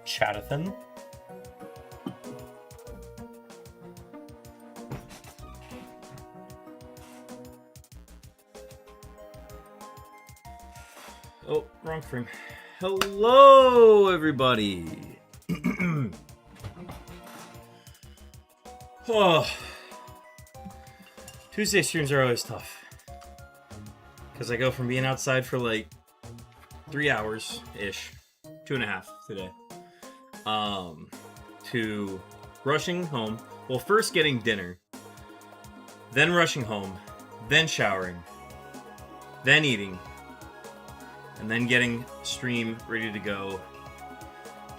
Chatathan. Oh, wrong frame. Hello, everybody. Oh. Tuesday streams are always tough. Because I go from being outside for like 3 hours-ish, 2.5 today, to rushing home. Well, first getting dinner, then rushing home, then showering, then eating, and then getting stream ready to go.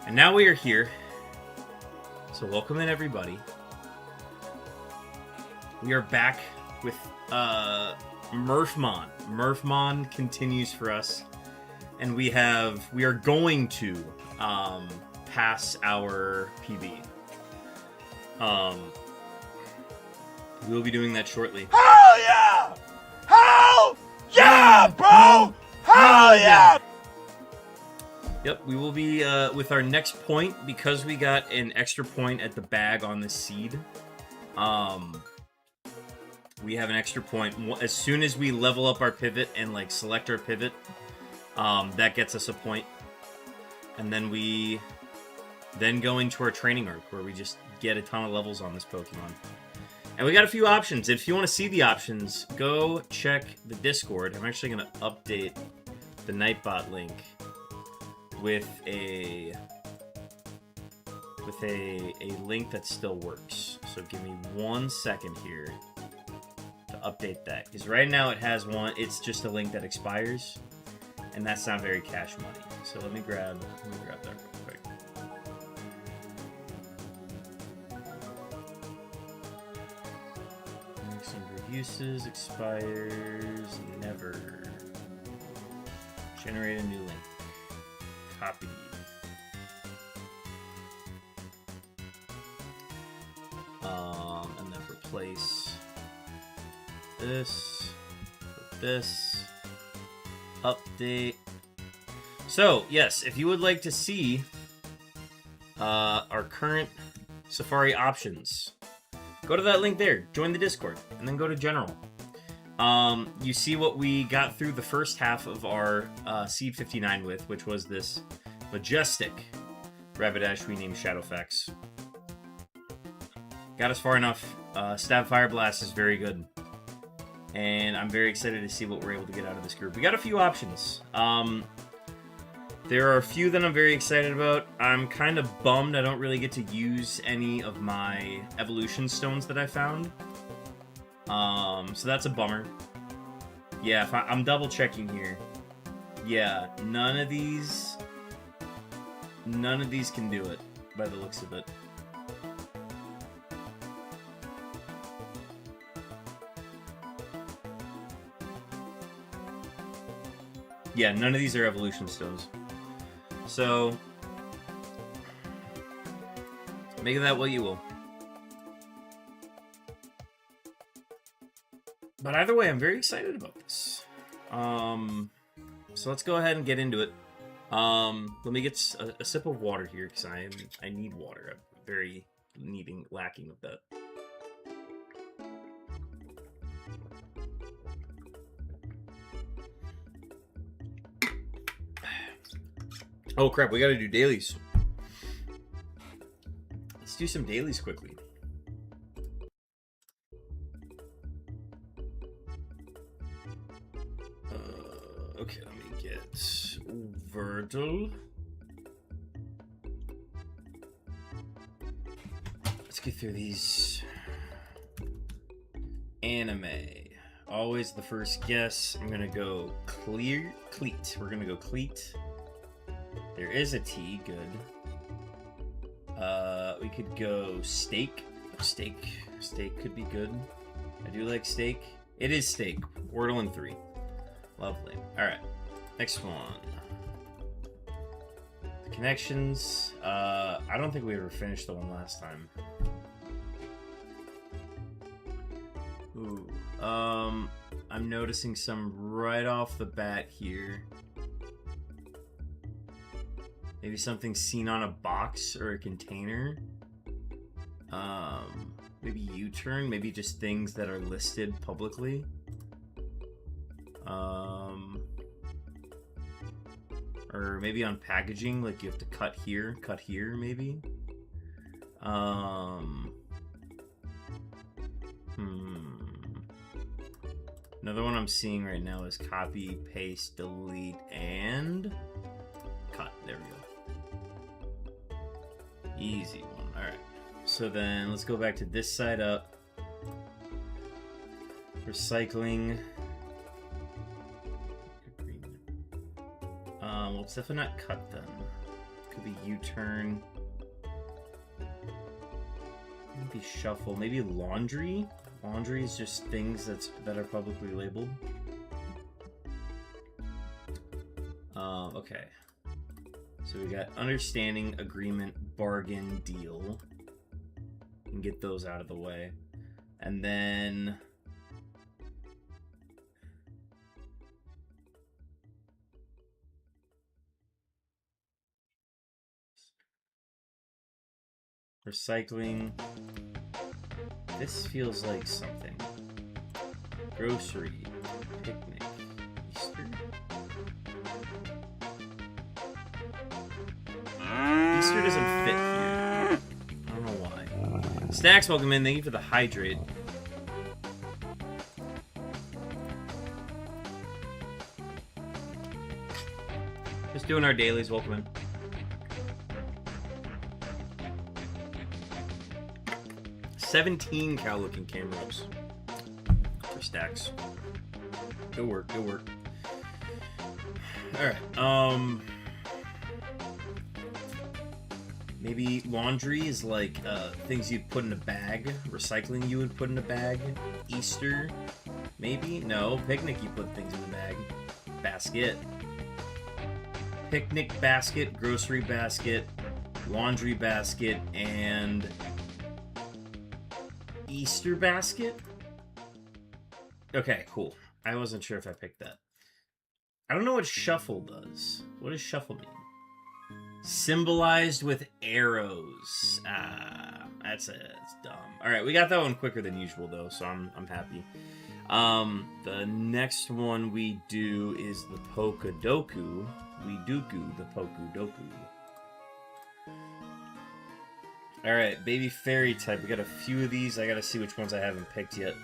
And now we are here. So welcome in, everybody. We are back with Murphmon. Murphmon continues for us, and we are going to pass our PB. We'll be doing that shortly. Hell yeah! Hell yeah, bro! Hell yeah! Yep, we will be with our next point, because we got an extra point at the bag on the seed. We have an extra point. As soon as we level up our pivot and like select our pivot, that gets us a point. And then we go into our training arc where we just get a ton of levels on this Pokemon. And we got a few options. If you want to see the options, go check the Discord. I'm actually going to update the Nightbot link with a link that still works. So give me 1 second here to update that, because right now it has one. It's just a link that expires, and that's not very cash money. So let me grab that real quick. Number uses expires never. Generate a new link. Copy. And then replace this with this. Update. So, yes, if you would like to see our current Safari options, go to that link there, join the Discord, and then go to General. You see what we got through the first half of our Seed 59 with, which was this majestic Rapidash we named Shadowfax. Got us far enough. Stab Fire Blast is very good. And I'm very excited to see what we're able to get out of this group. We got a few options. There are a few that I'm very excited about. I'm kind of bummed I don't really get to use any of my evolution stones that I found. So that's a bummer. Yeah, I'm double checking here. Yeah, none of these can do it by the looks of it. Yeah, none of these are evolution stones. So, make of that what you will. But either way, I'm very excited about this. So let's go ahead and get into it. Let me get a sip of water here, because I need water. I'm very lacking of that. Oh crap, we gotta do dailies. Let's do some dailies quickly. Okay, let me get Virgil. Let's get through these. Anime. Always the first guess. I'm gonna go Cleat. We're gonna go Cleat. There is a T, good. We could go Steak. Steak could be good. I do like Steak. It is Steak. Wordle in 3. Lovely. Alright. Next one. The connections. I don't think we ever finished the one last time. Ooh. I'm noticing some right off the bat here. Maybe something seen on a box or a container. Maybe U-turn. Maybe just things that are listed publicly. Or maybe on packaging, like you have to cut here, maybe. Another one I'm seeing right now is copy, paste, delete, and cut. There we go. Easy one. Alright. So then let's go back to this side up. Recycling. Well, it's definitely not cut then. Could be U-turn. Maybe shuffle. Maybe laundry. Laundry is just things that are publicly labeled. Okay. So we got understanding, agreement, bargain, deal. And get those out of the way. And then recycling. This feels like something. Grocery. Picnic. Easter? Easter doesn't fit here. I don't know why. Stacks, welcome in. Thank you for the hydrate. Just doing our dailies. Welcome in. $17 cow-looking cameras for Stacks. Good work, good work. Alright, maybe laundry is like things you'd put in a bag. Recycling you would put in a bag. Easter, maybe? No, picnic you put things in the bag. Basket. Picnic basket, grocery basket, laundry basket, and Easter basket? Okay, cool. I wasn't sure if I picked that. I don't know what shuffle does. What does shuffle mean? Symbolized with arrows. Ah, that's dumb. Alright, we got that one quicker than usual though, so I'm happy. The next one we do is the Pokadoku. We Dooku the Pokudoku. Alright, baby fairy type. We got a few of these. I gotta see which ones I haven't picked yet.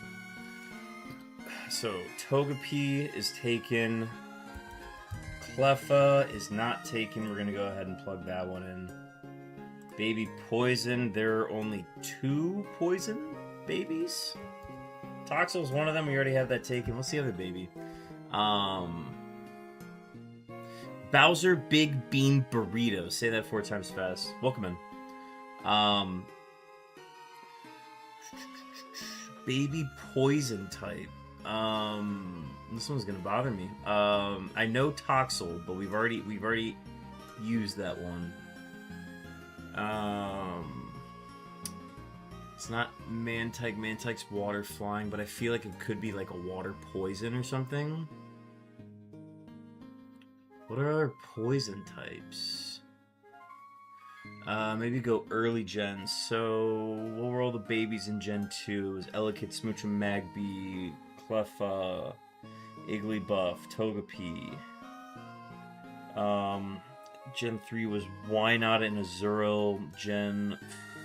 So, Togepi is taken. Cleffa is not taken. We're gonna go ahead and plug that one in. Baby Poison. There are only 2 poison babies. Toxel's one of them. We already have that taken. What's the other baby? Bowser Big Bean Burrito. Say that 4 times fast. Welcome in. Baby Poison type. This one's gonna bother me. I know Toxel, but we've already used that one. It's not Mantike. Mantike's water flying, but I feel like it could be like a water poison or something. What are other poison types? Maybe go early gens. So, what were all the babies in Gen 2? It was Elekid, Smoochum, Magby, Cleffa, Igglybuff, Togepi. Gen 3 was Wynaut and Azurill. Gen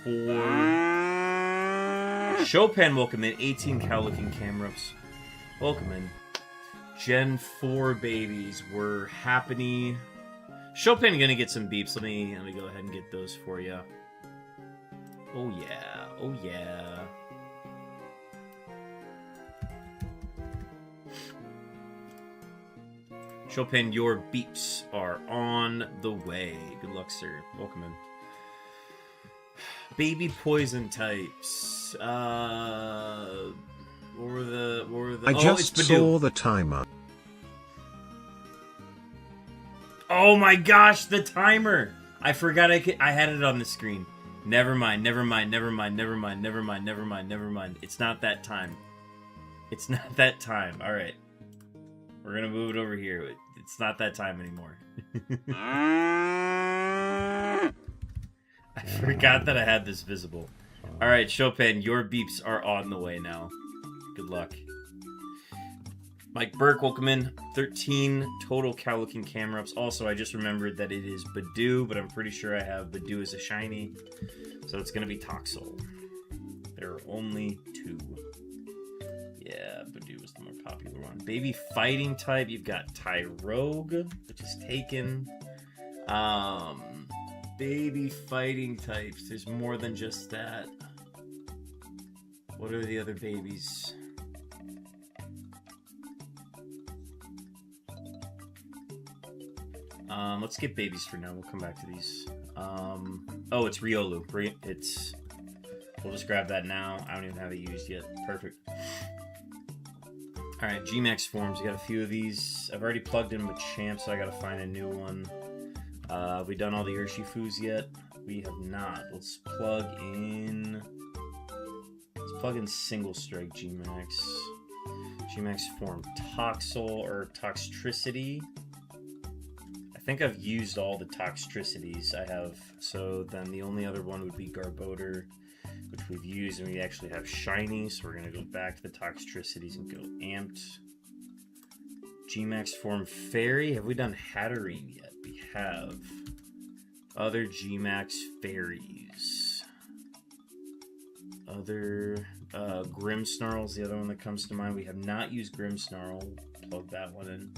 4... Chopin, welcome in. 18 cow-looking Camrops. Welcome in. Gen 4 babies were Happiny. Chopin gonna get some beeps. Let me go ahead and get those for you. Oh yeah, oh yeah. Chopin, your beeps are on the way. Good luck, sir. Welcome in. Baby poison types. What were the? I just saw the timer. Oh my gosh, the timer! I forgot I had it on the screen. Never mind. It's not that time. It's not that time. Alright. We're gonna move it over here. It's not that time anymore. I forgot that I had this visible. Alright, Chopin, your beeps are on the way now. Good luck. Mike Burke, welcome in. 13 total cow-looking camera ups. Also, I just remembered that it is Badoo, but I'm pretty sure I have Badoo as a shiny. So it's going to be Toxel. There are only 2. Yeah, Badoo is the more popular one. Baby fighting type, you've got Tyrogue, which is taken. Baby fighting types, there's more than just that. What are the other babies? Let's get babies for now. We'll come back to these. Oh, it's Riolu. We'll just grab that now. I don't even have it used yet. Perfect. Alright, Gmax forms. We got a few of these. I've already plugged in with Champ, so I gotta find a new one. Have we done all the Urshifus yet? We have not. Let's plug in Single Strike Gmax. Gmax form Toxel or Toxtricity. I think I've used all the Toxtricities I have, so then the only other one would be Garbodor, which we've used, and we actually have Shiny, so we're going to go back to the Toxtricities and go Amped. Gmax form Fairy. Have we done Hatterene yet? We have. Other Gmax Fairies. Other Grimmsnarl's the other one that comes to mind. We have not used Grimmsnarl. Plug that one in.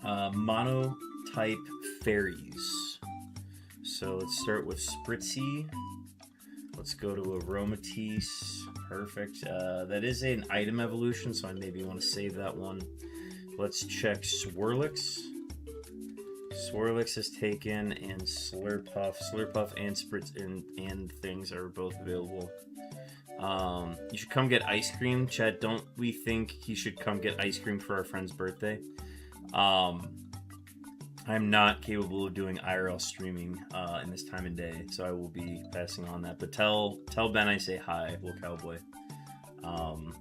Mono-type Fairies. So let's start with Spritzy. Let's go to Aromatisse. Perfect. That is an item evolution, so I maybe want to save that one. Let's check Swirlix. Swirlix is taken, and Slurpuff. Slurpuff and Spritz and things are both available. You should come get ice cream, Chet. Don't we think he should come get ice cream for our friend's birthday? I'm not capable of doing IRL streaming in this time of day, so I will be passing on that. But tell Ben I say hi, Will Cowboy, and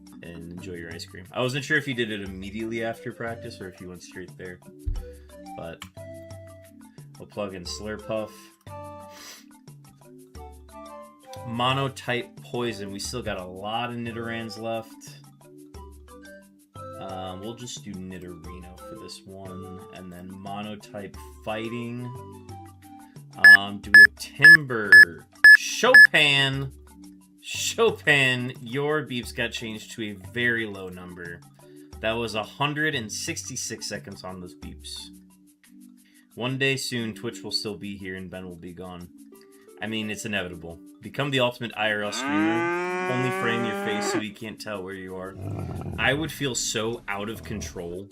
enjoy your ice cream. I wasn't sure if he did it immediately after practice or if he went straight there, but we'll plug in Slurpuff. Mono-type Poison. We still got a lot of Nidorans left. We'll just do Nidorino for this one, and then Mono-type Fighting. Do we have Timber? Chopin, your beeps got changed to a very low number. That was 166 seconds on those beeps. One day soon, Twitch will still be here and Ben will be gone. I mean, it's inevitable. Become the ultimate IRL streamer. Only frame your face so he can't tell where you are. I would feel so out of control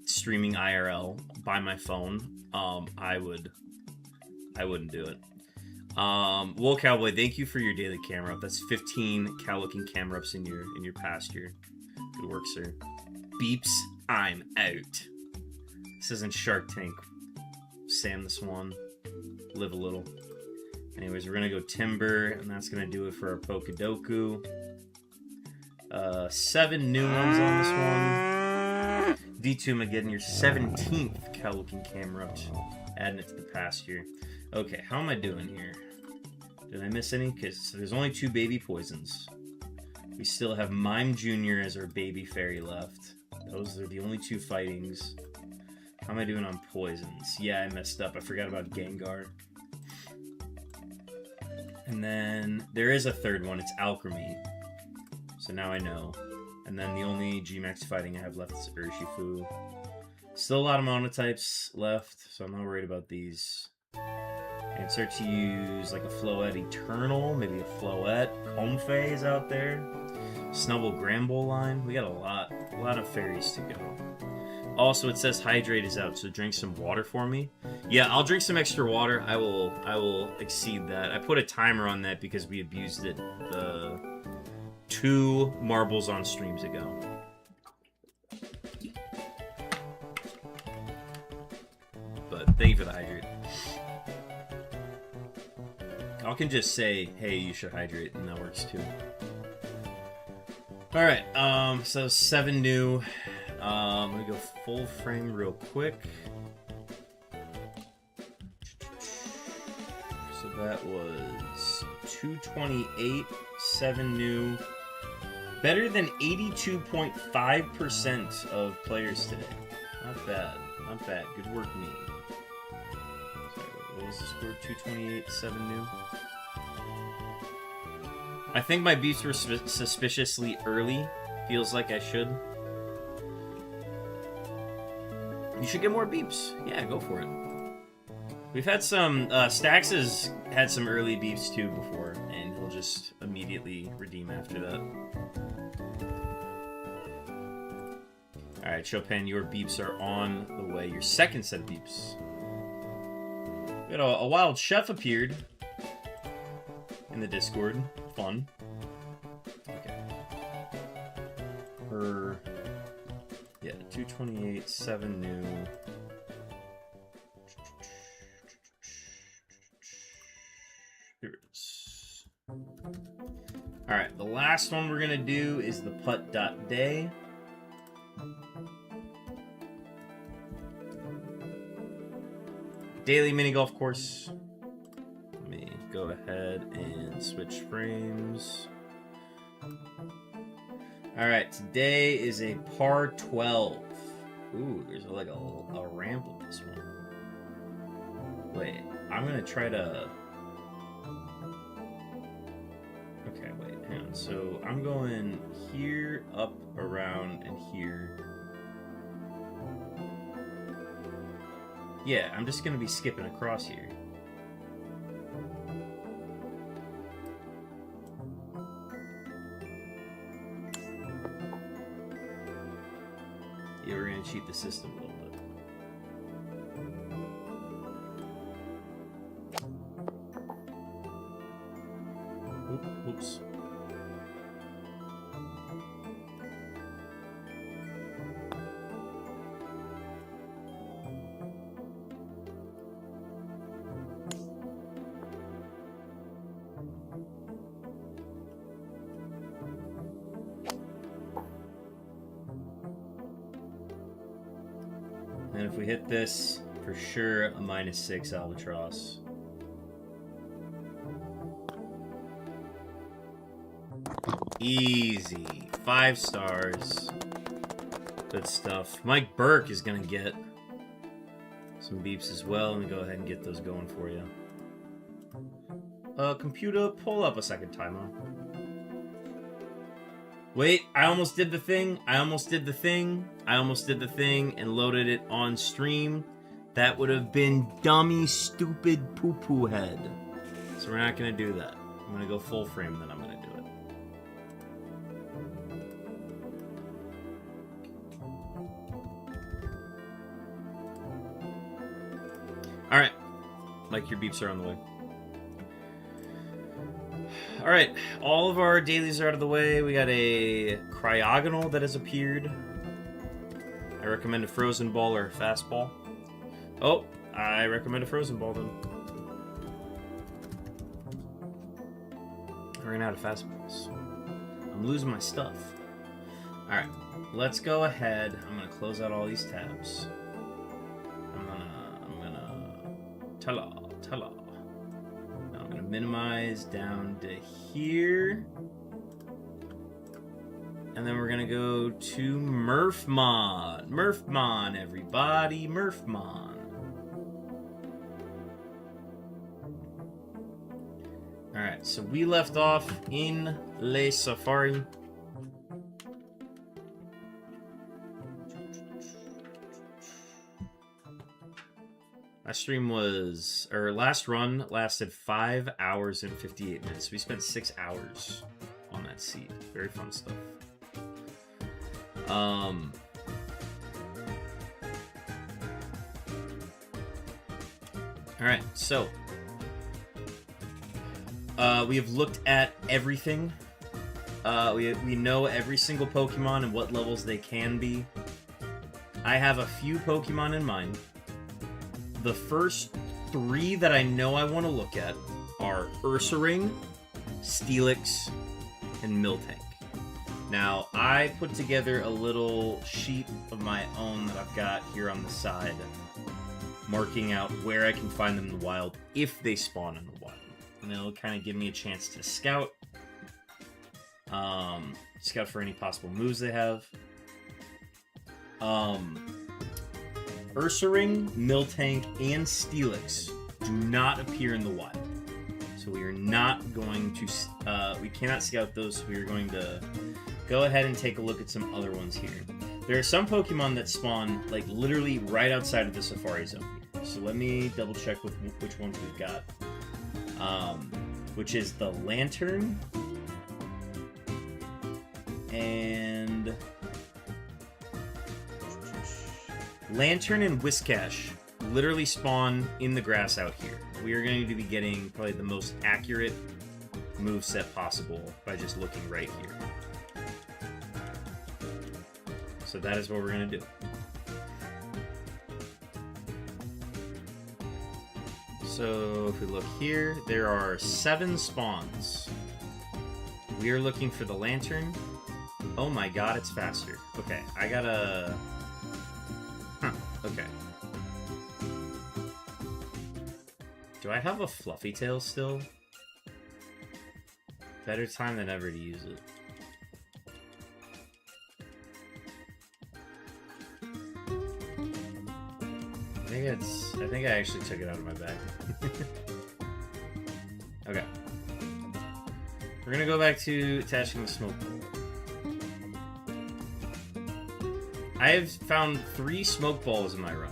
streaming IRL by my phone. I wouldn't do it. Wool Cowboy, thank you for your daily camera up. That's 15 cow-looking camera ups in your pasture. Good work, sir. Beeps, I'm out. This isn't Shark Tank. Sam the Swan. Live a little. Anyways, we're going to go Timber, and that's going to do it for our Pokedoku. 7 new ones on this one. D2 getting your 17th cow-looking camera up. Adding it to the pasture. Okay, how am I doing here? Did I miss any? Because there's only 2 baby poisons. We still have Mime Jr. as our baby fairy left. Those are the only 2 fightings. How am I doing on poisons? Yeah, I messed up. I forgot about Gengar. And then there is a third one. It's Alchemy. So now I know. And then the only Gmax fighting I have left is Urshifu. Still a lot of monotypes left, so I'm not worried about these. And start to use like a Floette Eternal, maybe a Floette. Comfey is out there. Snubble Gramble line. We got a lot of fairies to go. Also, it says Hydrate is out, so drink some water for me. Yeah, I'll drink some extra water. I will exceed that. I put a timer on that because we abused it 2 marbles on streams ago. But thank you for the hydrate. I can just say, hey, you should hydrate, and that works too. Alright, so 7 new. I'm gonna go full frame real quick. So that was 228, 7 new. Better than 82.5% of players today. Not bad. Not bad. Good work, me. Sorry, what was the score? 228, 7 new. I think my beats were suspiciously early. Feels like I should. You should get more beeps. Yeah, go for it. We've had some... Stax has had some early beeps too before, and he'll just immediately redeem after that. Alright, Chopin, your beeps are on the way. Your second set of beeps. We got a wild chef appeared in the Discord. Fun. Okay. Yeah, 228, 7 new. Here it is. Alright, the last one we're gonna do is the putt.day. Daily mini golf course. Let me go ahead and switch frames. Alright, today is a par 12. Ooh, there's like a ramp with this one. Wait, I'm gonna try to... Okay, wait, hang on. So I'm going here, up, around, and here. Yeah, I'm just gonna be skipping across here. Yeah, we're gonna cheat the system a little bit. Oops. And if we hit this, for sure, a -6 albatross. Easy. 5 stars. Good stuff. Mike Burke is going to get some beeps as well. Let me go ahead and get those going for you. Computer, pull up a second timer. Wait, I almost did the thing. I almost did the thing and loaded it on stream. That would have been dummy, stupid, poo-poo head. So we're not going to do that. I'm going to go full frame, then I'm going to do it. Alright. Like your beeps are on the way. Alright, all of our dailies are out of the way. We got a cryogonal that has appeared. I recommend a frozen ball or a fastball. Oh, I recommend a frozen ball then. I ran out of fastballs. I'm losing my stuff. Alright, let's go ahead. I'm gonna close out all these tabs. I'm gonna ta-la. I'm gonna minimize down to here. And then we're gonna go to Murphmon. Murphmon, everybody, Murphmon. Alright, so we left off in Le Safari. Last run lasted 5 hours and 58 minutes. We spent 6 hours on that seed. Very fun stuff. Alright, so we have looked at everything. We know every single Pokemon and what levels they can be. I have a few Pokemon in mind. The first 3 that I know I want to look at are Ursaring, Steelix, and Miltank. Now, I put together a little sheet of my own that I've got here on the side. marking out where I can find them in the wild if they spawn in the wild. And it'll kind of give me a chance to scout. Scout for any possible moves they have. Ursaring, Miltank, and Steelix do not appear in the wild. So we are not going to... we cannot scout those, so we are going to go ahead and take a look at some other ones here. There are some Pokemon that spawn, like, literally right outside of the Safari Zone here. So let me double check with which ones we've got. Which is the Lantern and Whiscash literally spawn in the grass out here. We are going to be getting probably the most accurate moveset possible by just looking right here. So that is what we're going to do. So if we look here, there are 7 spawns. We are looking for the Lantern. Oh my god, it's faster. Okay, I gotta... Huh, okay. Do I have a Fluffy Tail still? Better time than ever to use it. I think I actually took it out of my bag. Okay. We're gonna go back to attaching the smoke ball. I have found 3 smoke balls in my run.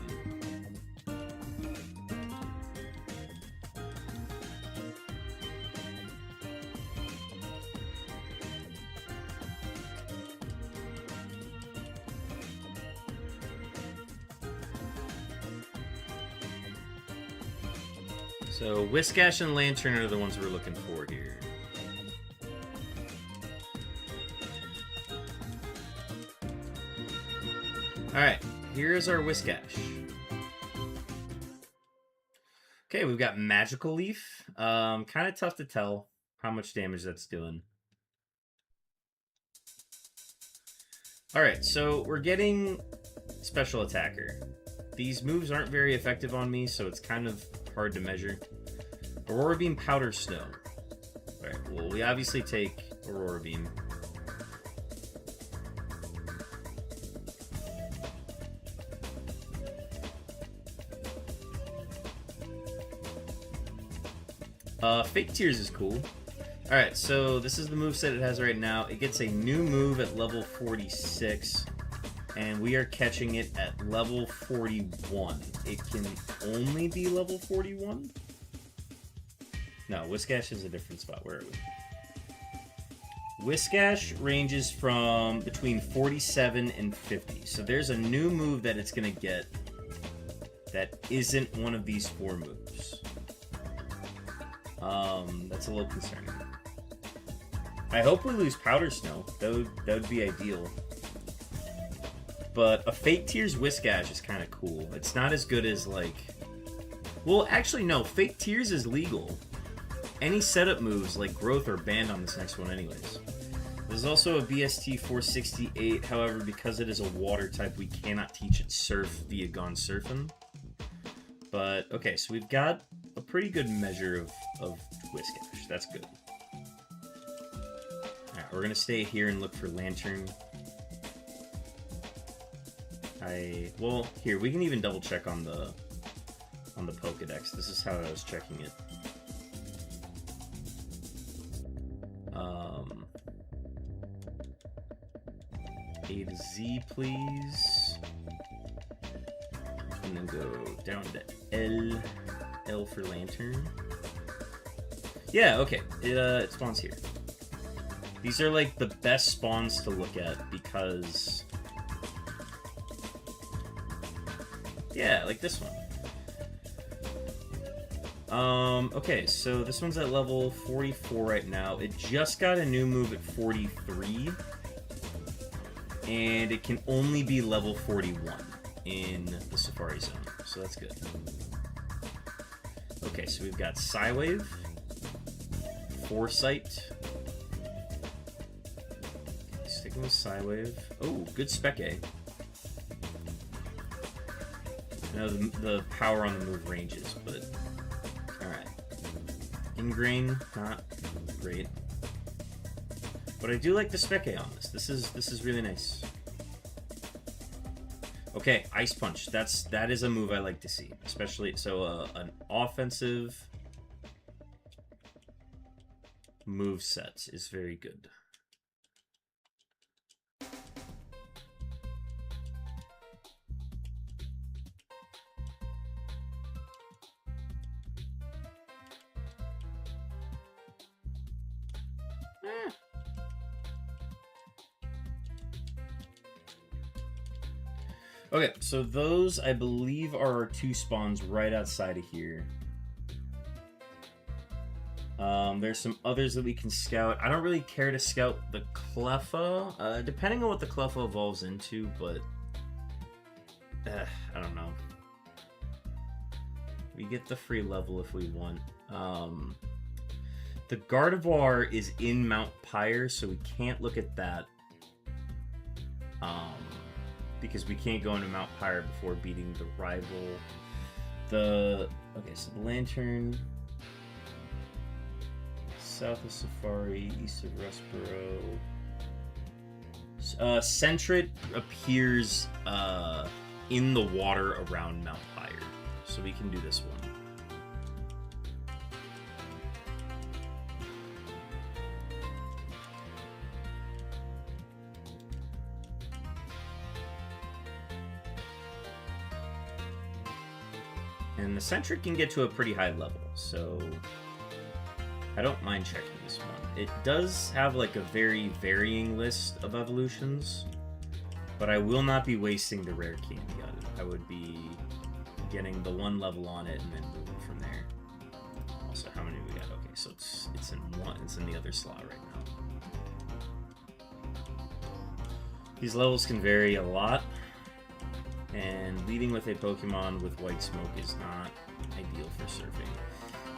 So Whiscash and Lantern are the ones we're looking for here. Alright, here's our Whiscash. Okay, we've got Magical Leaf. Kind of tough to tell how much damage that's doing. Alright, so we're getting Special Attacker. These moves aren't very effective on me, so it's kind of hard to measure. Aurora Beam, Powder Snow. Alright, well, we obviously take Aurora Beam. Fake Tears is cool. Alright, so this is the moveset it has right now. It gets a new move at level 46. And we are catching it at level 41. It can only be level 41? No, Whiscash is a different spot. Where are we? Whiscash ranges from between 47 and 50. So there's a new move that it's going to get that isn't one of these 4 moves. That's a little concerning. I hope we lose Powder Snow. That would be ideal. But a Fake Tears Whiscash is kind of cool. It's not as good as, like... Well, actually, no. Fake Tears is legal. Any setup moves, like Growth, are banned on this next one anyways. There's also a BST 468. However, because it is a water type, we cannot teach it Surf via Gone Surfing. But, okay, so we've got a pretty good measure of Whiscash. That's good. Alright, we're going to stay here and look for Lantern. Well, here, we can even double check on the Pokedex. This is how I was checking it. A to Z, please. And then go down to L. L for Lantern. Yeah, okay. It spawns here. These are, like, the best spawns to look at because... Yeah, like this one. Okay, so this one's at level 44 right now. It just got a new move at 43. And it can only be level 41 in the Safari Zone. So that's good. Okay, so we've got Psywave, Foresight. Okay, sticking with Psywave. Oh, good Spec A. I know the power on the move ranges, but alright. Ingrain, not great. But I do like the Spec A on this. This is really nice. Okay, Ice Punch. That is a move I like to see, especially so an offensive move set is very good. Okay, so those, I believe, are our 2 spawns right outside of here. There's some others that we can scout. I don't really care to scout the Cleffa, depending on what the Cleffa evolves into, but I don't know. We get the free level if we want. The Gardevoir is in Mount Pyre, so we can't look at that. Because we can't go into Mount Pyre before beating the rival. Okay, so the Lantern, south of Safari, east of Rustboro. Sentret appears in the water around Mount Pyre, so we can do this one. And the Sentret can get to a pretty high level, so I don't mind checking this one. It does have like a very varying list of evolutions, but I will not be wasting the rare candy on it. I would be getting the 1 level on it and then moving from there. Also, how many we got? Okay, so it's in one. It's in the other slot right now. These levels can vary a lot. And leading with a Pokemon with White Smoke is not ideal for surfing.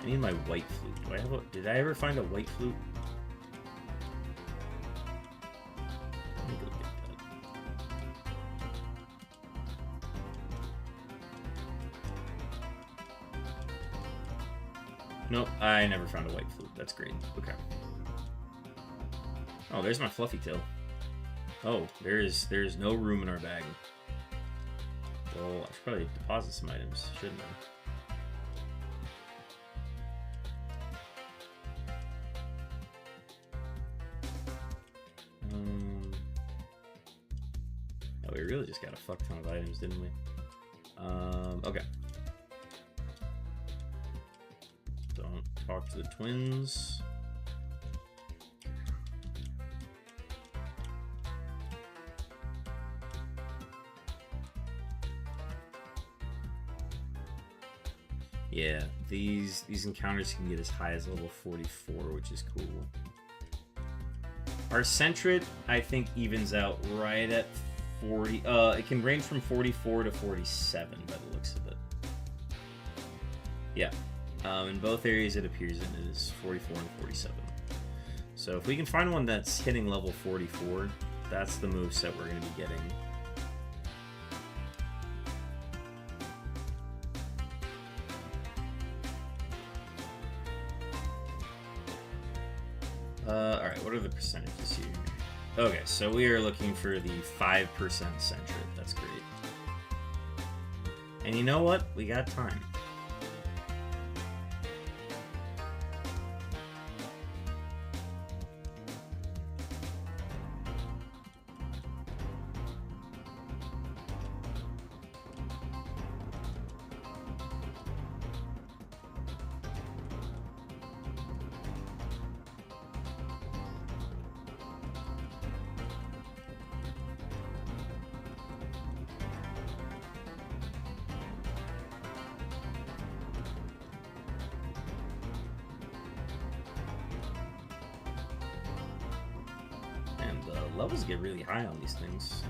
I need my White Flute. Did I ever find a White Flute? Let me go get that. Nope, I never found a White Flute. That's great. Okay. Oh, there's my Fluffy Tail. Oh, there's no room in our bag. Well, I should probably deposit some items, shouldn't I? Oh, we really just got a fuck ton of items, didn't we? Okay. Don't talk to the twins. Yeah, these encounters can get as high as level 44, which is cool. Our Sentret, I think, evens out right at 40. It can range from 44 to 47 by the looks of it. Yeah, in both areas it appears in it is 44 and 47. So if we can find one that's hitting level 44, that's the moveset we're going to be getting. Alright, what are the percentages here? Okay, so we are looking for the 5% Sentret. That's great. And you know what? We got time. Levels get really high on these things.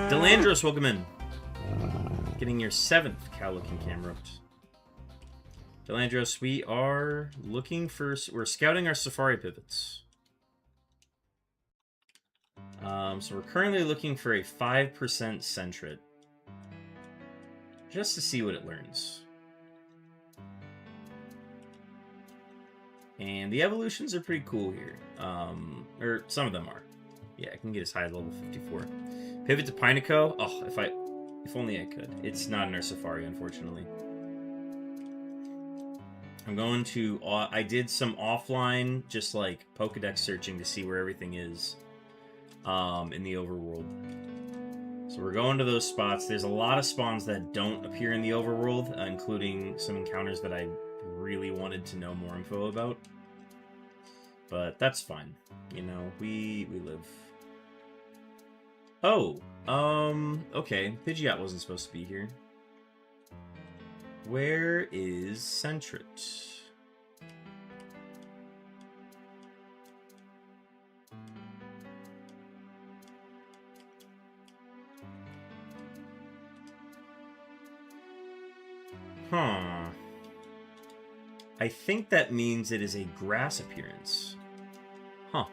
Delandros, welcome in. Getting your 7th cow-looking camera. Delandros, we are looking for... We're scouting our safari pivots. So we're currently looking for a 5% Sentret. Just to see what it learns. And the evolutions are pretty cool here. Or some of them are. Yeah, I can get as high as level 54. Pivot to Pineco. Oh, if only I could. It's not in our Safari, unfortunately. I'm going to... I did some offline, just like Pokedex searching to see where everything is in the overworld. So we're going to those spots. There's a lot of spawns that don't appear in the overworld, including some encounters that I really wanted to know more info about. But that's fine. You know, we live. Oh, okay. Pidgeot wasn't supposed to be here. Where is Sentret? Huh. I think that means it is a grass appearance. Huh.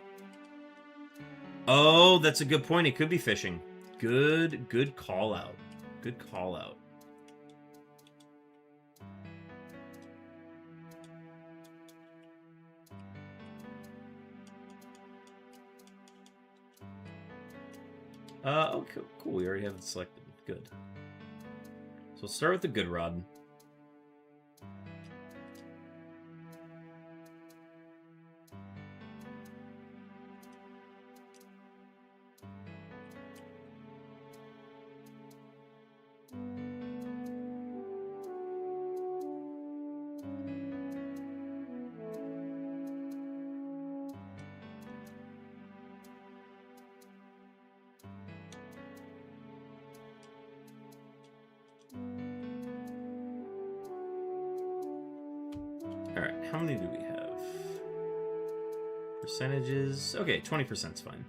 Oh, that's a good point. It could be fishing. Good call out. Good call out. Okay, cool. We already have it selected. Good. So we'll start with the good rod. Alright, how many do we have? Percentages. Okay, 20% is fine.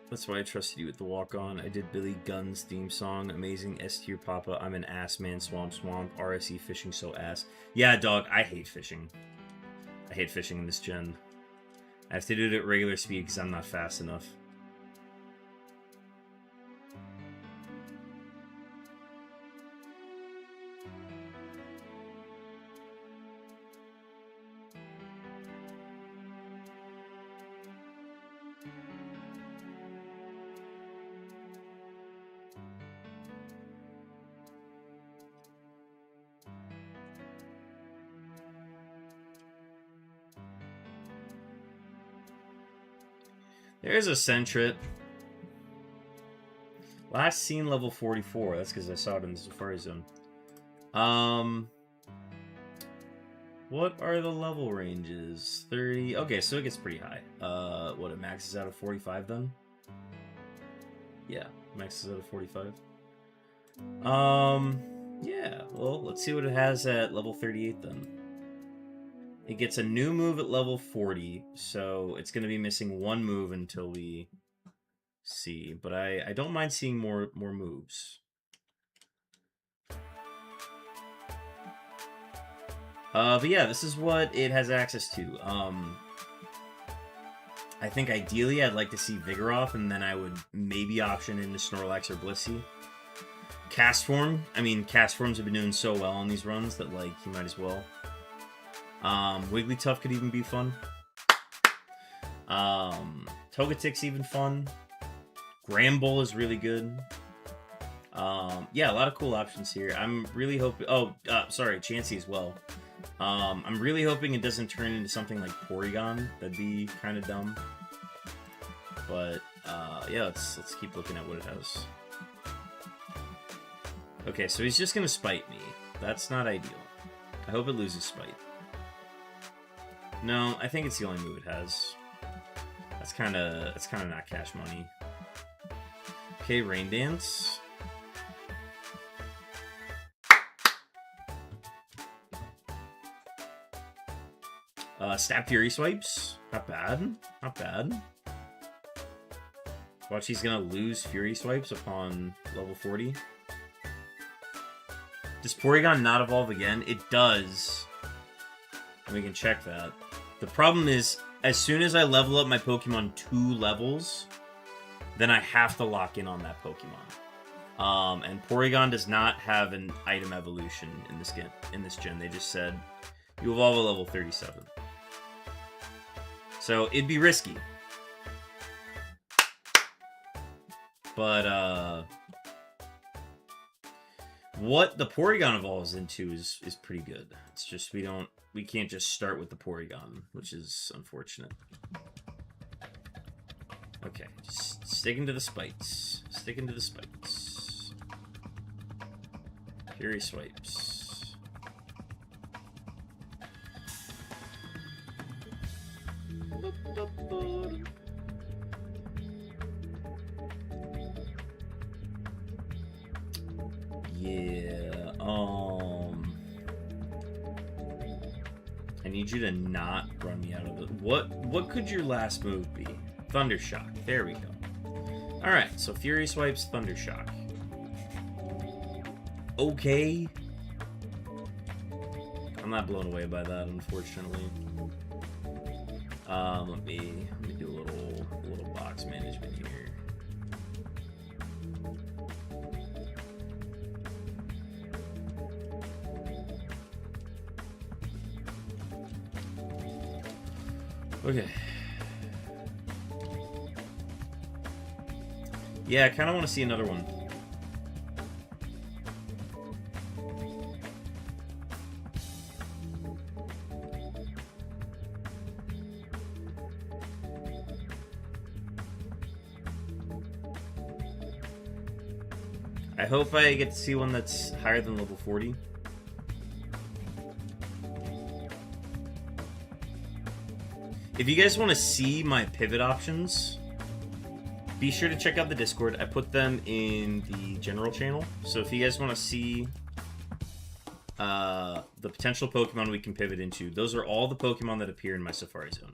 That's why I trusted you with the walk-on. I did Billy Gunn's theme song. Amazing S-tier Papa. I'm an ass man. Swamp. RSE fishing so ass. Yeah, dog, I hate fishing. I hate fishing in this gen. I have to do it at regular speed because I'm not fast enough. There's a Sentret. Last seen level 44. That's because I saw it in the Safari Zone. What are the level ranges? 30. Okay, so it gets pretty high. What, it maxes out of 45 then? Yeah, maxes out of 45. Yeah, well, let's see what it has at level 38 then. It gets a new move at level 40, so it's going to be missing one move until we see. But I don't mind seeing more moves. But yeah, this is what it has access to. I think ideally I'd like to see Vigoroth, and then I would maybe option into Snorlax or Blissey. Cast Form. I mean, Cast Forms have been doing so well on these runs that, like, you might as well. Wigglytuff could even be fun. Togetic's even fun. Gramble is really good. Yeah, a lot of cool options here. I'm really hoping... Oh, sorry, Chansey as well. I'm really hoping it doesn't turn into something like Porygon. That'd be kind of dumb. But, yeah, let's keep looking at what it has. Okay, so he's just gonna Spite me. That's not ideal. I hope it loses Spite. No, I think it's the only move it has. That's kind of not cash money. Okay, Rain Dance. Stab Fury Swipes. Not bad. Not bad. Watch, he's gonna lose Fury Swipes upon level 40. Does Porygon not evolve again? It does. And we can check that. The problem is, as soon as I level up my Pokemon 2 levels, then I have to lock in on that Pokemon. And Porygon does not have an item evolution in this gen. They just said you evolve at level 37. So it'd be risky. But what the Porygon evolves into is pretty good. It's just we can't just start with the Porygon, which is unfortunate. Okay, just sticking to the spites. Sticking to the spites. Fury swipes. Yeah, I need you to not run me out of the... What could your last move be? Thundershock. There we go. Alright, so Fury Swipes, Thundershock. Okay. I'm not blown away by that, unfortunately. Let me do a little box management here. Okay. Yeah, I kind of want to see another one. I hope I get to see one that's higher than level 40. If you guys want to see my pivot options, be sure to check out the Discord. I put them in the general channel. So if you guys want to see the potential Pokemon we can pivot into, those are all the Pokemon that appear in my Safari Zone.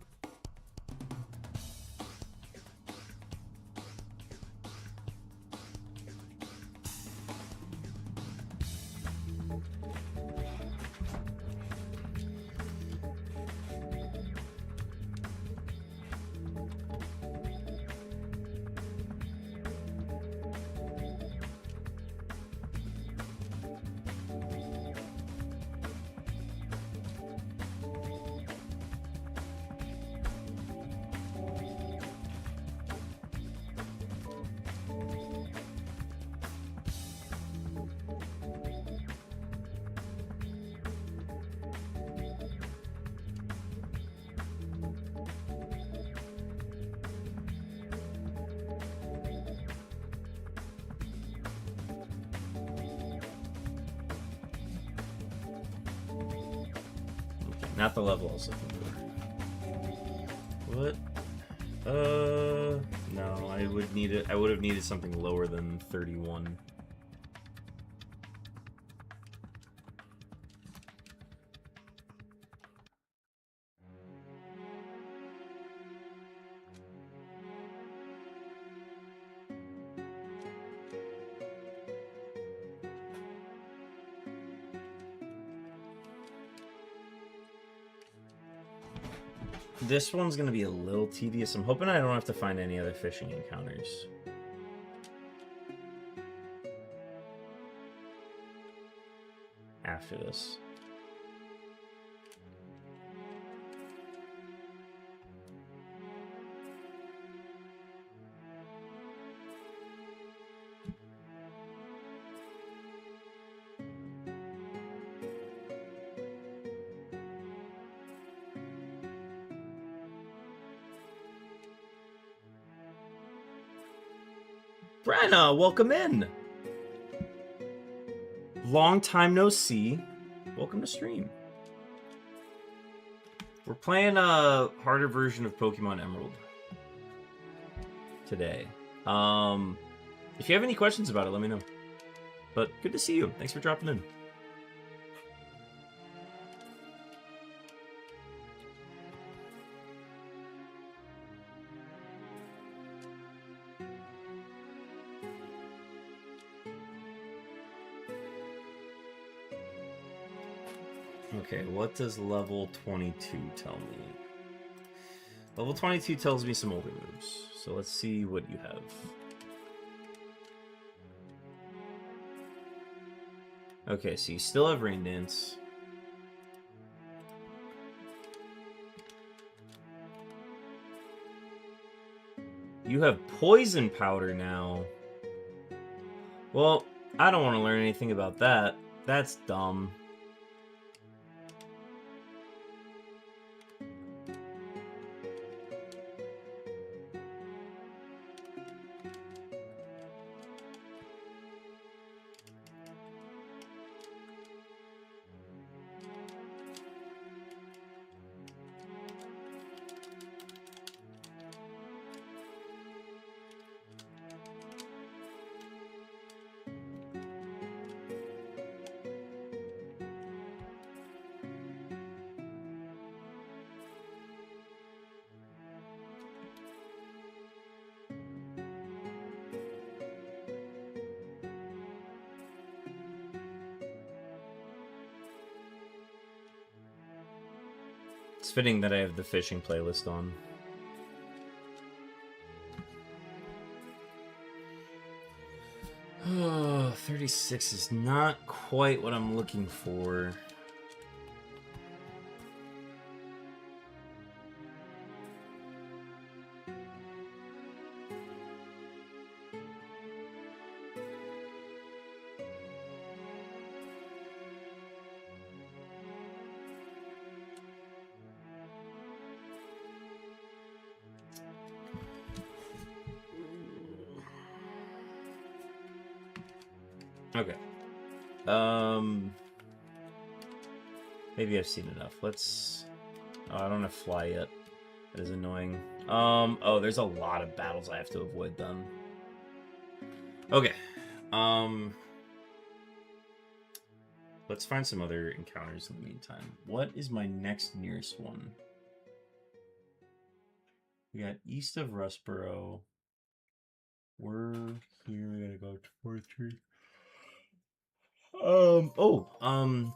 Not the level I was looking for. What? No, I would need it. I would have needed something lower than 31. This one's gonna be a little tedious. I'm hoping I don't have to find any other fishing encounters. After this. Brenna, welcome in. Long time no see. Welcome to stream. We're playing a harder version of Pokemon Emerald today. If you have any questions about it, let me know. But good to see you. Thanks for dropping in. Okay, what does level 22 tell me? Level 22 tells me some older moves, so let's see what you have. Okay, so you still have Rain Dance. You have Poison Powder now. Well, I don't want to learn anything about that. That's dumb. It's fitting that I have the fishing playlist on. Oh, 36 is not quite what I'm looking for. Okay. Maybe I've seen enough. Let's... Oh, I don't have Fly yet. That is annoying. Oh, there's a lot of battles I have to avoid then. Okay. Let's find some other encounters in the meantime. What is my next nearest one? We got east of Rustboro. We're here. We gotta go to 43.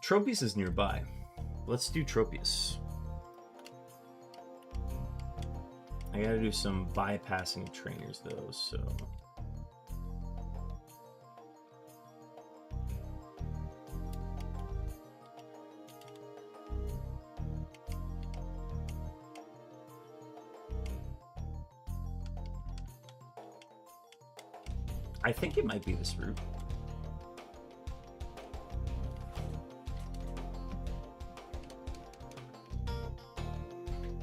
Tropius is nearby. Let's do Tropius. I gotta do some bypassing of trainers though, so... I think it might be this route.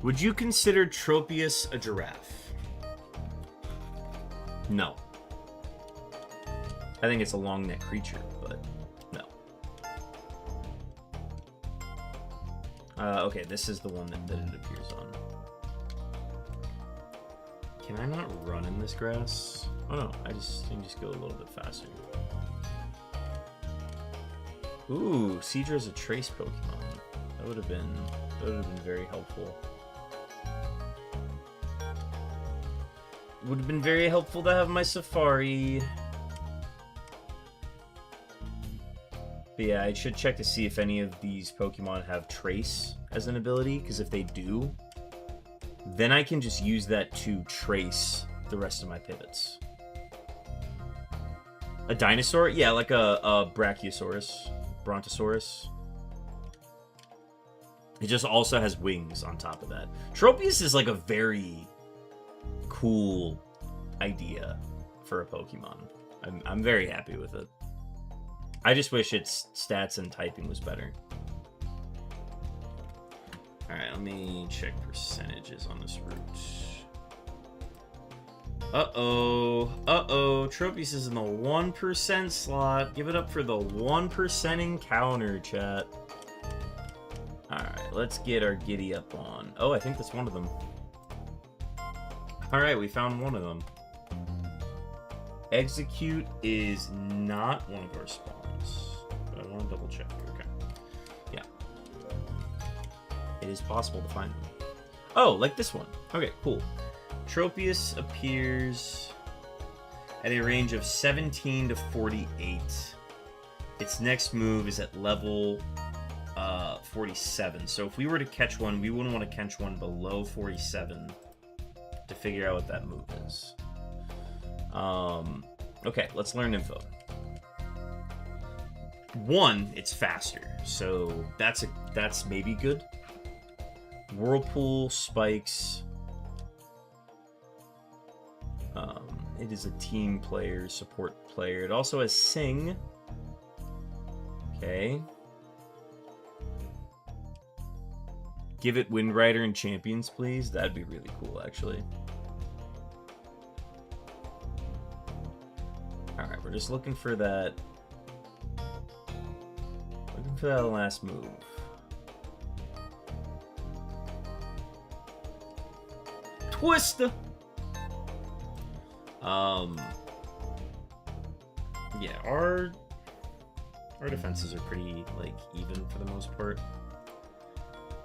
Would you consider Tropius a giraffe? No. I think it's a long-necked creature, but no. Okay, this is the one that it appears on. Can I not run in this grass? Oh no, I can just go a little bit faster. Ooh, Seadra's a trace Pokemon. That would have been very helpful. Would have been very helpful to have my Safari. But yeah, I should check to see if any of these Pokemon have Trace as an ability, because if they do, then I can just use that to trace the rest of my pivots. A dinosaur? Yeah, like a Brachiosaurus. Brontosaurus. It just also has wings on top of that. Tropius is like a very cool idea for a Pokemon. I'm very happy with it. I just wish its stats and typing was better. Alright, let me check percentages on this route. Uh-oh. Uh-oh. Tropius is in the 1% slot. Give it up for the 1% encounter, chat. Alright, let's get our Giddy up on. Oh, I think that's one of them. Alright, we found one of them. Execute is not one of our spawns. But I want to double check. Okay. Yeah. It is possible to find them. Oh, like this one. Okay, cool. Tropius appears at a range of 17 to 48. Its next move is at level 47. So if we were to catch one, we wouldn't want to catch one below 47 to figure out what that move is. Okay, let's learn info. 1, it's faster, so that's maybe good. Whirlpool, spikes. It is a team player, support player. It also has Sing. Okay. Give it Wind Rider and Champions, please. That'd be really cool, actually. Alright, we're just looking for that. Looking for that last move. Twist! Yeah, our defenses are pretty, like, even for the most part.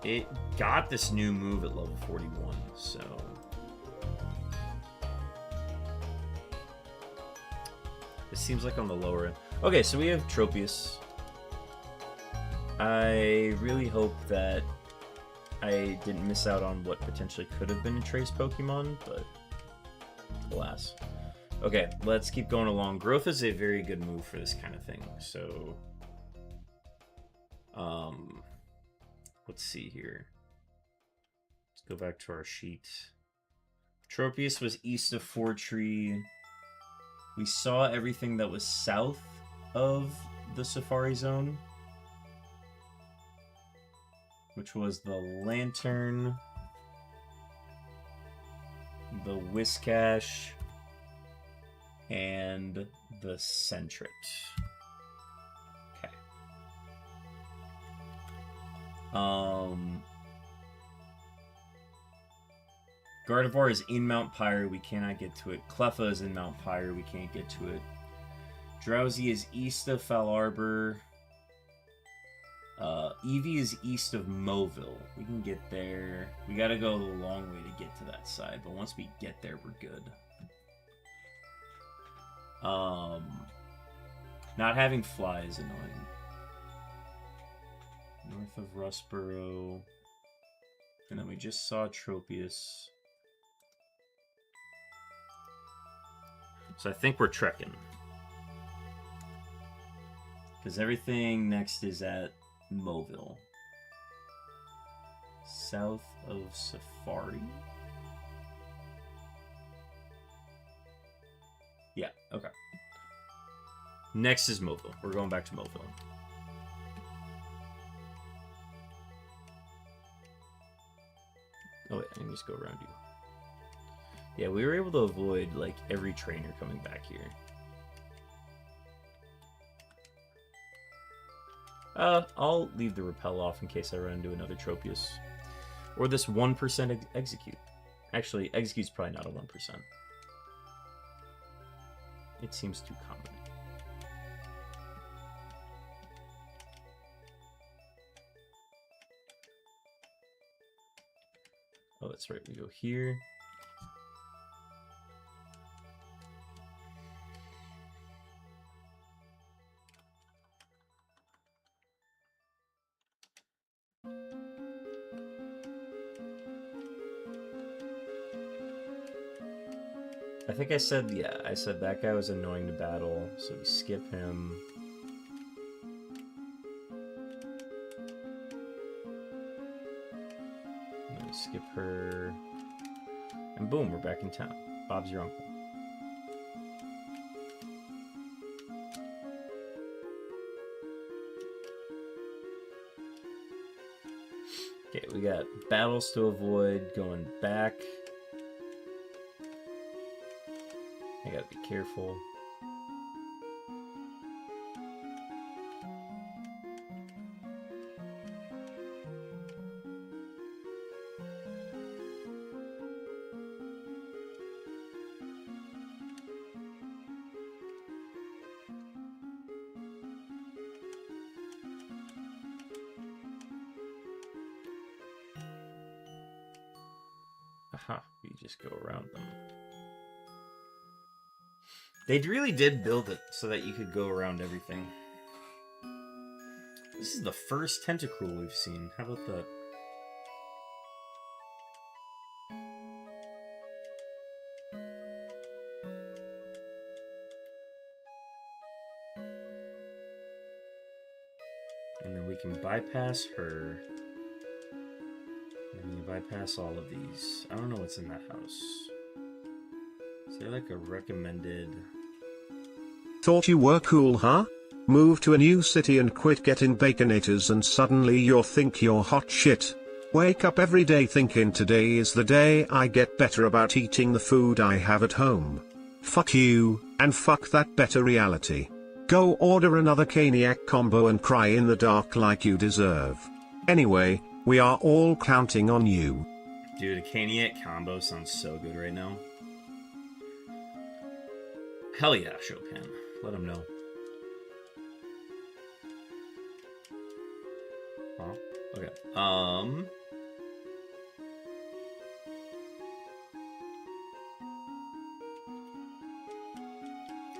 It got this new move at level 41, so... This seems like on the lower end. Okay, so we have Tropius. I really hope that I didn't miss out on what potentially could have been a Trace Pokemon, but alas. Okay, let's keep going along. Growth is a very good move for this kind of thing, so... let's see here. Let's go back to our sheet. Tropius was east of Fortree. We saw everything that was south of the Safari Zone, which was the Lantern, the Whiscash, and the Sentret. Okay. Gardevoir is in Mount Pyre, we cannot get to it. Cleffa is in Mount Pyre, we can't get to it. Drowsy is east of Fall Arbor. Eevee is east of Mauville. We can get there. We gotta go a long way to get to that side, but once we get there, we're good. Not having Fly is annoying. North of Rustboro. And then we just saw Tropius. So I think we're trekking. Because everything next is at Mauville. South of Safari? Yeah, okay. Next is Mauville. We're going back to Mauville. Oh wait, I can just go around you. Yeah, we were able to avoid, like, every trainer coming back here. I'll leave the repel off in case I run into another Tropius. Or this 1% execute. Actually, execute's probably not a 1%. It seems too common. Oh, that's right, we go here. I think I said, yeah, I said that guy was annoying to battle, so we skip him. And then we skip her. And boom, we're back in town. Bob's your uncle. Okay, we got battles to avoid, going back. I gotta be careful. Aha, we just go around them. They really did build it so that you could go around everything. This is the first Tentacruel we've seen. How about that? And then we can bypass her. And we bypass all of these. I don't know what's in that house. Is there like a recommended... Thought you were cool, huh? Move to a new city and quit getting baconators and suddenly you think you're hot shit. Wake up every day thinking today is the day I get better about eating the food I have at home. Fuck you, and fuck that better reality. Go order another Caniac combo and cry in the dark like you deserve. Anyway, we are all counting on you. Dude, a Caniac combo sounds so good right now. Hell yeah, Chopin. Let him know. Oh, okay.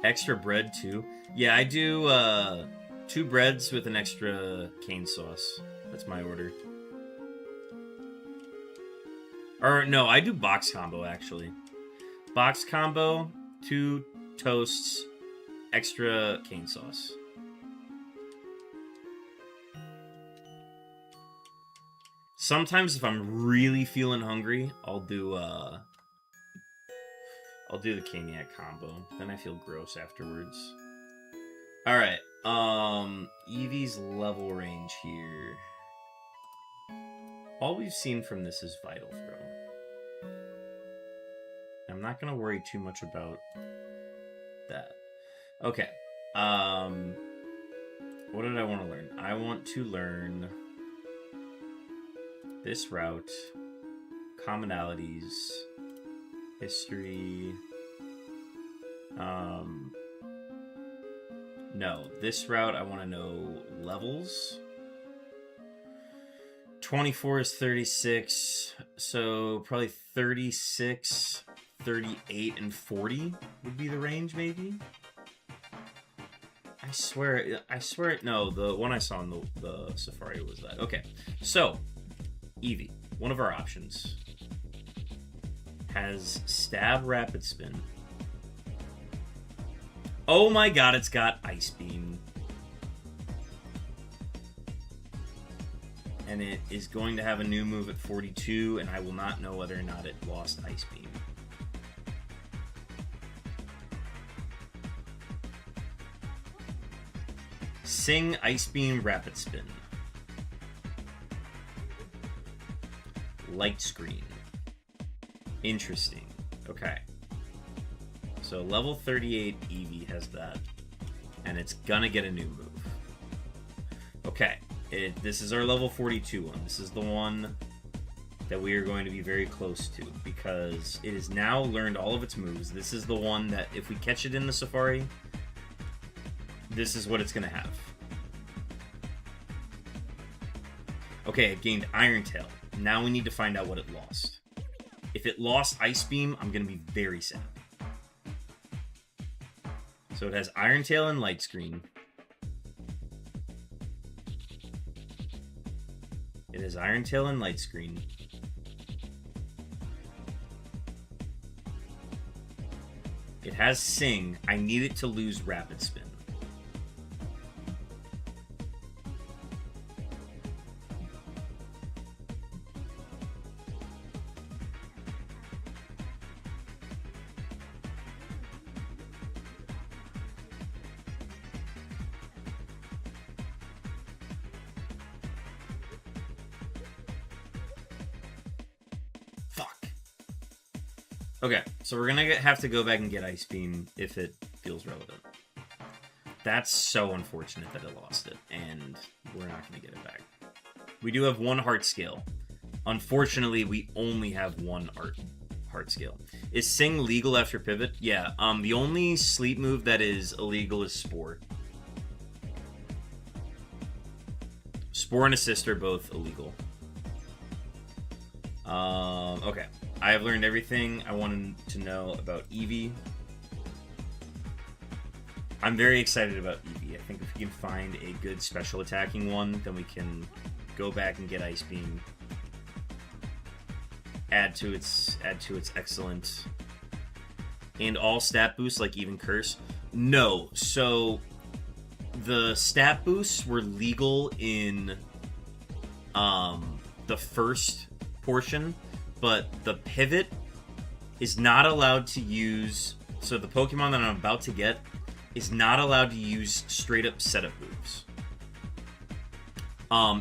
Extra bread too. Yeah, I do 2 breads with an extra cane sauce. That's my order. Or no, I do box combo actually. Box combo, 2 toasts, extra cane sauce. Sometimes if I'm really feeling hungry, I'll do the Caniac combo. Then I feel gross afterwards. All right. Eevee's level range here. All we've seen from this is Vital Throw. I'm not gonna worry too much about that. Okay. What did I want to learn? I want to learn this route, commonalities, history. No, this route I want to know levels. 24 is 36, so probably 36, 38, and 40 would be the range, maybe. I swear, no, the one I saw in the Safari was that. Okay, so, Eevee, one of our options, has Stab Rapid Spin. Oh my god, it's got Ice Beam. And it is going to have a new move at 42, and I will not know whether or not it lost Ice Beam. Sing, Ice Beam, Rapid Spin. Light Screen. Interesting. Okay. So level 38 Eevee has that. And it's gonna get a new move. Okay. This is our level 42 one. This is the one that we are going to be very close to, because it has now learned all of its moves. This is the one that if we catch it in the Safari, this is what it's gonna have. Okay, it gained Iron Tail. Now we need to find out what it lost. If it lost Ice Beam, I'm gonna be very sad. So it has Iron Tail and Light Screen. It has Iron Tail and Light Screen. It has Sing. I need it to lose Rapid Spin. Okay, so we're gonna have to go back and get Ice Beam if it feels relevant. That's so unfortunate that it lost it, and we're not gonna get it back. We do have 1 heart scale. Unfortunately, we only have 1 heart scale. Is Sing legal after pivot? Yeah, the only sleep move that is illegal is Spore. Spore and Assist are both illegal. Okay. I have learned everything I wanted to know about Eevee. I'm very excited about Eevee. I think we can find a good special attacking one, then we can go back and get Ice Beam. Add to its excellent. And all stat boosts, like even Curse? No. So the stat boosts were legal in the first portion, but the pivot is not allowed to use. So the Pokemon that I'm about to get is not allowed to use straight up setup moves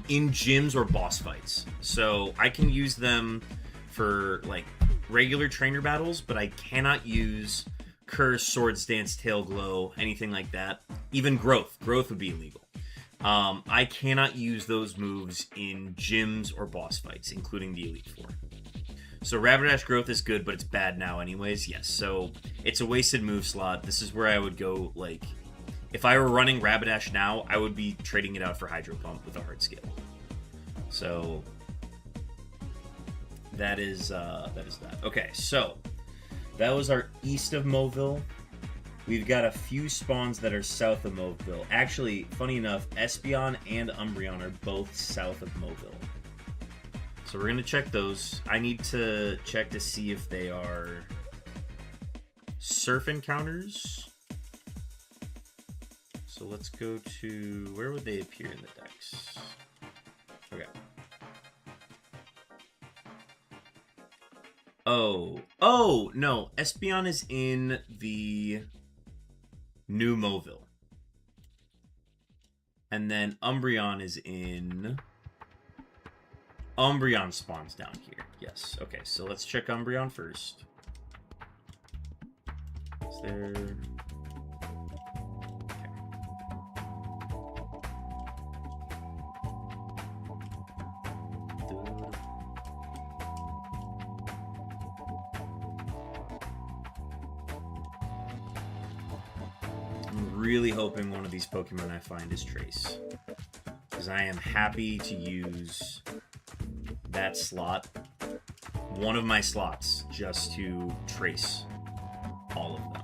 in gyms or boss fights. So I can use them for like regular trainer battles, but I cannot use Curse, Swords Dance, Tail Glow, anything like that. Even Growth. Growth would be illegal. I cannot use those moves in gyms or boss fights, including the Elite Four. So Rapidash Growth is good, but it's bad now anyways. Yes, so it's a wasted move slot. This is where I would go, like, if I were running Rapidash now, I would be trading it out for Hydro Pump with a hard scale. So that is that. Okay, so that was our east of Mauville. We've got a few spawns that are south of Mauville. Actually, funny enough, Espeon and Umbreon are both south of Mauville. So we're going to check those. I need to check to see if they are surf encounters. So let's go to... Where would they appear in the decks? Okay. Oh, no. Espeon is in the New Mauville. And then Umbreon is in... Umbreon spawns down here. Yes. Okay, so let's check Umbreon first. Is there... Okay. I'm really hoping one of these Pokemon I find is Trace, because I am happy to use that slot, one of my slots, just to trace all of them.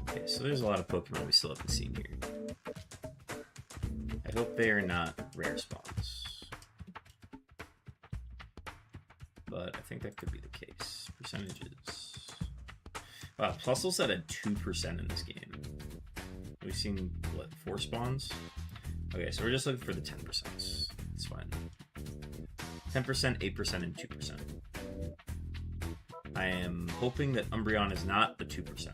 Okay, so there's a lot of Pokemon we still haven't seen here. I hope they are not rare spawns. But I think that could be the case. Percentages. Wow, Plusle's at a 2% in this game. We've seen, what, 4 spawns? Okay, so we're just looking for the 10%. It's fine. 10%, 8%, and 2%. I am hoping that Umbreon is not the 2%.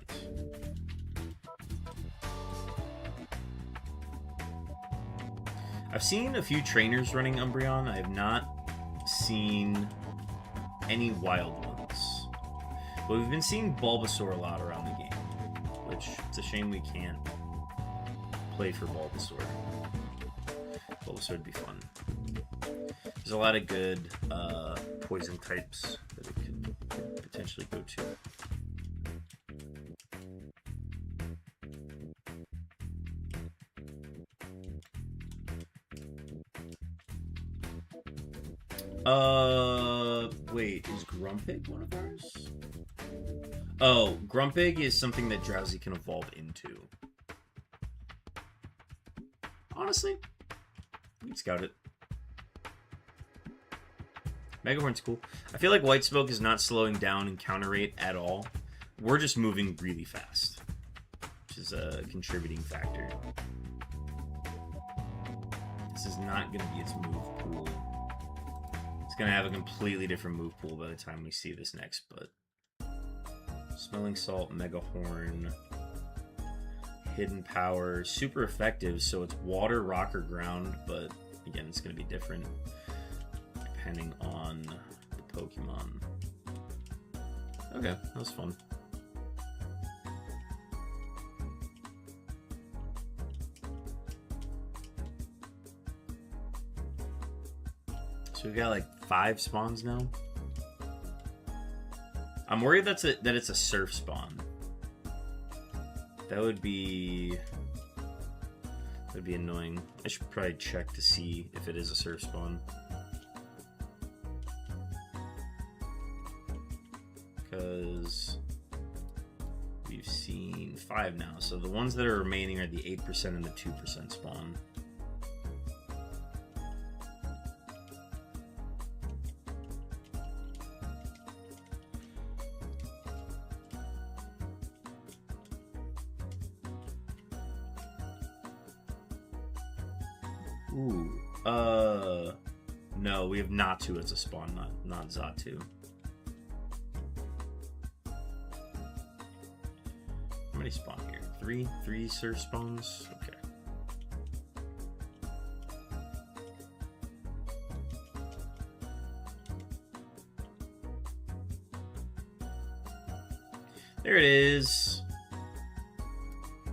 I've seen a few trainers running Umbreon. I have not seen any wild ones. But we've been seeing Bulbasaur a lot around the game, which it's a shame we can't play for Bulbasaur. Bulbasaur would be fun. There's a lot of good poison types that it could potentially go to. Wait, is Grumpig one of ours? Oh, Grumpig is something that Drowsy can evolve into. Honestly, we can scout it. Megahorn's cool. I feel like White Smoke is not slowing down encounter rate at all. We're just moving really fast, which is a contributing factor. This is not going to be its move pool. Gonna have a completely different move pool by the time we see this next, but Smelling Salt, Megahorn, Hidden Power, super effective, so it's water, rock, or ground, but again, it's gonna be different depending on the Pokemon. Okay, that was fun. So we've got like 5 spawns now. I'm worried that it's a surf spawn. That would be That'd be annoying. I should probably check to see if it is a surf spawn. Because we've seen 5 now. So the ones that are remaining are the 8% and the 2% spawn. Ooh, no, we have Natu as a spawn, not Zatu. How many spawn here? 3 surf spawns? Okay. There it is.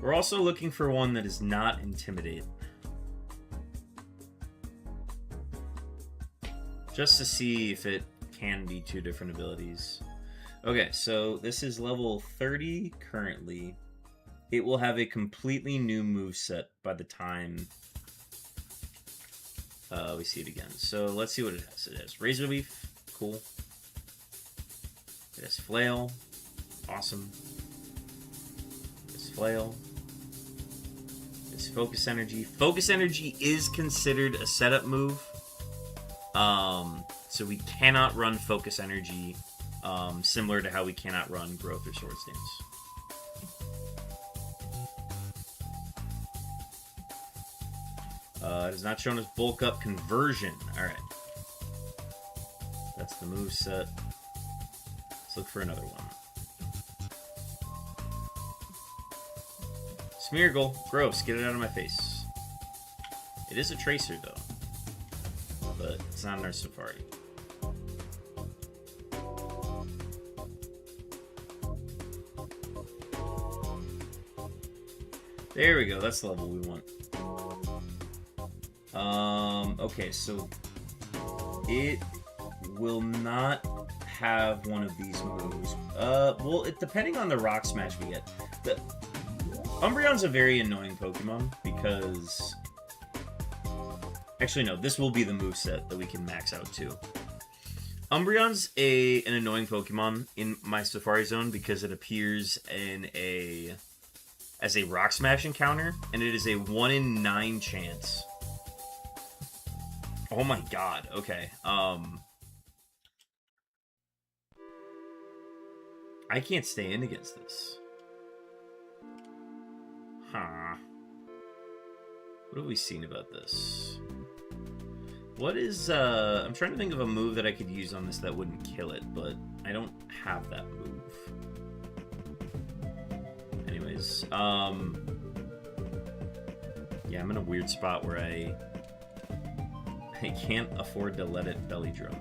We're also looking for one that is not Intimidate. Just to see if it can be 2 different abilities. Okay, so this is level 30 currently. It will have a completely new moveset by the time we see it again. So let's see what it has. It has Razor Leaf, cool. It has Flail, awesome. It has Flail. It has Focus Energy. Focus Energy is considered a setup move. So we cannot run Focus Energy, similar to how we cannot run Growth or Swords Dance. It is not shown as Bulk Up Conversion. Alright. That's the moveset. Let's look for another one. Smeargle. Gross. Get it out of my face. It is a Tracer, though. But it's not in our Safari. There we go. That's the level we want. Okay, so it will not have one of these moves. Well, depending on the Rock Smash we get. Umbreon's a very annoying Pokemon because... Actually, no, this will be the moveset that we can max out to. Umbreon's an annoying Pokemon in my Safari Zone because it appears as a Rock Smash encounter, and it is a 1 in 9 chance. Oh my god, okay. I can't stay in against this. Huh. What have we seen about this? What is, I'm trying to think of a move that I could use on this that wouldn't kill it, but I don't have that move. Anyways, yeah, I'm in a weird spot where I can't afford to let it belly drum.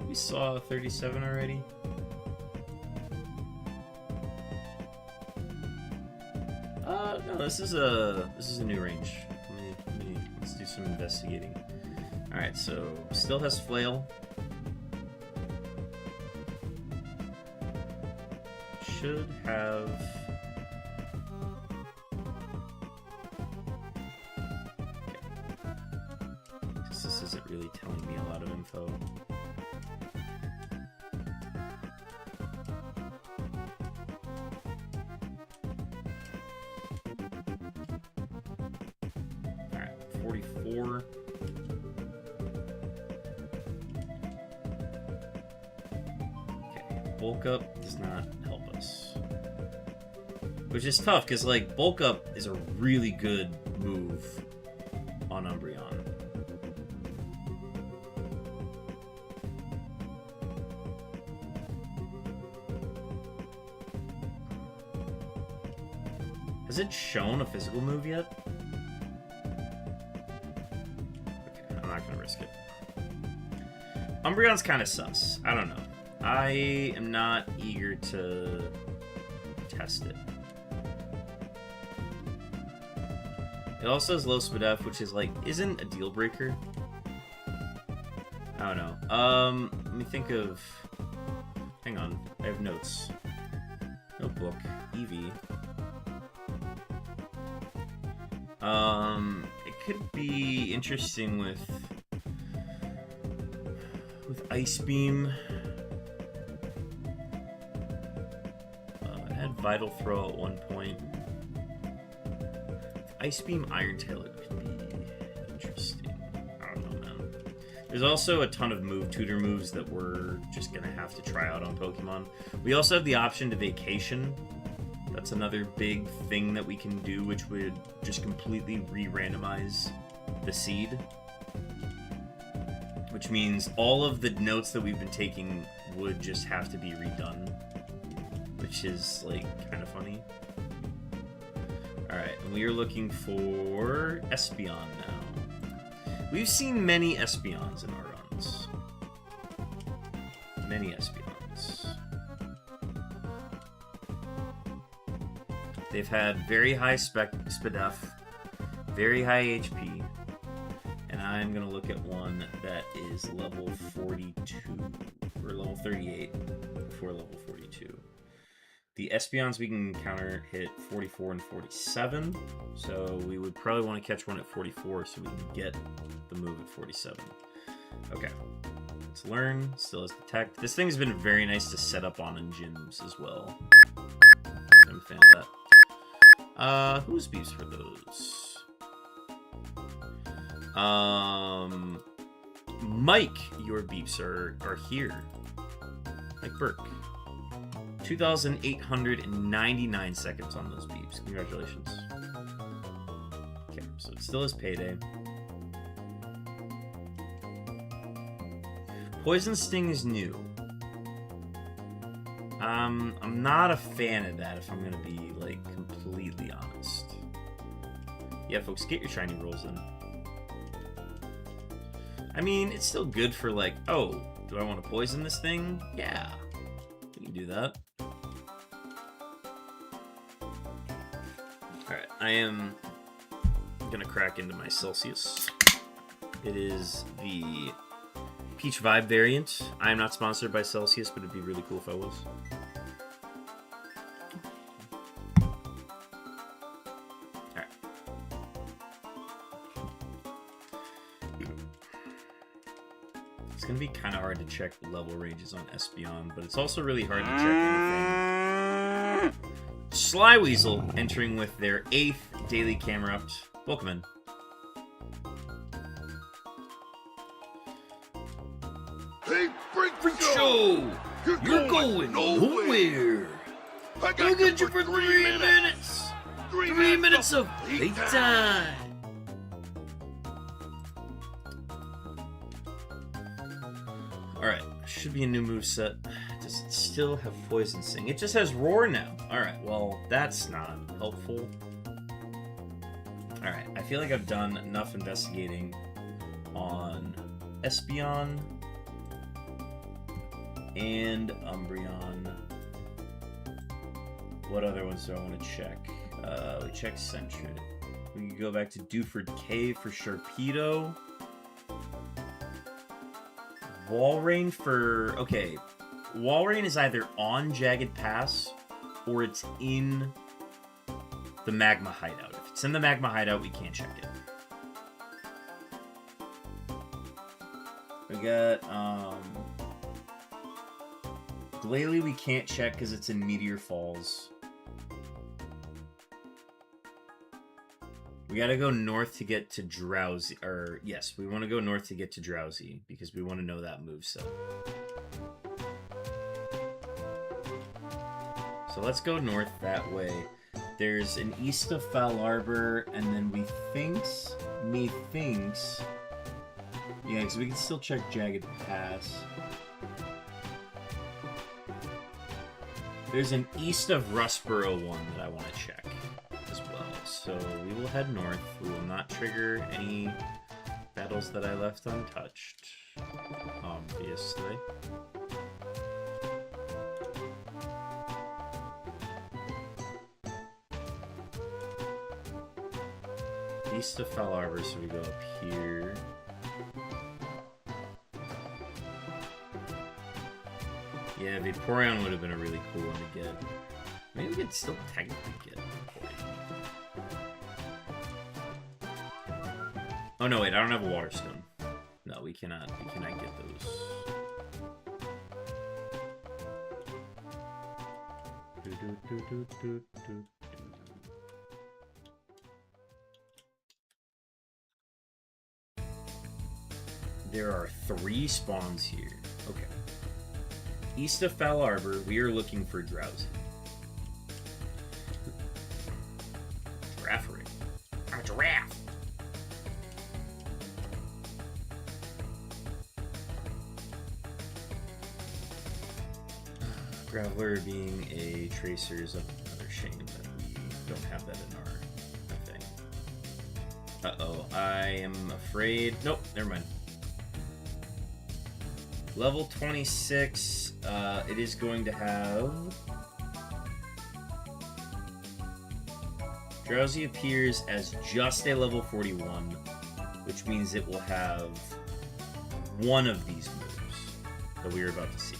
We saw 37 already. No, this is a new range. Let's do some investigating. All right, so still has Flail. Should have. Okay. This isn't really telling me a lot of info. All right, 44. Bulk Up does not help us. Which is tough, because, like, Bulk Up is a really good move on Umbreon. Has it shown a physical move yet? Okay, I'm not gonna risk it. Umbreon's kind of sus. I don't know. I am not eager to test it. It also has low SPDF, which is like, isn't a deal breaker. I don't know. Let me think of... Hang on, I have notes. Notebook, Eevee. It could be interesting with Ice Beam. It had Vital Throw at one point. Ice Beam Iron Tail, it could be interesting. I don't know, man. There's also a ton of tutor moves that we're just gonna have to try out on Pokemon. We also have the option to Vacation. That's another big thing that we can do, which would just completely re-randomize the seed. Which means all of the notes that we've been taking would just have to be redone. Which is, like, kind of funny. Alright, and we are looking for Espeon now. We've seen many Espeons in our runs. Many Espeons. They've had very high SPDF, very high HP, and I'm going to look at one that is level 42, or level 38, before level 42. The Espeons we can encounter hit 44 and 47, so we would probably want to catch one at 44 so we can get the move at 47. Okay, let's learn. Still has Detect. This thing's been very nice to set up on in gyms as well. I'm a fan of that. Whose beefs for those? Mike, your beeps are here. Mike Burke. 2,899 seconds on those beeps. Congratulations. Okay, so it still is payday. Poison Sting is new. I'm not a fan of that, if I'm gonna be, like, completely honest. Yeah, folks, get your shiny rolls in. I mean, it's still good for, like, oh, do I want to poison this thing? Yeah, we can do that. Alright, I am gonna crack into my Celsius. It is the Peach Vibe variant. I am not sponsored by Celsius, but it'd be really cool if I was. Alright. It's gonna be kind of hard to check level ranges on Espeon, but it's also really hard to check anything. Slyweasel entering with their 8th daily Camerupt. Welcome in. Hey, Freak Show! You're going nowhere! I I'll get you for 3 minutes! 3 minutes of playtime! Alright, should be a new moveset. Does it still have Poison Sting? It just has Roar now. Alright, well, that's not helpful. Alright, I feel like I've done enough investigating on Espeon and Umbreon. What other ones do I want to check? We checked Sentret. We can go back to Dewford Cave for Sharpedo. Walrein for... Okay. Walrein is either on Jagged Pass or it's in the Magma Hideout. If it's in the Magma Hideout, we can't check it. We got, Glalie we can't check because it's in Meteor Falls. We gotta go north to get to Drowsy. Or, yes, we want to go north to get to Drowsy because we want to know that moveset. So let's go north that way. There's an east of Foul Arbor, and then methinks... Yeah, because we can still check Jagged Pass. There's an east of Rustboro one that I want to check as well. So we will head north. We will not trigger any battles that I left untouched, obviously. east of Foul Arbor, so we go up here. Yeah, Vaporeon would have been a really cool one to get. Maybe we could still technically get Vaporeon. Oh no, wait, I don't have a Water Stone. No, we cannot get those. There are 3 spawns here. Okay. East of Foul Arbor, we are looking for Drowsy. Giraffe ring. A giraffe! Graveler being a tracer is another shame that we don't have that in our thing. Uh-oh, I am afraid... Nope, never mind. Level 26, it is going to have... Drowsy appears as just a level 41, which means it will have one of these moves that we are about to see.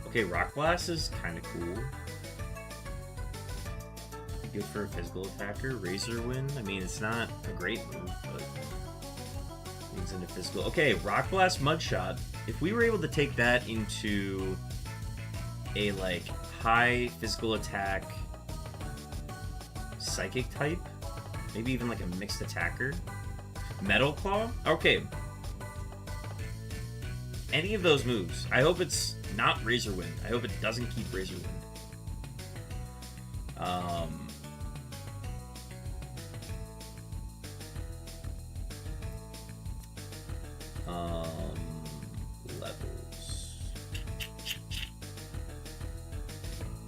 Okay, Rock Blast is kind of cool. Good for a physical attacker. Razor Wind, I mean, it's not a great move, but leads into physical. Okay, Rock Blast Mudshot. If we were able to take that into a, like, high physical attack psychic type, maybe even like a mixed attacker. Metal Claw? Okay. Any of those moves. I hope it's not Razor Wind. I hope it doesn't keep Razor Wind. Levels.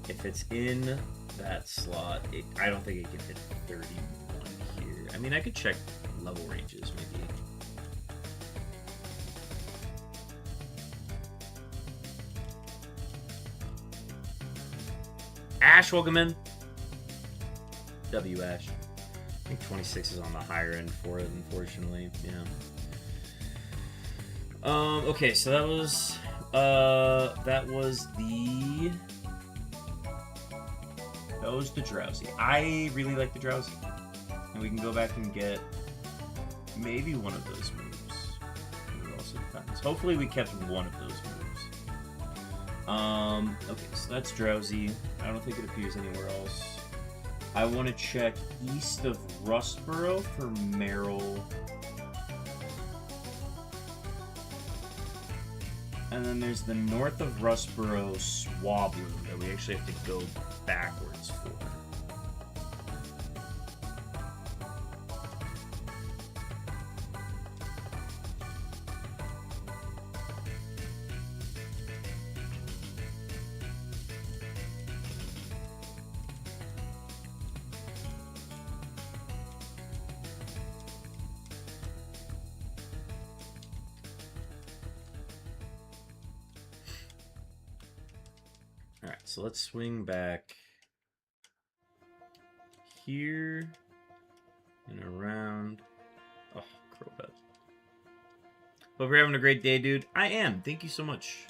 If it's in that slot, I don't think it can hit 31 here. I mean, I could check level ranges, maybe. Ash, welcome in. W Ash. I think 26 is on the higher end for it, unfortunately. Yeah. Okay, so that was the Drowsy. I really like the Drowsy. And we can go back and get maybe one of those moves. It also depends. Hopefully we kept one of those moves. Okay, so that's Drowsy. I don't think it appears anywhere else. I want to check east of Rustboro for Meryl. And then there's the north of Rustboro Swablu that we actually have to go backwards for. Alright, so let's swing back here and around. Oh, Crowbat. Hope you're having a great day, dude. I am. Thank you so much.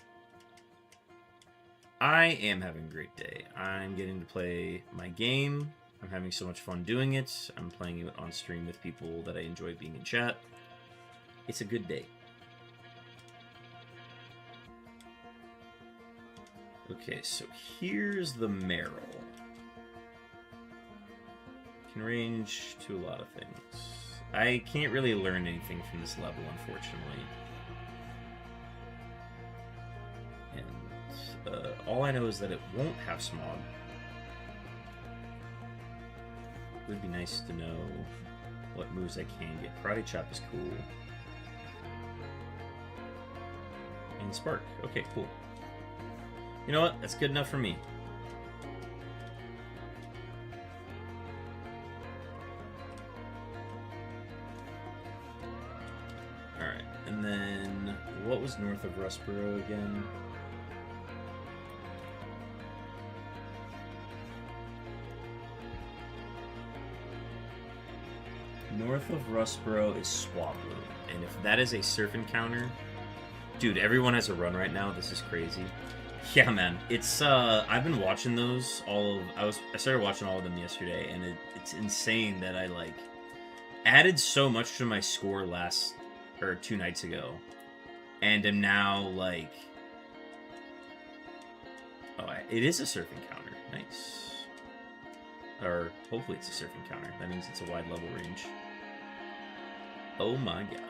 I am having a great day. I'm getting to play my game. I'm having so much fun doing it. I'm playing it on stream with people that I enjoy being in chat. It's a good day. Okay, so here's the Meryl. Can range to a lot of things. I can't really learn anything from this level, unfortunately. And all I know is that it won't have Smog. It would be nice to know what moves I can get. Karate Chop is cool. And Spark. Okay, cool. You know what? That's good enough for me. Alright, and then what was north of Rustboro again? North of Rustboro is Swablu, and if that is a surf encounter, dude, everyone has a run right now. This is crazy. Yeah, man, it's I've been watching those I started watching all of them yesterday, and it's insane that I like added so much to my score 2 nights ago, and am now like, it is a surf encounter. Nice. Or hopefully it's a surf encounter. That means it's a wide level range. Oh my god.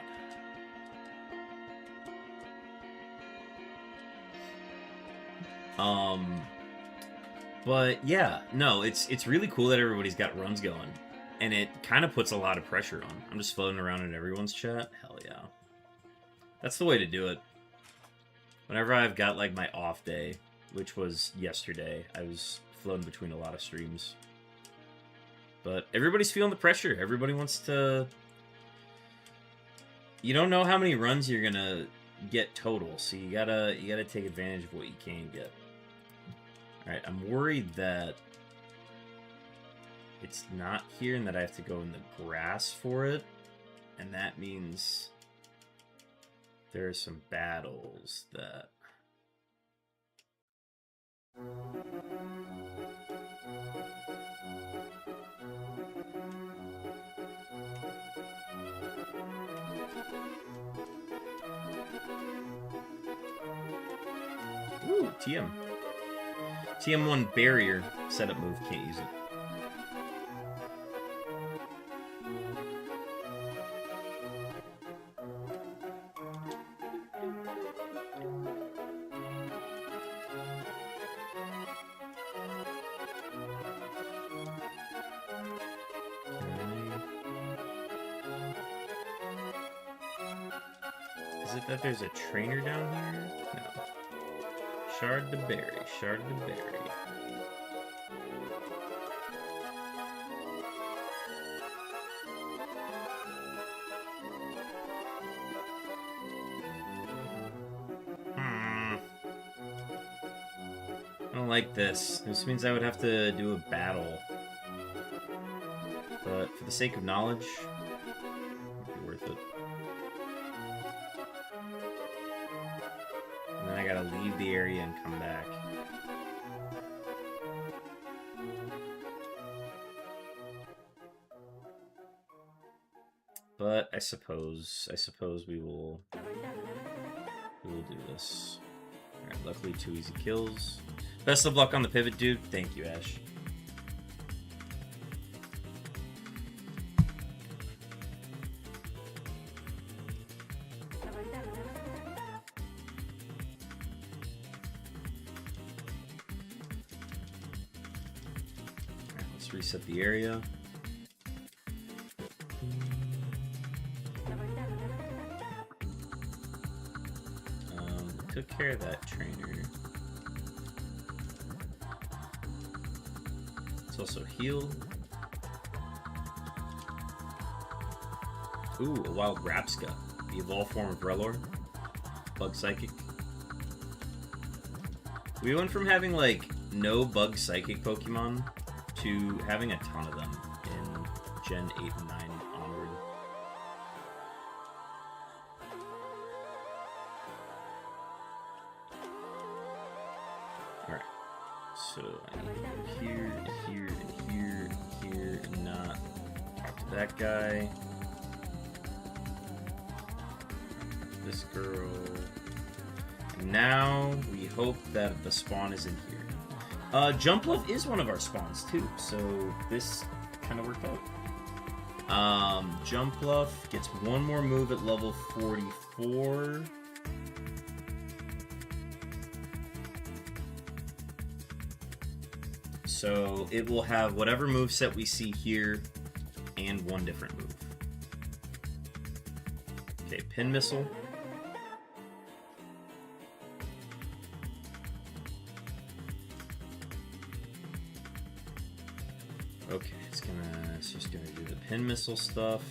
But yeah, no, it's really cool that everybody's got runs going, and it kind of puts a lot of pressure on. I'm just floating around in everyone's chat. Hell yeah, that's the way to do it. Whenever I've got like my off day, which was yesterday, I was floating between a lot of streams. But everybody's feeling the pressure. Everybody wants to. You don't know how many runs you're gonna get total, so you gotta take advantage of what you can get. Alright, I'm worried that it's not here and that I have to go in the grass for it. And that means there are some battles that... Ooh, TM. TM1 barrier setup move, can't use it. Is it that there's a trainer down here? No. Shard to berry, shard to berry. I don't like this. This means I would have to do a battle. But for the sake of knowledge, it'd be worth it. And then I gotta leave the area and come back. But I suppose we will do this. Alright, luckily 2 easy kills. Best of luck on the pivot, dude. Thank you, Ash. Let's reset the area. Took care of that trainer. It's also heal. Ooh, a wild Rapska. The evolved form of Relor. Bug Psychic. We went from having like no Bug Psychic Pokemon to having a ton of them in Gen 8 and 9 onward. Alright. So I need to go here, here, and here, and here, and not talk to that guy. This girl. And now we hope that the spawn is in here. Jumpluff is one of our spawns too, so this kind of worked out. Jumpluff gets one more move at level 44. So it will have whatever moveset we see here and one different move. Okay, Pin Missile. Okay, it's just gonna do the Pin Missile stuff.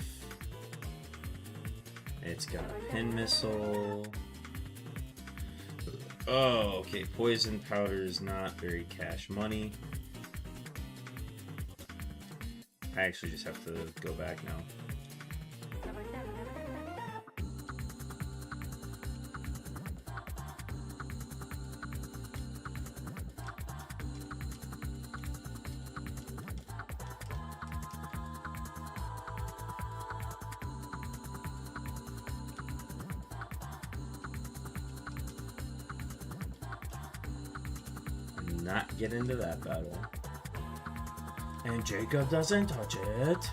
It's got a Pin Missile. Oh, okay, Poison Powder is not very cash money. I actually just have to go back now. not get into that battle. And Jacob doesn't touch it.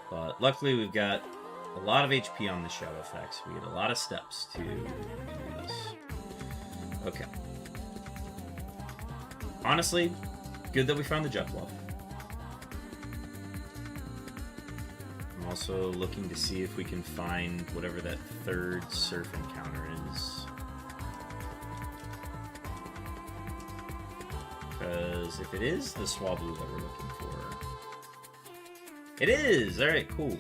But luckily we've got a lot of HP on the shadow effects. We get a lot of steps to do this. Okay. Honestly, good that we found the jump bluff. I'm also looking to see if we can find whatever that third surf encounter is. Because if it is the Swablu that we're looking for... It is! Alright, cool.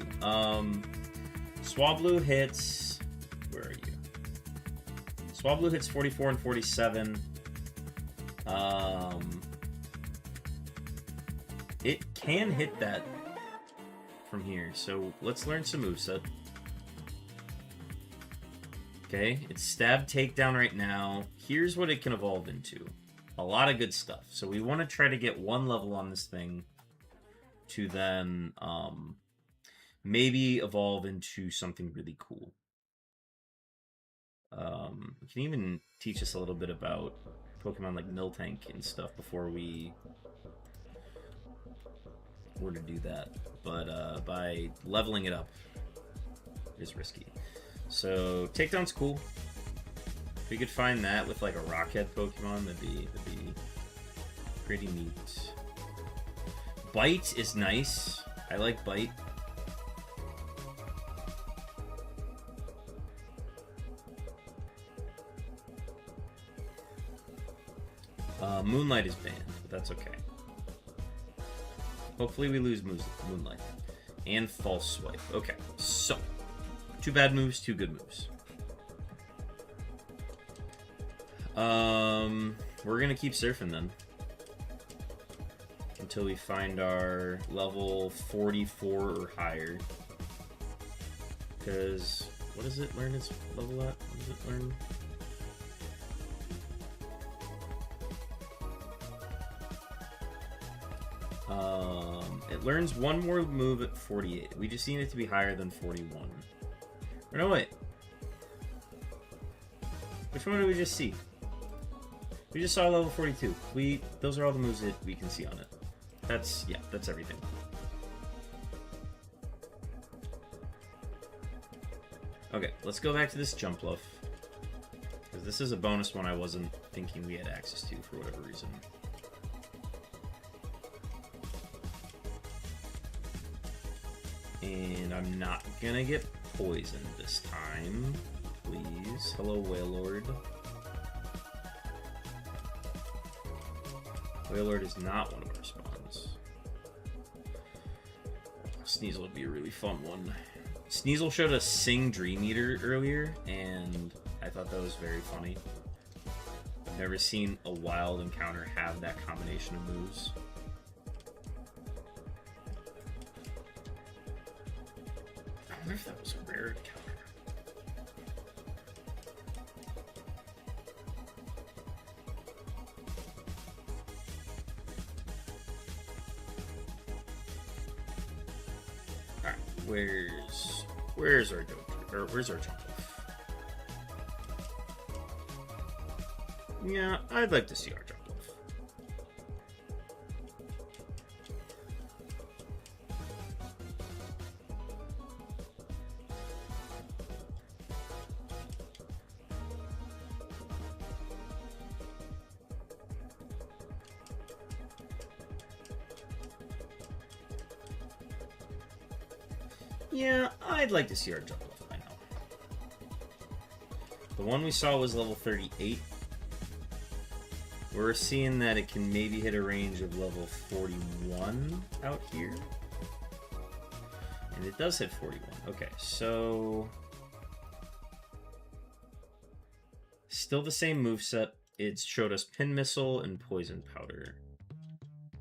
Swablu hits... Where are you? Swablu hits 44 and 47. It can hit that from here, so let's learn some moveset. Okay, it's stab takedown right now. Here's what it can evolve into. A lot of good stuff. So we want to try to get one level on this thing to then maybe evolve into something really cool. It can even teach us a little bit about Pokemon like Miltank and stuff before we were to do that. But by leveling it up is risky. So takedown's cool. If we could find that with like a Rockhead Pokemon, that'd be pretty neat. Bite is nice. I like Bite. Moonlight is banned, but that's okay. Hopefully we lose Moonlight. And False Swipe. Okay, so. 2 bad moves, 2 good moves. We're gonna keep surfing then. Until we find our level 44 or higher. Because, what does it learn its level at? What does it learn? It learns one more move at 48. We just need it to be higher than 41. Or no, wait. Which one did we just see? We just saw level 42. Those are all the moves that we can see on it. That's everything. Okay, let's go back to this jump bluff. Because this is a bonus one I wasn't thinking we had access to for whatever reason. And I'm not gonna get poisoned this time. Please. Hello, Wailord. Wailord is not one of our spawns. Sneasel would be a really fun one. Sneasel showed us Sing Dream Eater earlier, and I thought that was very funny. I've never seen a wild encounter have that combination of moves. I wonder if that was a rare encounter. Alright, where's our Joker? Or where's our jump off? Yeah, I'd like to see our jump off. Yeah, I'd like to see our jump off by now. The one we saw was level 38. We're seeing that it can maybe hit a range of level 41 out here. And it does hit 41. Okay, so... still the same moveset. It showed us Pin Missile and Poison Powder.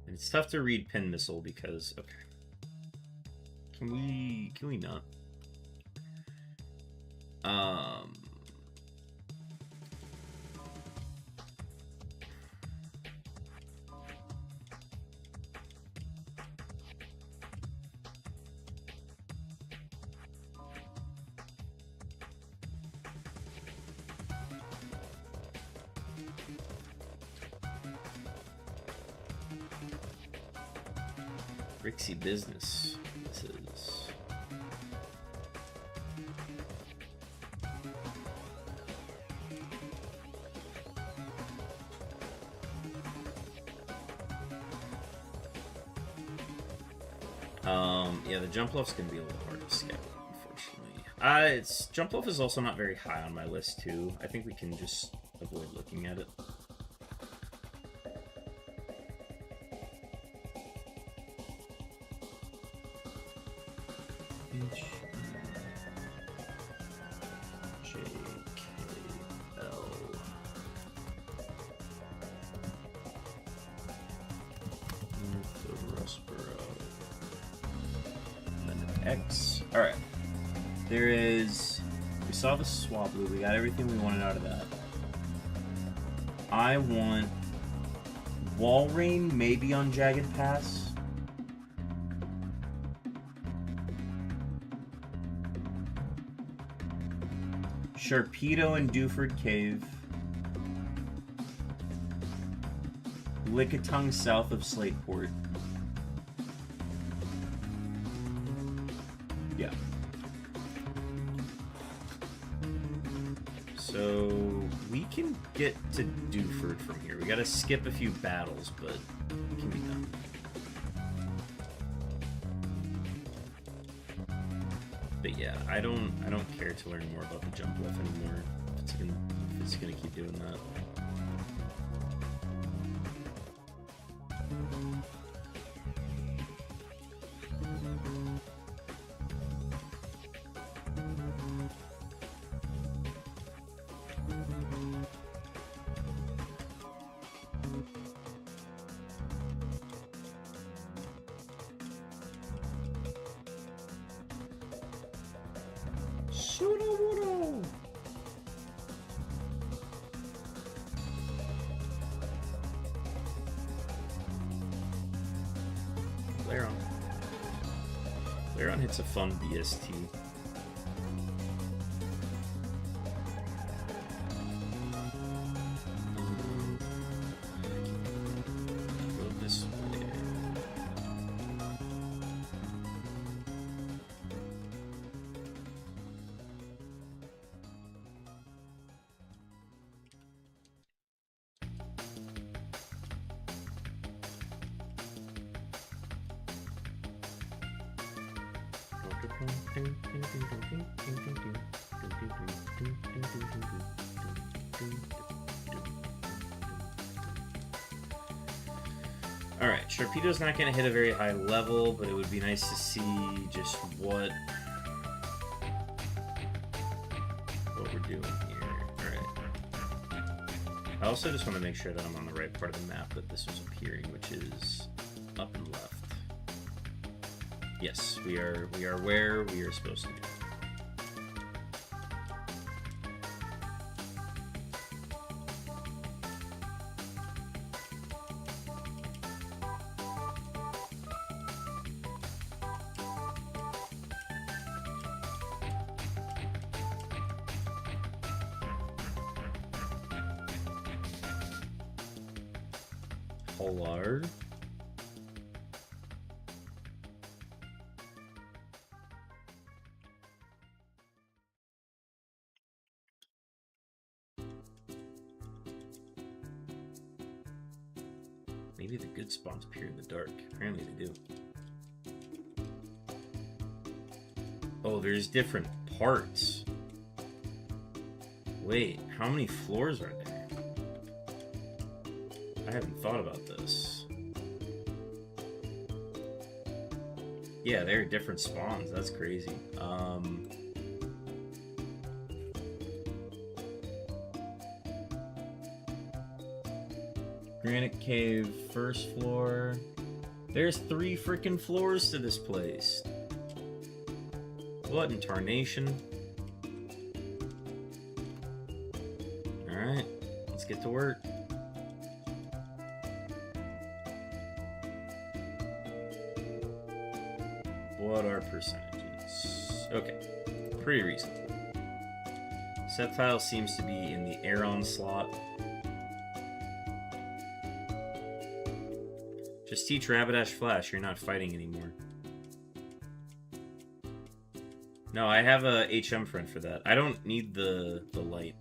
And it's tough to read Pin Missile because... okay. Can we not? Rixie business. This is. Yeah, the jump loaf's gonna be a little hard to skip, unfortunately. Jump loaf is also not very high on my list too. I think we can just avoid looking at it. X. Alright. There is... We saw the Swablu. We got everything we wanted out of that. I want... Walrein maybe on Jagged Pass. Sharpedo and Dewford Cave. Lickitung south of Slateport. Yeah. So we can get to Dewford from here. We gotta skip a few battles, but it can be done. But yeah, I don't care to learn more about the jump lift anymore. If it's gonna keep doing that. Laron hits a fun BST. Go this way. Alright, Sharpedo's not going to hit a very high level, but it would be nice to see just what we're doing here. Alright. I also just want to make sure that I'm on the right part of the map that this was appearing, which is up and left. Yes, we are where we are supposed to be. Polar. Maybe the good spawns appear in the dark. Apparently they do. Oh, there's different parts. Wait, how many floors are there? I haven't thought about this. Yeah, there are different spawns. That's crazy. Granite Cave, first floor. There's 3 freaking floors to this place. What in tarnation? Alright, let's get to work. What are percentages? Okay, pretty reasonable. Sceptile seems to be in the Aeron slot. Just teach Rapidash Flash. You're not fighting anymore. No, I have a HM friend for that. I don't need the light.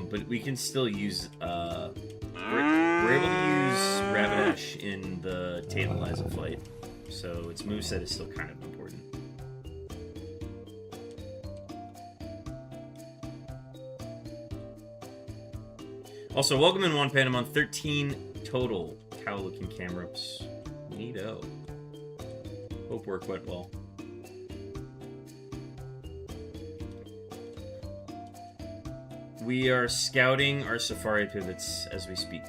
But we can still use, we're able to use Rapidash in the Tantalizer fight, so its moveset is still kind of important. Also, welcome in One Panda Month, 13 total cow-looking camera-ups. Neato. Hope work went well. We are scouting our safari pivots as we speak.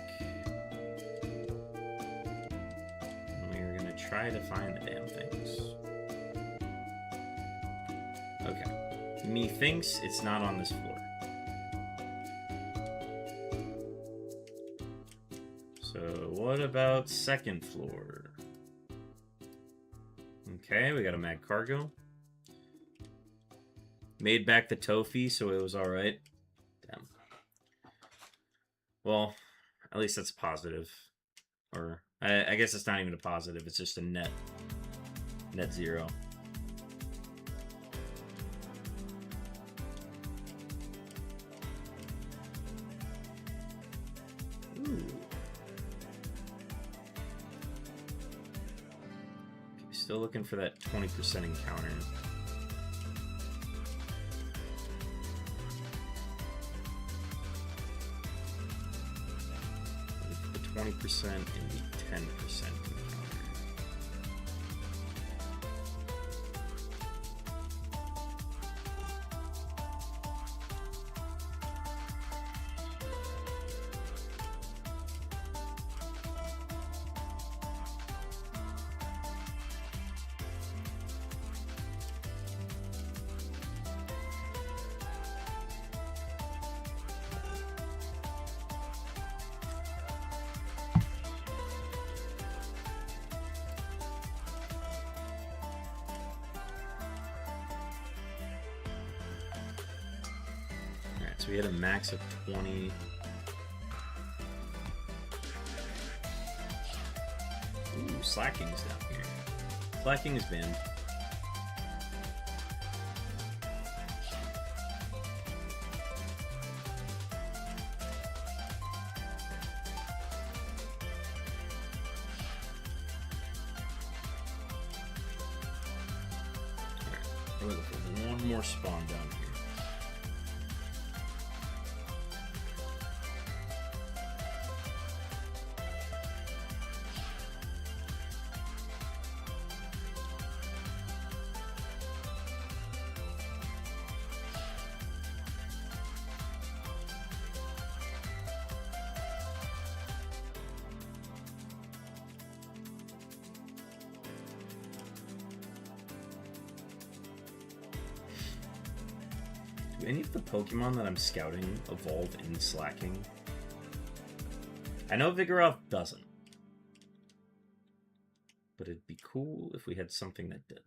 And we are going to try to find the damn things. Okay. Methinks it's not on this floor. So what about second floor? Okay, we got a Mad Cargo. Made back the Tofi, so it was alright. Damn. Well, at least that's positive. Or, I guess it's not even a positive, it's just a net zero. Ooh. Still looking for that 20% encounter. The 20% and the 10% encounter. So we had a max of 20. Ooh, Slacking's down here. Slacking is banned. Alright, we're looking for one more spawn down here. Do any of the Pokemon that I'm scouting evolve in Slacking? I know Vigoroth doesn't. But it'd be cool if we had something that didn't.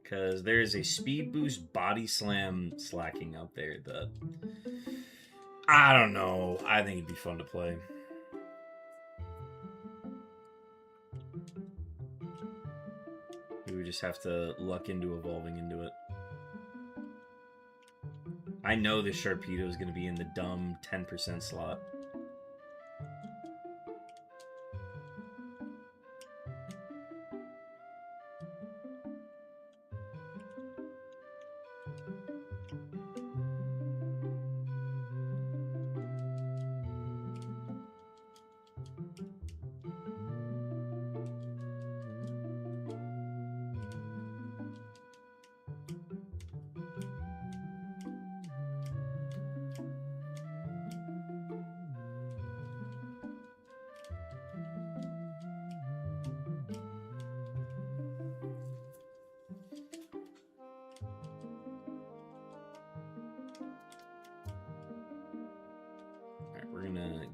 Because there's a Speed Boost Body Slam Slacking out there that... I don't know. I think it'd be fun to play. We would just have to luck into evolving into it. I know this Sharpedo is going to be in the dumb 10% slot.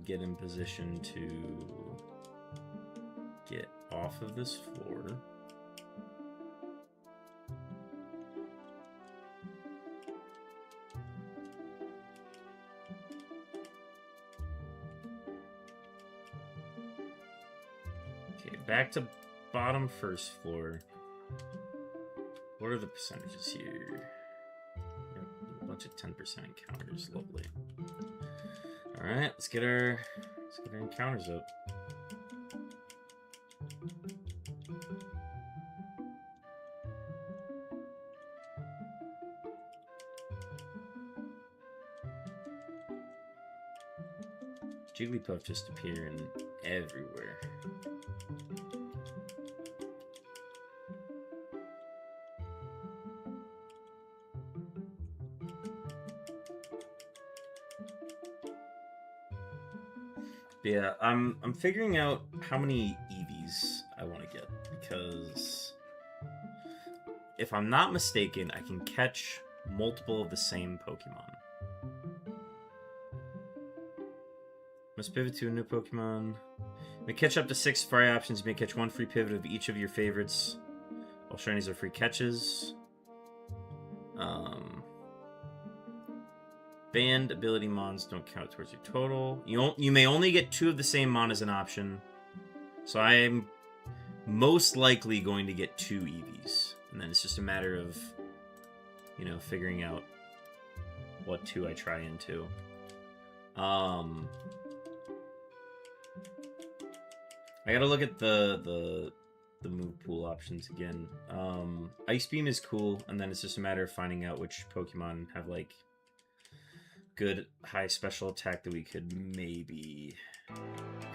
Get in position to get off of this floor. Okay, back to bottom first floor. What are the percentages here? Yep, a bunch of 10% encounters. Lovely. All right, let's get our encounters up. Jigglypuff just appearing everywhere. But yeah, I'm figuring out how many EVs I want to get, because if I'm not mistaken, I can catch multiple of the same Pokemon. Must pivot to a new Pokemon. You may catch up to 6 Safari options. You may catch 1 free pivot of each of your favorites. All shinies are free catches. Banned ability mons don't count towards your total. You may only get 2 of the same mon as an option. So I am most likely going to get 2 EVs. And then it's just a matter of, you know, figuring out what 2 I try into. I gotta look at the move pool options again. Ice Beam is cool, and then it's just a matter of finding out which Pokemon have like good high special attack that we could maybe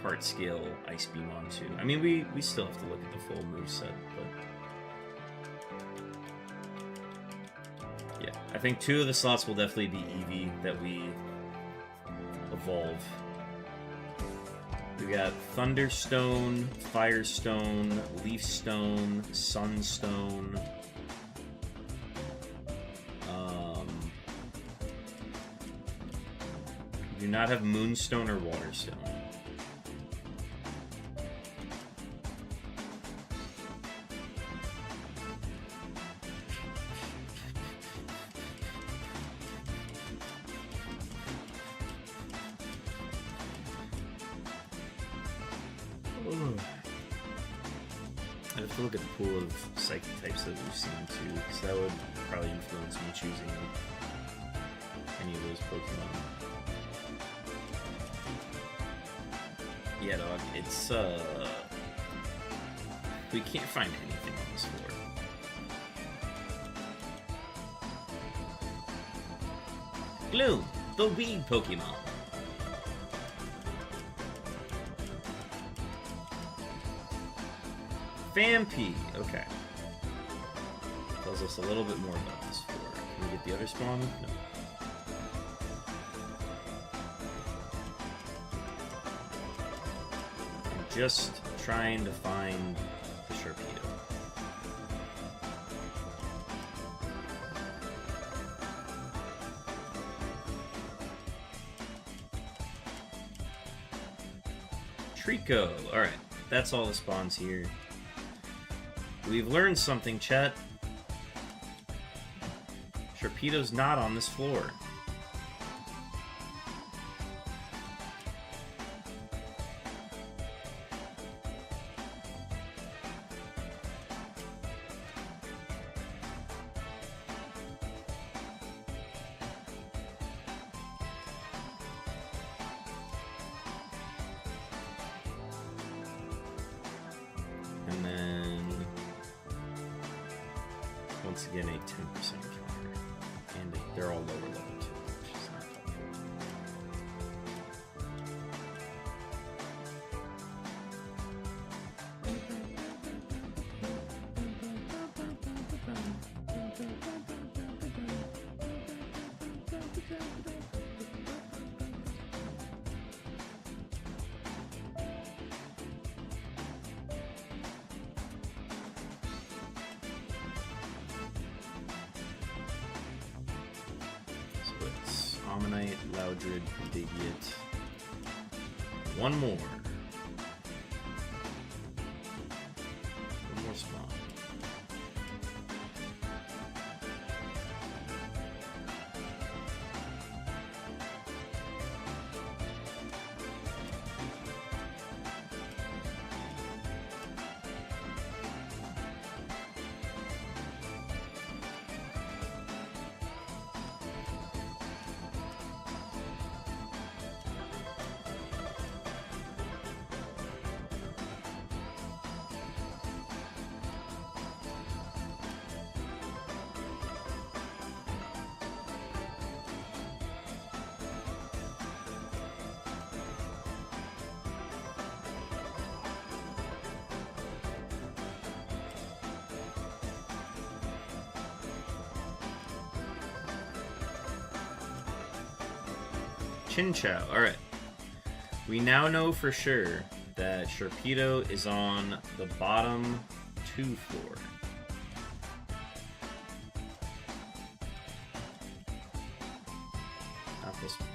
part scale Ice Beam onto. I mean, we still have to look at the full move set, but yeah, I think 2 of the slots will definitely be Eevee that we evolve. We got Thunderstone, Firestone, Leafstone, Sunstone. We do not have Moonstone or Waterstone. I'd have to look at the pool of psychic types that we've seen too, because that would probably influence me choosing any of those Pokemon. Yeah, dog, it's we can't find anything on this floor. Gloom, the weed Pokemon. Phanpy, okay. Tells us a little bit more about this floor. Can we get the other spawn? No. I'm just trying to find the Sharpedo. Trico, alright. That's all the spawns here. We've learned something, chat. Sharpedo's not on this floor. And then once again, a 10% counter. And they're all lower level too, which is not helpful. So it's Ammonite, Loudred, Digiet. One more. One more spawn. Chinchou. Alright. We now know for sure that Sharpedo is on the bottom 2 floor. Not this one.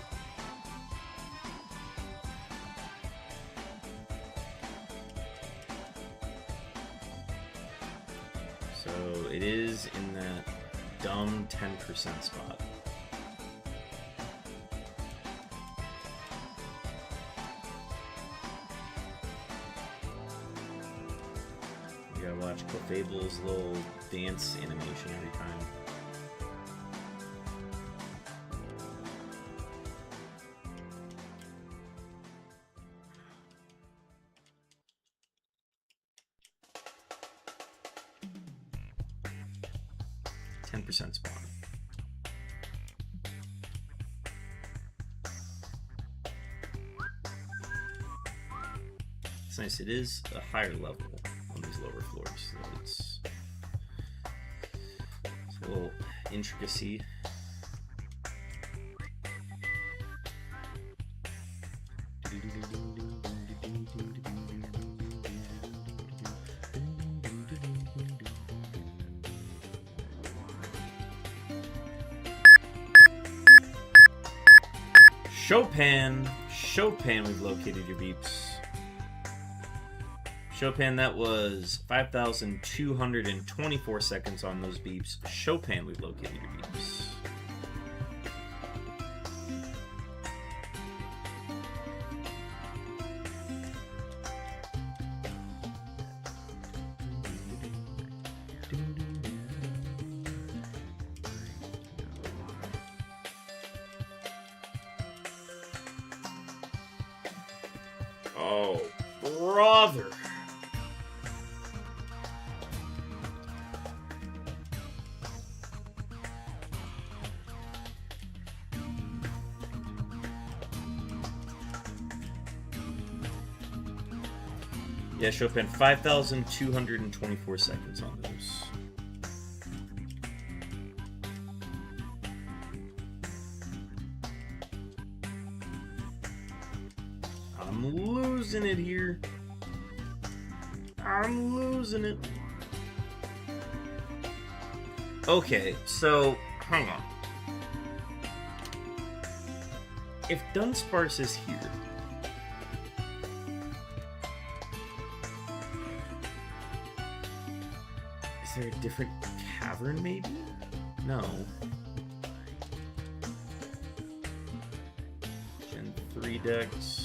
So it is in that dumb 10% spot. You gotta watch Clefable's little dance animation every time. Percent spawn. It's nice. It is a higher level on these lower floors, so it's a little intricacy. Chopin, we've located your beeps. Chopin, that was 5,224 seconds on those beeps. Chopin, we've located your beeps. Oh, brother. Yeah, Chopin, 5,224 seconds on those. I'm losing it here. I'm losing it. Okay, so, hang on. If Dunsparce is here, is there a different cavern, maybe? No. Gen 3 decks.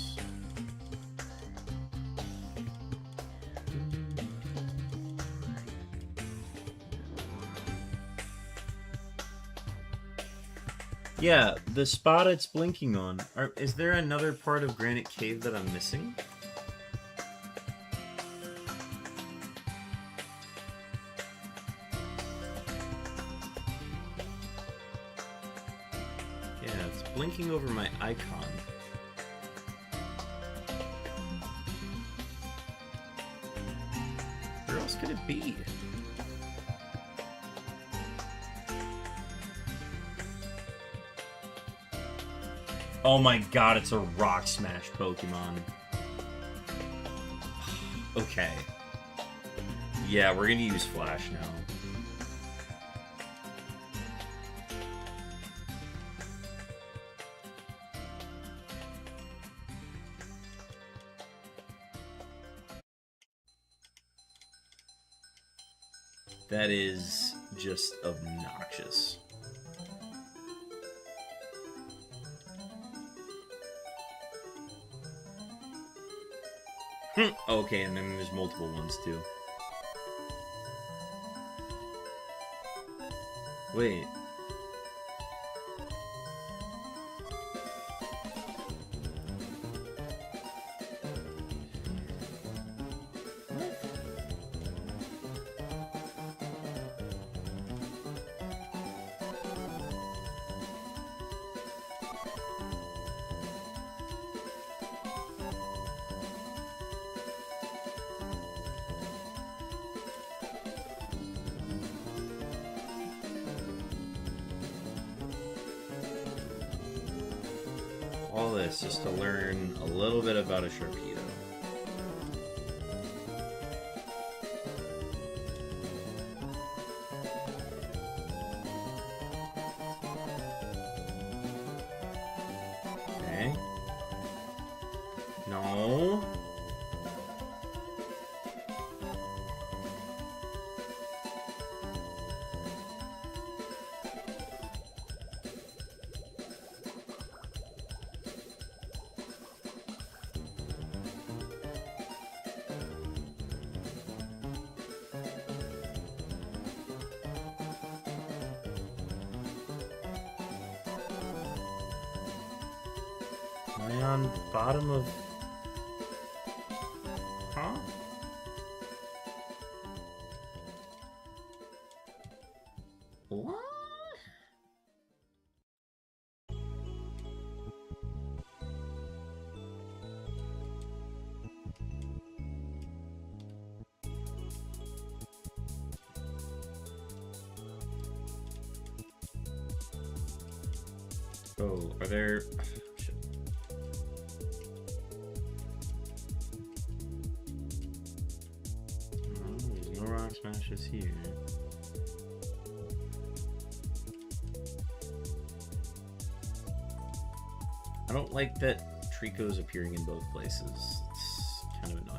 Yeah, the spot it's blinking on. Is there another part of Granite Cave that I'm missing? Yeah, it's blinking over my icon. Where else could it be? Oh my god, it's a Rock Smash Pokemon. Okay. Yeah, we're gonna use Flash now. That is just obnoxious. Okay, and then there's multiple ones too. Wait. all this just to learn a little bit about a Sharpedo. Okay. No. Am I on bottom of... Huh? What? Oh, are there... Shit. No, there's no rock smashes here. I don't like that Trico's appearing in both places. It's kind of annoying.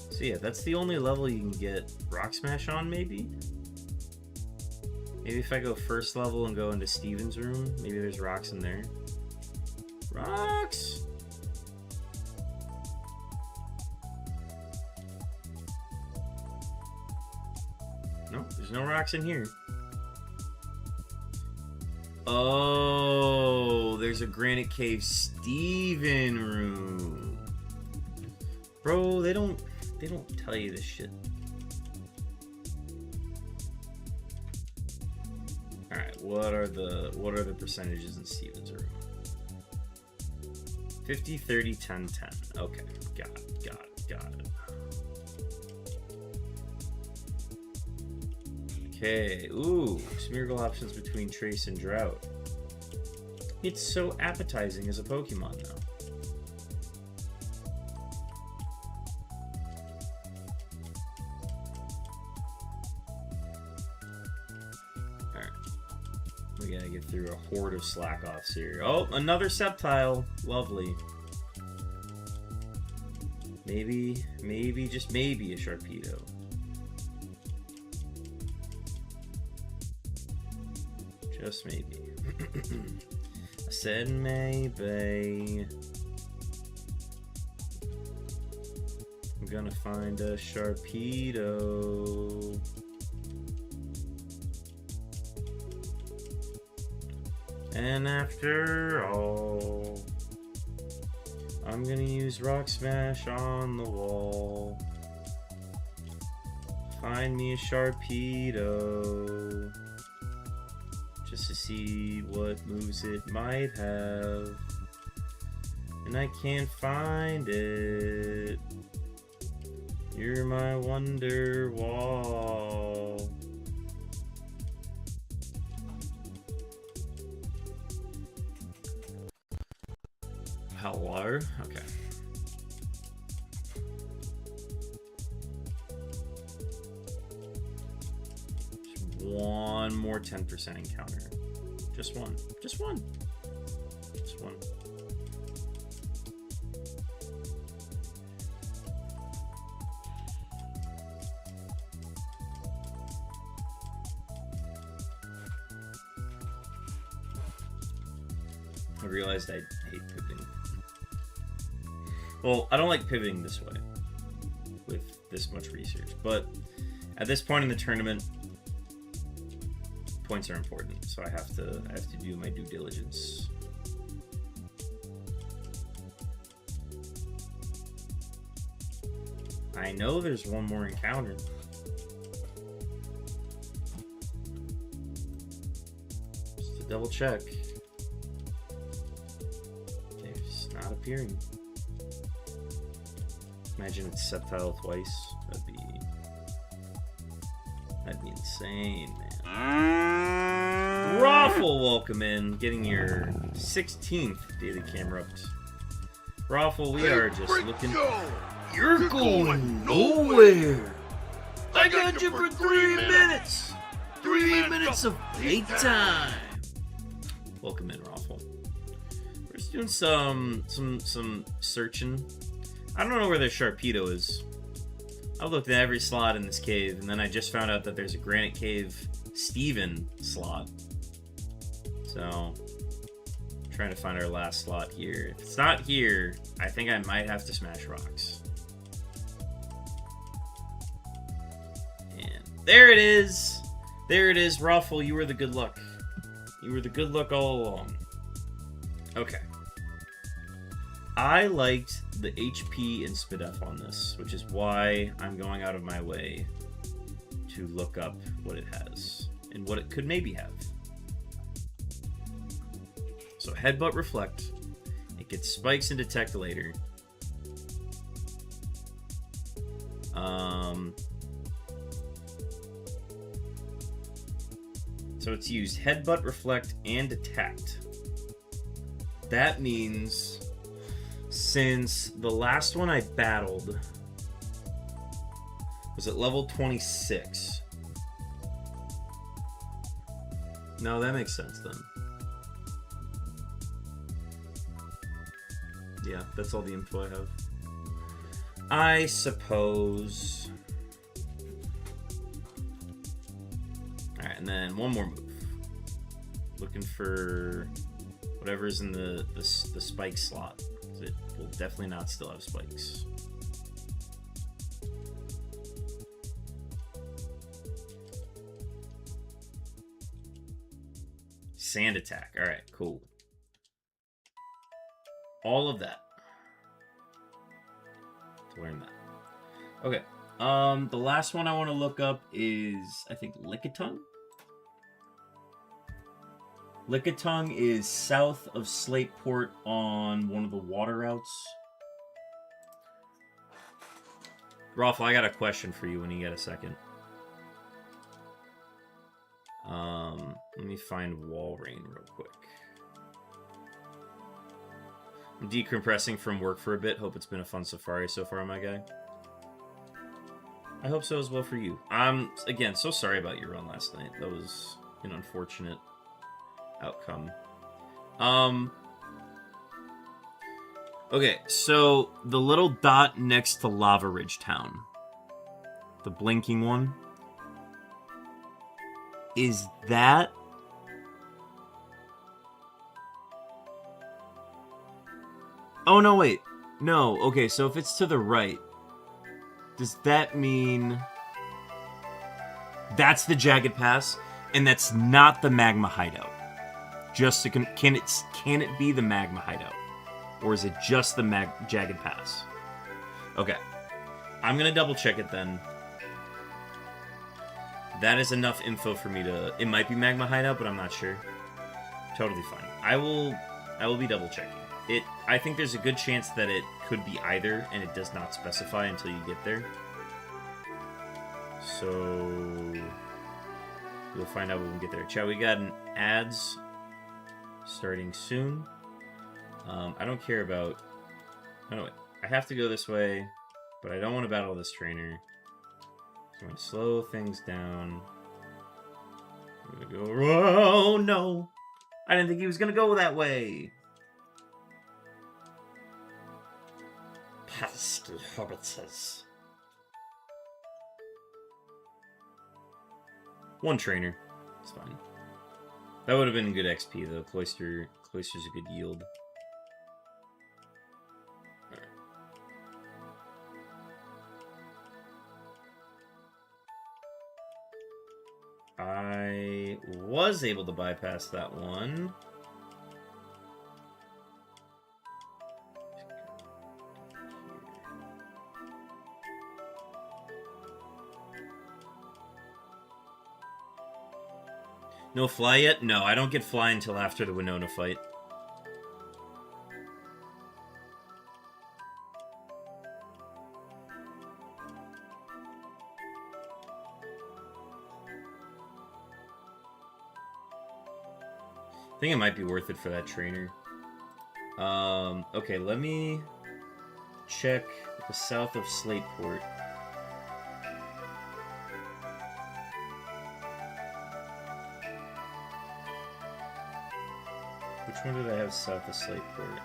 So yeah, that's the only level you can get Rock Smash on, maybe? Maybe if I go first level and go into Steven's room, maybe there's rocks in there. Rocks! No, there's no rocks in here. Oh, there's a Granite Cave Steven room. Bro, they don't tell you this shit. Alright, what are the percentages in Steven's room? 50, 30, 10, 10. Okay, got it. Okay, ooh, some miracle options between Trace and Drought. It's so appetizing as a Pokemon now. We gotta get through a horde of slack-offs here. Oh, another Sceptile. Lovely. Maybe, just maybe a Sharpedo. Just maybe. I said maybe. I'm gonna find a Sharpedo. And after all, I'm gonna use Rock Smash on the wall. Find me a Sharpedo, just to see what moves it might have. And I can't find it. You're my wonder wall. Hello? Okay. Just one more 10% encounter. Just one. Just one. Just one. I realized I hate pivoting. Well, I don't like pivoting this way with this much research, but at this point in the tournament, points are important, so I have to do my due diligence. I know there's one more encounter. Just to double check. Okay, it's not appearing. Imagine it's subtitle twice. That'd be insane, man. Raffle, welcome in. Getting your 16th daily camera up. Raffle, we are just looking. You're going nowhere. I got you for 3 minutes. 3 minutes of playtime. Welcome in, Raffle. We're just doing some searching. I don't know where the Sharpedo is. I've looked at every slot in this cave, and then I just found out that there's a Granite Cave Steven slot. So, I'm trying to find our last slot here. If it's not here, I think I might have to smash rocks. And there it is! There it is, Ruffle, you were the good luck. You were the good luck all along. Okay. I liked the HP and SPDF on this, which is why I'm going out of my way to look up what it has and what it could maybe have. So Headbutt Reflect, it gets Spikes and Detect later. So it's used Headbutt, Reflect, and Detect. That means since the last one I battled was at level 26. No, that makes sense then. Yeah, that's all the info I have. I suppose. Alright, and then one more move. Looking for whatever's in the spike slot. It will definitely not still have spikes. Sand attack. Alright, cool. All of that. To learn that. Okay. The last one I want to look up is, I think, Lickitung. Lickitung is south of Slateport on one of the water routes. Raffle, I got a question for you when you get a second. Let me find Walrein real quick. I'm decompressing from work for a bit. Hope it's been a fun safari so far, my guy. I hope so as well for you. I'm, again, so sorry about your run last night. That was an unfortunate outcome. Okay, so the little dot next to Lava Ridge Town, the blinking one, is that... Oh, no, wait. No, okay, so if it's to the right, does that mean that's the Jagged Pass, and that's not the Magma Hideout? Just to can it be the Magma Hideout, or is it just the Jagged Pass? Okay, I'm gonna double check it then. That is enough info for me to. It might be Magma Hideout, but I'm not sure. Totally fine. I will be double checking it. I think there's a good chance that it could be either, and it does not specify until you get there. So we'll find out when we get there. Chat, we got an ads starting soon. I don't care about... Oh, no, wait. I have to go this way, but I don't want to battle this trainer. So I'm going to slow things down. I'm going to go... Oh, no! I didn't think he was going to go that way! Pesky hobbitses. One trainer. It's fine. That would have been good XP, though. Cloister's a good yield. I was able to bypass that one. No fly yet? No, I don't get fly until after the Winona fight. I think it might be worth it for that trainer. Okay, let me check the south of Slateport. Which one did I have south of Slateport?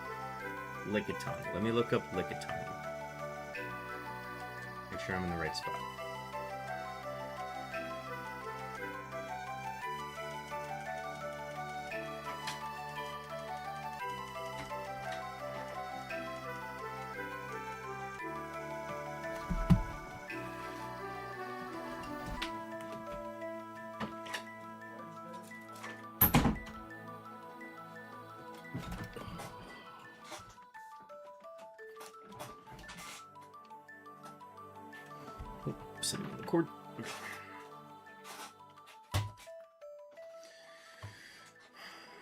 Lickitung. Let me look up Lickitung. Make sure I'm in the right spot. Sitting on the cord.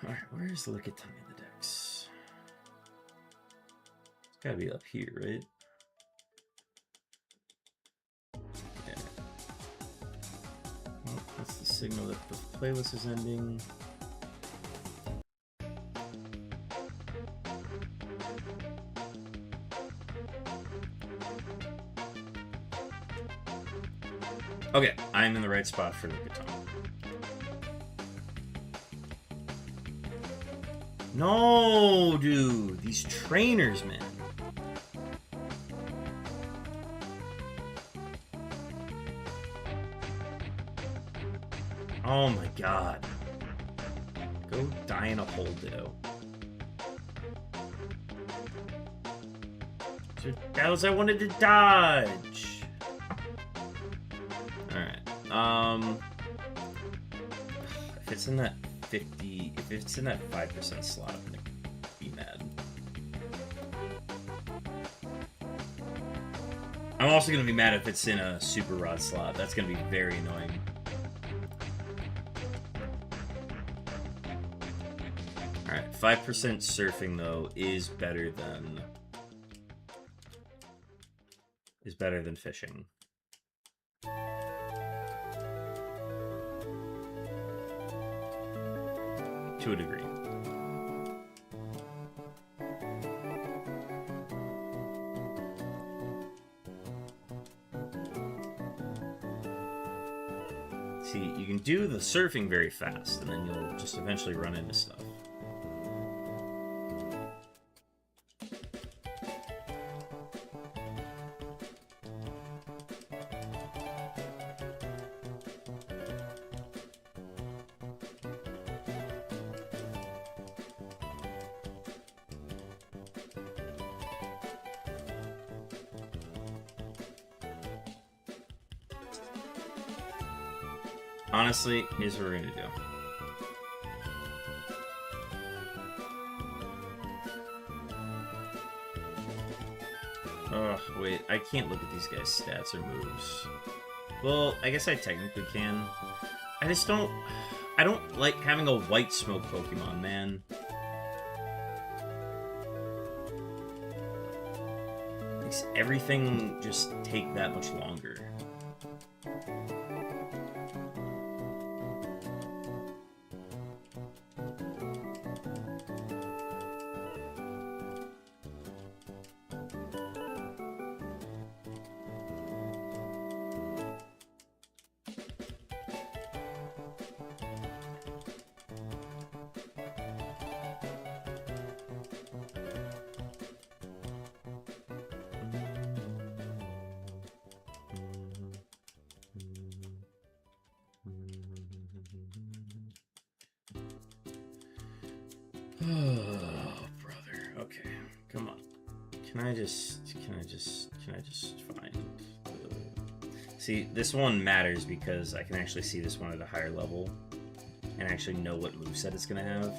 Alright, where's Lickitung in the decks? It's gotta be up here, right? Yeah. Well, that's the signal that the playlist is ending. Okay, I'm in the right spot for Lickitung. No, dude, these trainers, man. Oh my god. Go die in a hole, Ditto. Dude, that was I wanted to dodge. If it's in that 50, if it's in that 5% slot, I'm gonna be mad. I'm also gonna be mad if it's in a super rod slot. That's gonna be very annoying. Alright, 5% surfing though is better than fishing. To a degree. See, you can do the surfing very fast, and then you'll just eventually run into stuff. Honestly, here's what we're gonna do. Oh, wait, I can't look at these guys' stats or moves. Well, I guess I technically can. I just don't... I don't like having a white smoke Pokemon, man. Makes everything just take that much longer. Oh, brother. Okay, come on. Can I just find See, this one matters because I can actually see this one at a higher level and actually know what moveset it's gonna have.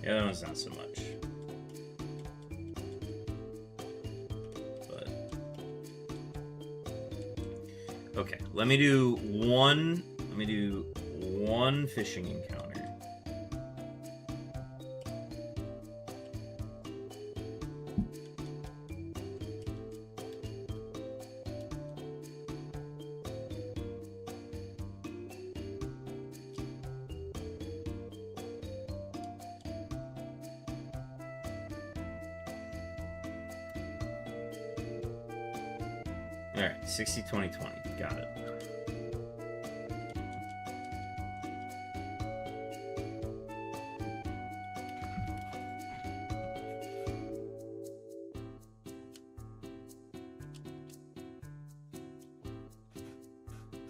The other one's not so much. But okay, let me do one fishing encounter. Alright, 60, 20, 20. Got it.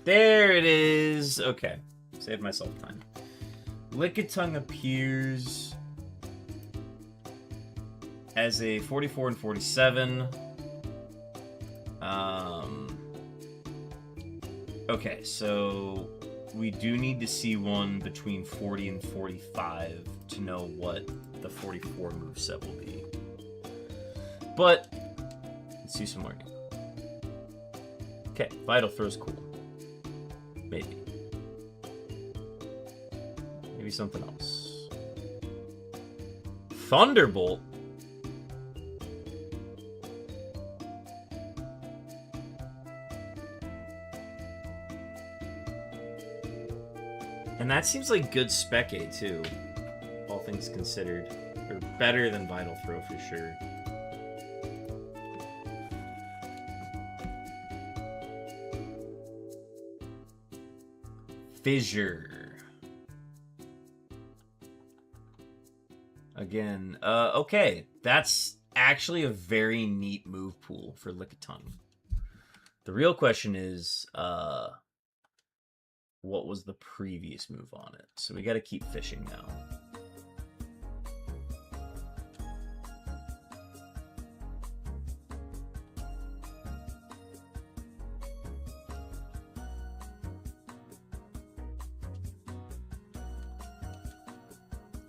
There it is! Okay. Saved myself time. Lickitung appears as a 44 and 47. Okay, so we do need to see one between 40 and 45 to know what the 44 moveset will be. But let's do some learning. Okay, Vital Throw's cool. Maybe. Maybe something else. Thunderbolt? And that seems like good spec A too, all things considered. Or better than Vital Throw for sure. Fissure. Again, okay. That's actually a very neat move pool for Lickitung. The real question is, what was the previous move on it? So we got to keep fishing now.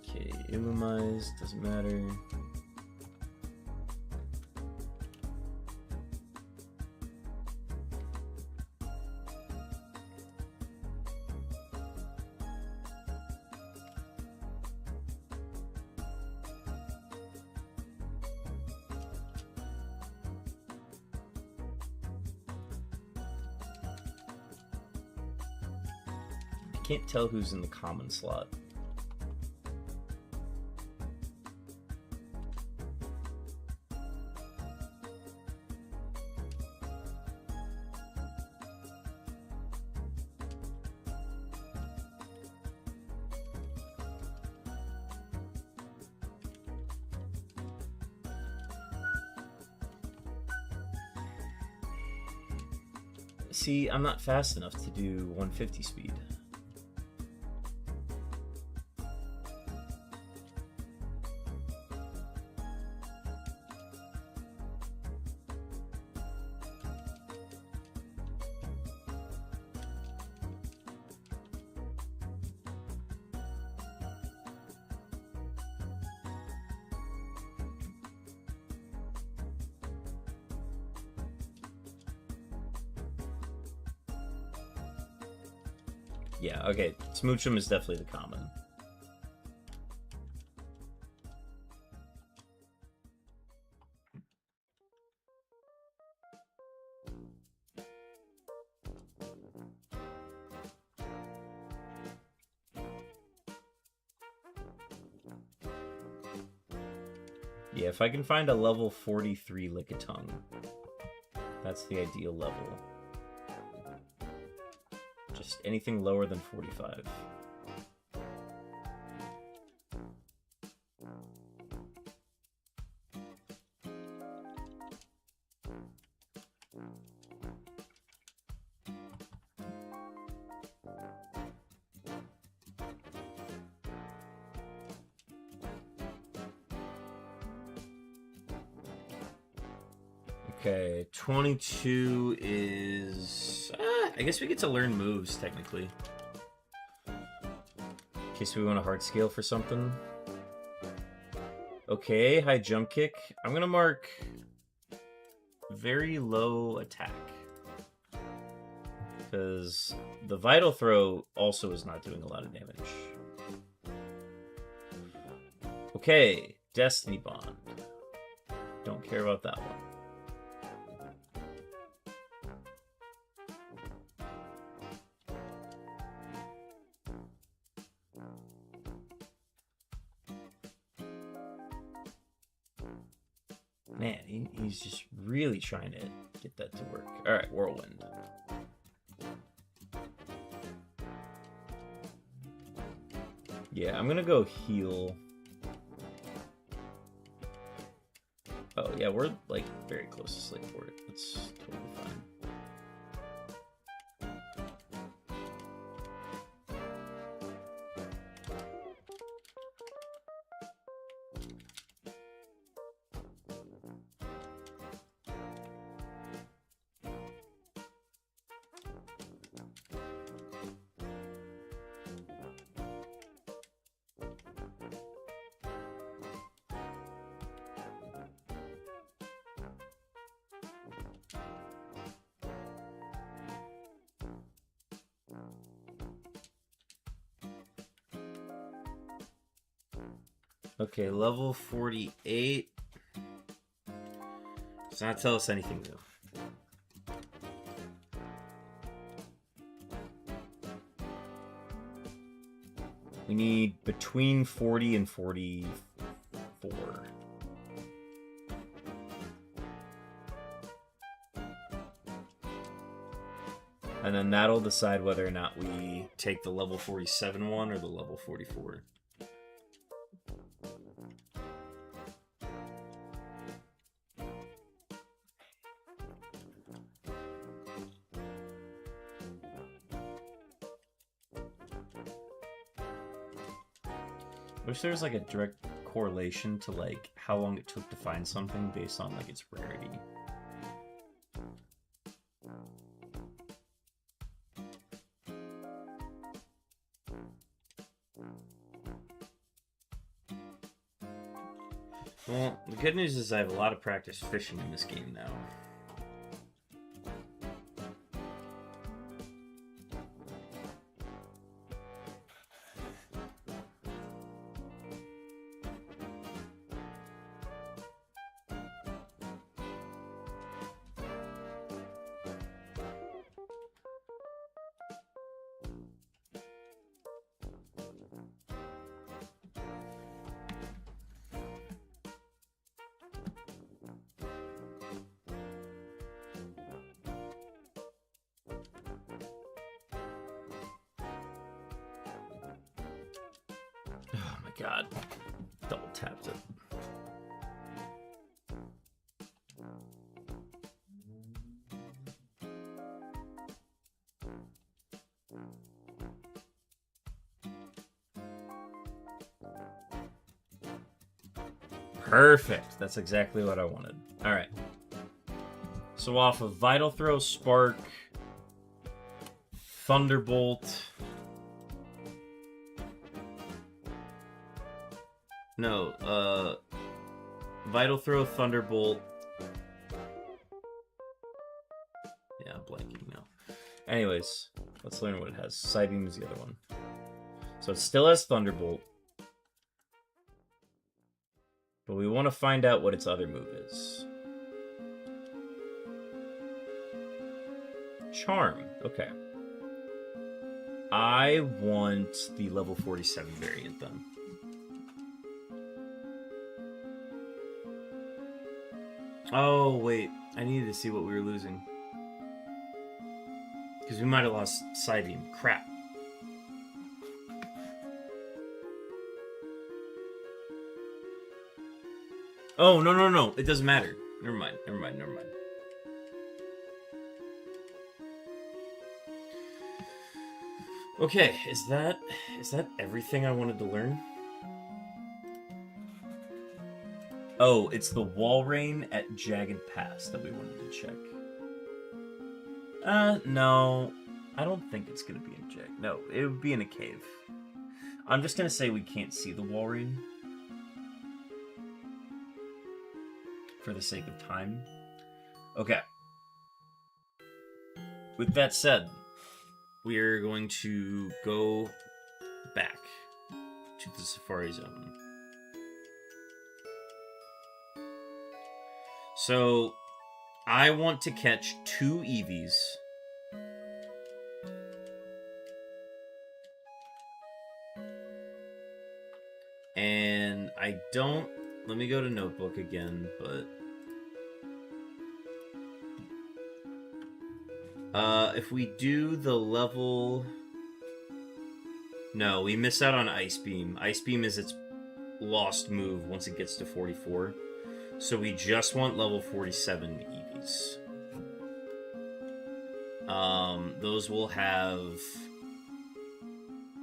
Okay, Illumize, doesn't matter. Can't tell who's in the common slot. See, I'm not fast enough to do 150 speed. Yeah, okay. Smoochum is definitely the common. Yeah, if I can find a level 43 Lickitung, that's the ideal level. Just anything lower than 45. Okay, 22 is... I guess we get to learn moves, technically. In case we want a hard scale for something. Okay, high jump kick. I'm gonna mark very low attack. Because the Vital Throw also is not doing a lot of damage. Okay, Destiny Bond. Don't care about that one. Man, he's just really trying to get that to work. Alright, Whirlwind. Yeah, I'm gonna go heal. Oh, yeah, we're, like, very close to Slate for it. That's totally fine. Okay, level 48. Does not tell us anything new. We need between 40 and 44. And then that'll decide whether or not we take the level 47 one or the level 44. I wish there was like a direct correlation to like how long it took to find something based on like its rarity. Well, the good news is I have a lot of practice fishing in this game now. Oh my god. Double tapped it. Perfect. That's exactly what I wanted. Alright. So off of Vital Throw, Spark, Thunderbolt. No, Vital Throw, Thunderbolt. Yeah, I'm blanking now. Anyways, let's learn what it has. Psybeam is the other one. So it still has Thunderbolt. But we want to find out what its other move is. Charm. Okay. I want the level 47 variant then. Oh, wait. I needed to see what we were losing. Because we might have lost Psybeam. Crap. Oh, no, no, no. It doesn't matter. Never mind. Never mind. Never mind. Okay, is that everything I wanted to learn? Oh, it's the wall rain at Jagged Pass that we wanted to check. No. I don't think it's gonna be in Jag. No, it would be in a cave. I'm just gonna say we can't see the wall rain. For the sake of time. Okay. With that said, we're going to go back to the Safari Zone. So, I want to catch 2 Eevees. And I don't... Let me go to Notebook again, but... if we do the level... No, we miss out on Ice Beam. Ice Beam is its lost move once it gets to 44. So we just want level 47 Eevees. Those will have...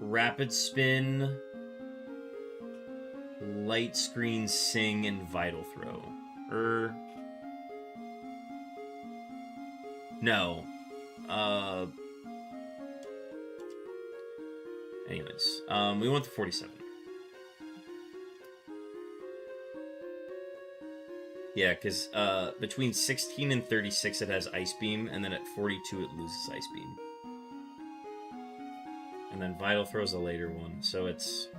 Rapid Spin... Light Screen, Sing, and Vital Throw. No. Anyways, we want the 47. Yeah, because between 16 and 36 it has Ice Beam, and then at 42 it loses Ice Beam. And then Vital Throw's a later one, so it's...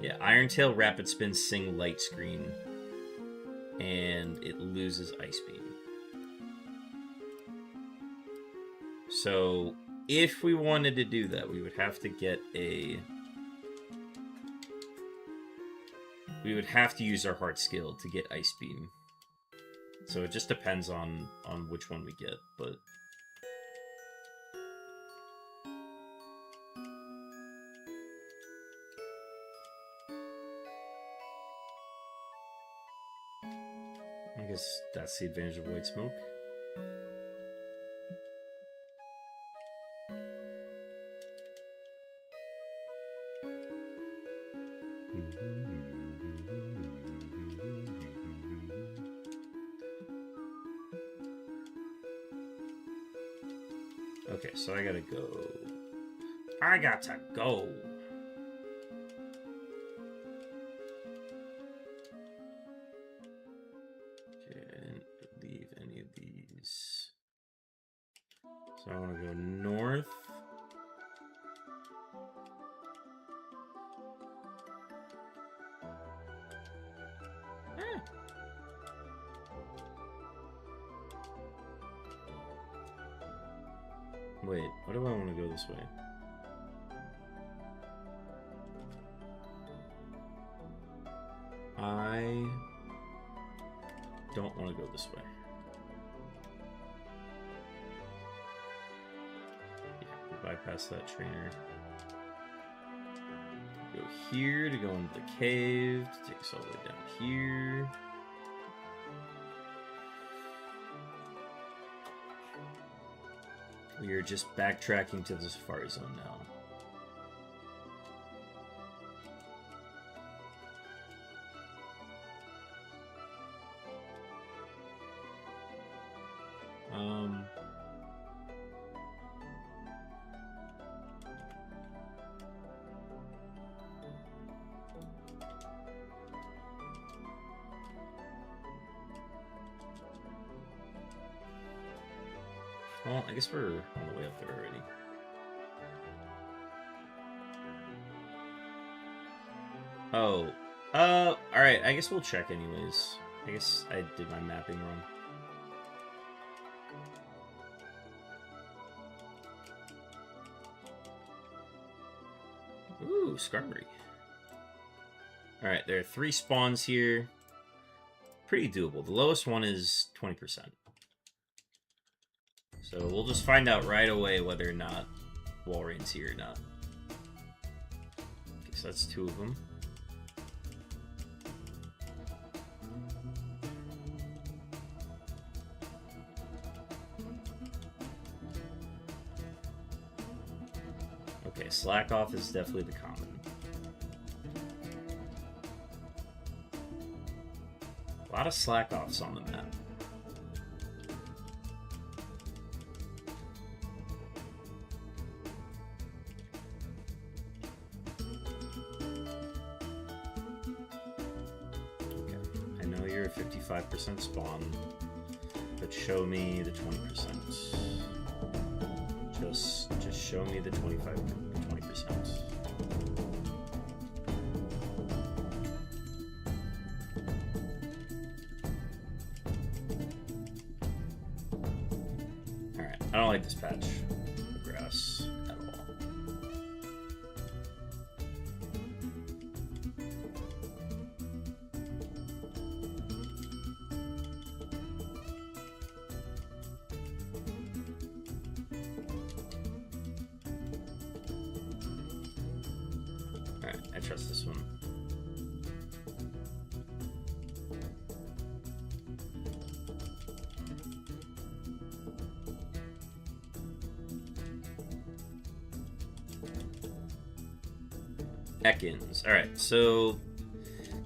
Yeah, Iron Tail, Rapid Spin, Sing, Light Screen, and it loses Ice Beam. So, if we wanted to do that, we would have to get a... We would have to use our Heart Skill to get Ice Beam. So it just depends on which one we get, but... I guess that's the advantage of White Smoke. Okay, so I gotta go. I got to go. Okay, I didn't leave any of these. So I want to go north. Wait, what do I want to go this way? I don't want to go this way. Yeah, we bypass that trainer. Go here to go into the cave, to take us all the way down here. We are just backtracking to the Safari Zone now. Well, I guess we're on the way up there already. Oh. Alright, I guess we'll check anyways. I guess I did my mapping wrong. Ooh, Skarmory. Alright, there are 3 spawns here. Pretty doable. The lowest one is 20%. So we'll just find out right away whether or not Walreign's here or not. Okay, so that's 2 of them. Okay, Slack Off is definitely the common. A lot of Slack Offs on the map. Okay, I know you're a 55% spawn, but show me the 20%. Just show me the 20%. Alright, I don't like this patch of grass at all. Alright, I trust this one. Ekans. Alright, so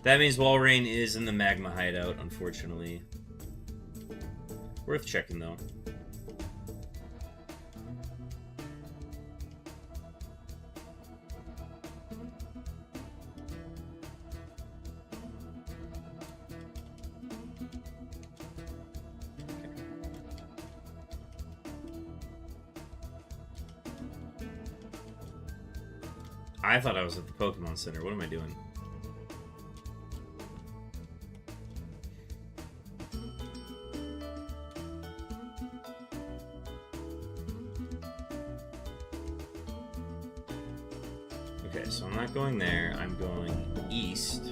that means Walrein is in the magma hideout, unfortunately. Worth checking, though. I thought I was at the Pokemon Center. What am I doing? Okay, so I'm not going there. I'm going east.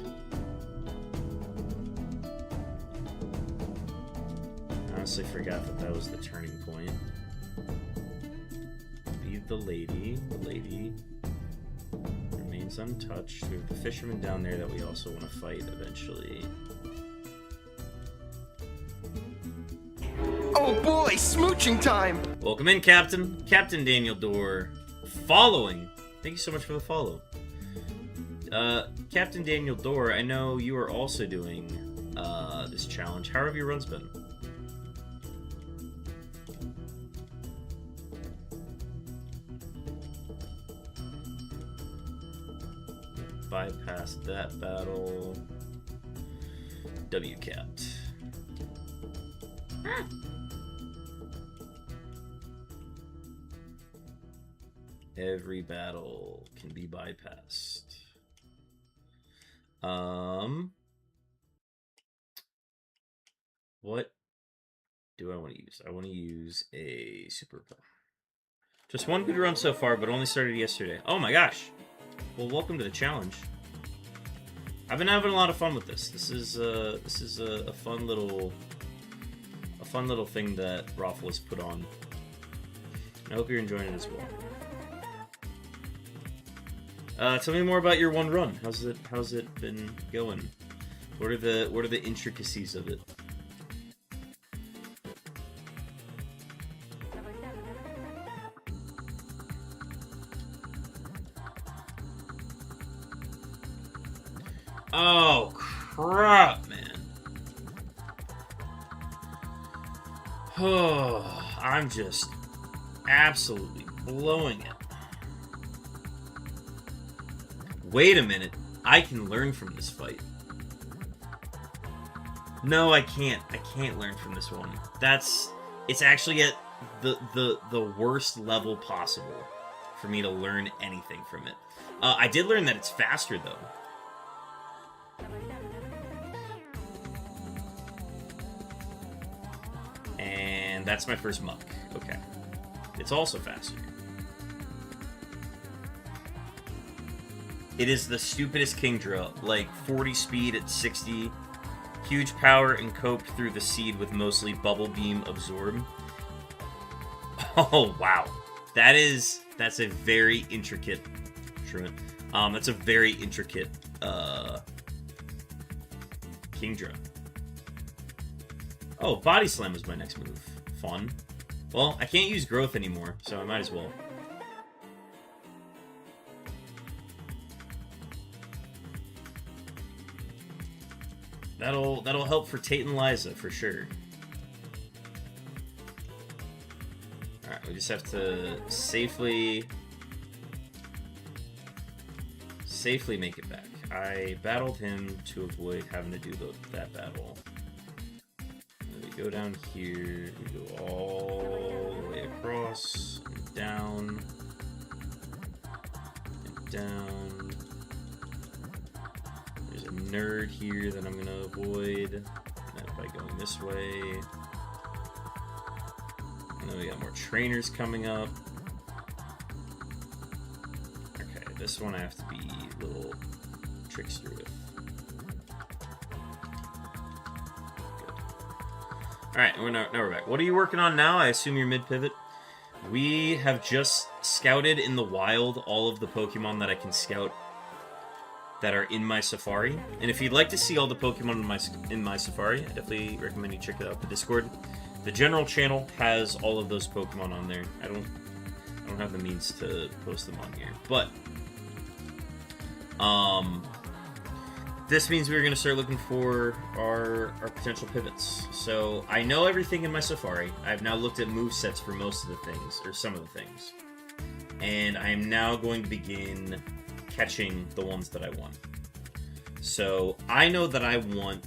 I honestly forgot that that was the turning point. Be the lady. The lady remains untouched. We have the fisherman down there that we also want to fight eventually. Oh boy, smooching time! Welcome in, Captain. Captain Daniel Dorr. Following. Thank you so much for the follow. Captain Daniel Dorr, I know you are also doing this challenge. How have your runs been? Bypassed that battle. W-capped. Every battle can be bypassed. What do I want to use? I want to use a super pill. Just one good run so far, but only started yesterday. Oh my gosh! Well, welcome to the challenge. I've been having a lot of fun with this. This is a fun little thing that Raffle has put on. I hope you're enjoying it as well. Tell me more about your one run. How's it been going? What are the intricacies of it? Oh crap, man. Oh, I'm just absolutely blowing it. Wait a minute. I can learn from this fight. No, I can't. I can't learn from this one. It's actually at the worst level possible for me to learn anything from it. I did learn that it's faster though. And that's my first muck. Okay. It's also faster. It is the stupidest Kingdra, like 40 speed at 60, huge power and coped through the seed with mostly Bubble Beam Absorb. Oh wow, that's a very intricate, that's a very intricate Kingdra. Oh, Body Slam was my next move. Fun. Well, I can't use Growth anymore, so I might as well. That'll help for Tate and Liza for sure. Alright, we just have to safely make it back. I battled him to avoid having to do that battle. We go down here, we go all the way across, and down. down. There's a nerd here that I'm gonna avoid by going this way. And then we got more trainers coming up. Okay, this one I have to be a little trickster with. Alright, now we're back. What are you working on now? I assume you're mid-pivot. We have just scouted in the wild all of the Pokemon that I can scout that are in my Safari. And if you'd like to see all the Pokemon in my Safari, I definitely recommend you check it out the Discord. The general channel has all of those Pokemon on there. I don't have the means to post them on here. But this means we're going to start looking for our potential pivots. So I know everything in my Safari. I've now looked at movesets for most of the things, or some of the things. And I am now going to begin catching the ones that I want. So I know that I want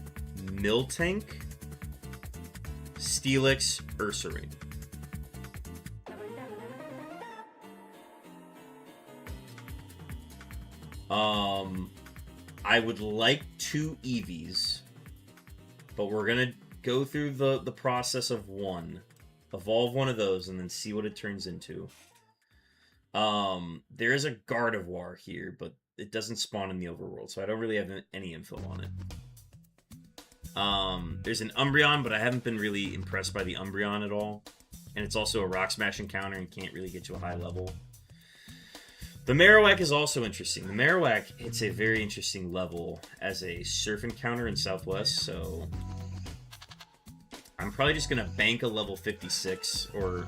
Miltank, Steelix, Ursaring. I would like 2 Eevees, but we're gonna go through the process of one. Evolve one of those and then see what it turns into. There is a Gardevoir here, but it doesn't spawn in the overworld, so I don't really have any info on it. There's an Umbreon, but I haven't been really impressed by the Umbreon at all. And it's also a Rock Smash encounter and can't really get to a high level. The Marowak is also interesting. The Marowak hits a very interesting level as a Surf encounter in Southwest, so I'm probably just going to bank a level 56, or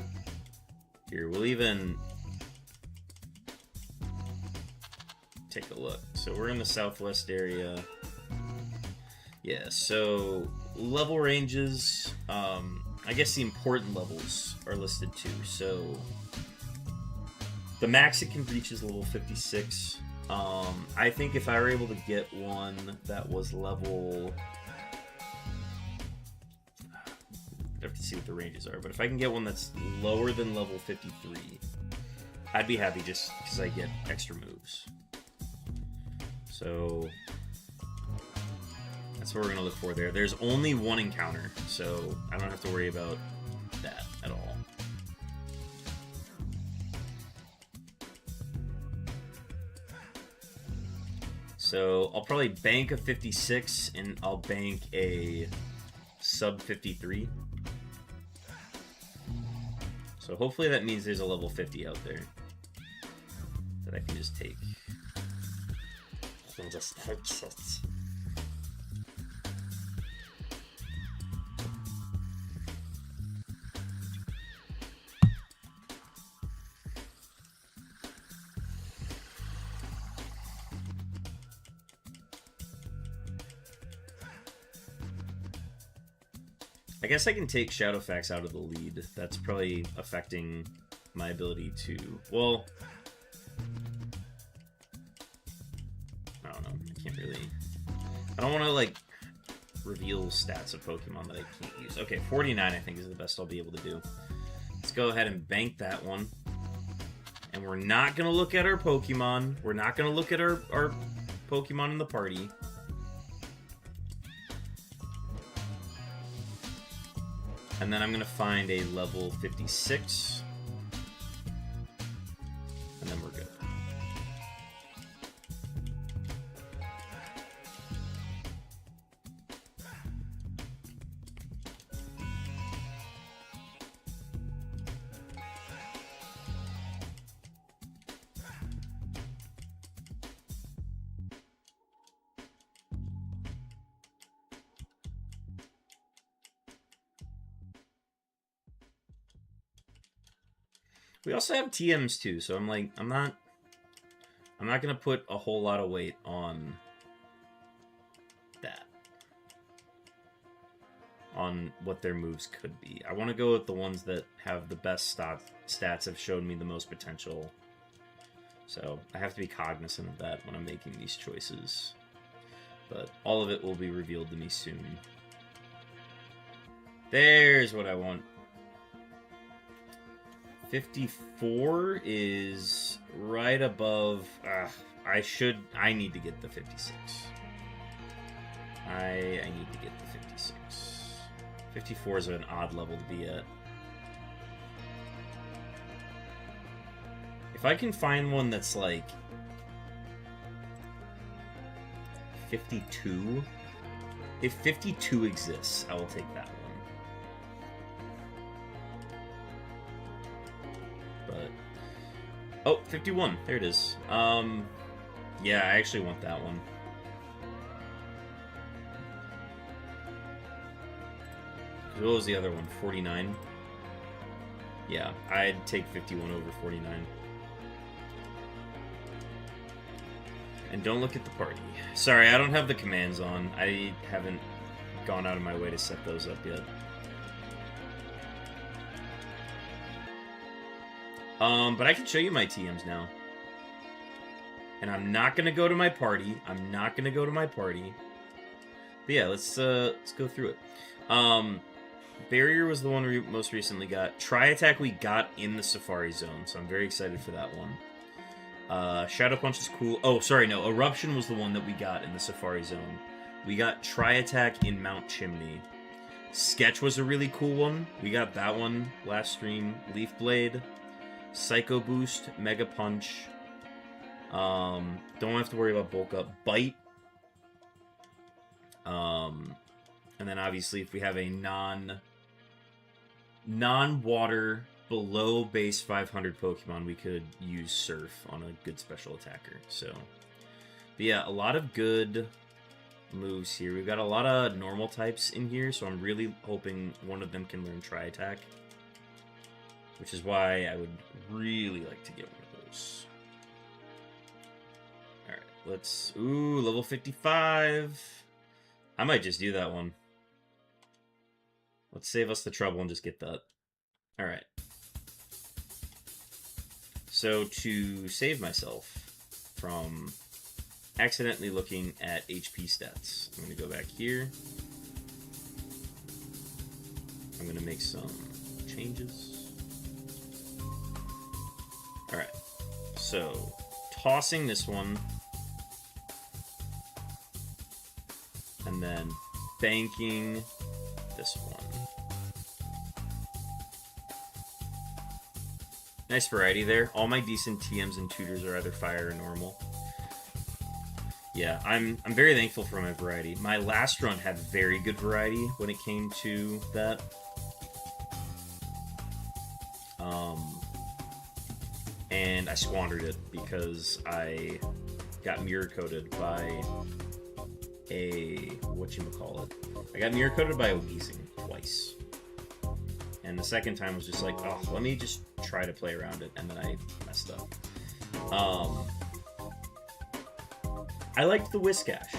here, we'll even take a look. So we're in the Southwest area. Yeah, so level ranges, I guess the important levels are listed too. So the max it can reach is level 56. I think if I were able to get one that was level... I have to see what the ranges are, but if I can get one that's lower than level 53, I'd be happy just because I get extra moves. So that's what we're going to look for there. There's only one encounter, so I don't have to worry about that at all. So I'll probably bank a 56, and I'll bank a sub 53. So hopefully that means there's a level 50 out there that I can just take. I can just take it. I guess I can take Shadowfax out of the lead. That's probably affecting my ability to... Well... I don't know. I can't really... I don't want to, like, reveal stats of Pokemon that I can't use. Okay, 49 I think is the best I'll be able to do. Let's go ahead and bank that one. And we're not going to look at our Pokemon. We're not going to look at our Pokemon in the party. And then I'm going to find a level 56. And then we're good. We also have TMs too, so I'm like, I'm not gonna put a whole lot of weight on that. On what their moves could be. I want to go with the ones that have the best stats, have shown me the most potential. So I have to be cognizant of that when I'm making these choices. But all of it will be revealed to me soon. There's what I want. 54 is right above. I need to get the 56. I need to get the 56. 54 is an odd level to be at. If I can find one that's like 52, if 52 exists, I will take that one. But oh, 51, there it is. Yeah, I actually want that one. What was the other one? 49? Yeah, I'd take 51 over 49. And don't look at the party. Sorry, I don't have the commands on. I haven't gone out of my way to set those up yet. But I can show you my TMs now. And I'm not gonna go to my party. But yeah, let's go through it. Barrier was the one we most recently got. Tri-Attack we got in the Safari Zone, so I'm very excited for that one. Shadow Punch is cool. Oh, sorry, no. Eruption was the one that we got in the Safari Zone. We got Tri-Attack in Mount Chimney. Sketch was a really cool one. We got that one last stream. Leaf Blade. Psycho Boost. Mega Punch. Don't have to worry about Bulk Up. Bite. And then obviously if we have a non-water below base 500 Pokemon, we could use Surf on a good special attacker. So, but yeah, a lot of good moves here. We've got a lot of normal types in here, so I'm really hoping one of them can learn Tri-Attack, which is why I would really like to get one of those. Alright, let's... Ooh, level 55. I might just do that one. Let's save us the trouble and just get that. Alright. So, to save myself from accidentally looking at HP stats, I'm going to go back here. I'm going to make some changes. Alright. So, tossing this one. And then banking this one. Nice variety there. All my decent TMs and tutors are either fire or normal. Yeah, I'm very thankful for my variety. My last run had very good variety when it came to that. And I squandered it because I got mirror coated by a whatchamacallit. I got mirror coated by a Weezing twice. And the second time was just like, oh, let me just try to play around it, and then I messed up. I liked the Whiscash.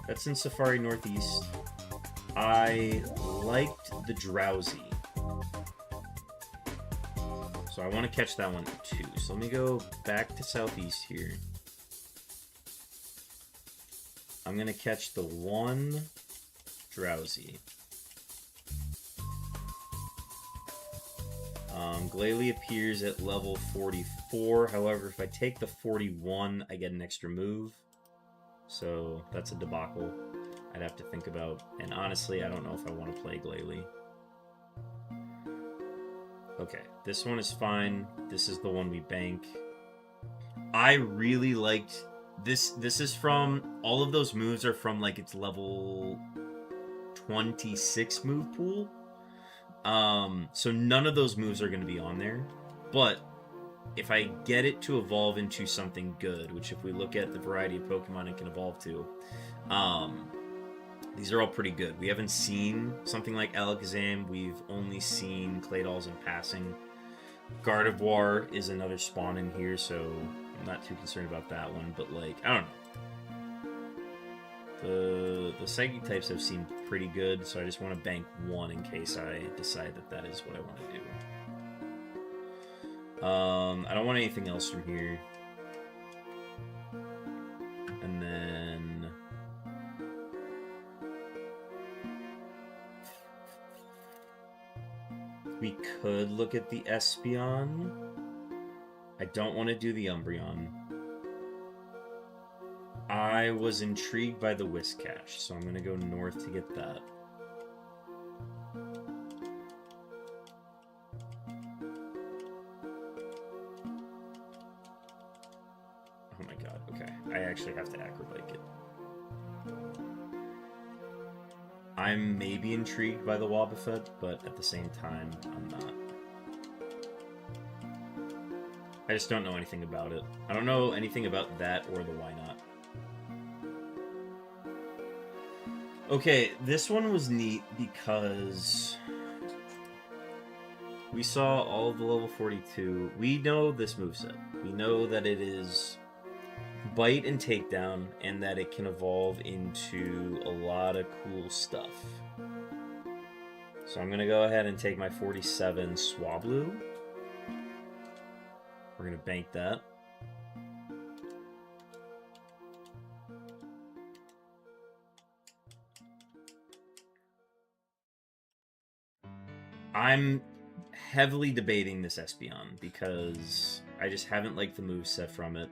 That's in Safari Northeast. I liked the Drowsy. So I want to catch that one too. So let me go back to Southeast here. I'm going to catch the one Drowsy. Glalie appears at level 44. However, if I take the 41, I get an extra move. So that's a debacle I'd have to think about. And honestly, I don't know if I want to play Glalie. Okay, this one is fine. This is the one we bank. I really liked this. This is from, all of those moves are from like its level 26 move pool. So none of those moves are going to be on there, but if I get it to evolve into something good, which if we look at the variety of Pokemon it can evolve to, these are all pretty good. We haven't seen something like Alakazam. We've only seen Claydolls in passing. Gardevoir is another spawn in here, so I'm not too concerned about that one, but like, I don't know. The Psychic types have seemed pretty good, so I just want to bank one in case I decide that that is what I want to do. I don't want anything else from here. And then... We could look at the Espeon. I don't want to do the Umbreon. I was intrigued by the Whiscash, so I'm going to go north to get that. Oh my god, okay. I actually have to acrobike it. I'm maybe intrigued by the Wobbuffet, but at the same time, I'm not. I just don't know anything about it. I don't know anything about that or the Why Not. Okay, this one was neat because we saw all of the level 42. We know this moveset. We know that it is Bite and Takedown, and that it can evolve into a lot of cool stuff. So I'm going to go ahead and take my 47 Swablu. We're going to bank that. I'm heavily debating this Espeon because I just haven't liked the moveset from it.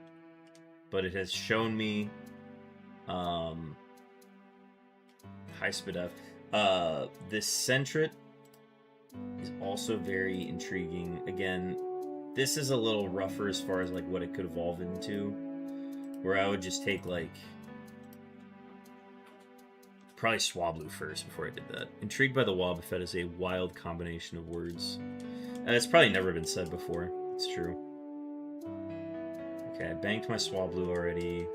But it has shown me high Spadef. This Sentret is also very intriguing. Again, this is a little rougher as far as like what it could evolve into, where I would just take like probably Swablu first before I did that. Intrigued by the Wobbuffet is a wild combination of words. It's probably never been said before. It's true. Okay, I banked my Swablu already.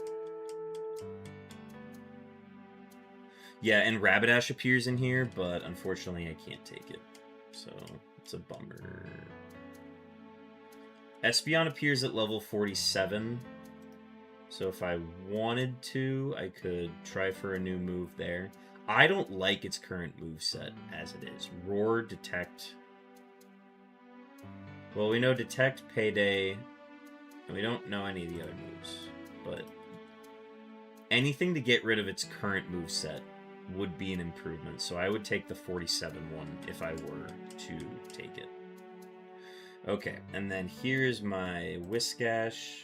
Yeah, and Rapidash appears in here, but unfortunately I can't take it. So, it's a bummer. Espeon appears at level 47. So if I wanted to, I could try for a new move there. I don't like its current moveset as it is. Roar, Detect. Well, we know Detect, Payday, and we don't know any of the other moves. But anything to get rid of its current moveset would be an improvement. So I would take the 47 one if I were to take it. Okay, and then here's my Whiscash.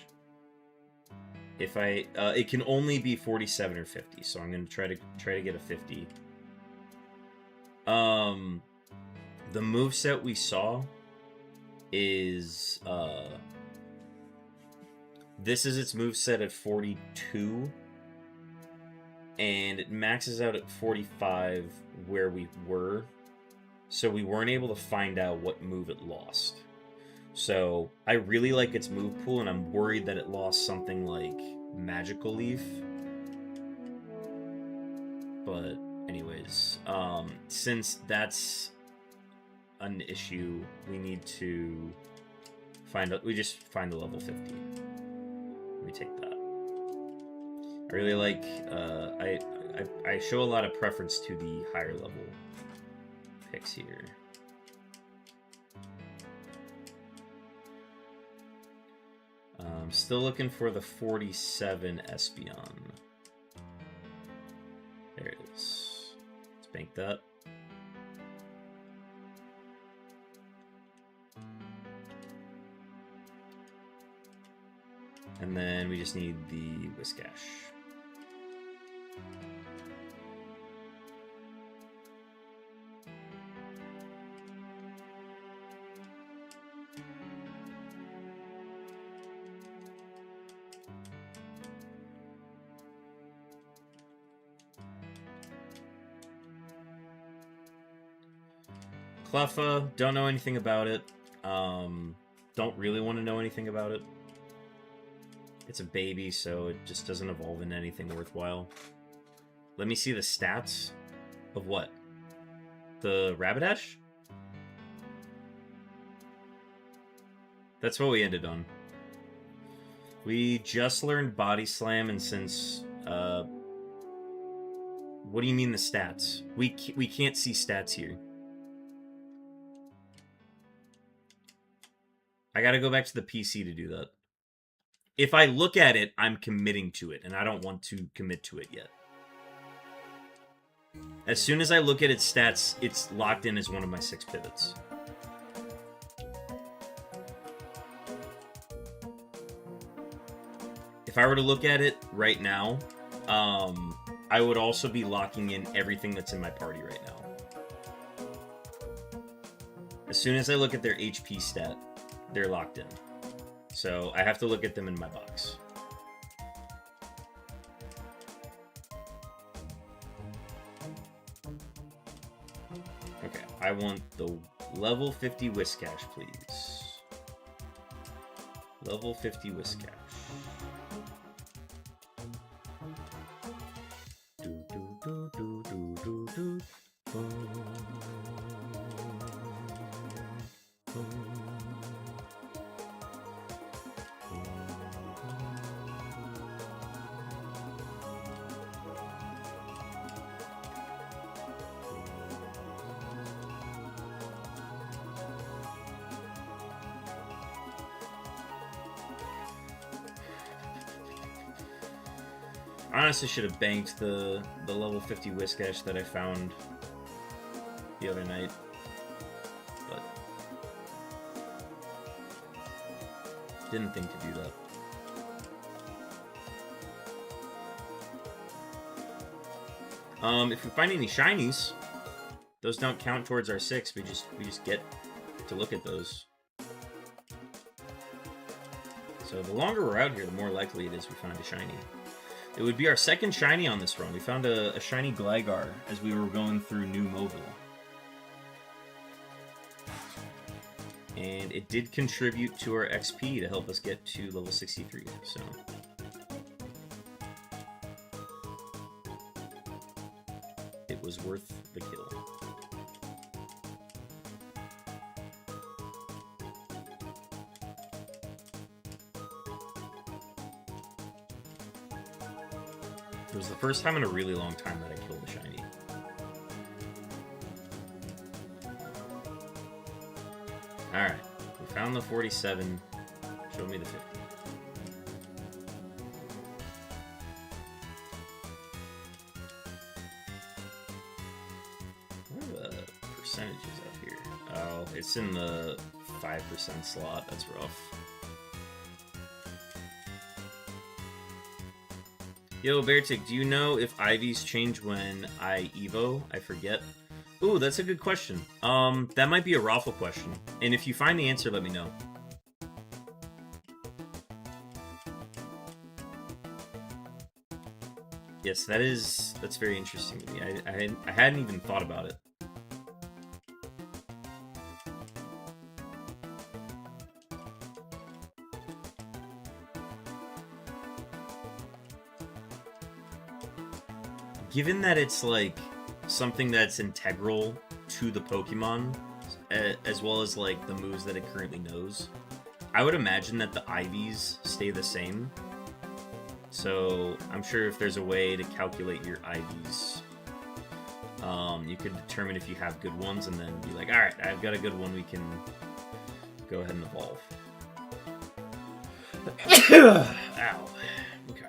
If I, it can only be 47 or 50, so I'm gonna try to get a 50. The moveset we saw is this is its moveset at 42, and it maxes out at 45 where we were, so we weren't able to find out what move it lost. So I really like its move pool, and I'm worried that it lost something like Magical Leaf. But anyways, since that's an issue, we need to find we just find the level 50. Let me take that. I really like I show a lot of preference to the higher level picks here. Still looking for the 47 Espeon. There it is. Let's bank that. And then we just need the Whiscash. Cleffa, don't know anything about it. Don't really want to know anything about it. It's a baby, so it just doesn't evolve into anything worthwhile. Let me see the stats of what? The Rapidash? That's what we ended on. We just learned Body Slam, and since... what do you mean the stats? We can't see stats here. I gotta go back to the PC to do that. If I look at it, I'm committing to it, and I don't want to commit to it yet. As soon as I look at its stats, it's locked in as one of my 6 pivots. if I were to look at it right now, I would also be locking in everything that's in my party right now. As soon as I look at their HP stat, they're locked in. So I have to look at them in my box. Okay, I want the level 50 Whiskash, please. Level 50 Whiskash. Do, do, do, do, do, do, do. I honestly should have banked the level 50 Whiskash that I found the other night, but didn't think to do that. If we find any shinies, those don't count towards our 6. We just get to look at those. So the longer we're out here, the more likely it is we find a shiny. It would be our second shiny on this run. We found a shiny Gligar as we were going through New Mobile. And it did contribute to our XP to help us get to level 63, so... it was worth the kill. It was the first time in a really long time that I killed a shiny. Alright, we found the 47. Show me the 50. What are the percentages up here? Oh, it's in the 5% slot. That's rough. Yo, Beartick, do you know if IVs change when I Evo? I forget. Ooh, that's a good question. That might be a raffle question. And if you find the answer, let me know. Yes, that's very interesting to me. I hadn't even thought about it. Given that it's like something that's integral to the Pokemon, as well as like the moves that it currently knows, I would imagine that the IVs stay the same. So I'm sure if there's a way to calculate your IVs, you could determine if you have good ones and then be like, all right, I've got a good one, we can go ahead and evolve. Ow. Okay.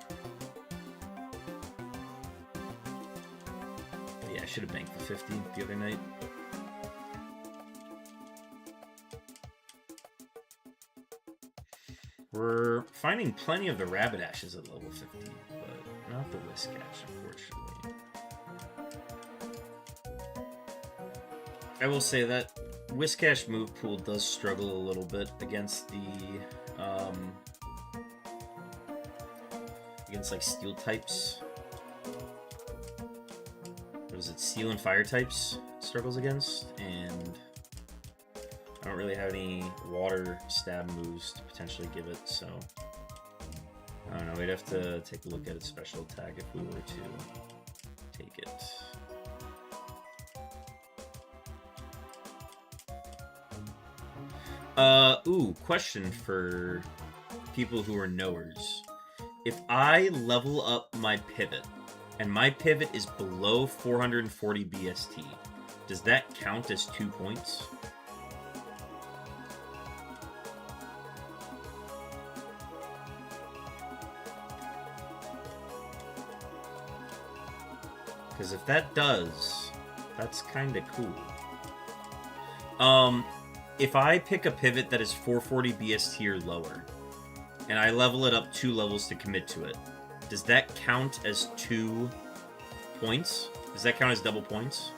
Yeah, I should have banked the 50 the other night. We're finding plenty of the Rabidashes at level 50, but not the Whiskash, unfortunately. I will say that Whiskash move pool does struggle a little bit against the, against like steel types. What is it? Steel and fire types it struggles against, and I don't really have any water stab moves to potentially give it, so I don't know, we'd have to take a look at its special attack if we were to take it. Ooh, question for people who are knowers. If I level up my pivot, and my pivot is below 440 BST, does that count as 2 points? Because if that does, that's kind of cool. If I pick a pivot that is 440 BST or lower, and I level it up 2 levels to commit to it, does that count as 2 points? Does that count as double points?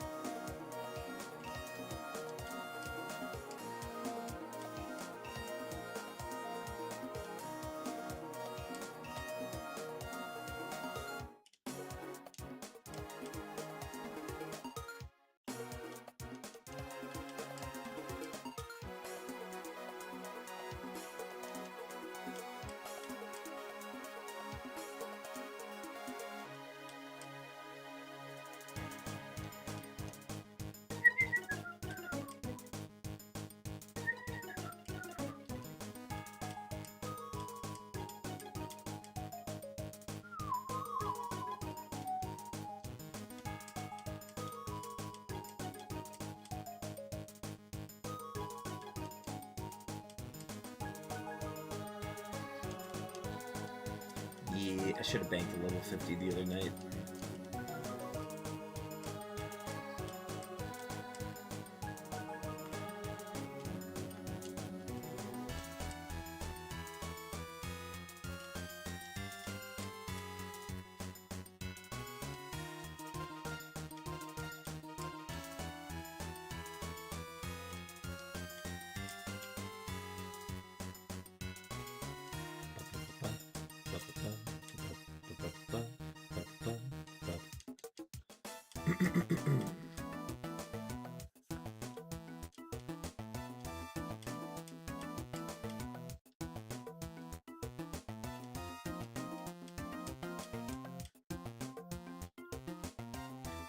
Yeah, I should have banked a level 50 the other night.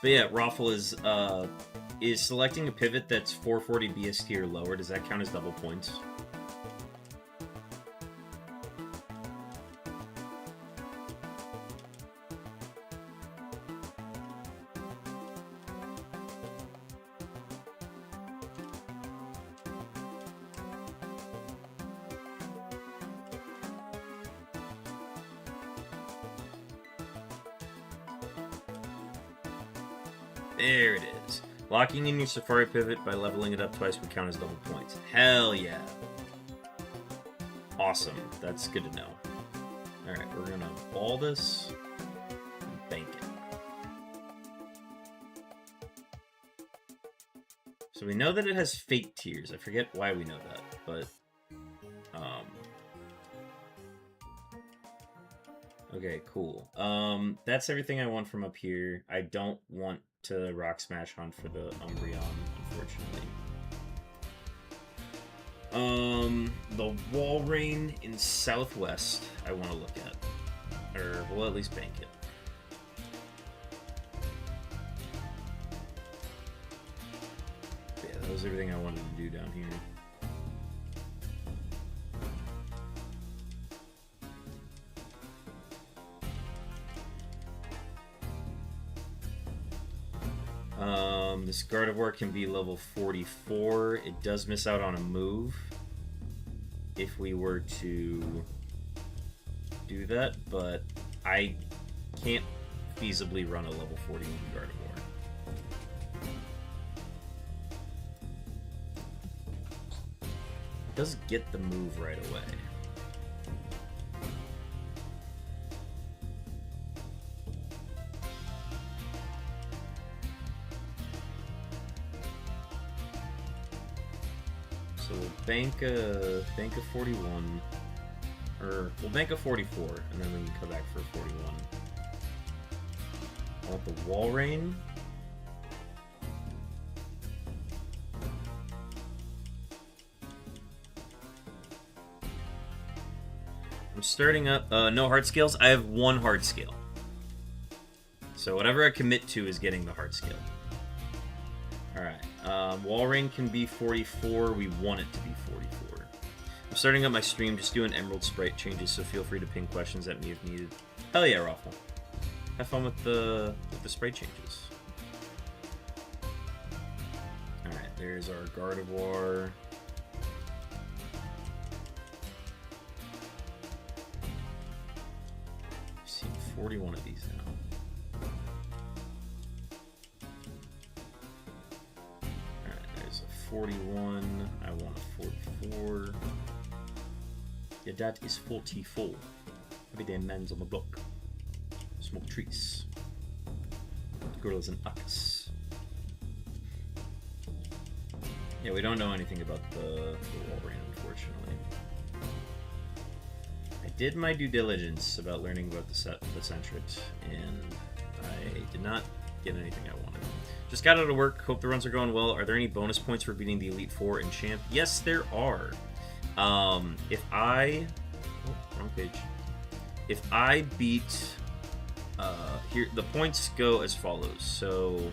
But yeah, Raffle is selecting a pivot that's 440 BST or lower. Does that count as double points? There it is. Locking in your Safari pivot by leveling it up twice would count as double points. Hell yeah. Awesome. That's good to know. Alright, we're gonna ball this and bank it. So we know that it has fate tiers. I forget why we know that, but okay, cool. That's everything I want from up here. I don't want to rock smash hunt for the Umbreon, unfortunately. The Wall Rain in Southwest I want to look at. Or we'll at least bank it. Yeah, that was everything I wanted to do down here. This Gardevoir can be level 44. It does miss out on a move if we were to do that, but I can't feasibly run a level 41 Gardevoir. It does get the move right away. So we'll bank a 41, or we'll bank a 44, and then we can come back for a 41. I want the Wall Rain. I'm starting up, no hard scales. I have 1 hard scale. So whatever I commit to is getting the hard scale. Alright. Wall Rain can be 44. We want it to be 44. I'm starting up my stream, just doing Emerald sprite changes, so feel free to ping questions at me if needed. Hell yeah, Raffle. Have fun with the sprite changes. Alright, there's our Gardevoir. I've seen 41 of these now. Alright, there's a 41. I want a 44. Your dad is 44. Everyday man's on the block. Smoke trees. Girls and ucks. Yeah, we don't know anything about the Wolverine, unfortunately. I did my due diligence about learning about the Centret, and I did not get anything I wanted. Just got out of work. Hope the runs are going well. Are there any bonus points for beating the Elite Four and Champ? Yes, there are. If I... Oh, wrong page. If I beat... here, the points go as follows. So...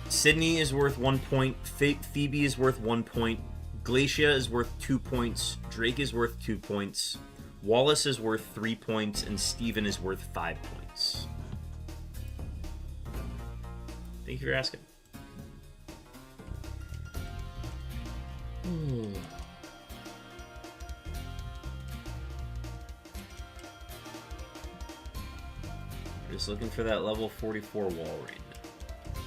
Sydney is worth 1 point. Phoebe is worth 1 point. Glacia is worth 2 points. Drake is worth 2 points. Wallace is worth 3 points. And Steven is worth 5 points. Thank you for asking. Just looking for that level 44 wall right now.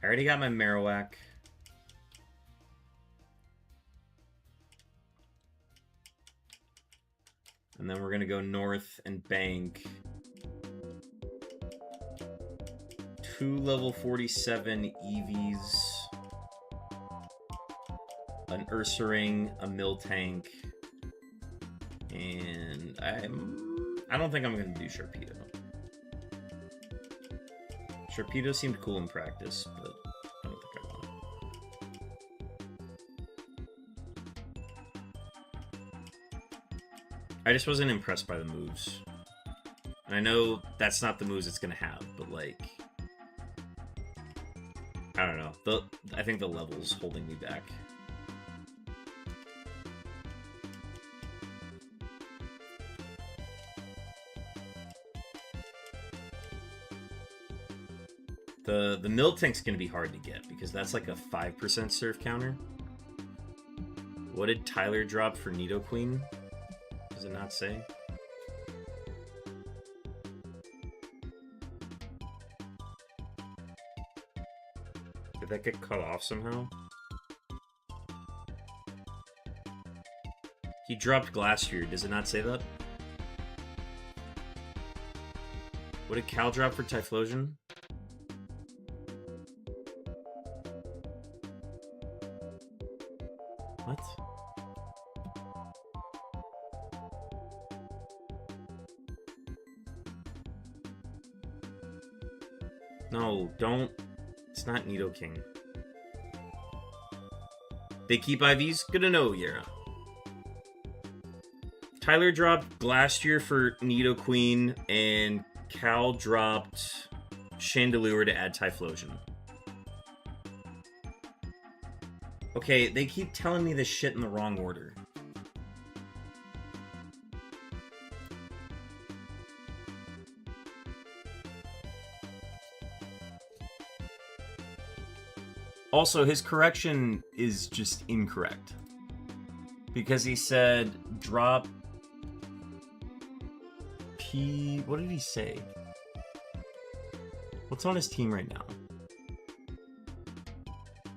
I already got my Marowak. And then we're going to go north and bank 2 level 47 EVs, an Ursaring, a Miltank, and I don't think I'm going to do Sharpedo. Sharpedo seemed cool in practice, but I don't think I want it. I just wasn't impressed by the moves. And I know that's not the moves it's going to have, but like... I don't know. I think the level's holding me back. The Miltank's going to be hard to get because that's like a 5% surf counter. What did Tyler drop for Nidoqueen? Does it not say? Did that get cut off somehow? He dropped Glastrier. Does it not say that? What did Cal drop for Typhlosion? What? No, don't. It's not Nidoking. They keep IVs? Good to know, Yara. Tyler dropped Glastrier for Nidoqueen, and Cal dropped Chandelure to add Typhlosion. Okay, they keep telling me this shit in the wrong order. Also, his correction is just incorrect. Because he said drop P... What did he say? What's on his team right now?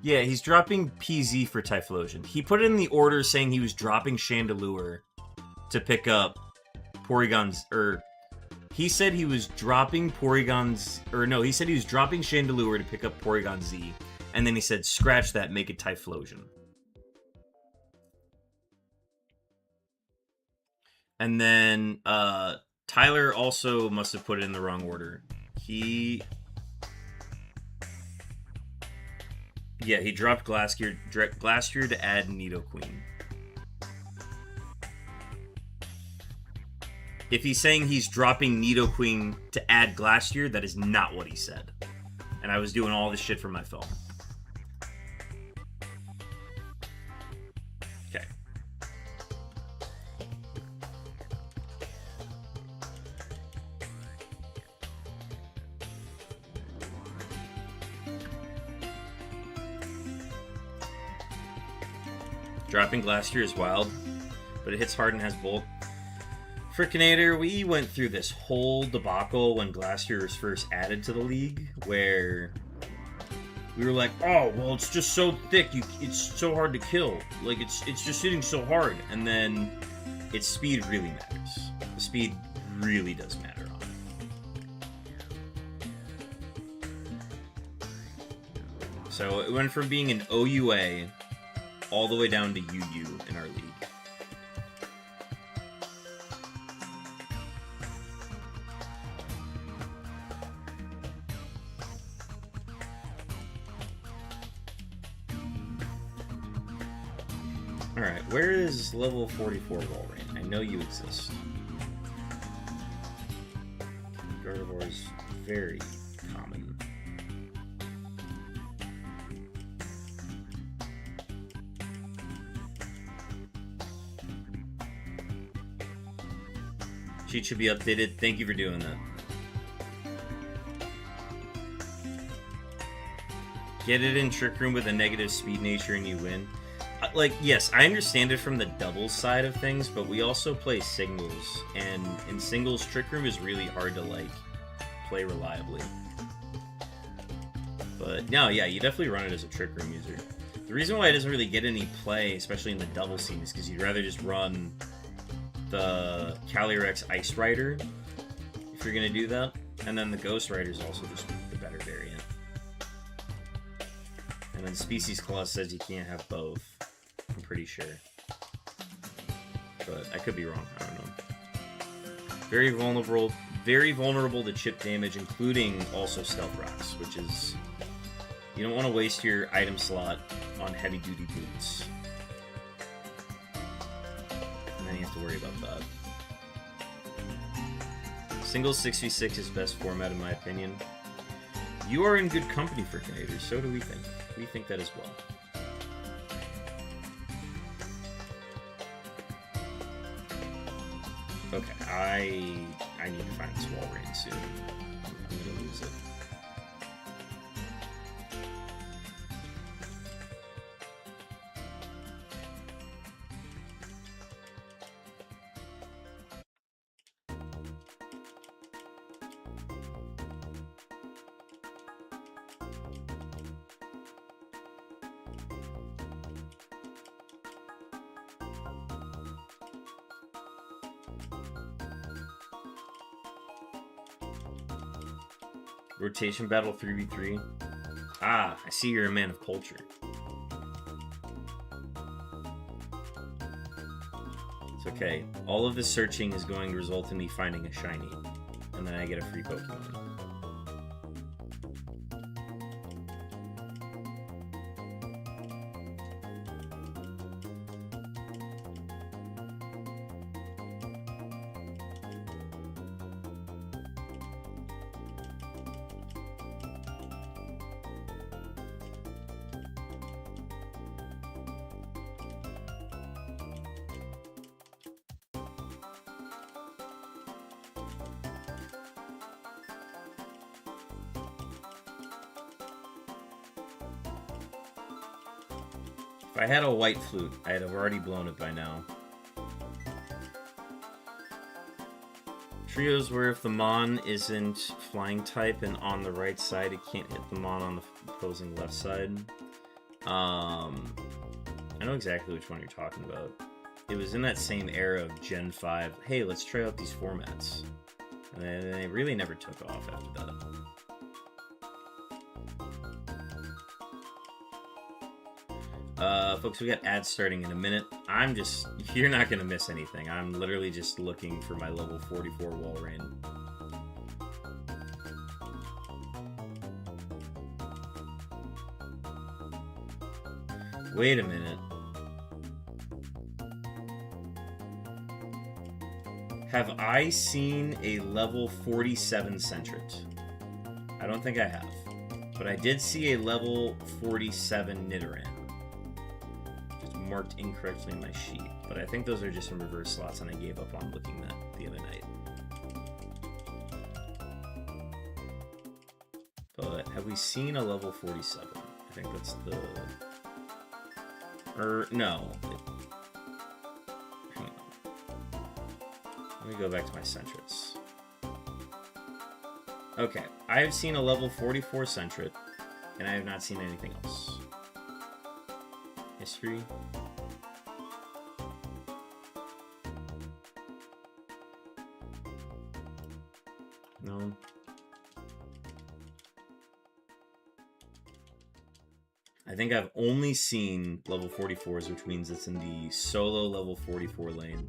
Yeah, he's dropping PZ for Typhlosion. He put it in the order saying he was dropping Chandelure to pick up Porygon's... he said he was dropping Porygon's... no, he said he was dropping Chandelure to pick up Porygon Z. And then he said, scratch that, make it Typhlosion. And then Tyler also must have put it in the wrong order. Yeah, he dropped Glastrier to add Nidoqueen. If he's saying he's dropping Nidoqueen to add Glastrier, that is not what he said. And I was doing all this shit from my phone. Okay. Dropping Glastrier is wild, but it hits hard and has bulk. Fricinator, we went through this whole debacle when Glacier was first added to the league, where we were like, oh, well, it's just so thick, it's so hard to kill. Like, it's just hitting so hard. And then its speed really matters. The speed really does matter on it. So it went from being an OUA all the way down to UU in our league. Alright, where is level 44 Walrein? I know you exist. Gardevoir is very common. Cheat should be updated. Thank you for doing that. Get it in Trick Room with a negative speed nature and you win. Like, yes, I understand it from the doubles side of things, but we also play singles, and in singles, Trick Room is really hard to, like, play reliably. But, no, yeah, you definitely run it as a Trick Room user. The reason why it doesn't really get any play, especially in the double scene, is because you'd rather just run the Calyrex Ice Rider, if you're going to do that, and then the Ghost Rider is also just the better variant. And then Species Clause says you can't have both. I'm pretty sure. But I could be wrong. I don't know. Very vulnerable to chip damage, including also Stealth Rocks, which is... You don't want to waste your item slot on heavy-duty boots. And then you have to worry about that. Single 6v6 is best format in my opinion. You are in good company for Canadians, so do we think. We think that as well. Okay, I need to find this Walrein soon. I'm gonna lose it. Rotation battle 3v3. Ah, I see you're a man of culture. It's okay. All of this searching is going to result in me finding a shiny. And then I get a free Pokemon. If I had a white flute, I'd have already blown it by now. Trios where if the Mon isn't flying type and on the right side, it can't hit the Mon on the opposing left side. I know exactly which one you're talking about. It was in that same era of Gen 5. Hey, let's try out these formats. And then it really never took off after that. Folks, we got ads starting in a minute. You're not going to miss anything. I'm literally just looking for my level 44 Walrein. Wait a minute. Have I seen a level 47 Sentret? I don't think I have. But I did see a level 47 Nidoran. Marked incorrectly in my sheet, but I think those are just some reverse slots and I gave up on looking that the other night. But have we seen a level 47? I think that's the... No. Hang on. Let me go back to my Sentrets. Okay, I have seen a level 44 Sentret, and I have not seen anything else. History. No. I think I've only seen level 44s, which means it's in the solo level 44 lane.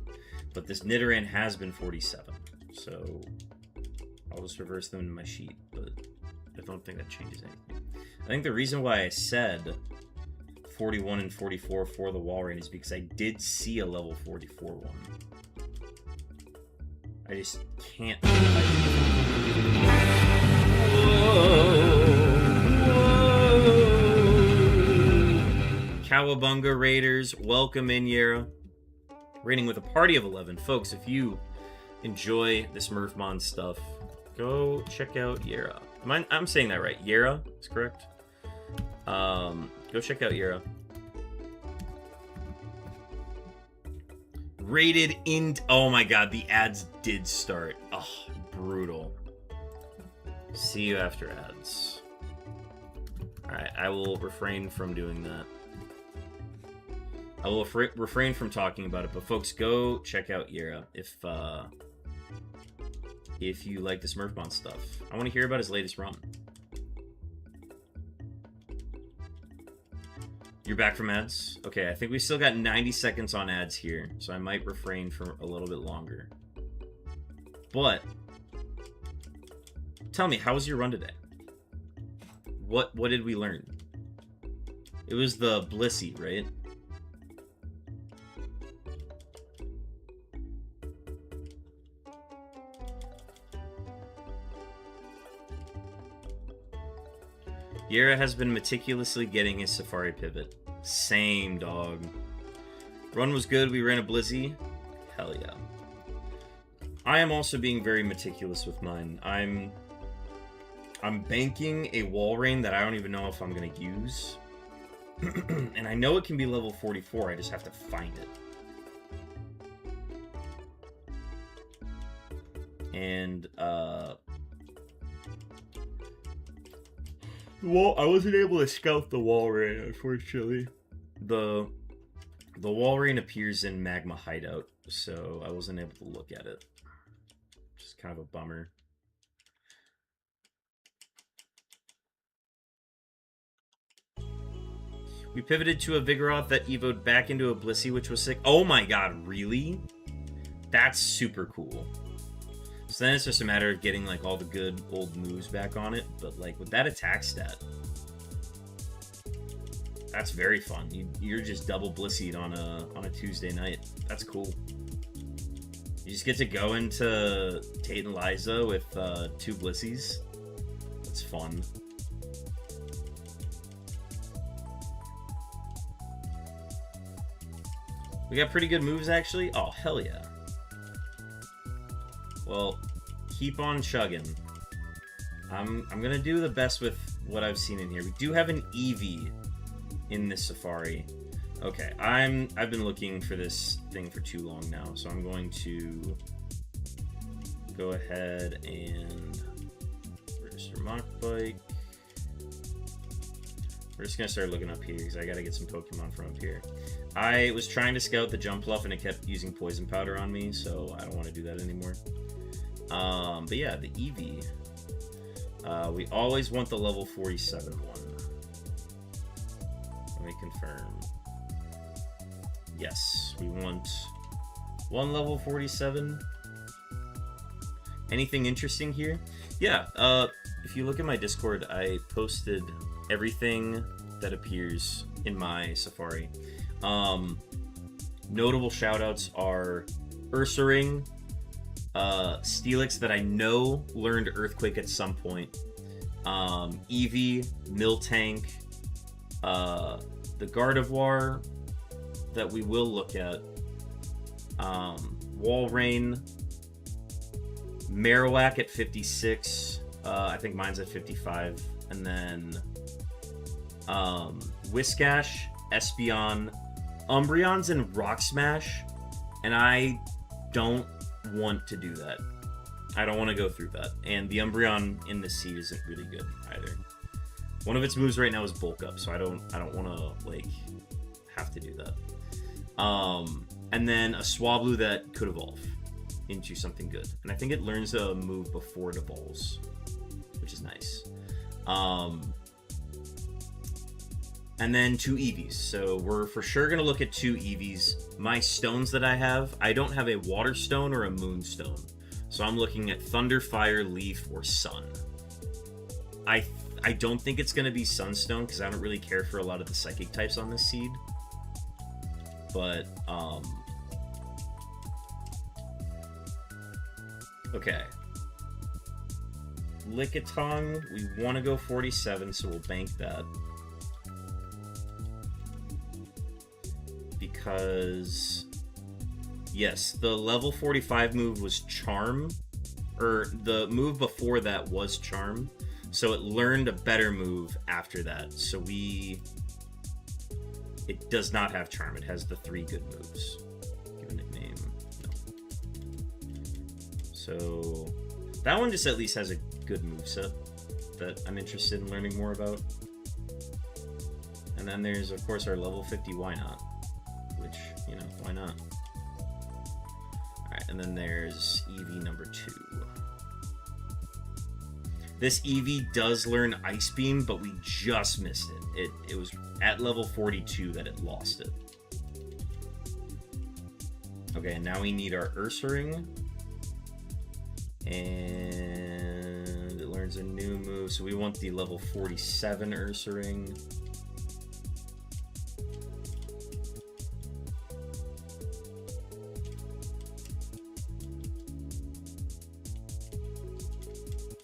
But this Nidoran has been 47, so I'll just reverse them in my sheet, but I don't think that changes anything. I think the reason why I said 41 and 44 for the Walrein is because I did see a level 44 one. I just can't. Cowabunga Raiders, welcome in, Yera. Raiding with a party of 11. Folks, if you enjoy this Murphmon stuff, go check out Yera. I'm saying that right. Yera is correct. Go check out Yera. Rated in... Oh my god, the ads did start. Oh, brutal. See you after ads. Alright, I will refrain from doing that. I will refrain from talking about it, but folks, go check out Yera if you like this Murphmon stuff. I want to hear about his latest run. You're back from ads? Okay, I think we still got 90 seconds on ads here, so I might refrain for a little bit longer. But tell me, how was your run today? What did we learn? It was the Blissey, right? Yera has been meticulously getting his Safari pivot. Same, dog. Run was good. We ran a Blizzy. Hell yeah. I am also being very meticulous with mine. I'm banking a Walrein that I don't even know if I'm going to use. And I know it can be level 44. I just have to find it. And, well, I wasn't able to scout the Walrein, unfortunately. The Walrein appears in Magma Hideout, so I wasn't able to look at it. Just kind of a bummer. We pivoted to a Vigoroth that evoed back into a Blissey, which was sick. Oh my god, really? That's super cool. So then it's just a matter of getting like all the good old moves back on it, but like with that attack stat, that's very fun. You're just double Blisseyed on a Tuesday night. That's cool. You just get to go into Tate and Liza with 2 Blisseys. That's fun. We got pretty good moves actually. Oh hell yeah. Well, keep on chugging. I'm gonna do the best with what I've seen in here. We do have an Eevee in this Safari. Okay, I've been looking for this thing for too long now, so I'm going to go ahead and register Mach Bike. We're just gonna start looking up here because I gotta get some Pokemon from up here. I was trying to scout the Jumpluff and it kept using Poison Powder on me, so I don't want to do that anymore. But yeah, the Eevee. We always want the level 47 one. Let me confirm. Yes, we want one level 47. Anything interesting here? Yeah, if you look at my Discord, I posted everything that appears in my Safari. Notable shoutouts are Ursaring, Steelix that I know learned Earthquake at some point, Eevee, Miltank, the Gardevoir that we will look at, Walrein, Marowak at 56, I think mine's at 55, and then Whiscash, Espeon, Umbreon's in Rock Smash, and I don't want to do that. I don't want to go through that. And the Umbreon in this seed isn't really good either. One of its moves right now is bulk up, so I don't want to like have to do that. And then a Swablu that could evolve into something good. And I think it learns a move before it evolves, which is nice. And then 2 Eevees. So we're for sure going to look at 2 Eevees. My stones that I have, I don't have a Water Stone or a Moonstone. So I'm looking at Thunder, Fire, Leaf, or Sun. I don't think it's going to be Sunstone because I don't really care for a lot of the Psychic types on this seed. But, okay. Lickitung, we want to go 47, so we'll bank that. Because, yes, the level 45 move was Charm, or the move before that was Charm, so it learned a better move after that. So it does not have Charm, it has the 3 good moves. Give a nickname, no. So, that one just at least has a good moveset that I'm interested in learning more about. And then there's, of course, our level 50 Why Not? Which, you know, why not? Alright, and then there's Eevee number 2. This Eevee does learn Ice Beam, but we just missed it. It was at level 42 that it lost it. Okay, and now we need our Ursaring. And it learns a new move, so we want the level 47 Ursaring.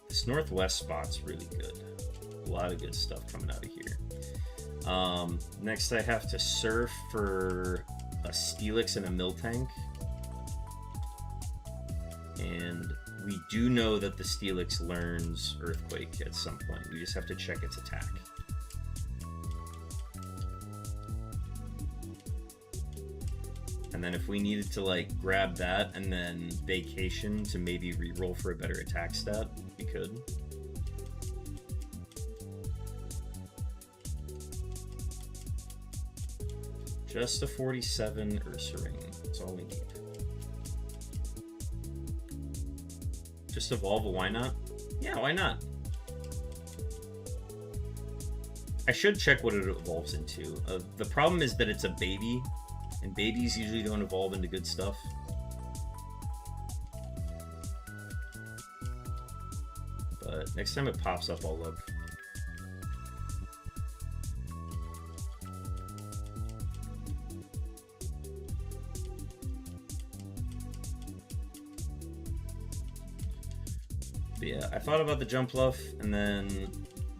This Northwest spot's really good. A lot of good stuff coming out of here. Next I have to surf for a Steelix and a Miltank. And we do know that the Steelix learns Earthquake at some point. We just have to check its attack. And then if we needed to like grab that and then Vacation to maybe reroll for a better attack stat, we could. Just a 47 Ursaring. That's all we need. Just evolve a Why Not? Yeah, why not? I should check what it evolves into. The problem is that it's a baby, and babies usually don't evolve into good stuff. But next time it pops up, I'll look. But yeah, I thought about the jump fluff, and then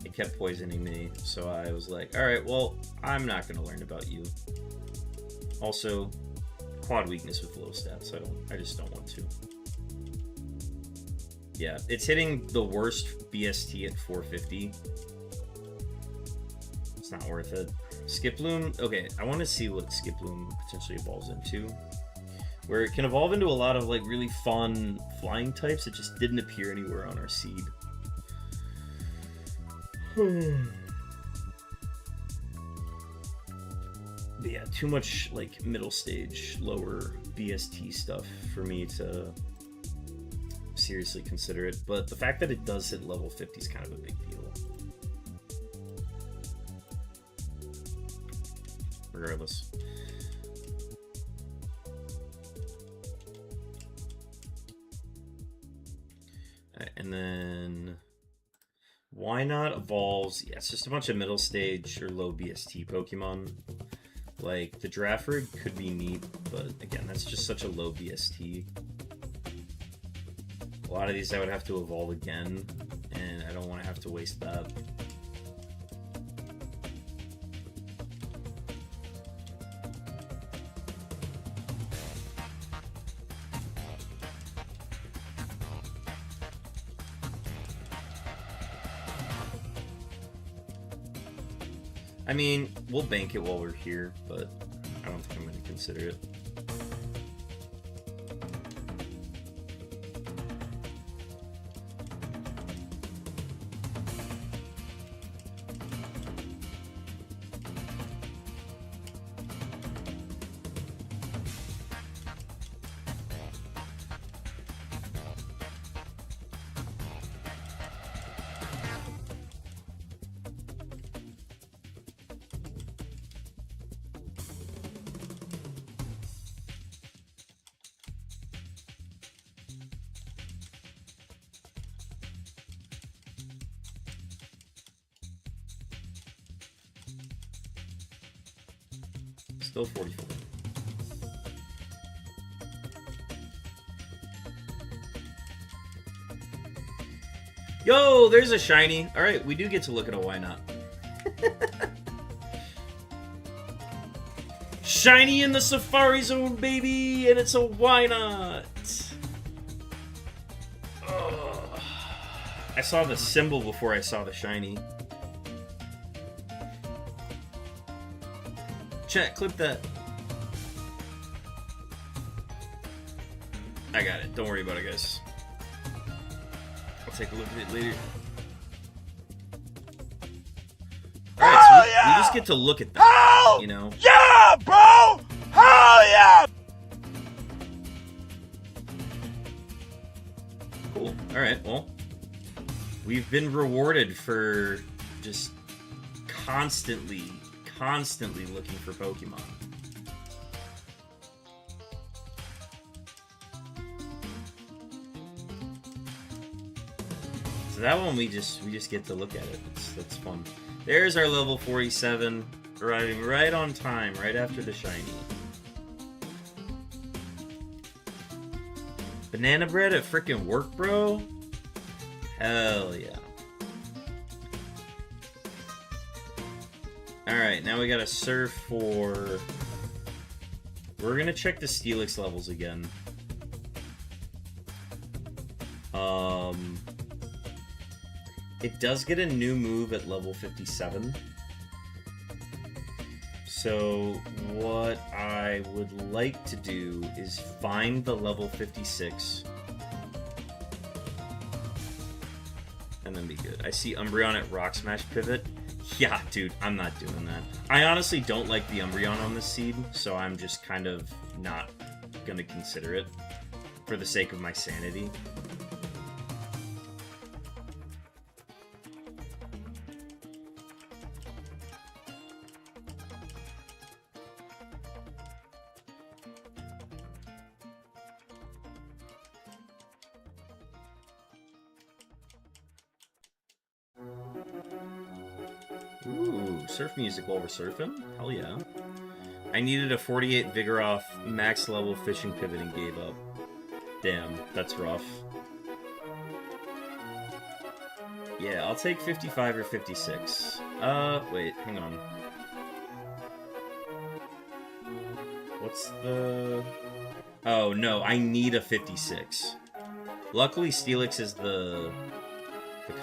it kept poisoning me, so I was like, alright, well, I'm not going to learn about you. Also, quad weakness with low stats, I just don't want to. Yeah, it's hitting the worst BST at 450. It's not worth it. Skiploom, okay, I want to see what Skiploom potentially evolves into. Where it can evolve into a lot of like really fun flying types, it just didn't appear anywhere on our seed. But yeah, too much like middle stage, lower BST stuff for me to seriously consider it. But the fact that it does hit level 50 is kind of a big deal. Regardless. And then Why Not evolves? Yeah, it's just a bunch of middle stage or low BST Pokemon. Like the Girafarig could be neat, but again, that's just such a low BST. A lot of these I would have to evolve again, and I don't want to have to waste that. I mean, we'll bank it while we're here, but I don't think I'm going to consider it. Still 44. Yo, there's a shiny. Alright, we do get to look at a why not. Shiny in the Safari Zone, baby! And it's a why not. Ugh. I saw the symbol before I saw the shiny. Chat, clip that. I got it. Don't worry about it, guys. I'll take a look at it later. Alright, so we just get to look at that, you know? Yeah, bro! Hell yeah! Cool. Alright, well. We've been rewarded for just constantly looking for Pokemon. So that one we just get to look at it. That's fun. There's our level 47, arriving right on time, right after the shiny. Banana bread at frickin' work, bro? Hell yeah. Alright, now we gotta surf for... We're gonna check the Steelix levels again. It does get a new move at level 57. So what I would like to do is find the level 56. And then be good. I see Umbreon at Rock Smash Pivot. Yeah, dude, I'm not doing that. I honestly don't like the Umbreon on this seed, so I'm just kind of not gonna consider it for the sake of my sanity. Ooh, surf music while we're surfing? Hell yeah. I needed a 48 Vigoroth max level fishing pivot and gave up. Damn, that's rough. Yeah, I'll take 55 or 56. Wait, hang on. What's the... Oh, no, I need a 56. Luckily, Steelix is the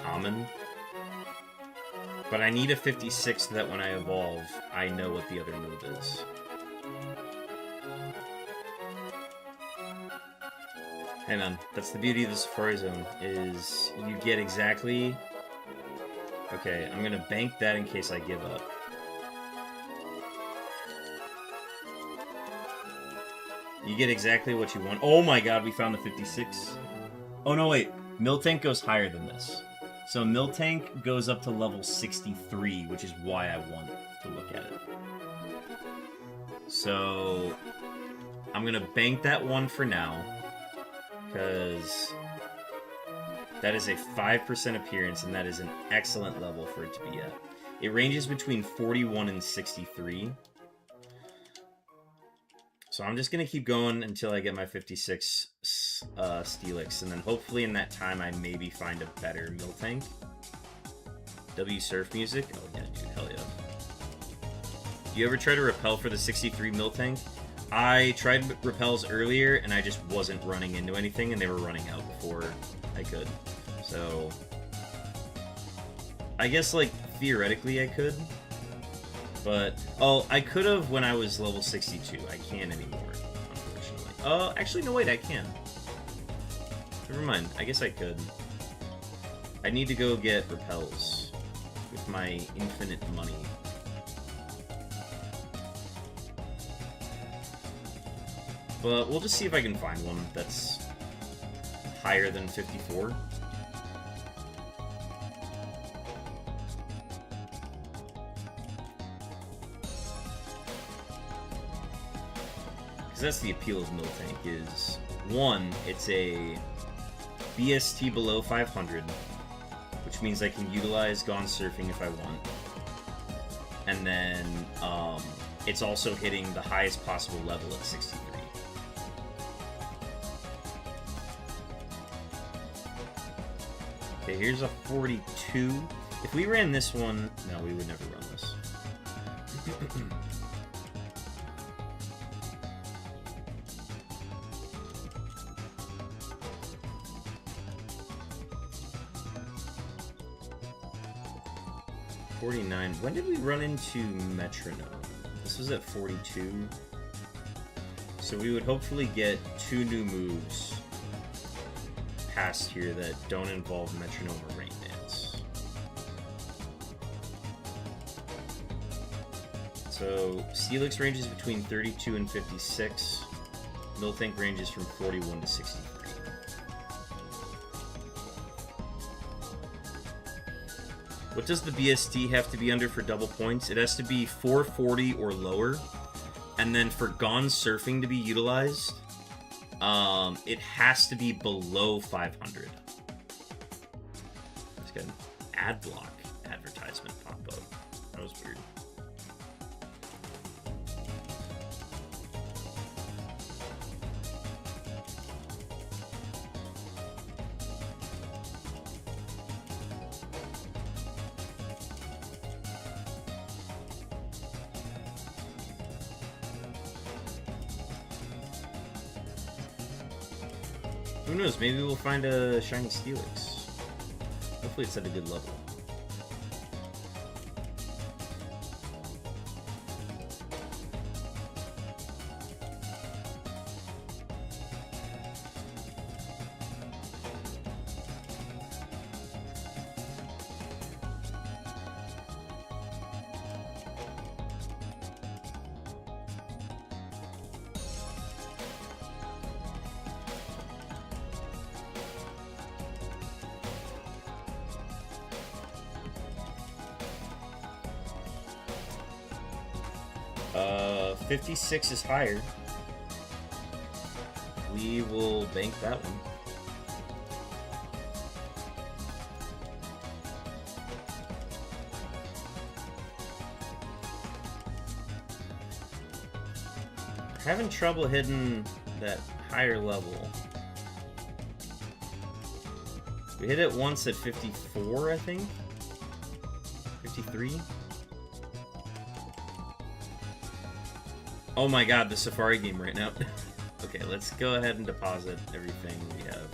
common. But I need a 56 so that when I evolve, I know what the other move is. Hey man, that's the beauty of the Safari Zone, is you get exactly... Okay, I'm gonna bank that in case I give up. You get exactly what you want. Oh my god, we found the 56. Oh no, wait. Miltank goes higher than this. So Miltank goes up to level 63, which is why I want to look at it. So I'm gonna bank that one for now, because that is a 5% appearance, and that is an excellent level for it to be at. It ranges between 41 and 63. So I'm just going to keep going until I get my 56 Steelix, and then hopefully in that time I maybe find a better Miltank. W Surf Music? Oh yeah, dude, hell yeah. Do you ever try to repel for the 63 Miltank? I tried repels earlier, and I just wasn't running into anything, and they were running out before I could. So I guess, like, theoretically I could. But, oh, I could have when I was level 62. I can't anymore, unfortunately. Oh, actually, no, wait, I can. Never mind. I guess I could. I need to go get repels with my infinite money. But we'll just see if I can find one that's higher than 54. That's the appeal of Miltank, is, one, it's a BST below 500, which means I can utilize Gone Surfing if I want. And then, it's also hitting the highest possible level at 63. Okay, here's a 42. If we ran this one, no, we would never run this. 49. When did we run into Metronome? This was at 42. So we would hopefully get 2 new moves past here that don't involve Metronome or Rain Dance. So Steelix ranges between 32 and 56. Miltank ranges from 41 to 63. What does the BSD have to be under for double points? It has to be 440 or lower. And then for Gone Surfing to be utilized, it has to be below 500. Let's get an ad block advertisement pop up. That was weird. Who knows? Maybe we'll find a shiny Steelix. Hopefully it's at a good level. 56 is higher. We will bank that one. We're having trouble hitting that higher level. We hit it once at 54, I think. 53. Oh my god, the Safari game right now. Okay, let's go ahead and deposit everything we have.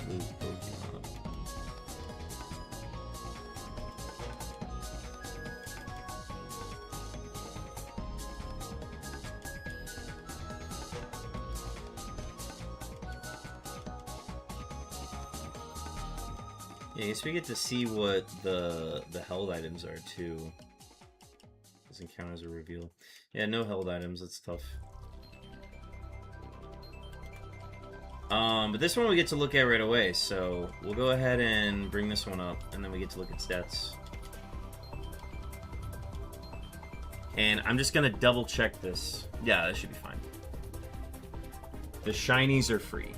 Move Pokemon. Yeah, I guess we get to see what the held items are too. Doesn't count as a reveal. Yeah, no held items, that's tough. But this one we get to look at right away, so we'll go ahead and bring this one up, and then we get to look at stats. And I'm just gonna double check this. Yeah, that should be fine. The shinies are free.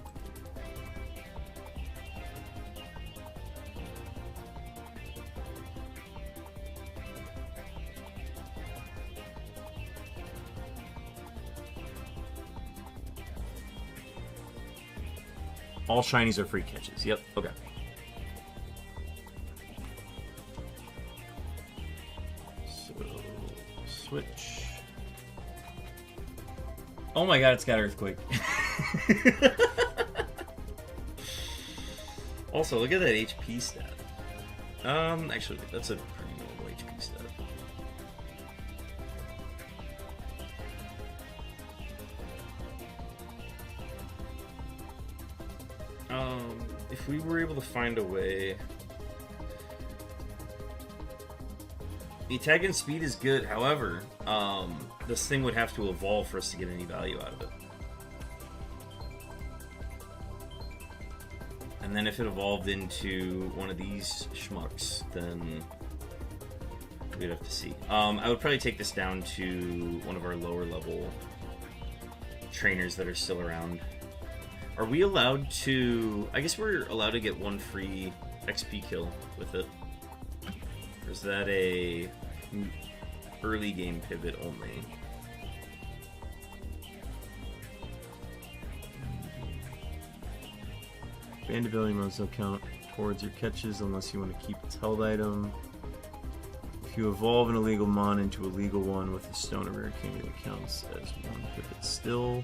All shinies are free catches. Yep, okay. So, switch. Oh my god, it's got Earthquake. Also, look at that HP stat. Actually, that's a pretty normal HP stat. If we were able to find a way... The attack and speed is good, however, this thing would have to evolve for us to get any value out of it. And then if it evolved into one of these schmucks, then we'd have to see. I would probably take this down to one of our lower level trainers that are still around. Are we allowed to... I guess we're allowed to get one free XP kill with it. Or is that a early game pivot only? Band ability modes don't count towards your catches unless you want to keep its held item. If you evolve an illegal mon into a legal one with a stone or rare candy, it counts as one pivot still.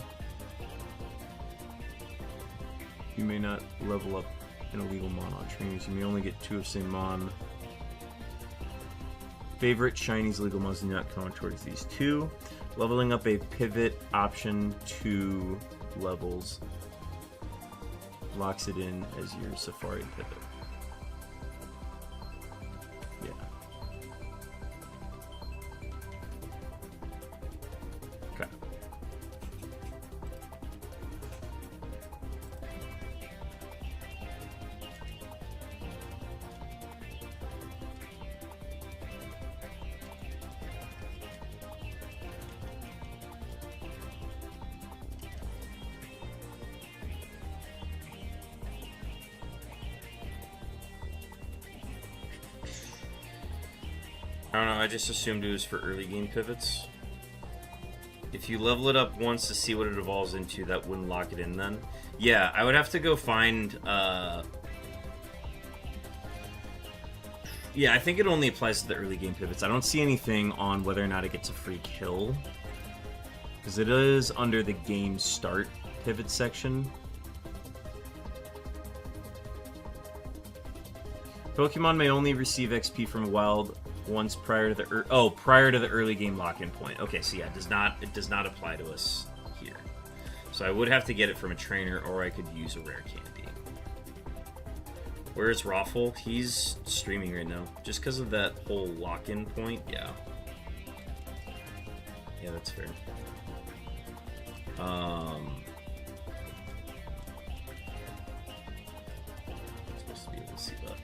You may not level up an illegal mon on trainers. You may only get 2 of same mon. Favorite shinies legal mons do not count towards these 2. Leveling up a pivot option 2 levels locks it in as your Safari pivot. Yeah. Okay. I don't know, I just assumed it was for early game pivots. If you level it up once to see what it evolves into, that wouldn't lock it in then. Yeah, I would have to go find... Yeah, I think it only applies to the early game pivots. I don't see anything on whether or not it gets a free kill. Because it is under the game start pivot section. Pokemon may only receive XP from wild once prior to the prior to the early game lock-in point. Okay, so yeah, it does not apply to us here. So I would have to get it from a trainer, or I could use a rare candy. Where is Raffle? He's streaming right now. Just because of that whole lock-in point, yeah. Yeah, that's fair. Supposed to be able to see that.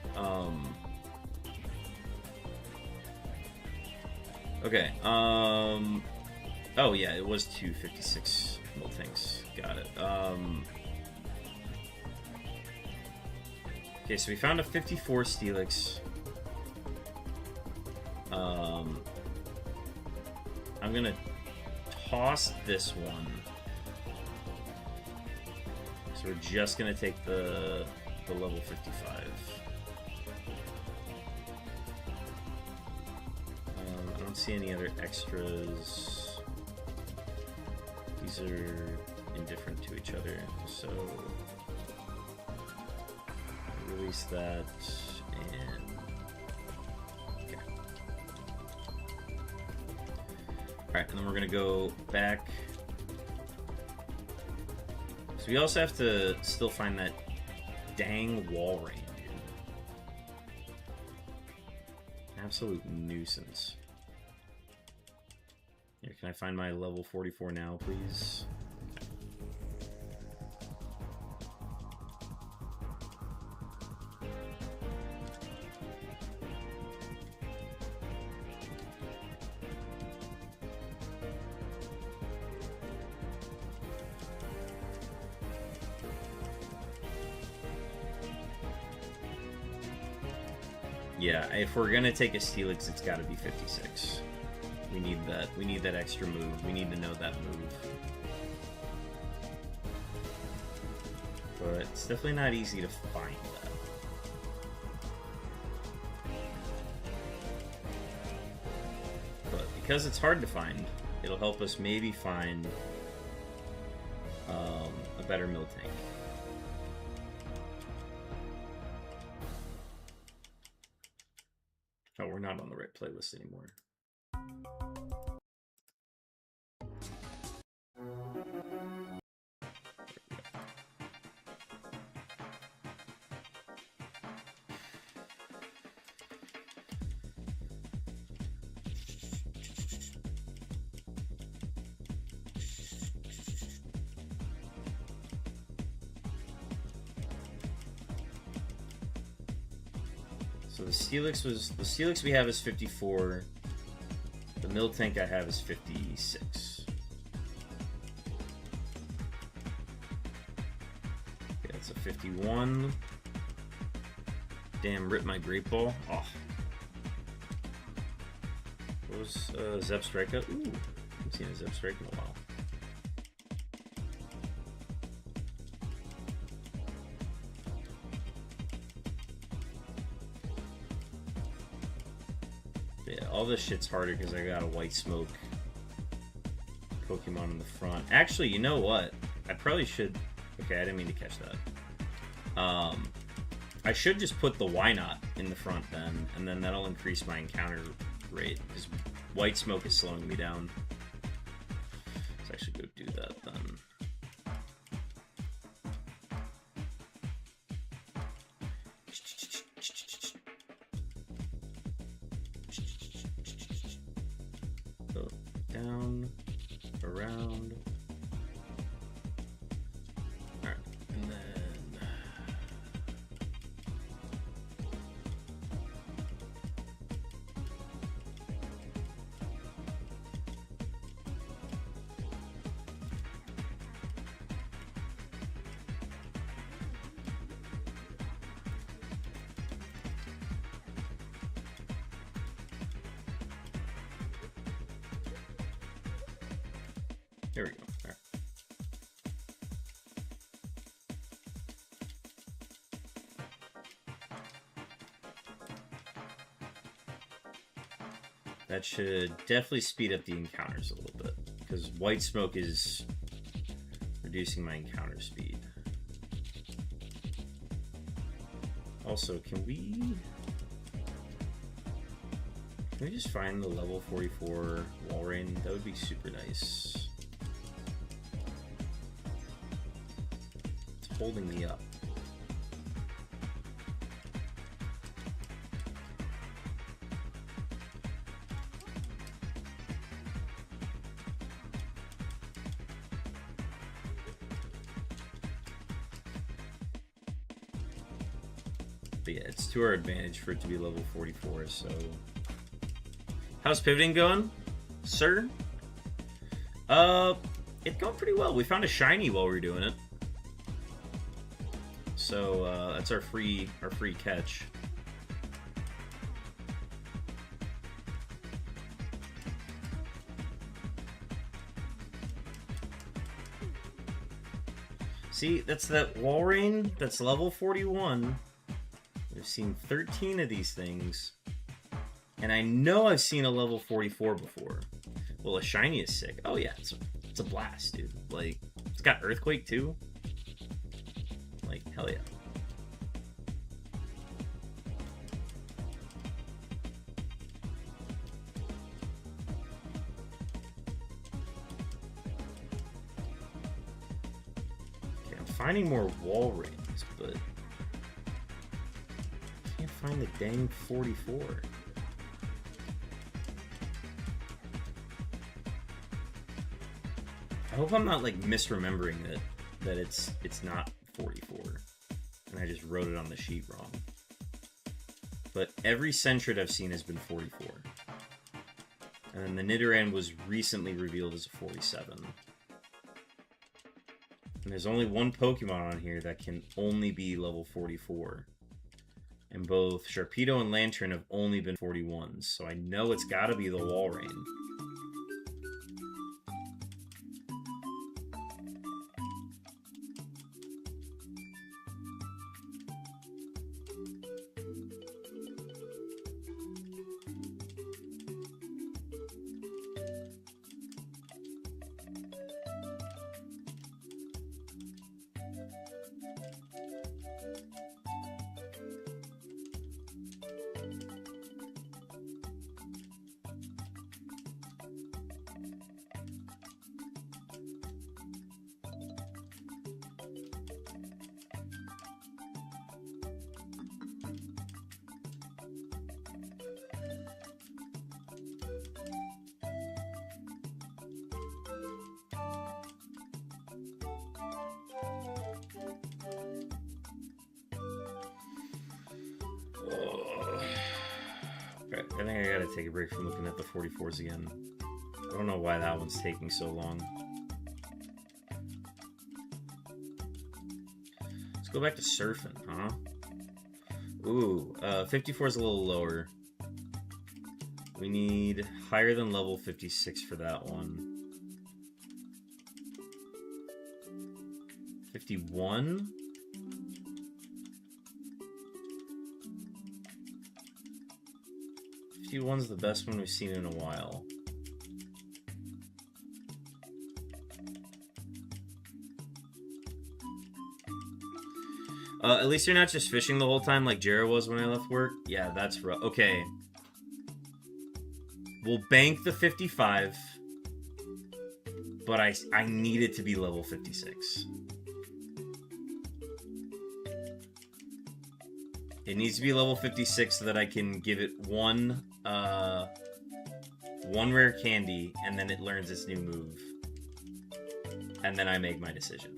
Okay, oh yeah, it was 256 things. Got it. Okay, so we found a 54 Steelix. I'm gonna toss this one. So we're just gonna take the level 55. I don't see any other extras. These are indifferent to each other, so release that and okay. Alright, and then we're gonna go back. So we also have to still find that dang wall rain, dude. Absolute nuisance. Here, can I find my level 44 now, please? Yeah, if we're gonna take a Steelix, it's gotta be 56. We need that. We need that extra move. We need to know that move. But it's definitely not easy to find that. But because it's hard to find, it'll help us maybe find a better Miltank. Oh, we're not on the right playlist anymore. So the Steelix we have is 54. The Miltank I have is 56. 51. Damn, rip my great ball. Oh. What was Zep Strikeout? Ooh, I haven't seen a Zep Strike in a while. Yeah, all this shit's harder because I got a white smoke Pokemon in the front. Actually, you know what? I probably should... Okay, I didn't mean to catch that. I should just put the Why Not in the front then, and then that'll increase my encounter rate, because white smoke is slowing me down. Let's actually go do that then. Go down, around. Alright, and then... There we go. All right. That should definitely speed up the encounters a little bit, because white smoke is reducing my encounter speed. Also, can we just find the level 44 Walrein? That would be super nice. Holding me up. But yeah, it's to our advantage for it to be level 44, so... How's pivoting going, sir? It's going pretty well. We found a shiny while we were doing it. So that's our free catch. See, that's that Walrein that's level 41. I've seen 13 of these things, and I know I've seen a level 44 before. Well, a shiny is sick. Oh yeah, it's a blast, dude. Like, it's got Earthquake too. Like, hell yeah. Okay, I'm finding more Walreins, but I can't find the dang 44. I hope I'm not like misremembering that it's not 44, and I just wrote it on the sheet wrong. But every Sentret I've seen has been 44. And then the Nidoran was recently revealed as a 47. And there's only one Pokemon on here that can only be level 44. And both Sharpedo and Lantern have only been 41s, so I know it's gotta be the Walrein. I think I gotta take a break from looking at the 44s again. I don't know why that one's taking so long. Let's go back to surfing, huh? Ooh, 54 is a little lower. We need higher than level 56 for that one. 51? One's the best one we've seen in a while. At least you're not just fishing the whole time like Jara was when I left work. Yeah, that's rough. Okay. We'll bank the 55. But I need it to be level 56. It needs to be level 56 so that I can give it one rare candy, and then it learns its new move. And then I make my decision.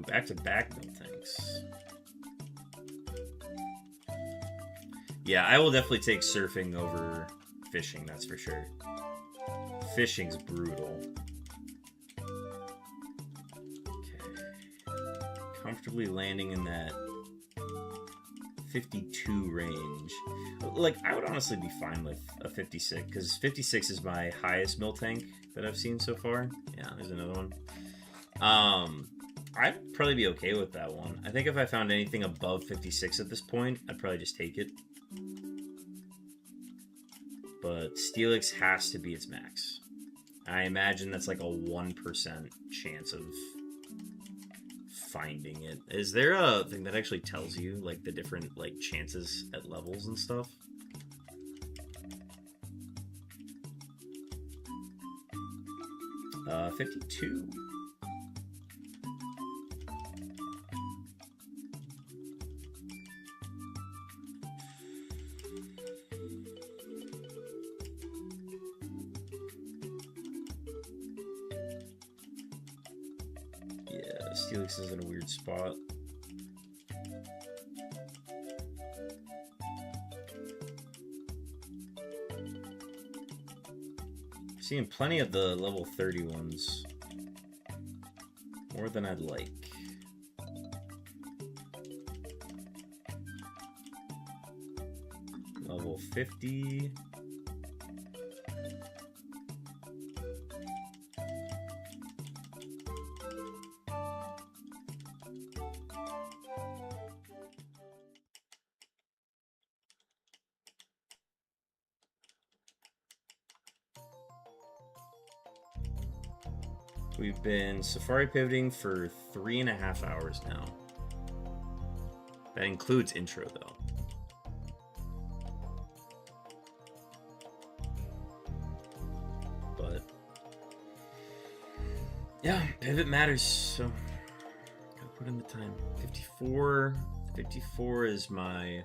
Back-to-back no thanks. Yeah, I will definitely take surfing over fishing, that's for sure. Fishing's brutal. Okay. Comfortably landing in that 52 range. Like, I would honestly be fine with a 56, because 56 is my highest mill tank that I've seen so far. Yeah, there's another one. I'd probably be okay with that one. I think if I found anything above 56 at this point, I'd probably just take it. But Steelix has to be its max. I imagine that's like a 1% chance of finding it. Is there a thing that actually tells you like the different like chances at levels and stuff? Uh, 52. Steelix is in a weird spot. Seeing plenty of the level 30 ones. More than I'd like. Level 50. We've been safari pivoting for 3.5 hours now. That includes intro, though. But yeah, pivot matters, so gotta put in the time. 54. 54 is my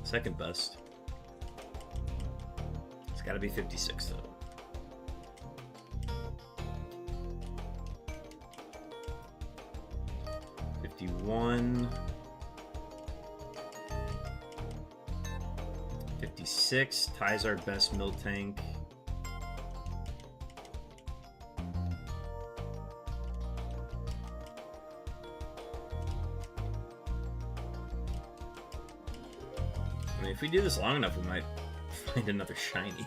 second best. It's gotta be 56, though. 51, 56 ties our best mill tank. I mean, if we do this long enough, we might find another shiny.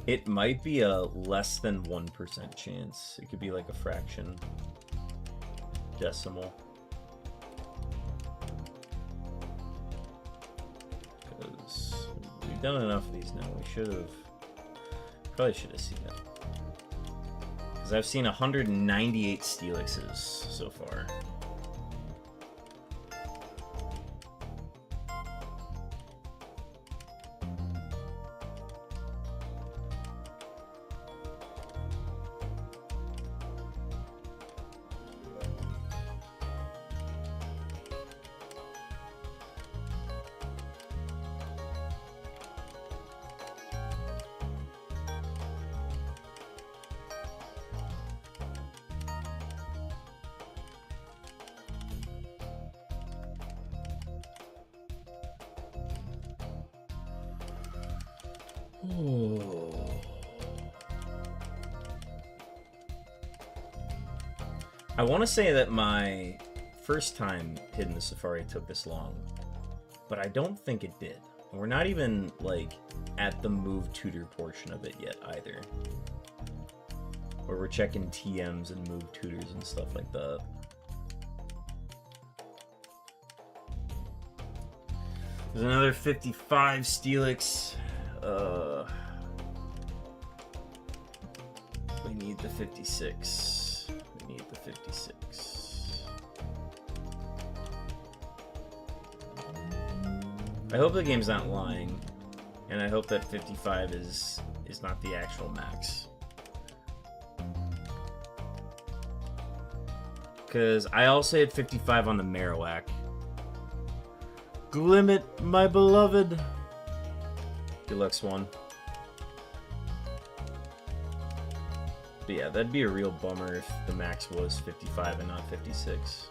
It might be a less than 1% chance. It could be like a fraction. Decimal. Because We've done enough of these now. We should have... Probably should have seen it. Because I've seen 198 Steelixes so far. I want to say that my first time hitting the Safari took this long, but I don't think it did. And we're not even, like, at the move tutor portion of it yet, either. Where we're checking TMs and move tutors and stuff like that. There's another 55 Steelix. We need the 56. We need the 56. I hope the game's not lying, and I hope that 55 is not the actual max. Because I also hit 55 on the Marowak. Glimmet, my beloved. Deluxe one. But yeah, that'd be a real bummer if the max was 55 and not 56.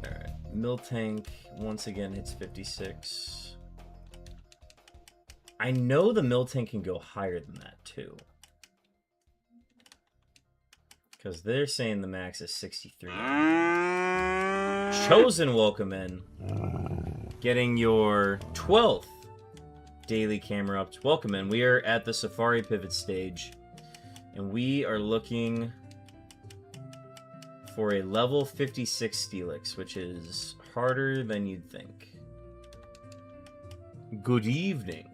Alright, Miltank once again hits 56. I know the Miltank can go higher than that too. Because they're saying the max is 63. Chosen, welcome in. Getting your 12th daily camera up. Welcome in. We are at the Safari Pivot stage. And we are looking for a level 56 Steelix, which is harder than you'd think. Good evening.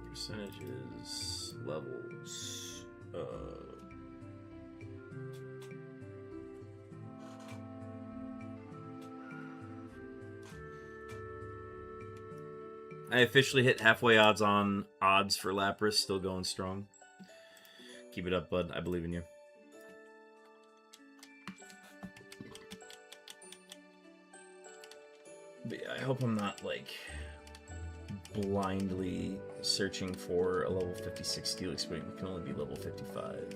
Percentages, levels, I officially hit halfway odds for Lapras, still going strong. Keep it up, bud. I believe in you. But yeah, I hope I'm not, like, blindly searching for a level 56 Steelix, but it can only be level 55.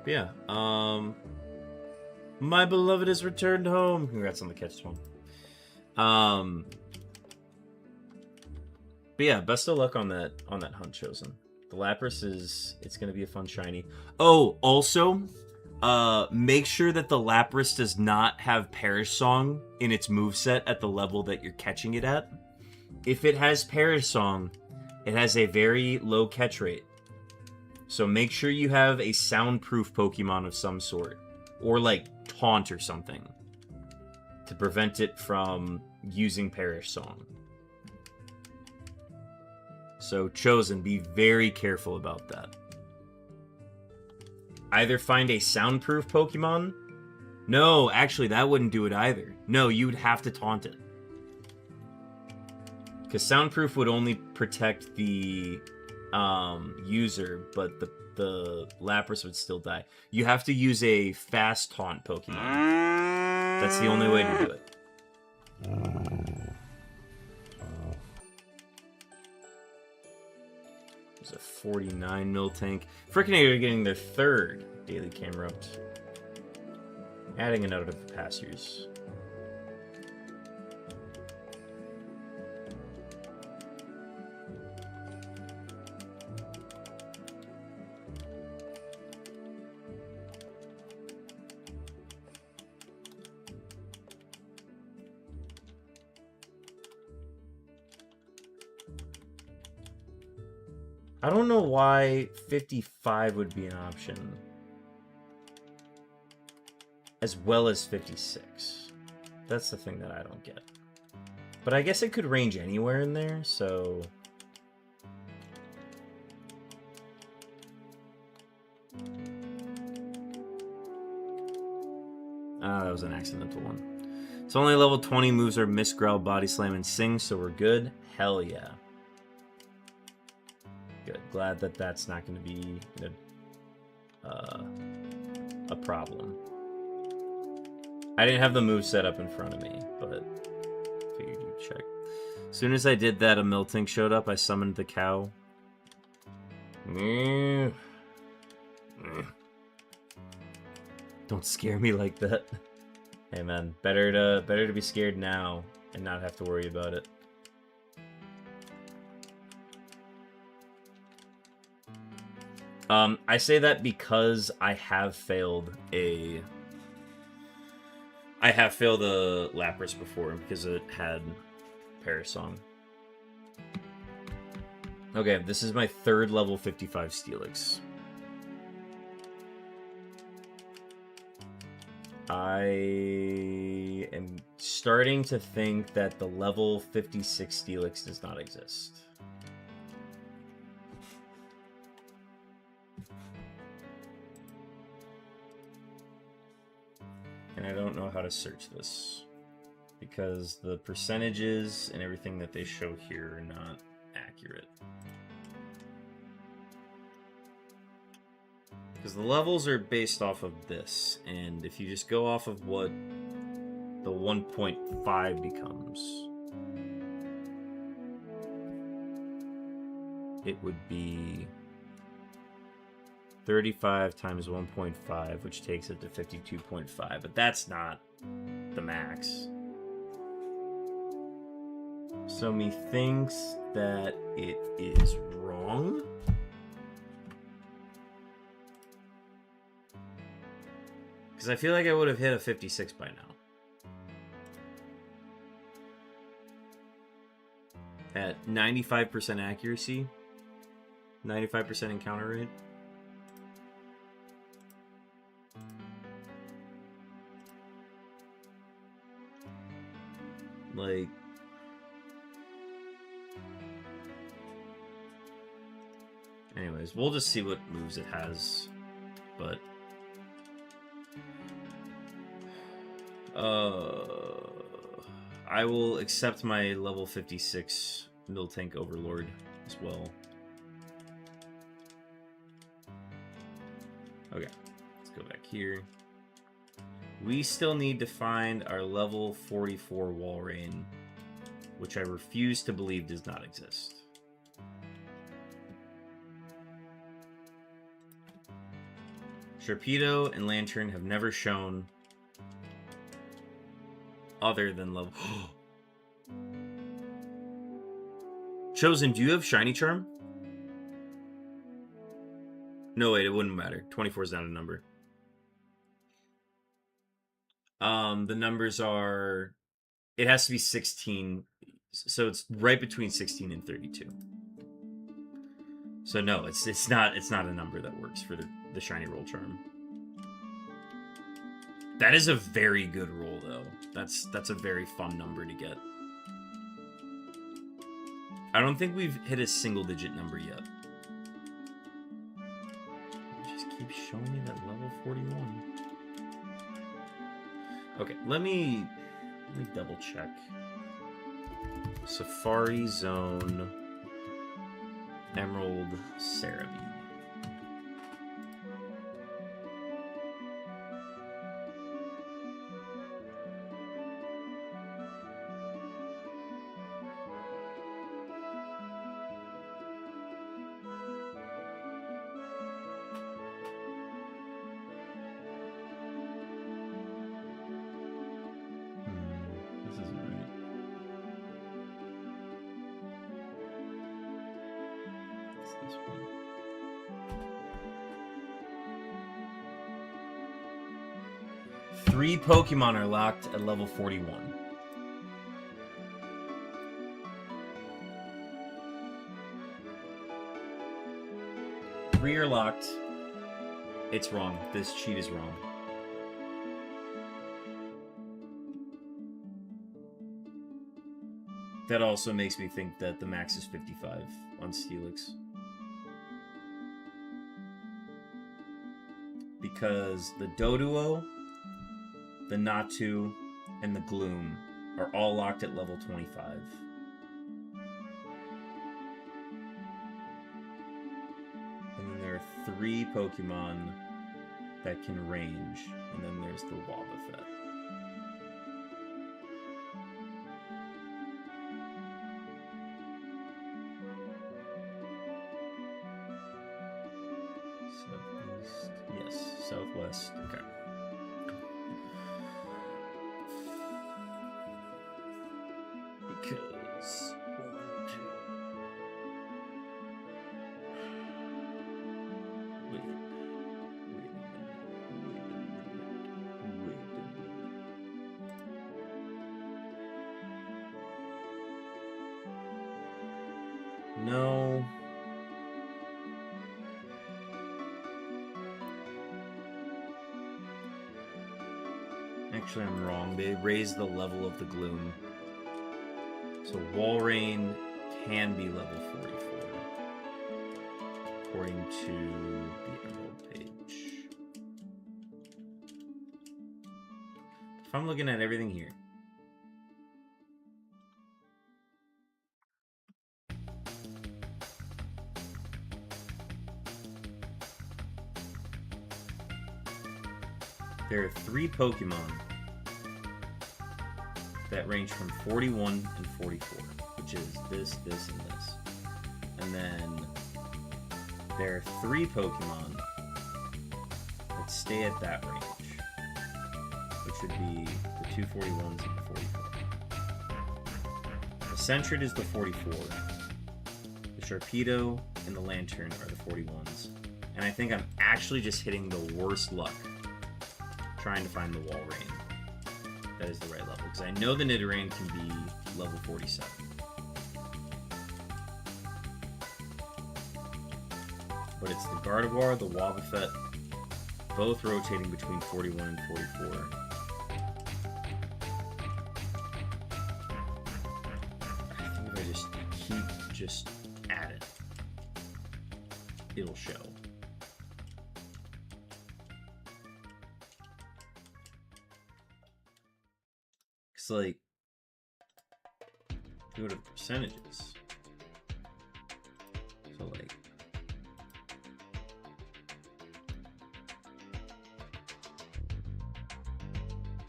But yeah, my beloved has returned home. Congrats on the catch, Tom. But yeah, best of luck on that hunt, Chosen. The Lapras it's gonna be a fun shiny. Oh, also, make sure that the Lapras does not have Perish Song in its moveset at the level that you're catching it at. If it has Perish Song, it has a very low catch rate. So make sure you have a soundproof Pokemon of some sort. Or like Taunt or something. To prevent it from using Perish Song. So Chosen, be very careful about that. Either find a soundproof Pokemon. No, actually, that wouldn't do it either. No, you would have to taunt it. Because soundproof would only protect the user, but the Lapras would still die. You have to use a fast taunt Pokemon. That's the only way to do it. There's a 49 Miltank. Frickin' are getting their 3rd daily camera up. Adding it out of the past years. I don't know why 55 would be an option. As well as 56. That's the thing that I don't get. But I guess it could range anywhere in there, so... Ah, that was an accidental one. It's only level 20, moves are Miss, Growl, Body Slam, and Sing, so we're good. Hell yeah. Good. Glad that that's not going to be a problem. I didn't have the move set up in front of me, but figured you'd check. As soon as I did that, a Miltank showed up. I summoned the cow. Don't scare me like that. Hey man, better to be scared now and not have to worry about it. I say that because I have failed a Lapras before because it had Parasong. Okay, this is my third level 55 Steelix. I am starting to think that the level 56 Steelix does not exist. And I don't know how to search this because the percentages and everything that they show here are not accurate. Because the levels are based off of this, and if you just go off of what the 1.5 becomes, it would be 35 times 1.5, which takes it to 52.5, but that's not the max. So methinks that it is wrong. Because I feel like I would have hit a 56 by now. At 95% accuracy, 95% encounter rate. Like... Anyways, we'll just see what moves it has, but... I will accept my level 56 Miltank Overlord as well. Okay, let's go back here. We still need to find our level 44 Walrein, which I refuse to believe does not exist. Sharpedo and Lantern have never shown other than level... Chosen, do you have Shiny Charm? No, wait, it wouldn't matter. 24 is not a number. The numbers are... It has to be 16, so it's right between 16 and 32. So no, it's not a number that works for the Shiny Roll Charm. That is a very good roll, though. That's a very fun number to get. I don't think we've hit a single-digit number yet. It just keeps showing me that level 41. Okay, let me double check. Safari Zone, Emerald Cerebi. Three Pokemon are locked at level 41. 3 are locked. It's wrong. This cheat is wrong. That also makes me think that the max is 55 on Steelix. Because the Doduo, the Natu, and the Gloom are all locked at level 25. And then there are 3 Pokemon that can range, and then there's the Wobbuffet. Southeast, yes, southwest, okay. Because 1, 2. Wait a minute. No. Actually, I'm wrong. They raised the level of the Gloom. So Walrein can be level 44, according to the Emerald page. If I'm looking at everything here. There are 3 Pokemon that range from 41 and 44, which is this, this, and this. And then there are 3 Pokemon that stay at that range, which would be the 241s and the 44. The Sentret is the 44. The Sharpedo and the Lantern are the 41s. And I think I'm actually just hitting the worst luck trying to find the Walrein. That is the right level, because I know the Nidoran can be level 47. But it's the Gardevoir, the Wobbuffet, both rotating between 41 and 44. I think if I just keep just at it, it'll show. Like, go to percentages. So like,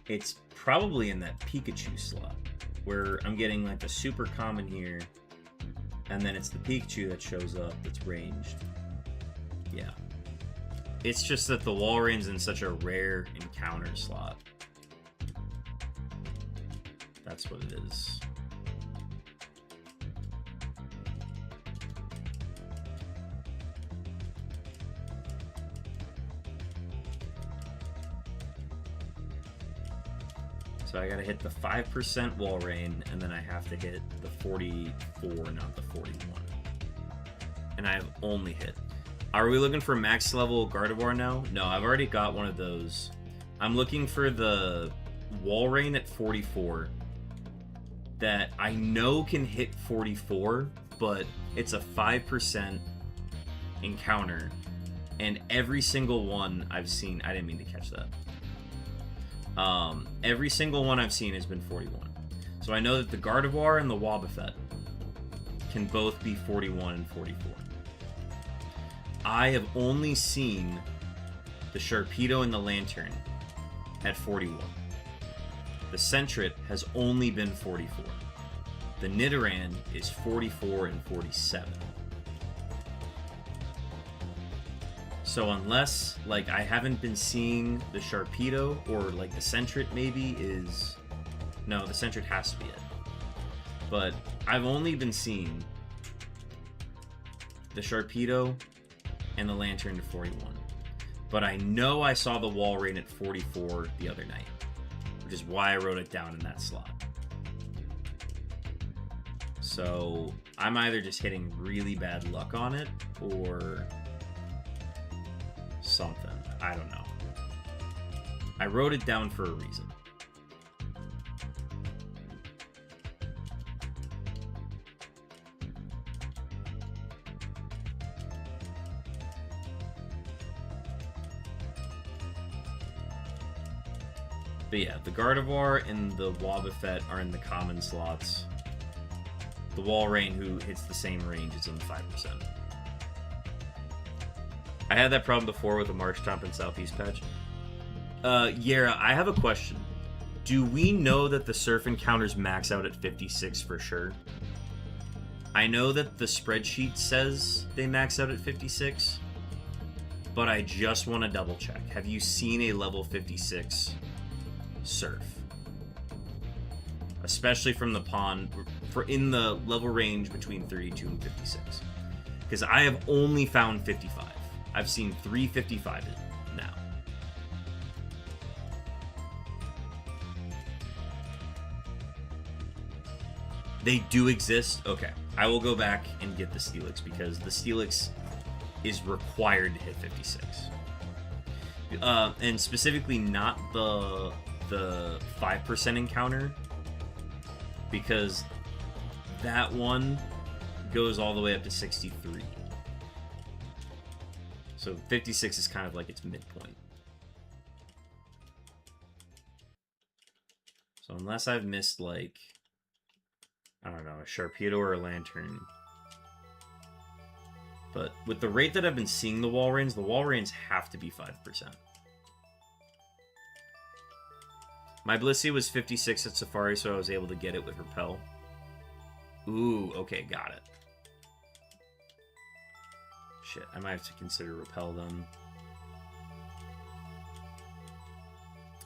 it's probably in that Pikachu slot where I'm getting like a super common here, and then it's the Pikachu that shows up that's ranged. Yeah, it's just that the Walrein's in such a rare encounter slot. That's what it is. So I gotta hit the 5% Walrein, and then I have to hit the 44, not the 41. And I have only hit. Are we looking for max level Gardevoir now? No, I've already got one of those. I'm looking for the Walrein at 44. That I know can hit 44, but it's a 5% encounter, and every single one I've seen, I didn't mean to catch that. Every single one I've seen has been 41. So I know that the Gardevoir and the Wobbuffet can both be 41 and 44. I have only seen the Sharpedo and the Lantern at 41. The Sentret has only been 44. The Nidoran is 44 and 47. So unless, like, I haven't been seeing the Sharpedo, or, like, the Sentret maybe is... No, the Sentret has to be it. But I've only been seeing the Sharpedo and the Lantern at 41. But I know I saw the Walrein at 44 the other night, which is why I wrote it down in that slot. So I'm either just hitting really bad luck on it, or something. I don't know. I wrote it down for a reason. But yeah, the Gardevoir and the Wobbuffet are in the common slots. The Walrein, who hits the same range, is in the 5%. I had that problem before with the Marshtomp and Southeast patch. Yara, I have a question. Do we know that the Surf encounters max out at 56 for sure? I know that the spreadsheet says they max out at 56, but I just want to double check. Have you seen a level 56 Surf? Especially from the pond, for in the level range between 32 and 56. Because I have only found 55. I've seen 355 now. They do exist? Okay. I will go back and get the Steelix, because the Steelix is required to hit 56. And specifically not the 5% encounter, because that one goes all the way up to 63. So 56 is kind of like its midpoint. So unless I've missed, like, I don't know, a Sharpedo or a Lantern. But with the rate that I've been seeing the Walreins have to be 5%. My Blissey was 56 at Safari, so I was able to get it with Repel. Ooh, okay, got it. Shit, I might have to consider Repel then.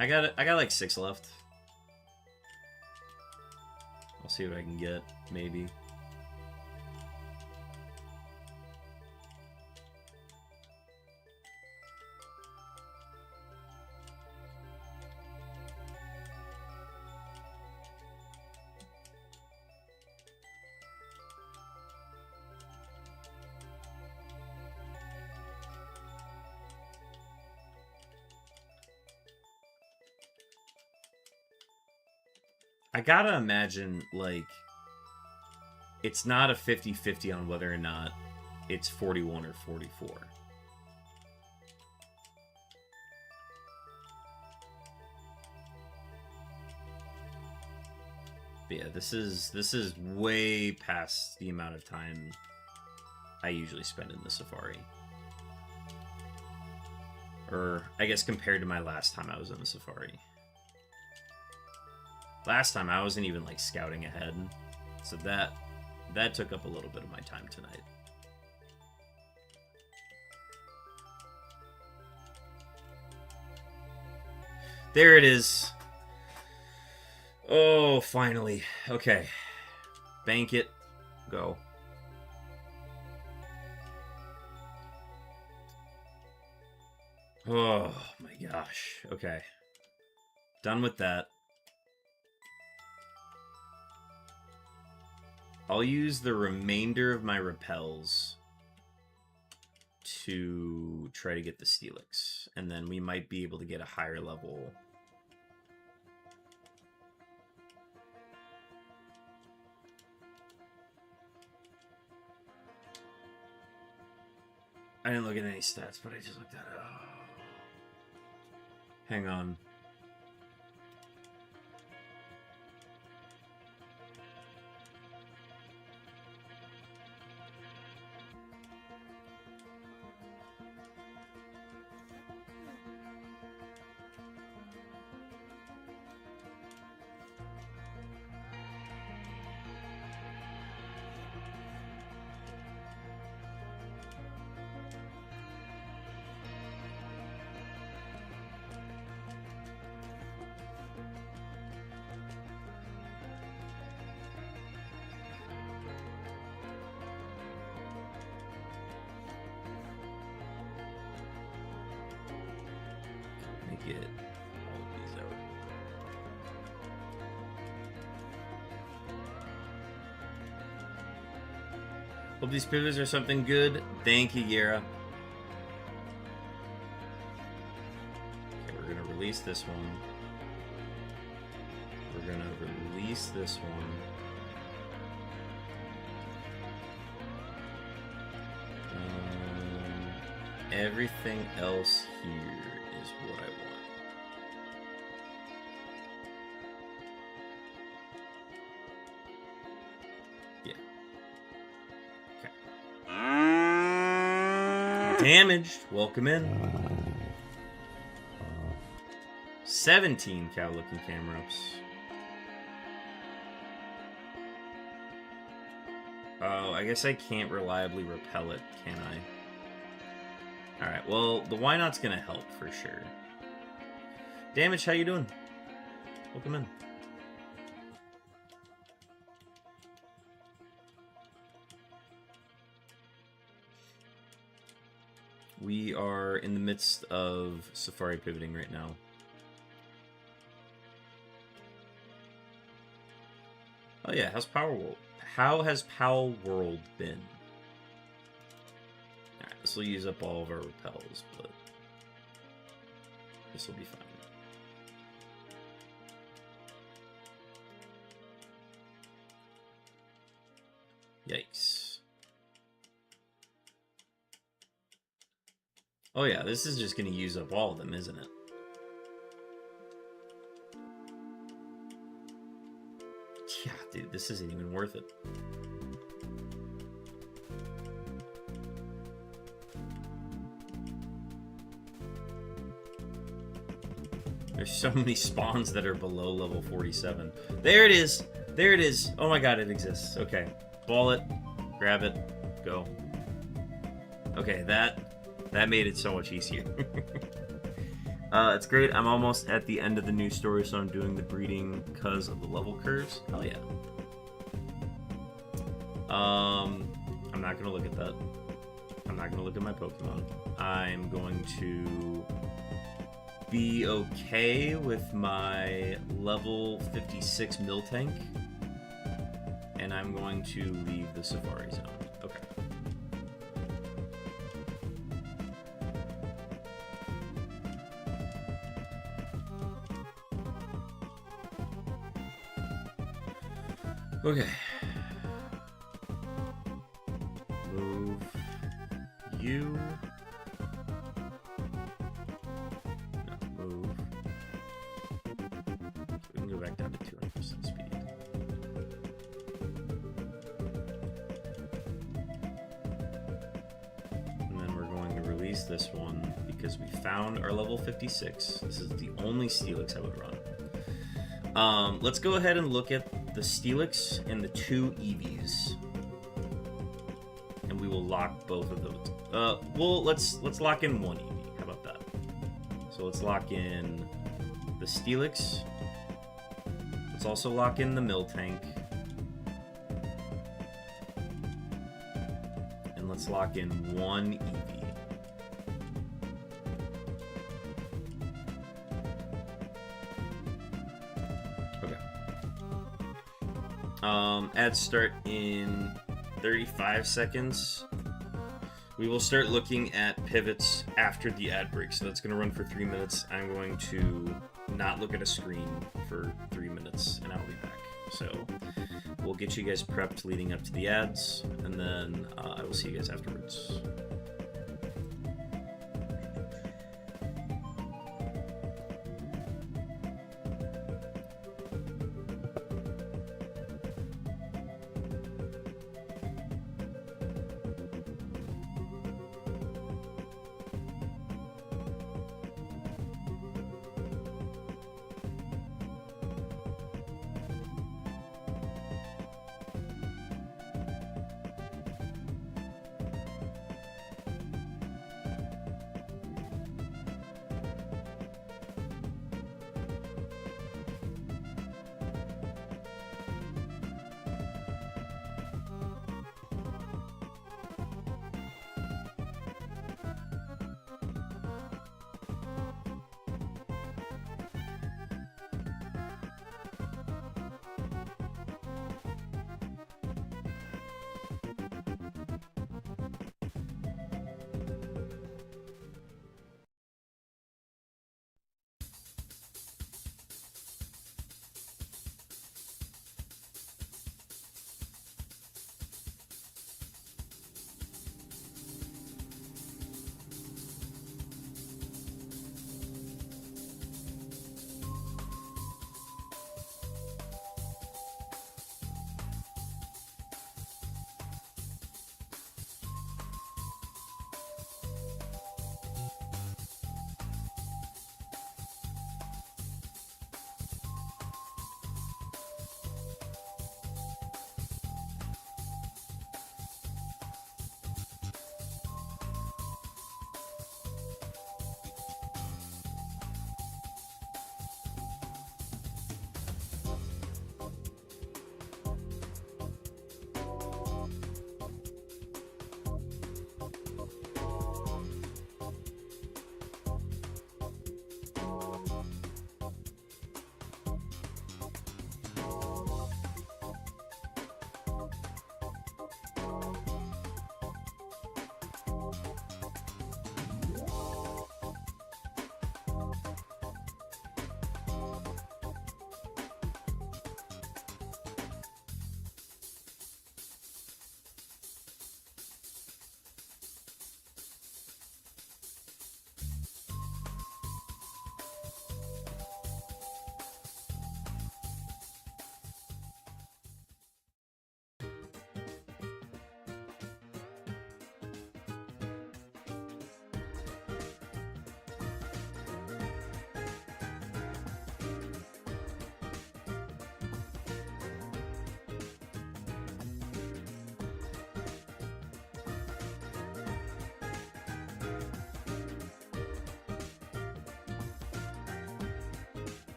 I got like 6 left. I'll see what I can get, maybe. I gotta imagine, like, it's not a 50-50 on whether or not it's 41 or 44. But yeah, this is way past the amount of time I usually spend in the Safari. Or, I guess, compared to my last time I was in the Safari. Last time I wasn't even like scouting ahead, so that took up a little bit of my time tonight. There it is. Oh, finally. Okay. Bank it. Go. Oh my gosh. Okay. Done with that. I'll use the remainder of my repels to try to get the Steelix, and then we might be able to get a higher level. I didn't look at any stats, but I just looked at it. Oh. Hang on. Get all of these out. Hope these pillars are something good. Thank you, Yara. release this one. We're gonna release this one. Everything else here is what I want. Yeah. Okay. Damaged. Welcome in. 17 cow-looking camera-ups. Oh, I guess I can't reliably repel it, can I? Alright, well, the why not's gonna help for sure. Damage, how you doing? Welcome in. We are in the midst of Safari pivoting right now. Oh yeah, how's Power World? How has Power World been? Alright, this will use up all of our repels, but this will be fine. Yikes. Oh yeah, this is just going to use up all of them, isn't it? Yeah, dude, this isn't even worth it. There's so many spawns that are below level 47. There it is! There it is! Oh my god, it exists. Okay. Ball it. Grab it. Go. Okay, that made it so much easier. It's great. I'm almost at the end of the new story, so I'm doing the breeding because of the level curves. Hell yeah. I'm not gonna look at that. I'm not gonna look at my Pokemon. I'm going to be okay with my level 56 Miltank, and I'm going to leave the Safari Zone. Okay. Okay. Move you. No, move. We can go back down to 200% speed. And then we're going to release this one because we found our level 56. This is the only Steelix I would run. Let's go ahead and look at the Steelix and the 2 Eevees, and we will lock both of those. Well, let's lock in 1 Eevee. How about that? So let's lock in the Steelix. Let's also lock in the Miltank, and let's lock in 1 Eevee. Ads start in 35 seconds. We will start looking at pivots after the ad break, so that's going to run for 3 minutes. I'm going to not look at a screen for 3 minutes, and I'll be back. So we'll get you guys prepped leading up to the ads, and then I will see you guys afterwards.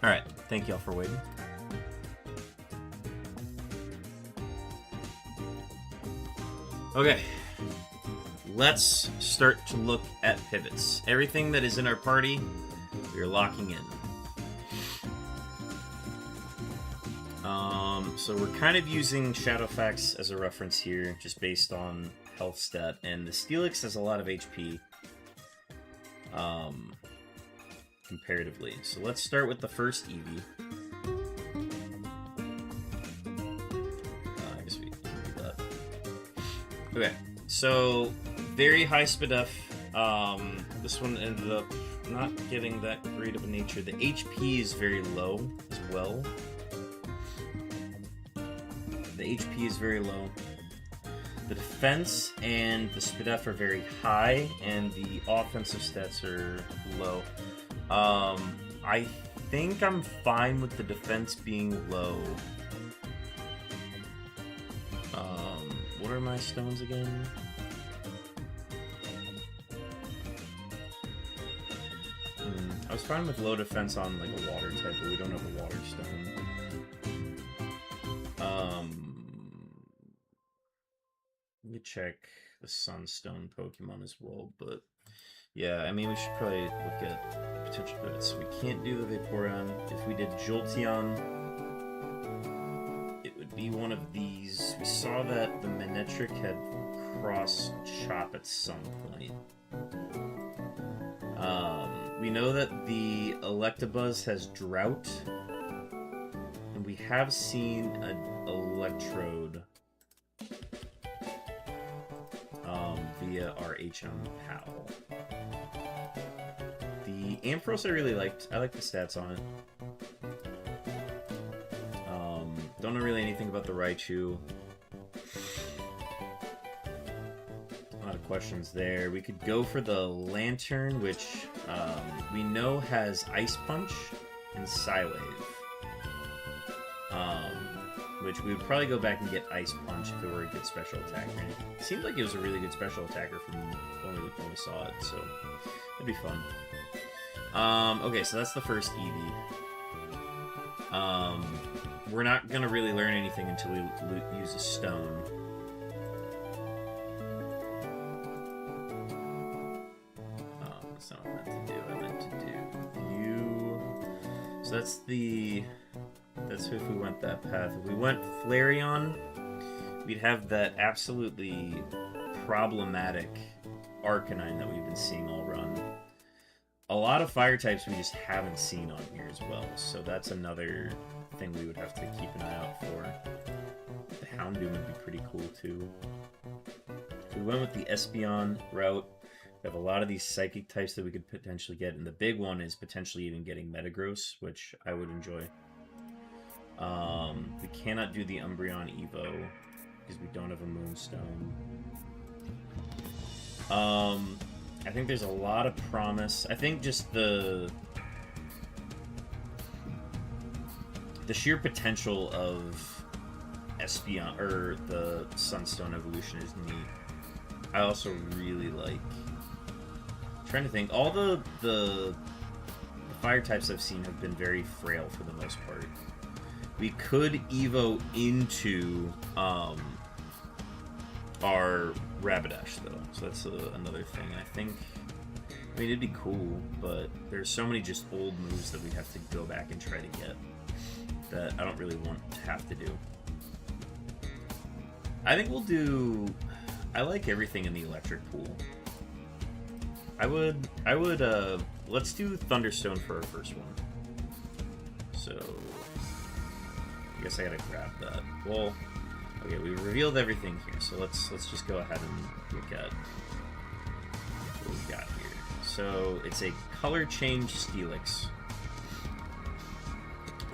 Alright, thank y'all for waiting. Okay, let's start to look at pivots. Everything that is in our party, we're locking in. So we're kind of using Shadowfax as a reference here, just based on health stat, and the Steelix has a lot of HP, comparatively. So let's start with the first Eevee. I guess we can do that. Okay, so very high Spadef. This one ended up not getting that great of a nature. The HP is very low as well. The HP is very low. The defense and the Spadef are very high, and the offensive stats are low. I think I'm fine with the defense being low. What are my stones again? I was fine with low defense on like a water type, but we don't have a water stone. Let me check the Sunstone Pokemon as well, but yeah, I mean, we should probably look at potential pivots. We can't do the Vaporeon. If we did Jolteon, it would be one of these. We saw that the Manectric had Cross Chop at some point. We know that the Electabuzz has Drought, and we have seen an Electrode via our HM PAL. The Ampharos I really liked. I like the stats on it. Don't know really anything about the Raichu. A lot of questions there. We could go for the Lantern, which we know has Ice Punch and Psywave. Which we would probably go back and get Ice Punch if it were a good special attacker. It seemed like it was a really good special attacker from when we saw it, so it'd be fun. Okay, so that's the first Eevee. We're not gonna really learn anything until we use a stone. That's not what I meant to do. I meant to do you. So that's the. That's if we went that path. If we went Flareon, we'd have that absolutely problematic Arcanine that we've been seeing all run. A lot of fire types we just haven't seen on here as well, so that's another thing we would have to keep an eye out for. The Houndoom would be pretty cool too. If we went with the Espeon route, we have a lot of these psychic types that we could potentially get, and the big one is potentially even getting Metagross, which I would enjoy. We cannot do the Umbreon Evo because we don't have a Moonstone. I think there's a lot of promise. I think just the sheer potential of Espeon or the Sunstone evolution is neat. I also really like. I'm trying to think. All the fire types I've seen have been very frail for the most part. We could Evo into our Rapidash, though, so that's another thing. I think, I mean, it'd be cool, but there's so many just old moves that we have to go back and try to get that I don't really want to have to do. I think we'll do. I like everything in the electric pool. I would. Let's do Thunderstone for our first one. So. I guess I gotta grab that. Well, okay, we revealed everything here, so let's just go ahead and look at what we got here. So it's a color change Steelix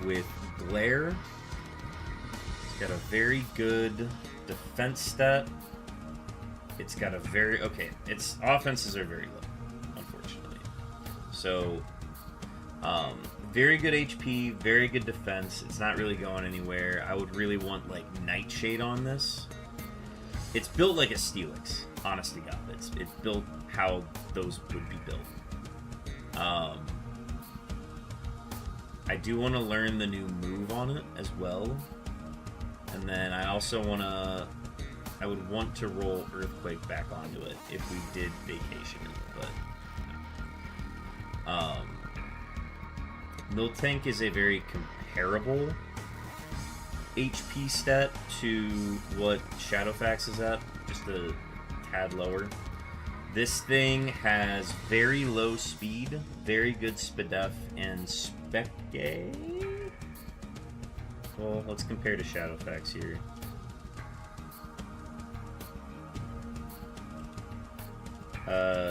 with Glare. It's got a very good defense stat. It's got a very its offenses are very low, unfortunately. So very good HP, very good defense. It's not really going anywhere. I would really want, like, Nightshade on this. It's built like a Steelix, honest to God. It's built how those would be built. I I do want to learn the new move on it as well. And then I also want to... I would want to roll Earthquake back onto it if we did vacation it, but... Miltank is a very comparable HP stat to what Shadowfax is at, just a tad lower. This thing has very low speed, very good SPDEF, and Spec-A? Well, let's compare to Shadowfax here.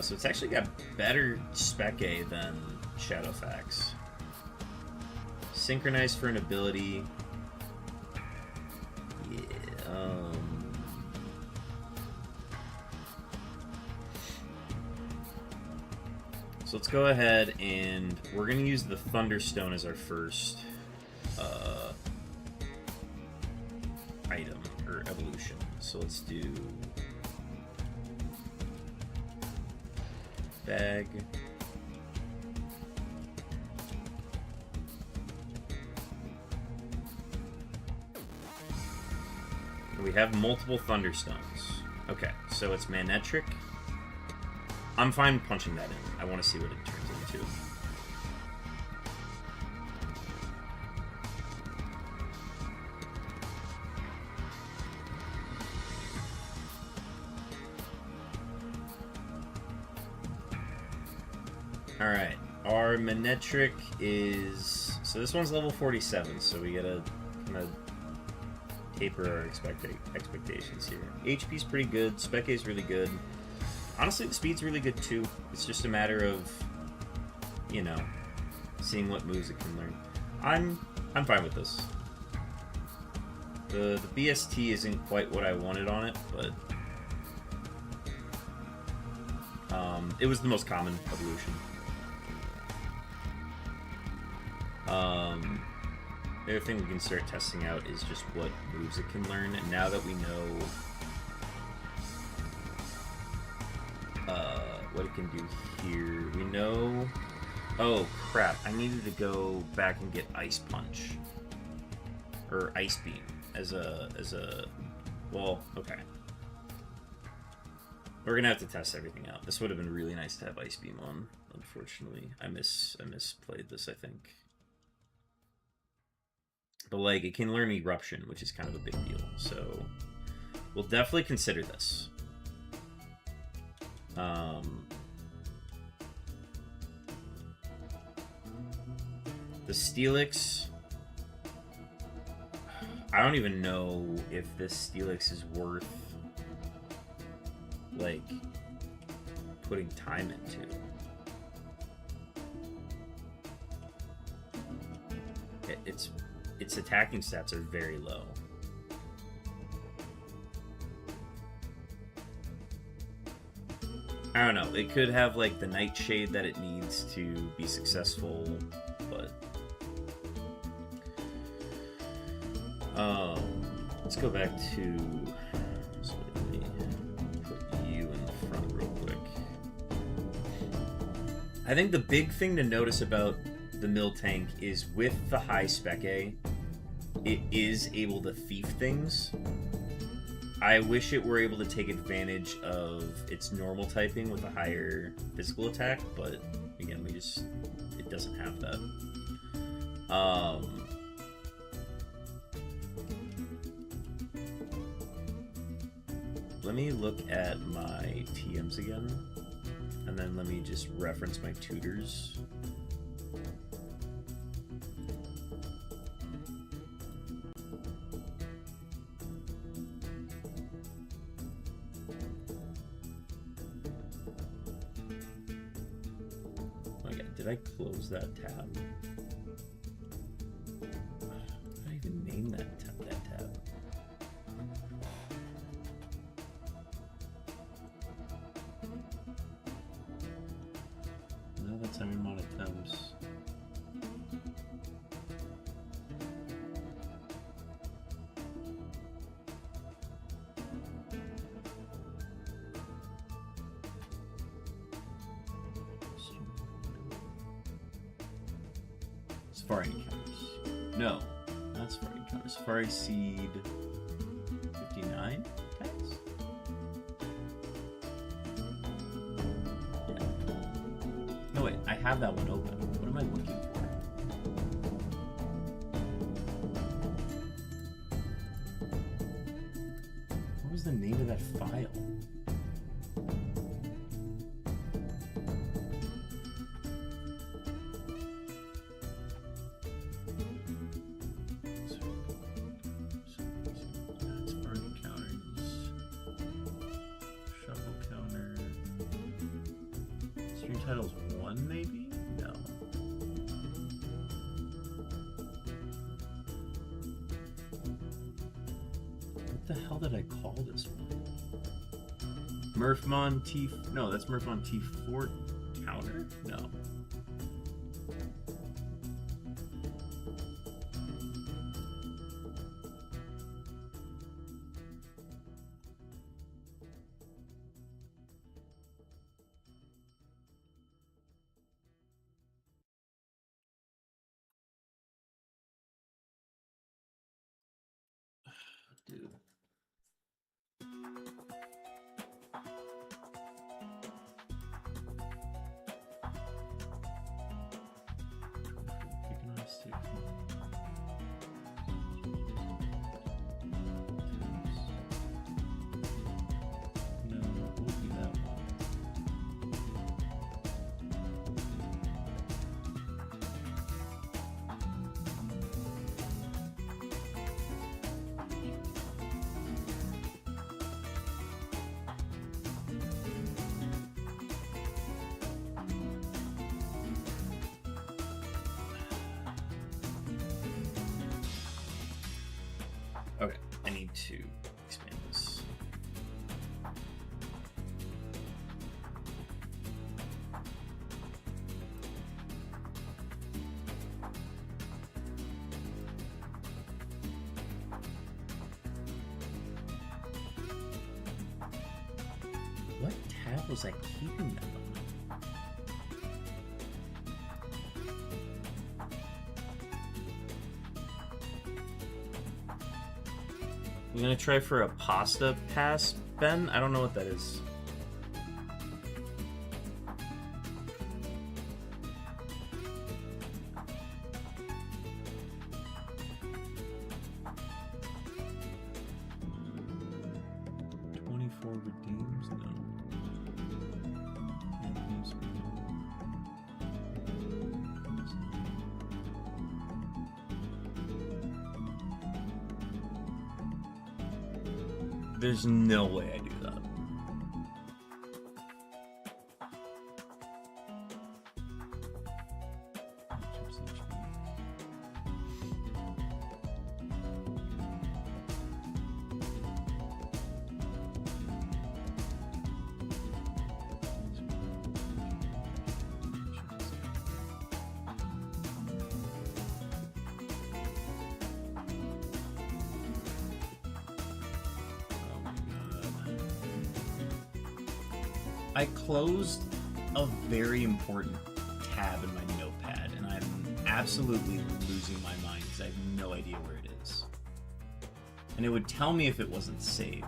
So it's actually got better Spec-A than Shadowfax. Synchronized for an ability. Yeah, so let's go ahead and we're going to use the Thunderstone as our first item, or evolution. So let's do bag. We have multiple Thunderstones. Okay, so it's Manectric. I'm fine punching that in. I want to see what it turns into. Alright, our Manectric is... So this one's level 47, so we gotta kind of taper our expectations here. HP's pretty good, Spec-A's really good. Honestly, the speed's really good too. It's just a matter of, you know, seeing what moves it can learn. I'm fine with this. The BST isn't quite what I wanted on it, but it was the most common evolution. The other thing we can start testing out is just what moves it can learn, and now that we know what it can do here, we know... Oh, crap. I needed to go back and get Ice Punch. Or Ice Beam as a... Well, okay. We're gonna have to test everything out. This would have been really nice to have Ice Beam on, unfortunately. I misplayed this, I think. But, like, it can learn Eruption, which is kind of a big deal. So, we'll definitely consider this. The Steelix... I don't even know if this Steelix is worth, like, putting time into. Its attacking stats are very low. I don't know. It could have, like, the Nightshade that it needs to be successful, but... let's go back to... So let me put you in the front real quick. I think the big thing to notice about the Miltank is with the high Spec-A, it is able to thief things. I wish it were able to take advantage of its normal typing with a higher physical attack, but again, it doesn't have that. Let me look at my TMs again, and then let me just reference my tutors. Did I close that tab? What did I even name that tab? No, that's Iron Mod attempts. Safari encounters. No, not Safari encounters. Safari Seed 59 pets? Yeah. No, wait, I have that one open. What am I looking for? What was the name of that file? Titles 1, maybe? No. What the hell did I call this one? Murphmon T... No, that's Murphmon T4 counter? No. Dude. Kicking on a stick. No, we'll do that one. Okay, I need to expand this. What tab was I keeping that on? I'm gonna try for a pasta pass, Ben. I don't know what that is. Redeems? No. There's no way I do that. I closed a very important tab in my notepad, and I'm absolutely losing my mind because I have no idea where it is. And it would tell me if it wasn't saved.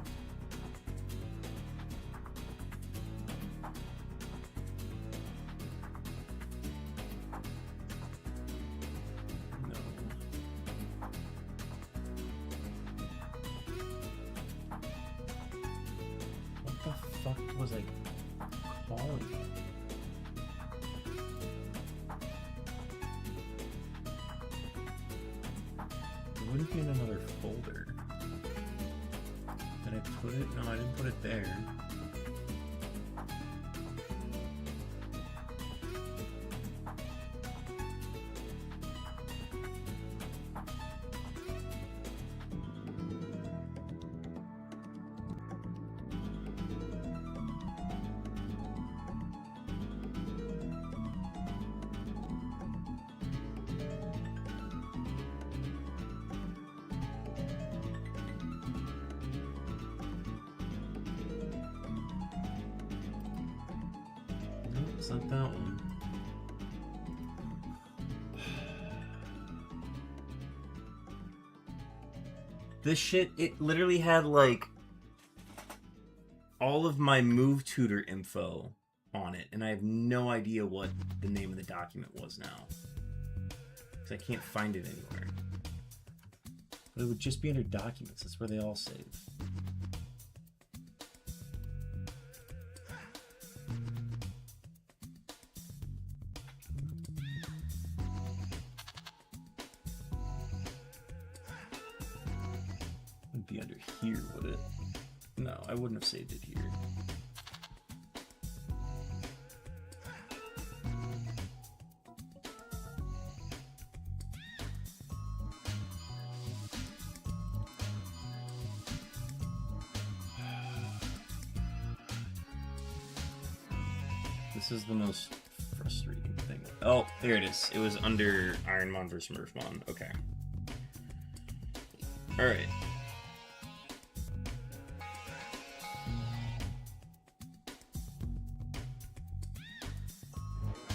No. What the fuck was I calling it? It wouldn't be in another folder. Did I put it? No, I didn't put it there. It's not that one. This shit, it literally had, like, all of my move tutor info on it, and I have no idea what the name of the document was now. Because I can't find it anywhere. But it would just be under documents. That's where they all save. It'd be under here, would it? No, I wouldn't have saved it here. This is the most frustrating thing. Oh, there it is. It was under Ironmon vs. Murphmon. Okay. Alright.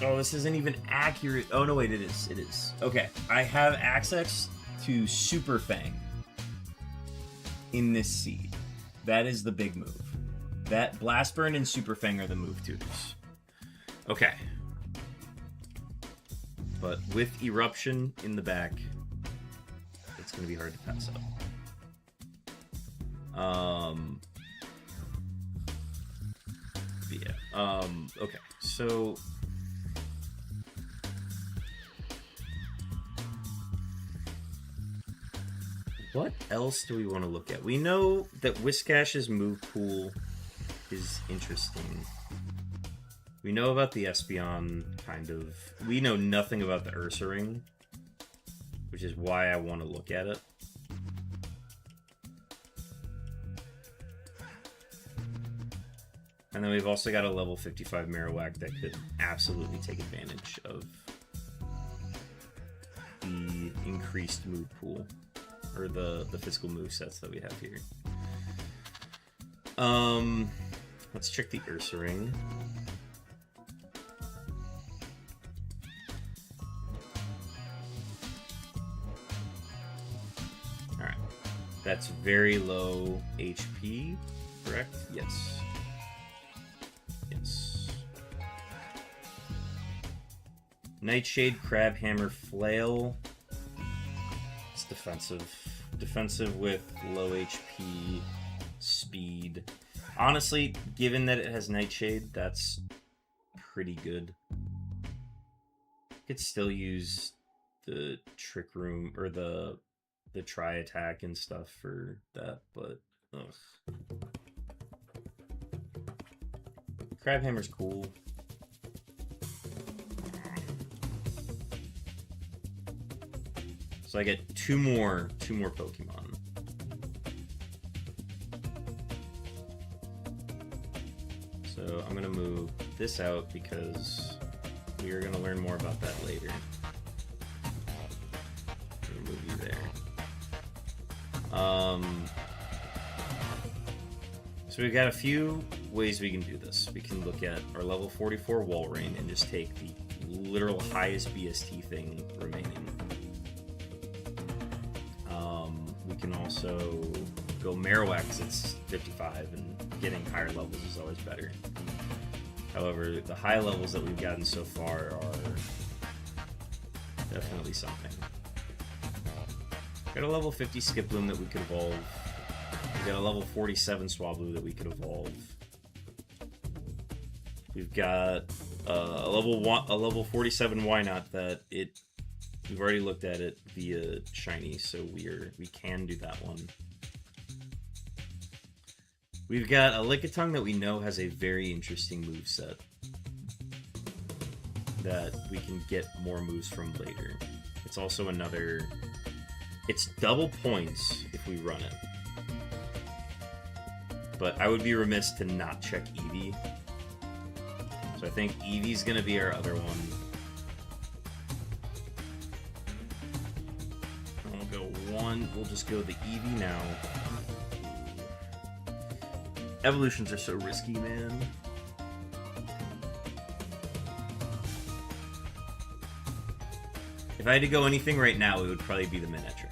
Oh, this isn't even accurate. Oh, no, wait, it is. It is. Okay. I have access to Super Fang in this seed. That is the big move. That Blast Burn and Super Fang are the move tutors. Okay. But with Eruption in the back, it's going to be hard to pass up. Yeah. Okay. So what else do we want to look at? We know that Whiscash's move pool is interesting. We know about the Espeon, kind of. We know nothing about the Ursaring, which is why I want to look at it. And then we've also got a level 55 Marowak that could absolutely take advantage of the increased move pool, or the physical move sets that we have here. Let's check the Ursaring. Alright. That's very low HP, correct? Yes. Yes. Nightshade, Crabhammer, Flail. It's defensive. Defensive with low HP, speed. Honestly, given that it has Nightshade, that's pretty good. Could still use the Trick Room or the Tri Attack and stuff for that, but ugh. Crabhammer's cool. So I get two more Pokemon. So I'm gonna move this out because we are gonna learn more about that later. I'm gonna move you there. So we've got a few ways we can do this. We can look at our level 44 Walrein and just take the literal highest BST thing remaining. We can also go Marowak because it's 55 and getting higher levels is always better. However, the high levels that we've gotten so far are definitely something. Got a level 50 Skiploom that we could evolve. We've got a level 47 Swablu that we could evolve. We've got a level 47 Wynot that we've already looked at it via shiny, so we can do that one. We've got a Lickitung that we know has a very interesting moveset that we can get more moves from later. It's also another... It's double points if we run it. But I would be remiss to not check Eevee. So I think Eevee's gonna be our other one. We'll go one. We'll just go the Eevee now. Evolutions are so risky, man. If I had to go anything right now, it would probably be the Manectric.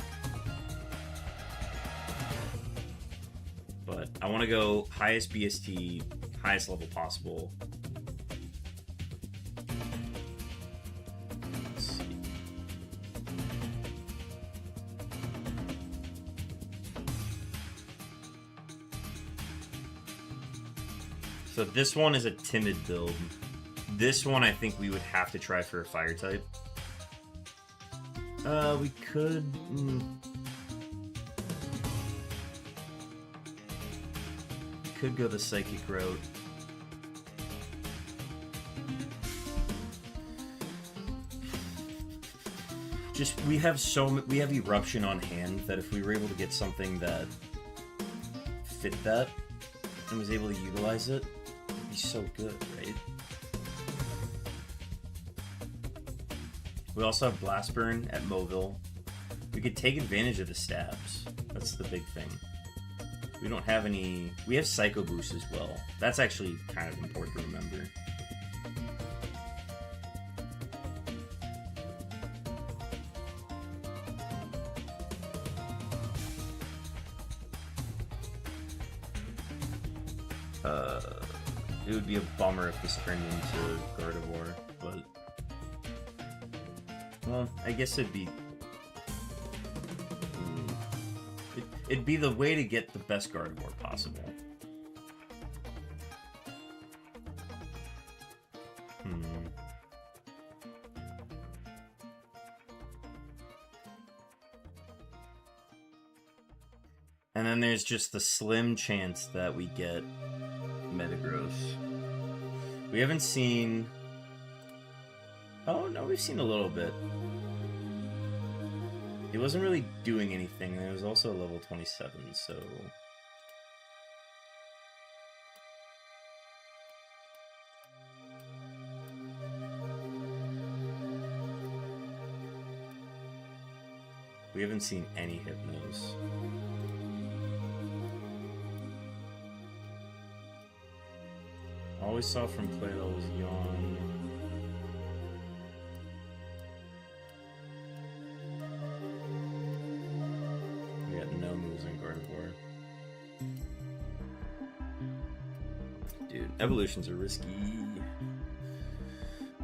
I want to go highest BST, highest level possible. Let's see. So this one is a timid build. This one I think we would have to try for a fire type. We could... Could go the psychic route. Just we have eruption on hand that if we were able to get something that fit that and was able to utilize it, it'd be so good, right? We also have blast burn at Moville. We could take advantage of the stabs. That's the big thing. We don't have any... We have Psycho Boost as well. That's actually kind of important to remember. It would be a bummer if this turned into Gardevoir, but... Well, I guess it'd be... It'd be the way to get the best Gardevoir possible. And then there's just the slim chance that we get Metagross. We haven't seen... Oh, no, we've seen a little bit. He wasn't really doing anything, and it was also level 27, so... We haven't seen any Hypnos. Always saw from play that was Yawn. We got no moves in Gardevoir. Dude, evolutions are risky.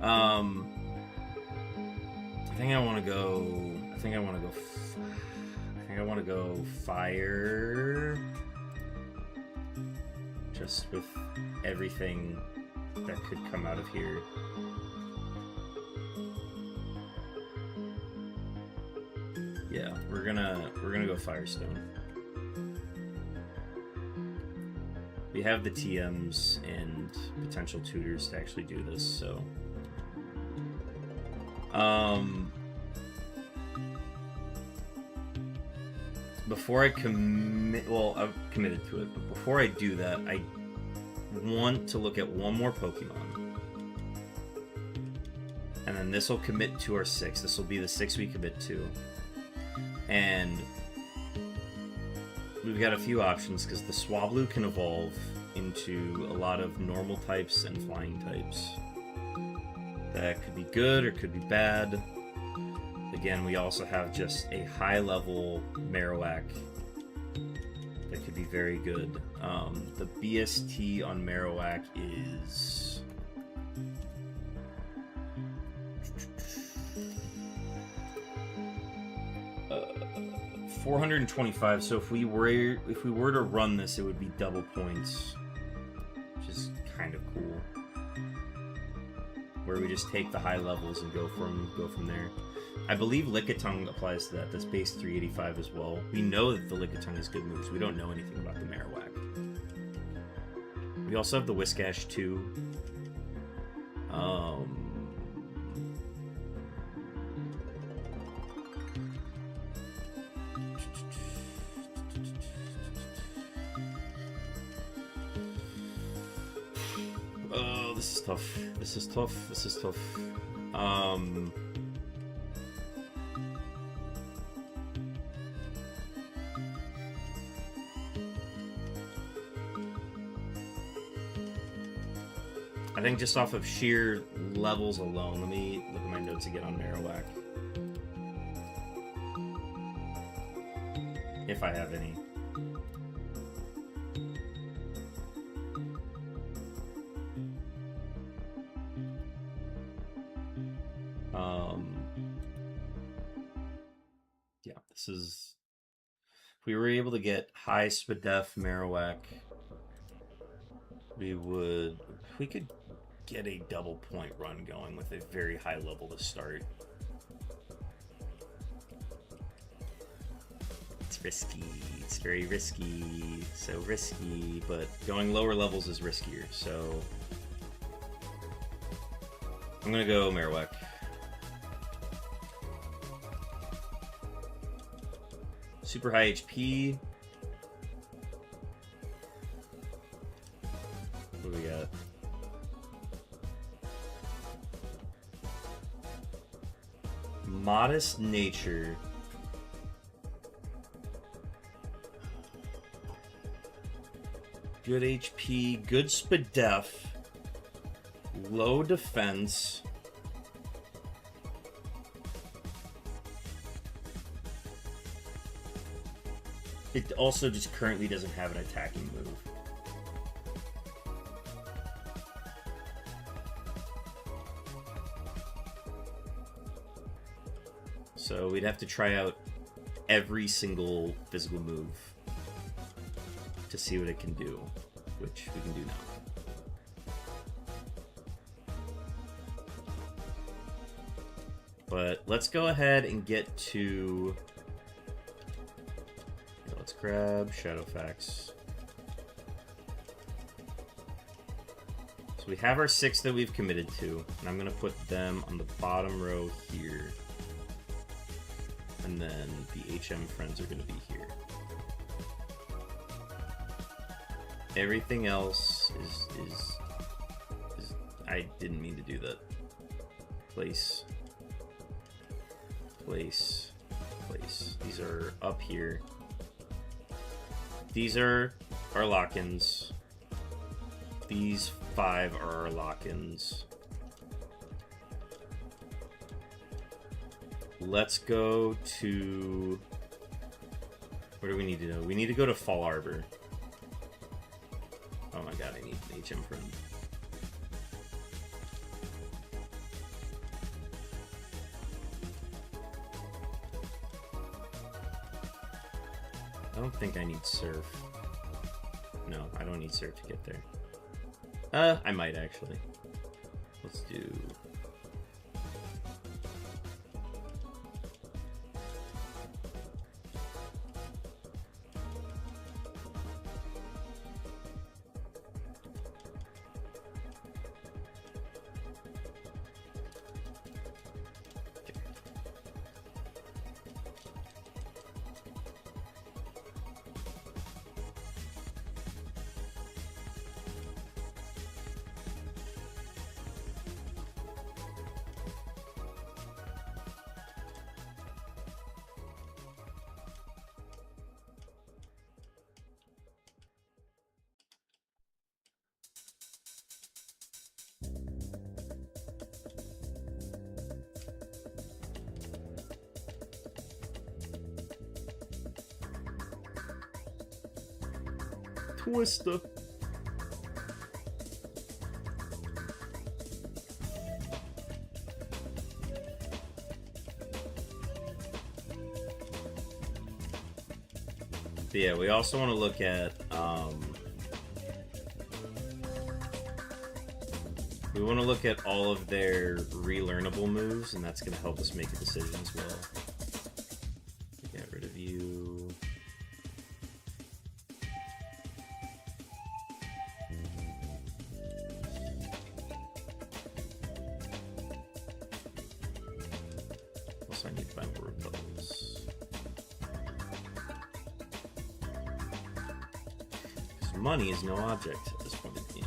I think I want to go. I think I want to go fire. Just with everything that could come out of here. Yeah, we're gonna go Firestone. We have the TMs and potential tutors to actually do this, so before I commit, well, I've committed to it, but before I do that, I want to look at one more Pokemon. And then this will commit to our 6. This will be the 6 we commit to. And we've got a few options, because the Swablu can evolve into a lot of normal types and flying types. That could be good or could be bad. Again, we also have just a high-level Marowak that could be very good. The BST on Marowak is... 425. So if we were to run this, it would be double points, which is kind of cool. Where we just take the high levels and go from there. I believe Lickitung applies to that. That's base 385 as well. We know that the Lickitung has good moves. We don't know anything about the Marowak. We also have the Whiscash too. Oh, this is tough. This is tough. This is tough. I think just off of sheer levels alone, let me look at my notes again on Marowak. If I have any. Yeah, this is... If we were able to get high Spadef Marowak, we could get a double point run going with a very high level to start. It's risky. It's very risky. So risky, but going lower levels is riskier, so I'm gonna go Marowak. Super high HP. What do we got? Modest nature. Good HP, good Spadef, low defense. It also just currently doesn't have an attacking move. So we'd have to try out every single physical move to see what it can do, which we can do now. But let's go ahead and get to... Let's grab Shadowfax. So we have our 6 that we've committed to, and I'm going to put them on the bottom row here. And then the HM friends are going to be here. Everything else is I didn't mean to do that. Place. Place. Place. These are up here. These are our lock-ins. These 5 are our lock-ins. Let's go to... Where do we need to go? We need to go to Fall Arbor. Oh my god, I need an HM friend. I don't think I need Surf. No, I don't need Surf to get there. I might actually. Let's do... Twister. But yeah, we also want to look at we want to look at all of their relearnable moves, and that's going to help us make a decision as well. Get rid of you. Also, I need to buy more of those. Because money is no object at this point in the game.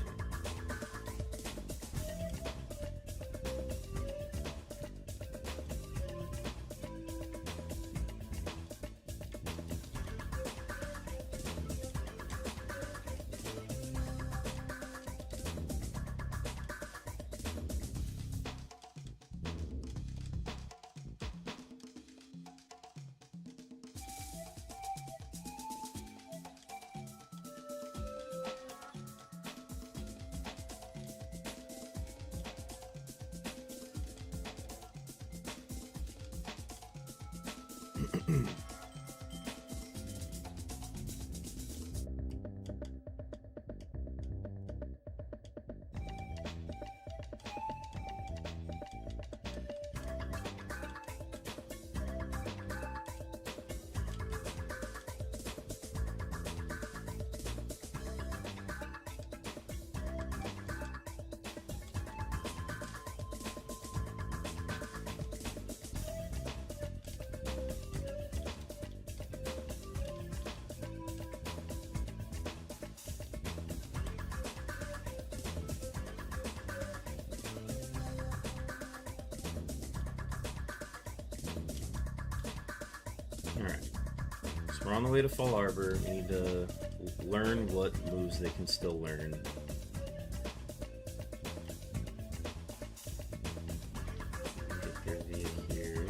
Alright. So we're on the way to Fall Arbor. We need to learn what moves they can still learn. Get there via here.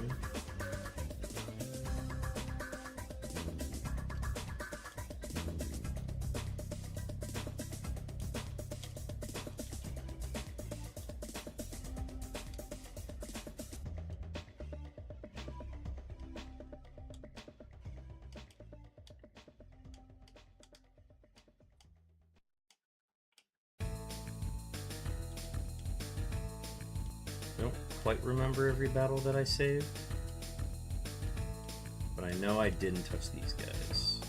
Don't quite remember every battle that I saved, but I know I didn't touch these guys.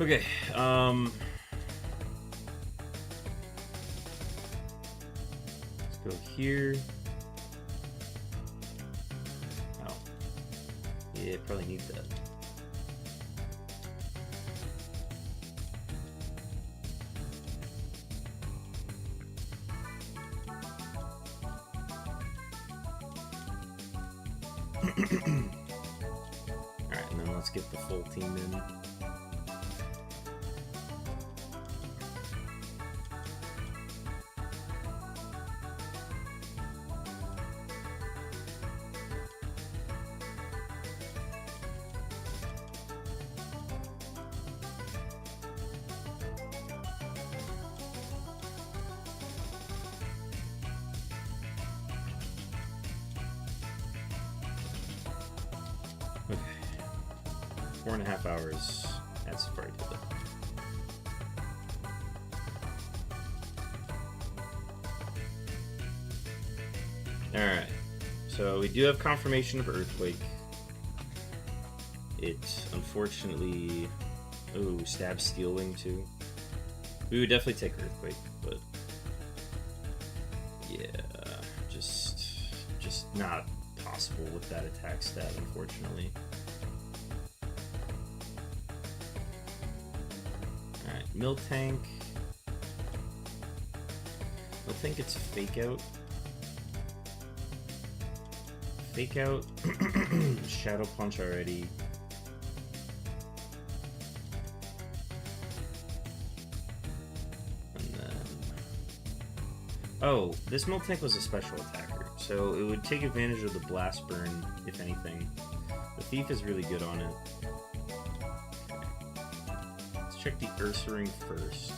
Okay, let's go here. Oh, yeah, probably need that. Alright, and then let's get the full team in. Okay. 4.5 hours at Safari Toilet. Alright. So we do have confirmation of Earthquake. It unfortunately... Ooh, stab Steel Wing too. We would definitely take Earthquake, but... Yeah, just not possible with that attack stat, unfortunately. Alright, Miltank. Miltank gets Fake Out. Fake Out. Shadow Punch already. And then... Oh, this Miltank was a special attacker, so it would take advantage of the Blast Burn, if anything. The Thief is really good on it. Okay. Let's check the Ursaring first.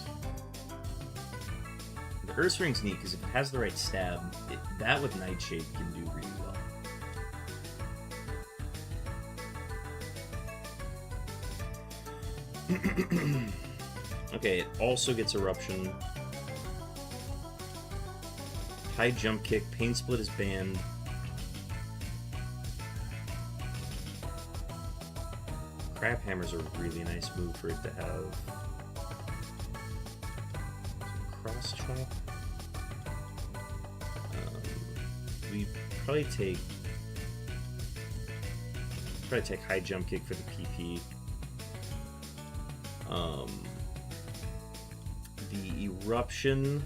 The Ursaring's neat, because if it has the right stab, that with Nightshade can do really well. Okay, it also gets Eruption. High Jump Kick, Pain Split is banned. Crab Hammer's a really nice move for it to have. Cross Chop. We probably take High Jump Kick for the PP. The Eruption.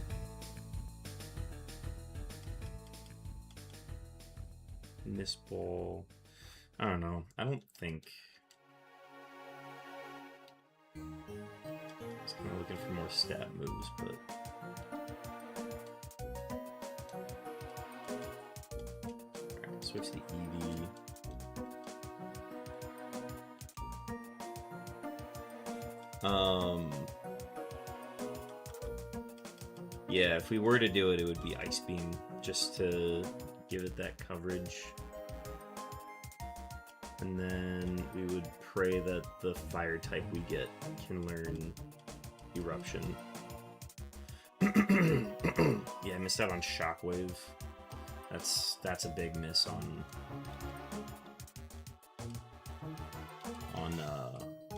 Miss Ball. I don't know. I don't think. I was kind of looking for more stat moves, but. Alright, switch to Eevee. Yeah, if we were to do it, it would be Ice Beam, just to give it that coverage. And then we would pray that the fire type we get can learn Eruption. Yeah, I missed out on Shockwave. That's a big miss on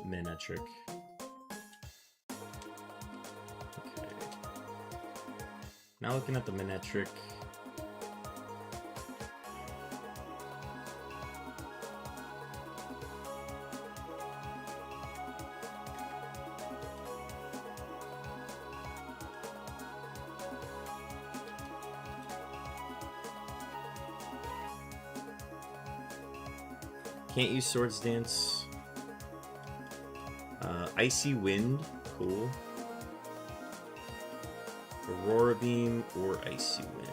Manectric. Okay. Now looking at the Manectric. Can't use Swords Dance. Icy Wind, cool. Aurora Beam or Icy Wind.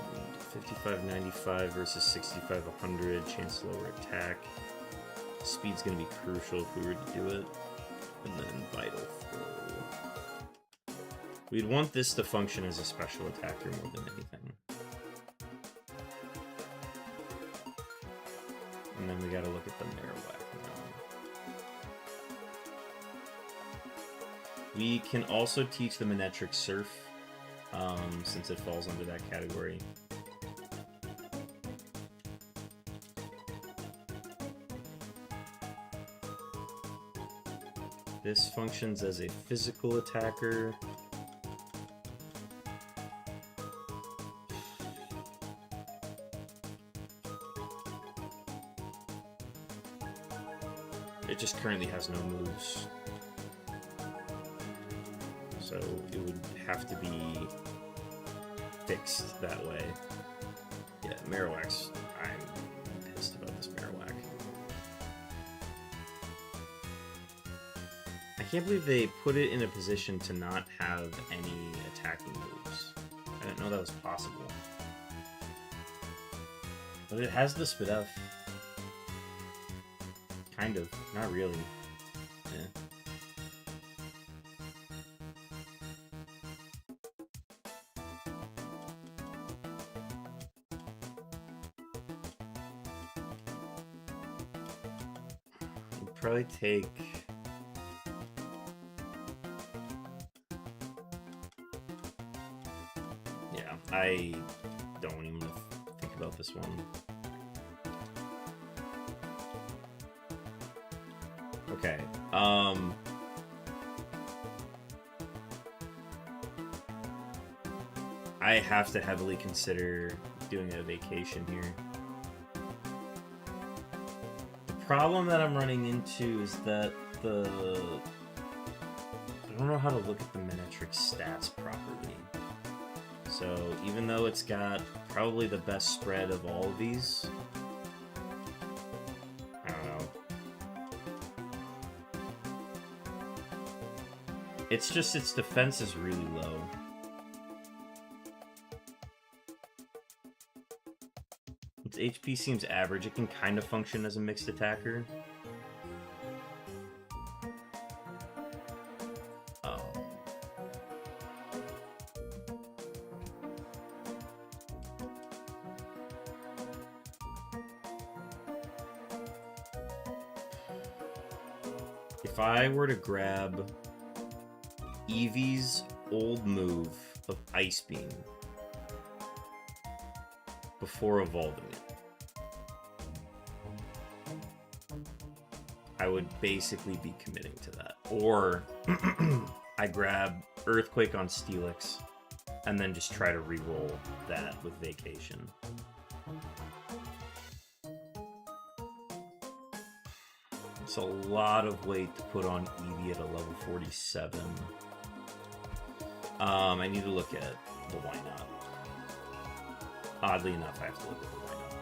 55-95 versus 65-100. Chance to lower attack. Speed's gonna be crucial if we were to do it. And then Vital Throw. We'd want this to function as a special attacker more than anything. And then we gotta look at the Marowak now. We can also teach the Manectric Surf, since it falls under that category. This functions as a physical attacker. It just currently has no moves. So it would have to be fixed that way. Yeah, Marowak's... I'm pissed about this Marowak. I can't believe they put it in a position to not have any attacking moves. I didn't know that was possible. But it has the Spidef. Kind of. Not really. Yeah. I'd probably take... Yeah, I don't even think about this one. Okay, I have to heavily consider doing a vacation here. The problem that I'm running into is that I don't know how to look at the Manectric stats properly. So even though it's got probably the best spread of all of these, I don't know. It's just its defense is really low. Its HP seems average. It can kind of function as a mixed attacker. If I were to grab Eevee's old move of Ice Beam before evolving it, I would basically be committing to that. Or I grab Earthquake on Steelix and then just try to reroll that with Vacation. It's a lot of weight to put on Eevee at a level 47. I need to look at the why not. Oddly enough, I have to look at the why not.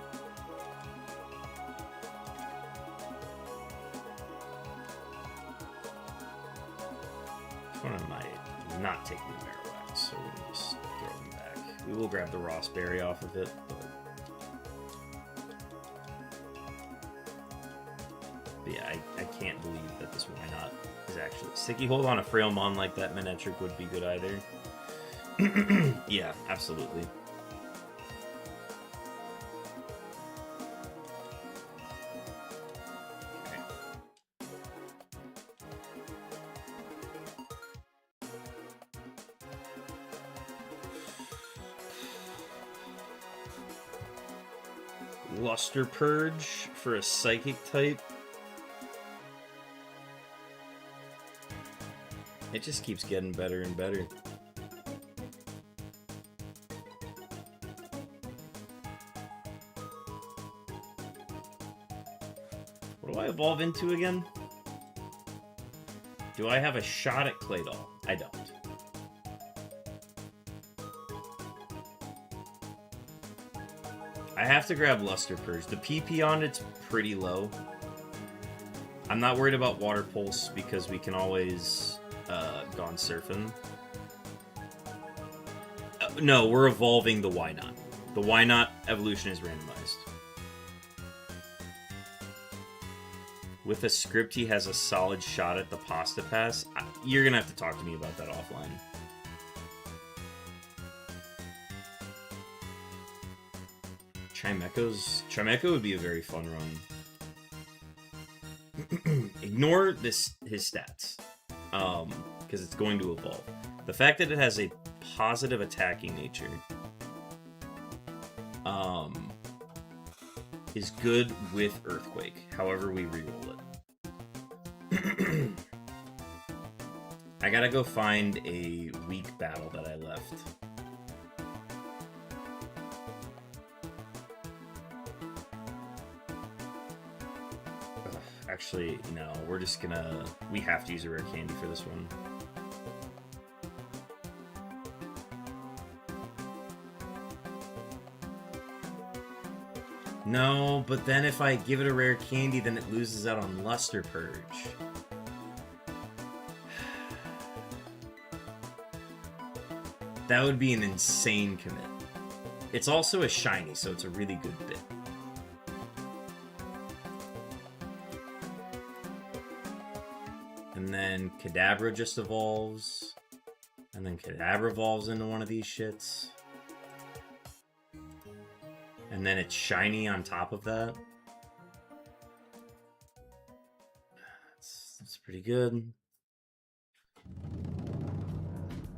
Which one am I not taking the Marowak, so we can just throw them back. We will grab the Ross Berry off of it, but yeah, I can't believe that this why not is actually... Sticky Hold on a Frailmon like that Manectric would be good either. Yeah, absolutely. Luster Purge for a Psychic type. It just keeps getting better and better. What do I evolve into again? Do I have a shot at Claydol? I don't. I have to grab Luster Purge. The PP on it's pretty low. I'm not worried about Water Pulse because we can always Gone Surfing. No, we're evolving the Why Not. The Why Not evolution is randomized. With a script, he has a solid shot at the Pasta Pass. You're gonna have to talk to me about that offline. Chimecho would be a very fun run. Ignore his stats, because it's going to evolve. The fact that it has a positive attacking nature, is good with Earthquake. However, we reroll it. I gotta go find a weak battle that I left. Actually, no, we're just gonna... We have to use a rare candy for this one. No, but then if I give it a rare candy, then it loses out on Luster Purge. That would be an insane commit. It's also a shiny, so it's a really good bit. And then Kadabra just evolves. And then Kadabra evolves into one of these shits. And then it's shiny on top of that. That's pretty good.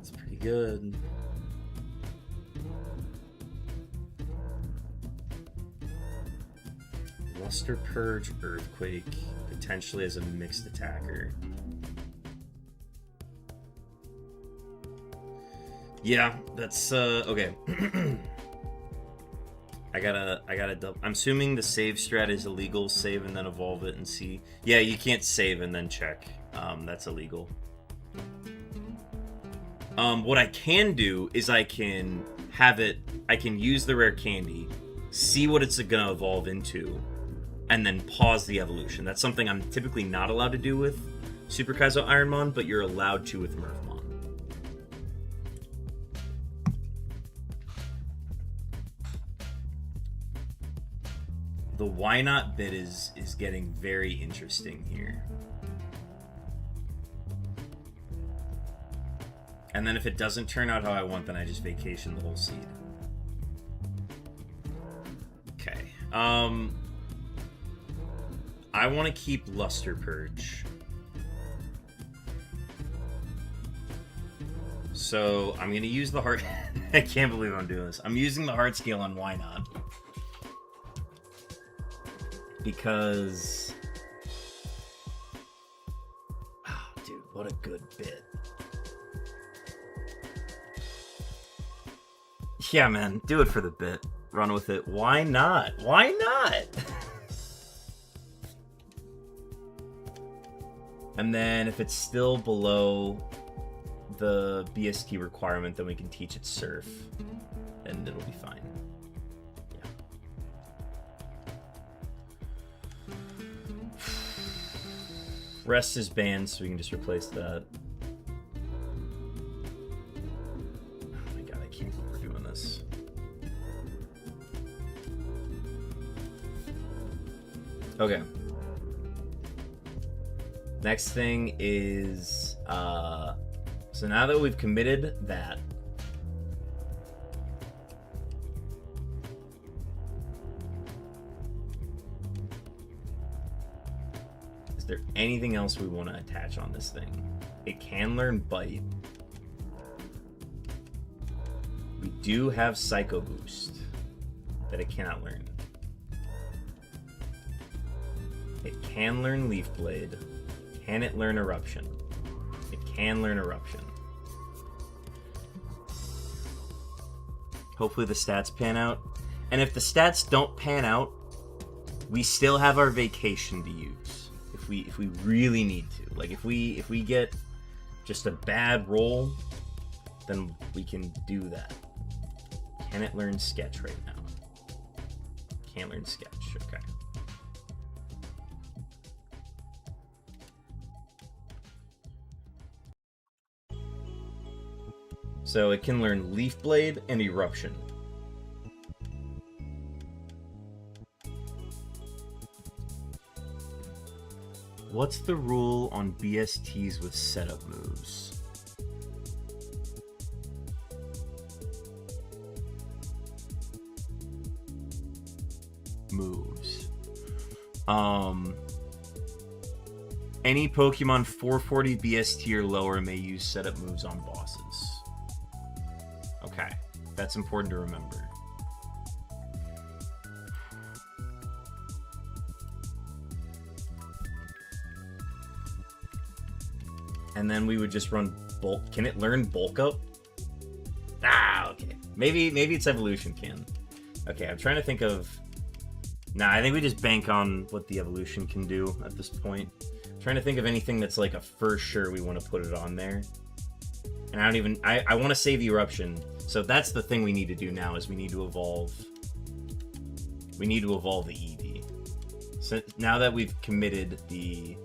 It's pretty good. Luster Purge Earthquake, potentially as a mixed attacker. Yeah, that's okay. I gotta I'm assuming the save strat is illegal. Save and then evolve it and see. Yeah, you can't save and then check. That's illegal. What I can do is I can use the rare candy, see what it's gonna evolve into, and then pause the evolution. That's something I'm typically not allowed to do with Super Kaizo Ironmon, but you're allowed to with Murphmon. The why not bit is getting very interesting here. And then if it doesn't turn out how I want, then I just vacation the whole seed. Okay. I want to keep Luster Purge. So I'm going to use the heart... I can't believe I'm doing this. I'm using the heart scale on why not. Because... Oh, dude, what a good bit. Yeah, man, do it for the bit. Run with it. Why not? Why not? And then if it's still below the BST requirement, then we can teach it Surf. And it'll be fine. Rest is banned, so we can just replace that. Oh my god, I can't believe we're doing this. Okay. Next thing is, so now that we've committed that, is there anything else we want to attach on this thing? It can learn Bite. We do have Psycho Boost that it cannot learn. It can learn Leaf Blade. Can it learn Eruption? It can learn Eruption. Hopefully the stats pan out. And if the stats don't pan out, we still have our vacation to use. If we really need to. Like if we get just a bad roll, then we can do that. Can it learn Sketch right now? Can't learn Sketch. Okay. So it can learn Leaf Blade and Eruption. What's the rule on BSTs with setup moves? Moves. Any Pokemon 440 BST or lower may use setup moves on bosses. Okay, that's important to remember. And then we would just run Bulk. Can it learn Bulk Up? Ah, okay. Maybe its evolution can. Okay, I'm trying to think of... Nah, I think we just bank on what the evolution can do at this point. I'm trying to think of anything that's like a for sure we want to put it on there. And I don't even... I want to save Eruption. So that's the thing we need to do now, is we need to evolve... We need to evolve the Eevee. So now that we've committed the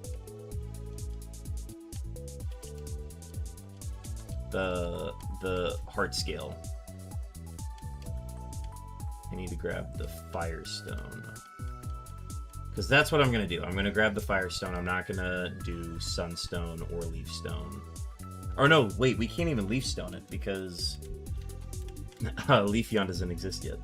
heart scale, I need to grab the Firestone, because that's what I'm gonna do. I'm gonna grab the Firestone. I'm not gonna do Sunstone or Leaf Stone. Or no, wait, we can't even Leaf Stone it because Leafeon doesn't exist yet.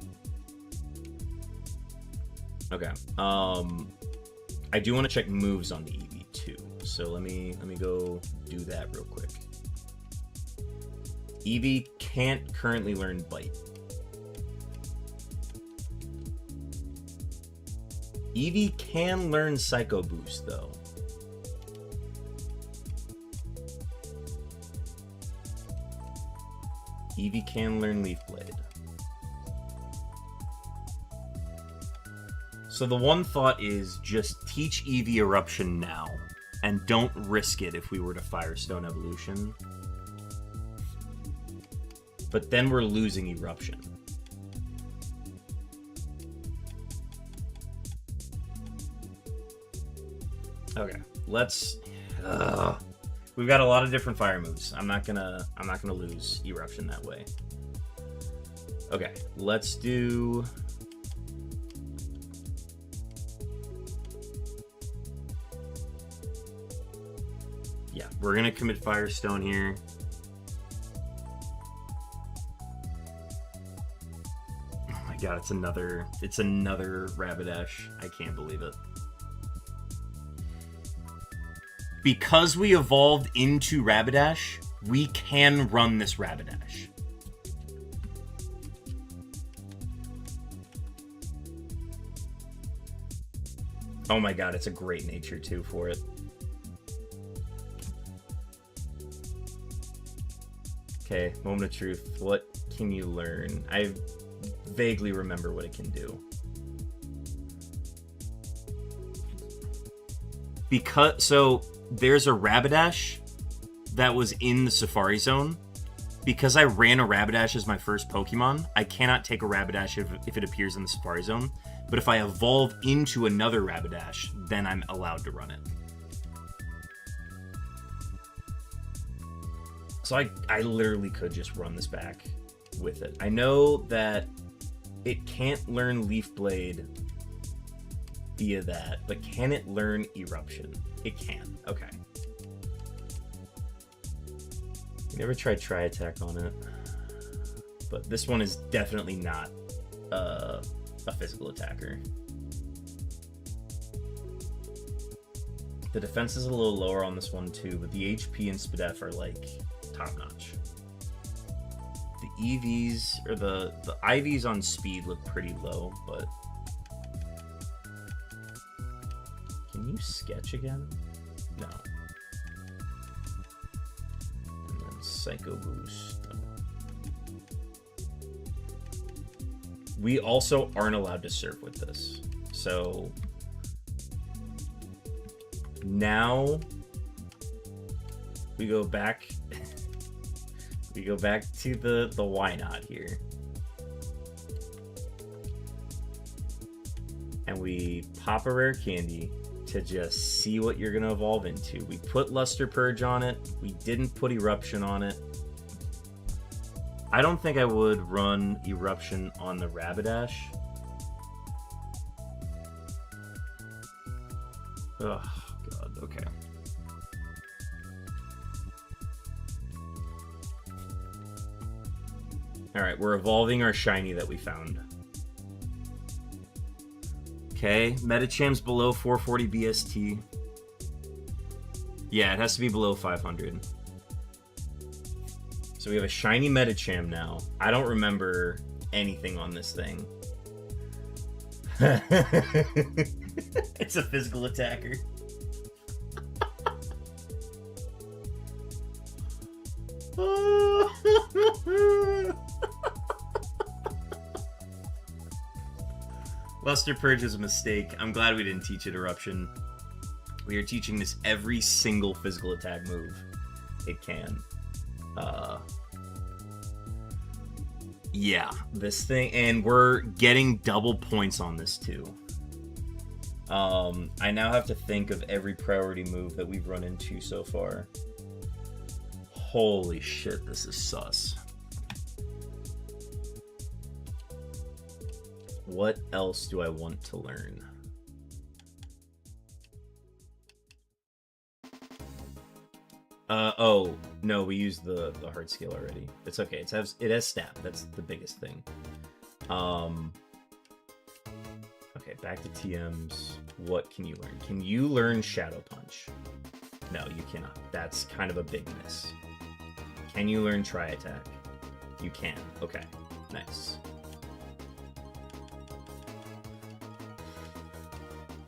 Okay. I do want to check moves on the Eevee too, so let me go do that real quick. Eevee can't currently learn Bite. Eevee can learn Psycho Boost though. Eevee can learn Leaf Blade. So the one thought is just teach Eevee Eruption now, and don't risk it if we were to Firestone Evolution. But then we're losing Eruption. Okay, let's... we've got a lot of different fire moves. I'm not gonna lose Eruption that way. Okay, let's do... Yeah, we're gonna commit Firestone here. Oh my god, it's another Rapidash. I can't believe it. Because we evolved into Rapidash, we can run this Rapidash. Oh my god, it's a great nature too for it. Okay, moment of truth. What can you learn? I vaguely remember what it can do. So there's a Rapidash that was in the Safari Zone. Because I ran a Rapidash as my first Pokemon, I cannot take a Rapidash if it appears in the Safari Zone. But if I evolve into another Rapidash, then I'm allowed to run it. So I literally could just run this back with it. I know that it can't learn Leaf Blade via that, but can it learn Eruption? It can. Okay. I never tried Tri-Attack on it, but this one is definitely not a physical attacker. The defense is a little lower on this one too, but the HP and Spadef are like top-notch. The EVs, or the IVs on speed look pretty low, but... Can Can you sketch again? No. And then Psycho Boost. No. We also aren't allowed to surf with this. So now we go back we go back to the why not here. And we pop a rare candy to just see what you're gonna evolve into. We put Luster Purge on it. We didn't put Eruption on it. I don't think I would run Eruption on the Rapidash. Oh, God, okay. Alright, we're evolving our shiny that we found. Okay, Metacham's below 440 BST. Yeah, it has to be below 500. So we have a shiny Metacham now. I don't remember anything on this thing. It's a physical attacker. Luster Purge was a mistake. I'm glad we didn't teach it Eruption. We are teaching this every single physical attack move it can. Yeah, this thing, and we're getting double points on this too. I now have to think of every priority move that we've run into so far. Holy shit, this is sus. What else do I want to learn? Oh, no, we used the heart scale already. It's okay. It has stat. That's the biggest thing. Okay, back to TMs. What can you learn? Can you learn Shadow Punch? No, you cannot. That's kind of a big miss. Can you learn Tri Attack? You can. Okay, nice.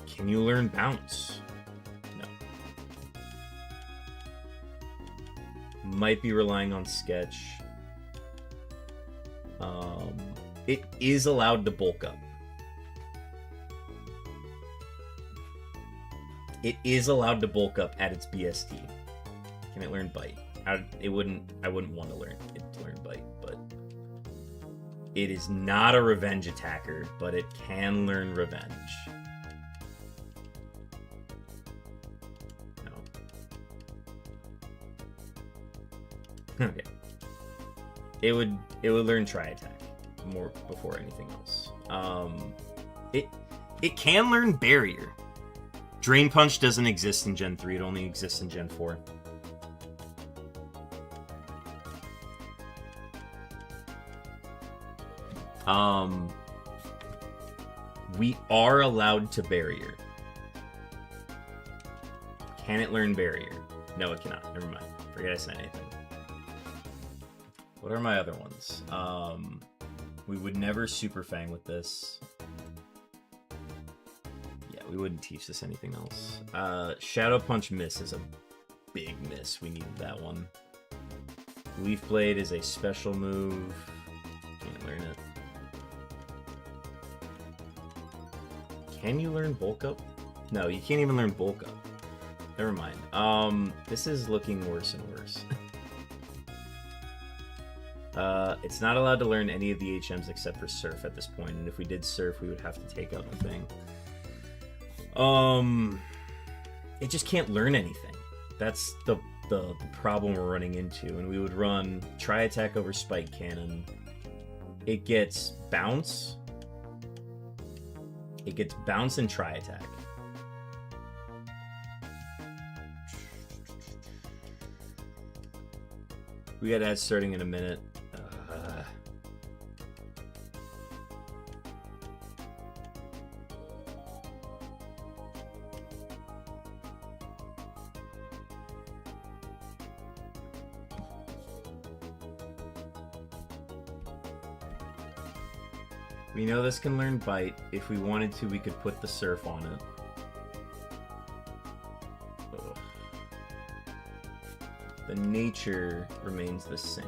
Can you learn Bounce? No. Might be relying on Sketch. It is allowed to bulk up. It is allowed to bulk up at its BST. Can it learn Bite? I wouldn't want to learn it to learn Bite, but it is not a revenge attacker, but it can learn Revenge. No. Okay. It would learn Tri Attack more before anything else. It can learn Barrier. Drain Punch doesn't exist in Gen 3, it only exists in Gen 4. We are allowed to Barrier. Can it learn Barrier? No, it cannot. Never mind. Forget I said anything. What are my other ones? We would never Super Fang with this. Yeah, we wouldn't teach this anything else. Shadow Punch Miss is a big miss. We needed that one. Leaf Blade is a special move. Can't learn it. Can you learn Bulk Up? No, you can't even learn Bulk Up. Never mind. This is looking worse and worse. It's not allowed to learn any of the HMs except for Surf at this point, and if we did Surf, we would have to take out the thing. It just can't learn anything. That's the problem we're running into, and we would run Tri Attack over Spike Cannon. It gets Bounce. It gets Bounce and Tri Attack. We got ads starting in a minute. We know this can learn Bite. If we wanted to, we could put the Surf on it. The nature remains the same.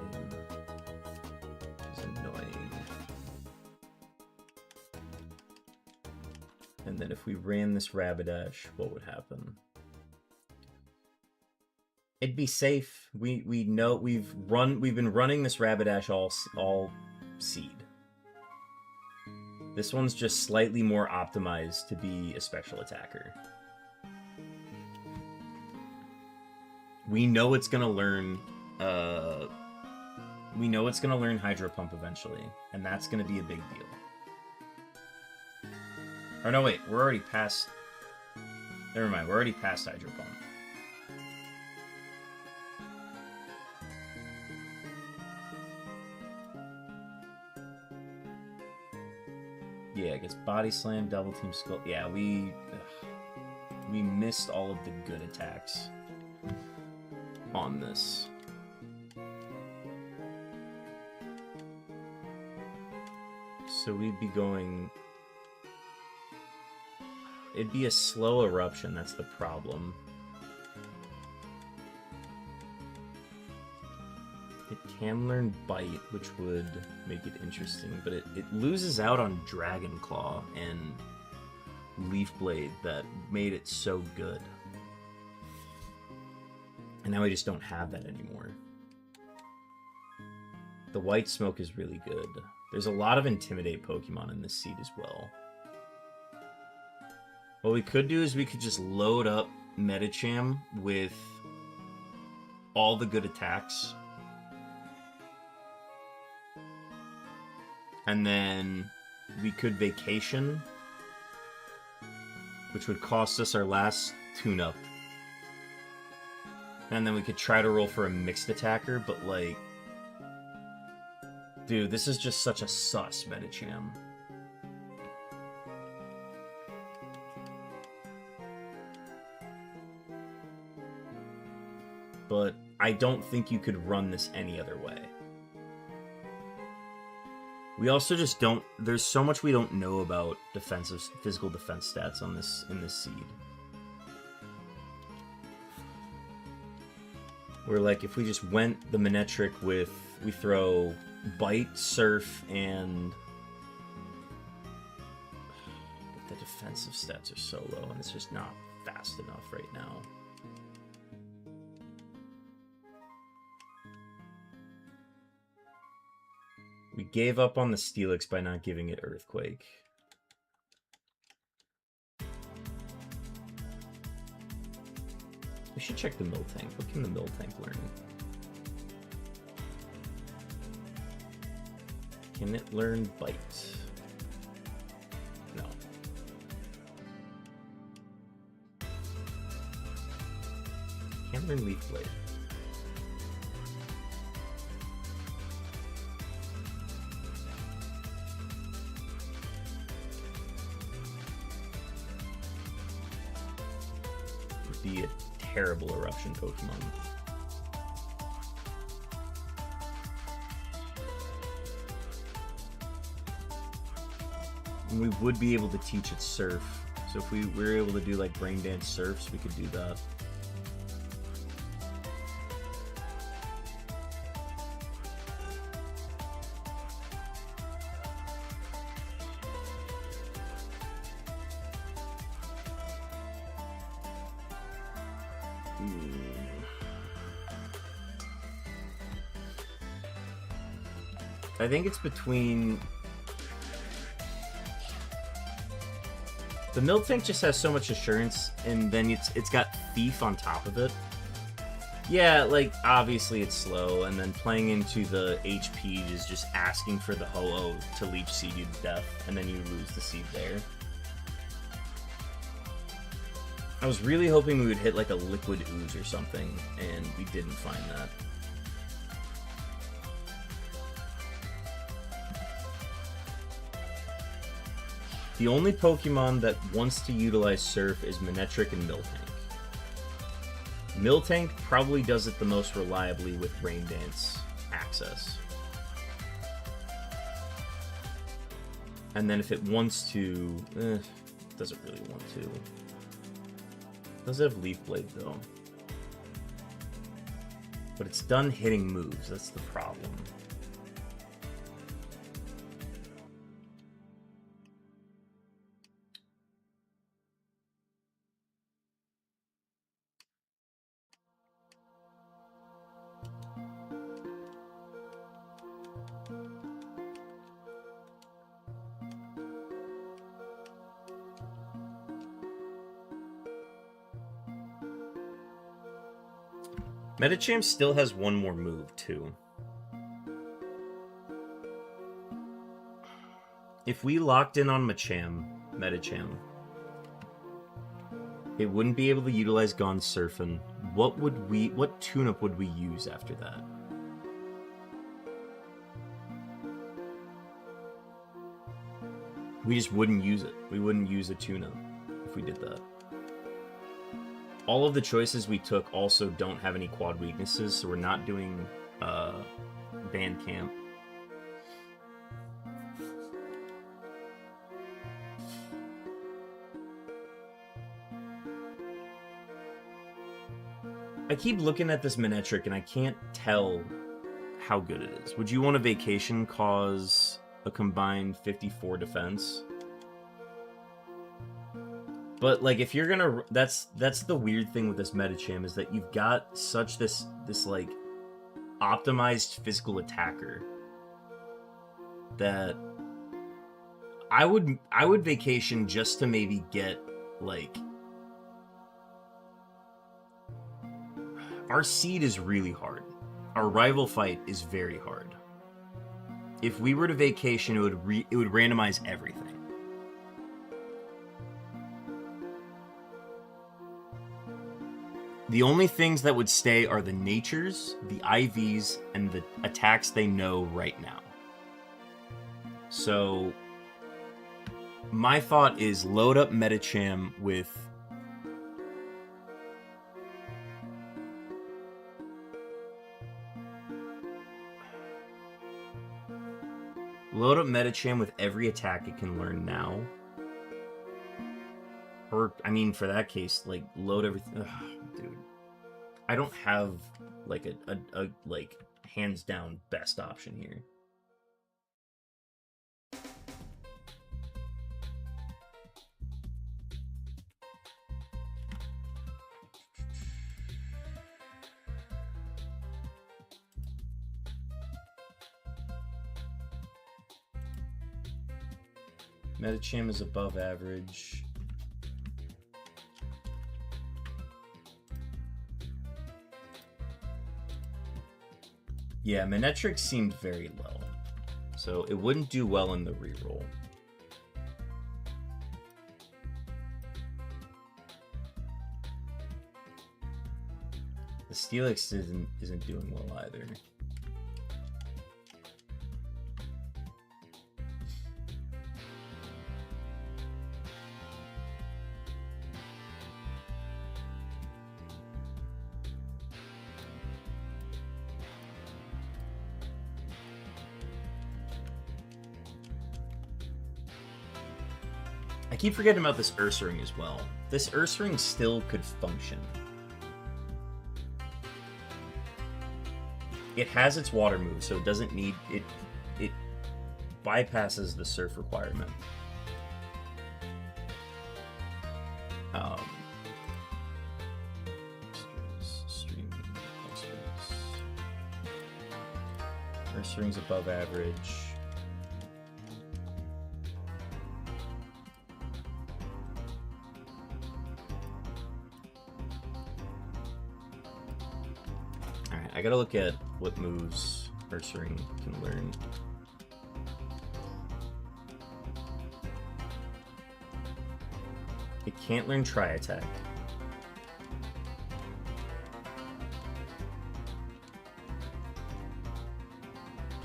It's annoying. And then if we ran this Rapidash, what would happen? It'd be safe. We know we've been running this Rapidash all seed. This one's just slightly more optimized to be a special attacker. We know it's gonna learn. We know it's gonna learn Hydro Pump eventually, and that's gonna be a big deal. Oh no, wait, we're already past. Never mind, we're already past Hydro Pump. Yeah, it gets Body Slam, Double Team Skull. Yeah, we missed all of the good attacks on this. So we'd be going... It'd be a slow eruption, that's the problem. It can learn Bite, which would make it interesting, but it loses out on Dragon Claw and Leaf Blade that made it so good. And now we just don't have that anymore. The White Smoke is really good. There's a lot of Intimidate Pokemon in this seed as well. What we could do is we could just load up Medicham with all the good attacks. And then we could Vacation, which would cost us our last tune-up. And then we could try to roll for a mixed attacker, but like... Dude, this is just such a sus Medicham. But I don't think you could run this any other way. We also just don't... There's so much we don't know about physical defense stats on this in this seed. Where, like, if we just went the Manectric with... We throw Bite, Surf, and... But the defensive stats are so low, and it's just not fast enough right now. We gave up on the Steelix by not giving it Earthquake. We should check the Miltank. What can the Miltank learn? Can it learn Bite? No. Can't learn Leaf Blade. Be a terrible eruption Pokemon. And we would be able to teach it Surf. So if we were able to do like Brain Dance Surfs, we could do that. I think it's between... The Miltank just has so much assurance, and then it's got Thief on top of it. Yeah, like, obviously it's slow, and then playing into the HP is just asking for the Ho-Oh to Leech Seed you to death, and then you lose the seed there. I was really hoping we would hit like a Liquid Ooze or something, and we didn't find that. The only Pokemon that wants to utilize Surf is Manectric and Miltank. Miltank probably does it the most reliably with Rain Dance access. And then if it wants to... doesn't really want to. Does it have Leaf Blade, though? But it's done hitting moves, that's the problem. Medicham still has one more move, too. If we locked in on Medicham, it wouldn't be able to utilize Gone Surfing. What tune-up would we use after that? We just wouldn't use it. We wouldn't use a tune-up if we did that. All of the choices we took also don't have any quad weaknesses, so we're not doing Bandcamp. I keep looking at this Manectric and I can't tell how good it is. Would you want a Vacation cause a combined 54 defense? But like, if you're gonna, that's the weird thing with this Medicham, is that you've got such this like optimized physical attacker that I would Vacation just to maybe get like, our seed is really hard. Our rival fight is very hard. If we were to Vacation, it would randomize everything. The only things that would stay are the natures, the IVs, and the attacks they know right now. So, my thought is load up Medicham with... Load up Medicham with every attack it can learn now. Or, I mean, for that case, like, load everything... Ugh, dude. I don't have, like, a like, hands-down best option here. Medicham is above average. Yeah, Manectric seemed very low, so it wouldn't do well in the reroll. The Steelix isn't doing well either. I keep forgetting about this Ursaring as well. This Ursaring still could function. It has its water move, so it doesn't need it. It bypasses the surf requirement. Ursaring's above average. I gotta look at what moves Ursaring can learn. It can't learn Tri-Attack.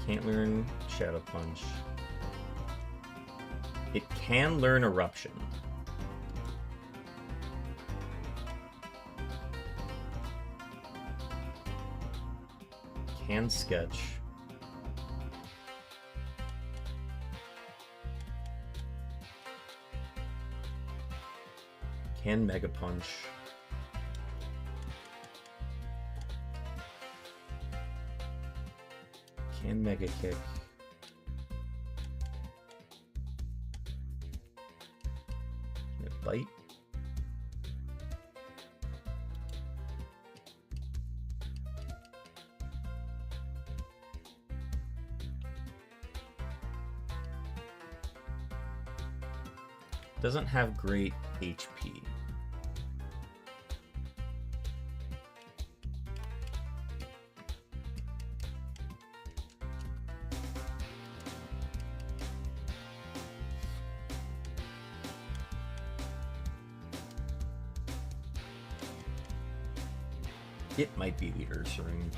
Can't learn Shadow Punch. It can learn Eruption. Can Sketch. Can Mega Punch. And Mega Kick. Bite. Doesn't have great HP. It might be the Ursaring.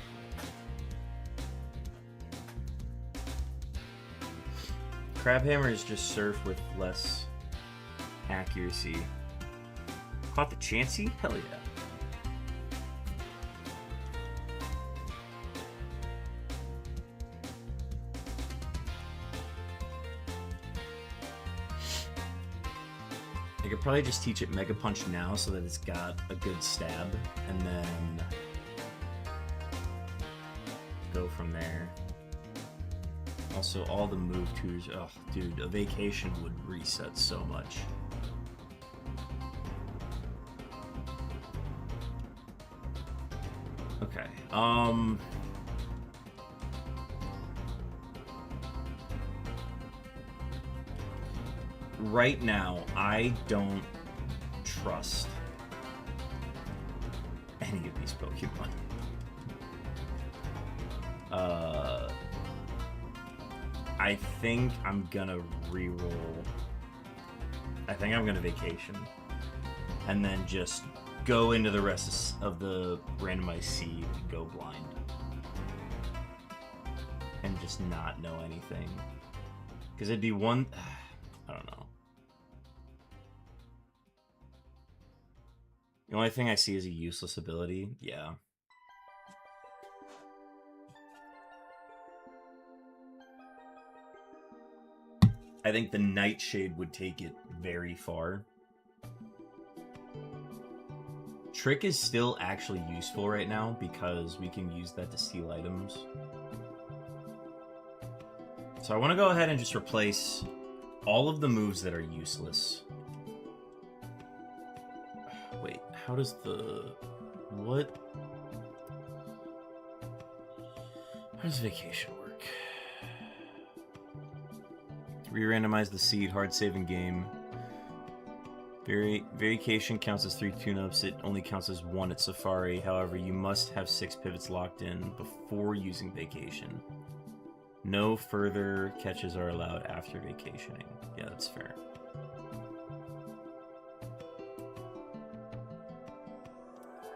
Crabhammer is just surf with less accuracy. Caught the Chansey? Hell yeah. I could probably just teach it Mega Punch now so that it's got a good stab, and then go from there. Also, all the move twos. Oh, dude, a vacation would reset so much. Okay. Right now, I don't trust any of these Pokemon. I think I'm gonna reroll. I think I'm gonna vacation. And then just go into the rest of the randomized seed and go blind. And just not know anything. Because it'd be one... I don't know. The only thing I see is a useless ability. Yeah. I think the Nightshade would take it very far. Trick is still actually useful right now because we can use that to steal items. So I want to go ahead and just replace all of the moves that are useless. Wait, how does the... What? How does vacation work? Re-randomize the seed, hard saving game. Vacation counts as 3 tune-ups. It only counts as 1 at Safari. However, you must have 6 pivots locked in before using vacation. No further catches are allowed after vacationing. Yeah, that's fair.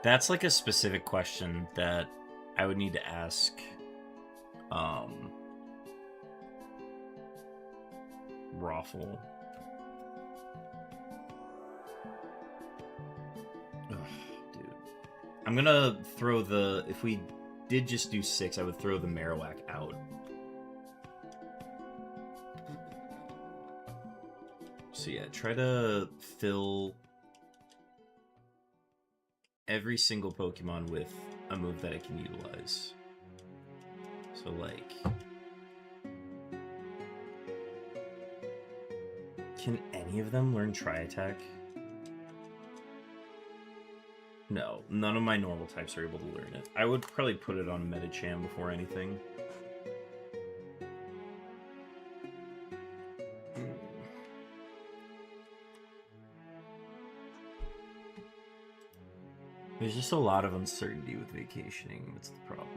That's like a specific question that I would need to ask Raffle. Ugh, dude. I'm gonna throw the... If we did just do 6, I would throw the Marowak out. So yeah, try to fill every single Pokemon with a move that it can utilize. So like... Can any of them learn Tri-Attack? No, none of my normal types are able to learn it. I would probably put it on Medicham before anything. There's just a lot of uncertainty with vacationing, that's the problem.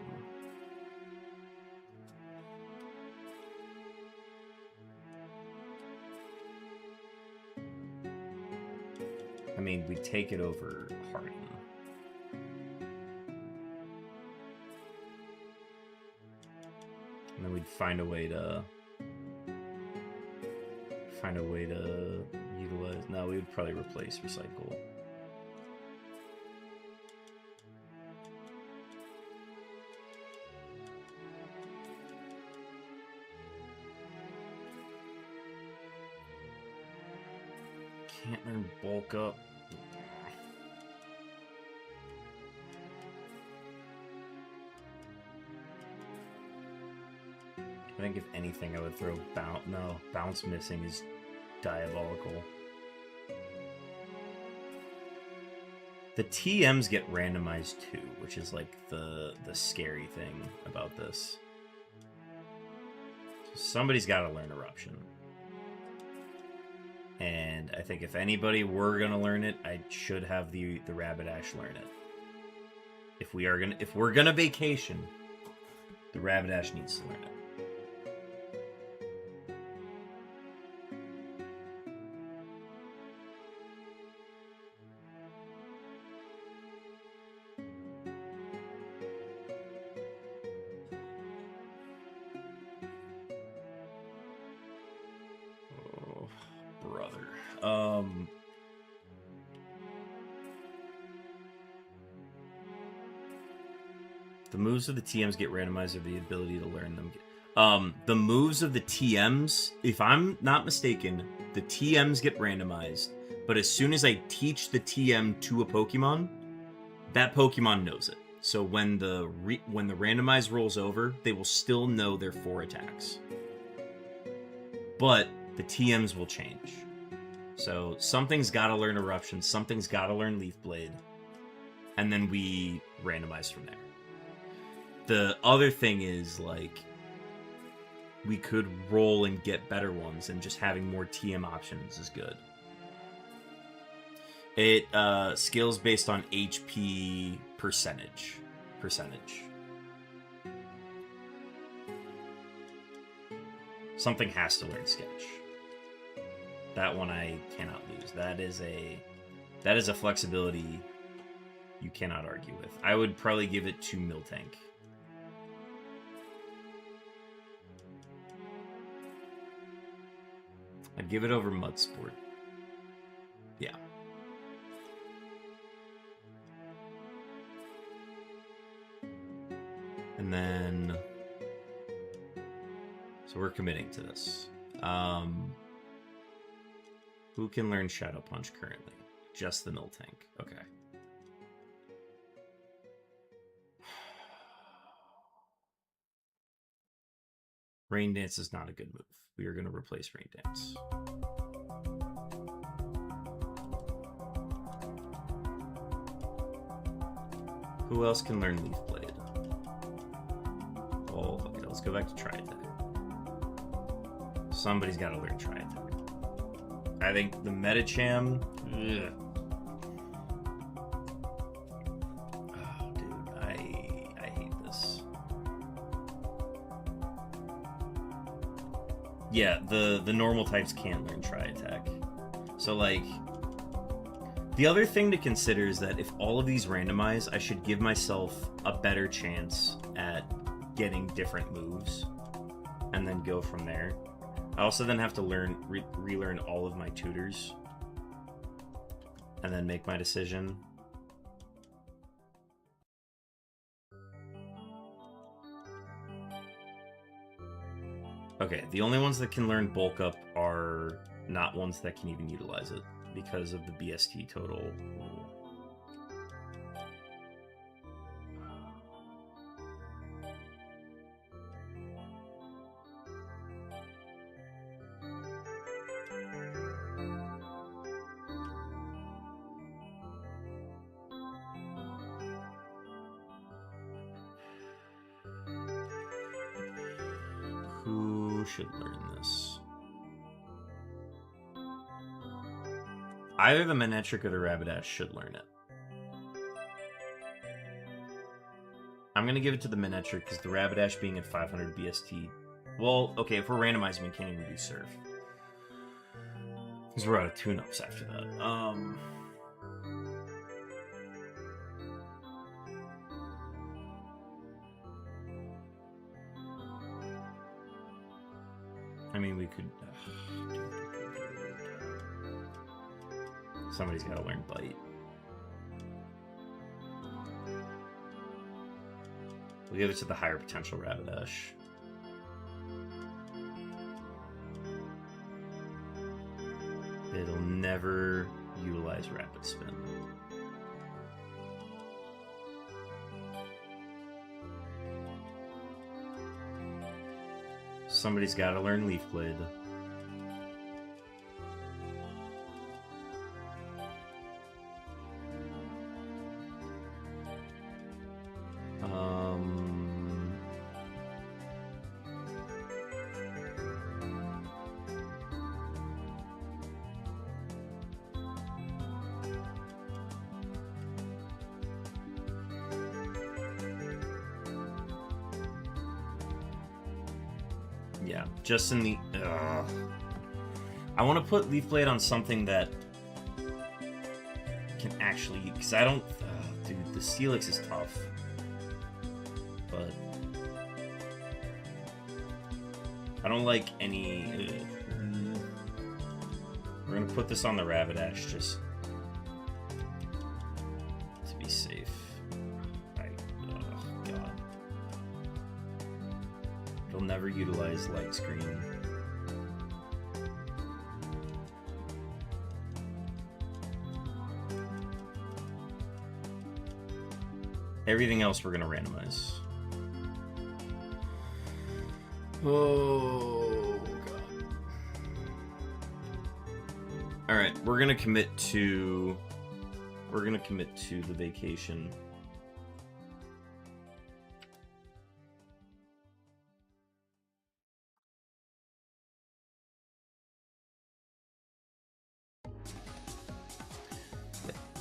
I mean, we take it over Harden. And then we'd find a way to utilize... No, we would probably replace Recycle. Can't learn Bulk Up. think if anything, I would throw bounce. No, bounce missing is diabolical. The TMs get randomized too, which is like the scary thing about this. So somebody's got to learn Eruption. And I think if anybody were gonna learn it, I should have the Rapidash learn it. If we're gonna vacation, the Rapidash needs to learn it. Oh, brother. The moves of the TMs get randomized, or the ability to learn them. The moves of the TMs, if I'm not mistaken, the TMs get randomized, but as soon as I teach the TM to a Pokemon, that Pokemon knows it. So when the randomized rolls over, they will still know their 4 attacks. But the TMs will change. So something's got to learn Eruption, something's got to learn Leaf Blade, and then we randomize from there. The other thing is, like, we could roll and get better ones, and just having more TM options is good. It scales based on HP percentage. Something has to learn Sketch. That one I cannot lose. That is a flexibility you cannot argue with. I would probably give it to Miltank. I'd give it over Mudsport. Yeah. And then... So we're committing to this. Who can learn Shadow Punch currently? Just the Miltank. Okay. Rain Dance is not a good move. We are going to replace Rain Dance. Who else can learn Leaf Blade? Oh, okay, let's go back to Tri Attack. Somebody's got to learn Tri Attack. I think the Medicham... Ugh. Oh, dude, I hate this. Yeah, the normal types can't learn Tri Attack. So, like... The other thing to consider is that if all of these randomize, I should give myself a better chance at getting different moves and then go from there. I also then have to relearn all of my tutors and then make my decision. Okay, the only ones that can learn Bulk Up are not ones that can even utilize it because of the BST total rule. Who should learn this? Either the Manectric or the Rapidash should learn it. I'm going to give it to the Manectric because the Rapidash being at 500 BST... Well, okay, if we're randomizing, we can't even do Surf. Because we're out of tune-ups after that. I mean, we could... Somebody's got to learn Bite. We'll give it to the higher potential Rapidash. It'll never utilize Rapid Spin. Somebody's got to learn Leaf Blade. Yeah, just in the... I want to put Leaf Blade on something that can actually... Because I don't... dude, the Steelix is tough. But... I don't like any... We're going to put this on the Rapidash just to be safe. Oh, God. It'll never utilize Light Screen. Everything else we're going to randomize. Oh, God. Alright, we're going to commit to... We're going to commit to the vacation.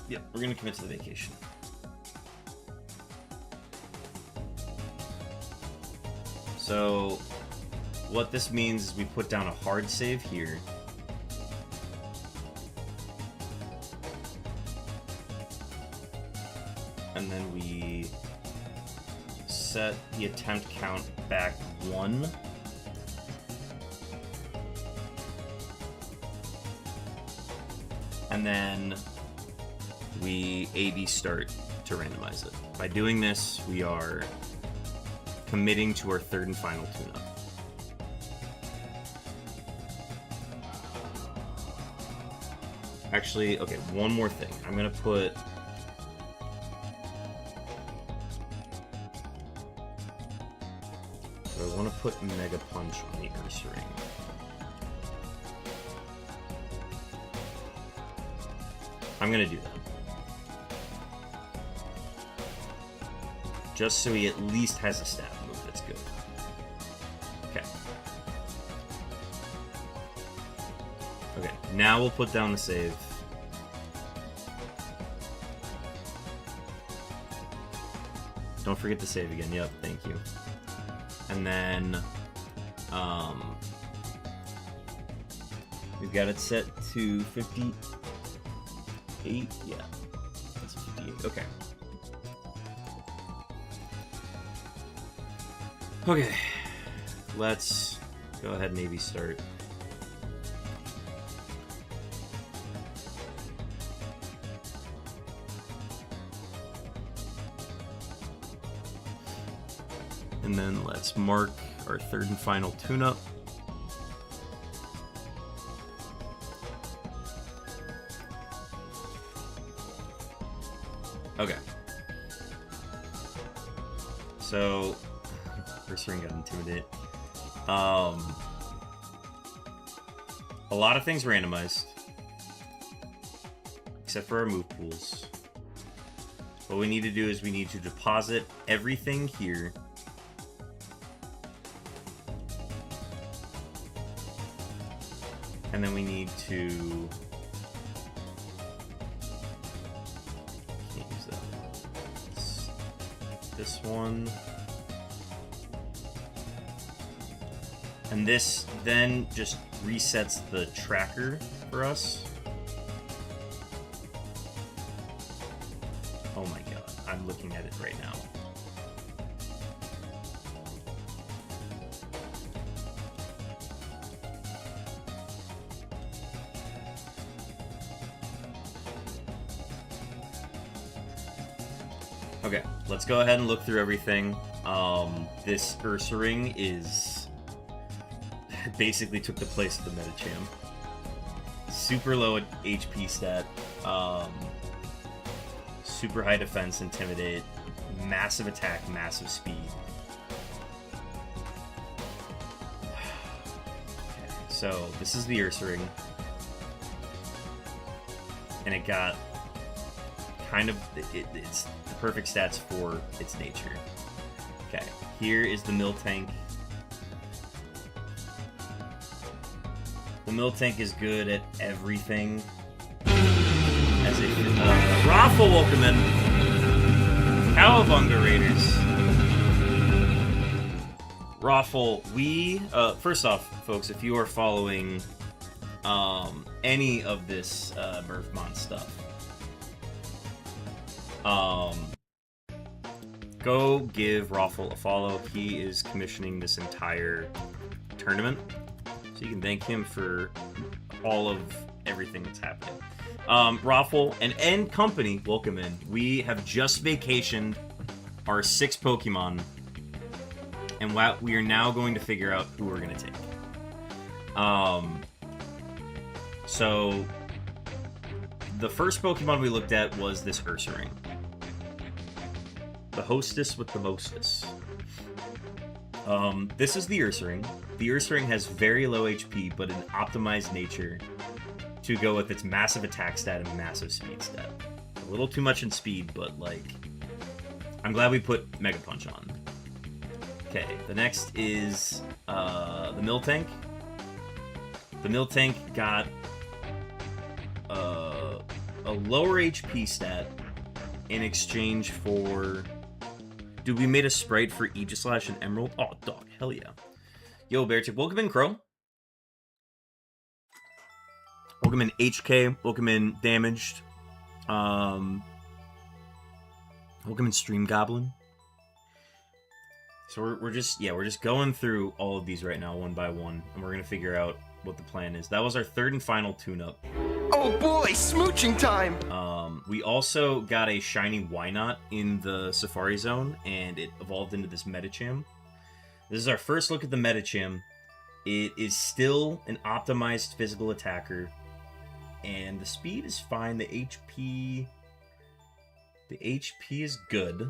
Yep, we're going to commit to the vacation. So, what this means is we put down a hard save here. And then we set the attempt count back 1. And then we A/B start to randomize it. By doing this, we are committing to our third and final tune-up. Actually, okay, one more thing. I'm gonna put... So I want to put Mega Punch on the Ursaring. I'm gonna do that. Just so he at least has a stab move that's good. Okay. Okay, now we'll put down the save. Don't forget to save again. Yep, thank you. And then, we've got it set to 58. Yeah, that's 58. Okay. Okay, let's go ahead and maybe start. And then let's mark our third and final tune-up. Okay. So... Ursaring got intimidated. A lot of things randomized, except for our move pools. What we need to do is we need to deposit everything here. And then we need to... Can't use that one. This one. And this then just resets the tracker for us. Oh my god, I'm looking at it right now. Okay, let's go ahead and look through everything. This Ursaring is... basically took the place of the Medicham. Super low HP stat, super high defense, intimidate, massive attack, massive speed. So, this is the Ursaring. And it got kind of... It's the perfect stats for its nature. Okay, here is the Miltank. The Miltank is good at everything. As a Raffle, welcome in. Cowabunga Raiders. Raffle, we first off, folks, if you are following any of this Murphmon stuff, go give Raffle a follow. He is commissioning this entire tournament, so you can thank him for all of everything that's happening. Raffle and company, welcome in. We have just vacationed our 6 Pokemon, and we are now going to figure out who we're going to take. So, the first Pokemon we looked at was this Ursaring. The hostess with the mostess. This is the Ursaring. The Ursaring has very low HP, but an optimized nature to go with its massive attack stat and massive speed stat. A little too much in speed, but, like, I'm glad we put Mega Punch on. Okay, the next is the Miltank. The Miltank got a lower HP stat in exchange for... Dude, we made a Sprite for Aegislash and Emerald? Oh, dog, hell yeah. Yo, Beartick, welcome in, Crow. Welcome in, HK. Welcome in, Damaged. Welcome in, Stream Goblin. So we're just going through all of these right now, one by one, and we're gonna figure out what the plan is. That was our third and final tune-up. Oh boy, smooching time! We also got a shiny Wynot in the Safari Zone, and it evolved into this Medicham. This is our first look at the Medicham. It is still an optimized physical attacker, and the speed is fine. The HP is good.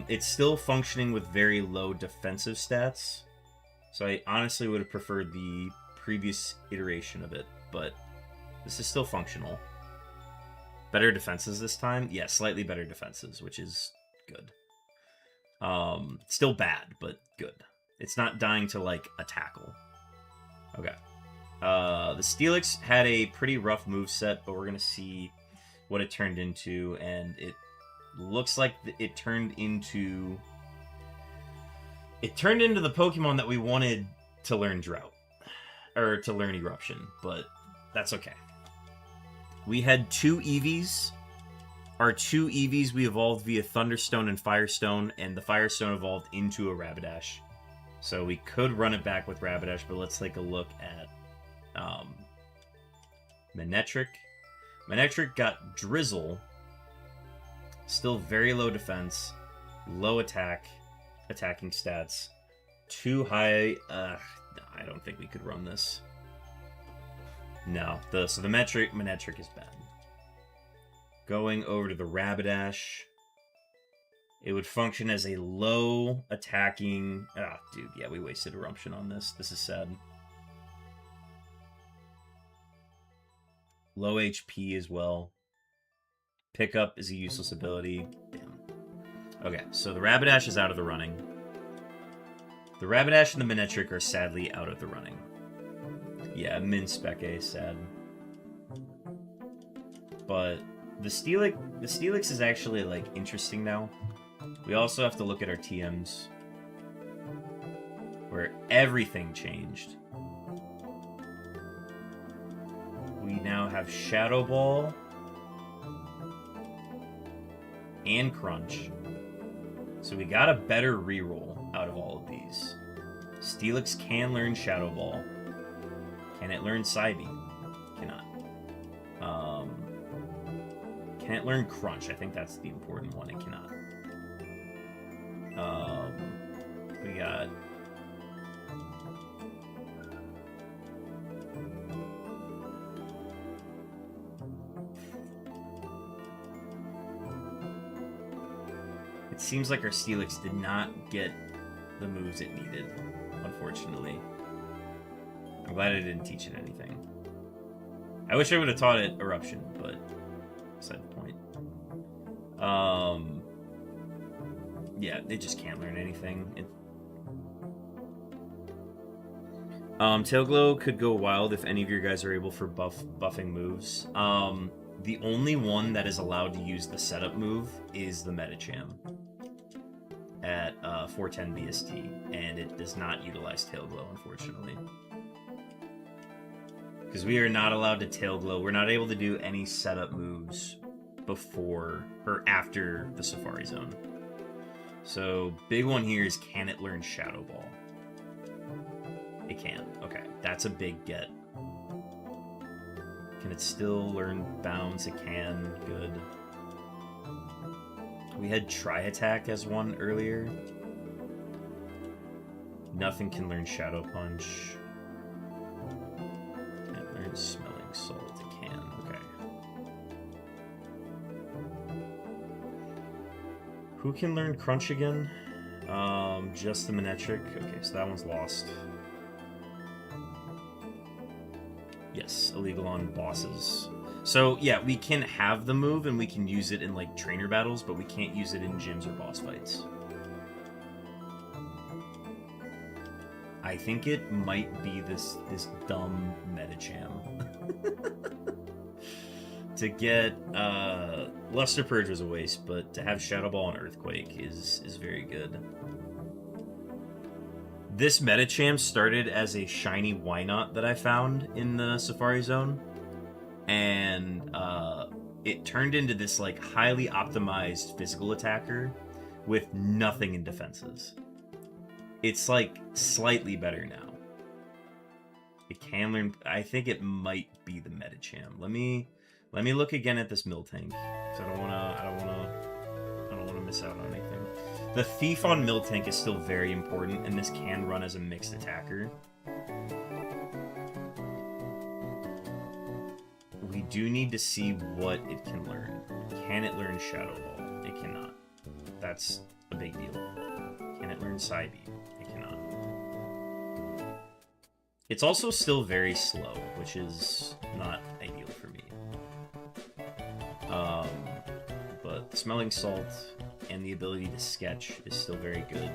It's still functioning with very low defensive stats, so I honestly would have preferred the previous iteration of it, but this is still functional. Better defenses this time? Yeah, slightly better defenses, which is good. Still bad, but good. It's not dying to, like, a tackle. Okay. The Steelix had a pretty rough moveset, but we're going to see what it turned into, and it looks like it turned into... It turned into the Pokemon that we wanted to learn Drought. Or to learn Eruption, but that's okay. We had 2 Eevees. Our 2 Eevees we evolved via Thunderstone and Firestone, and the Firestone evolved into a Rapidash. So we could run it back with Rapidash, but let's take a look at Manectric. Manectric got Drizzle. Still very low defense, low attacking stats, too high. I don't think we could run this. No, so the Manectric is bad. Going over to the Rapidash, it would function as a low attacking. Ah, dude, yeah, we wasted Eruption on this. This is sad. Low HP as well. Pickup is a useless ability. Damn. Okay, so the Rapidash is out of the running. The Rapidash and the Manectric are sadly out of the running. Yeah, min spec A, sad. But the Steelix is actually, like, interesting now. We also have to look at our TMs, where everything changed. We now have Shadow Ball and Crunch. So we got a better reroll out of all of these. Steelix can learn Shadow Ball. Can it learn Psybeam? Cannot. Can it learn Crunch? I think that's the important one. It cannot. We got... It seems like our Steelix did not get the moves it needed, unfortunately. I'm glad I didn't teach it anything. I wish I would have taught it Eruption, but beside the point. Yeah, they just can't learn anything. Tailglow could go wild if any of your guys are able for buffing moves. The only one that is allowed to use the setup move is the Medicham at 410 BST, and it does not utilize Tailglow, unfortunately. Because we are not allowed to Tailglow. We're not able to do any setup moves before or after the Safari Zone. So, big one here is, can it learn Shadow Ball? It can. Okay, that's a big get. Can it still learn Bounce? It can. Good. We had Tri-Attack as one earlier. Nothing can learn Shadow Punch. Can't learn Smelling Salt. It can. Okay. Who can learn Crunch again? Just the Manectric. Okay, so that one's lost. Yes, illegal on bosses. So, yeah, we can have the move and we can use it in, like, trainer battles, but we can't use it in gyms or boss fights. I think it might be this dumb Medicham. To get, Luster Purge was a waste, but to have Shadow Ball and Earthquake is very good. This Medicham started as a shiny Wynot that I found in the Safari Zone, and it turned into this like highly optimized physical attacker with nothing in defenses. It's like slightly better now. It can learn. I think it might be the Medicham. Let me look again at this Miltank, because I don't wanna miss out on anything. The Thief on Miltank is still very important, and this can run as a mixed attacker. We do need to see what it can learn. Can it learn Shadow Ball? It cannot. That's a big deal. Can it learn Psybeam? It cannot. It's also still very slow, which is not ideal for me. But the Smelling Salt and the ability to sketch is still very good.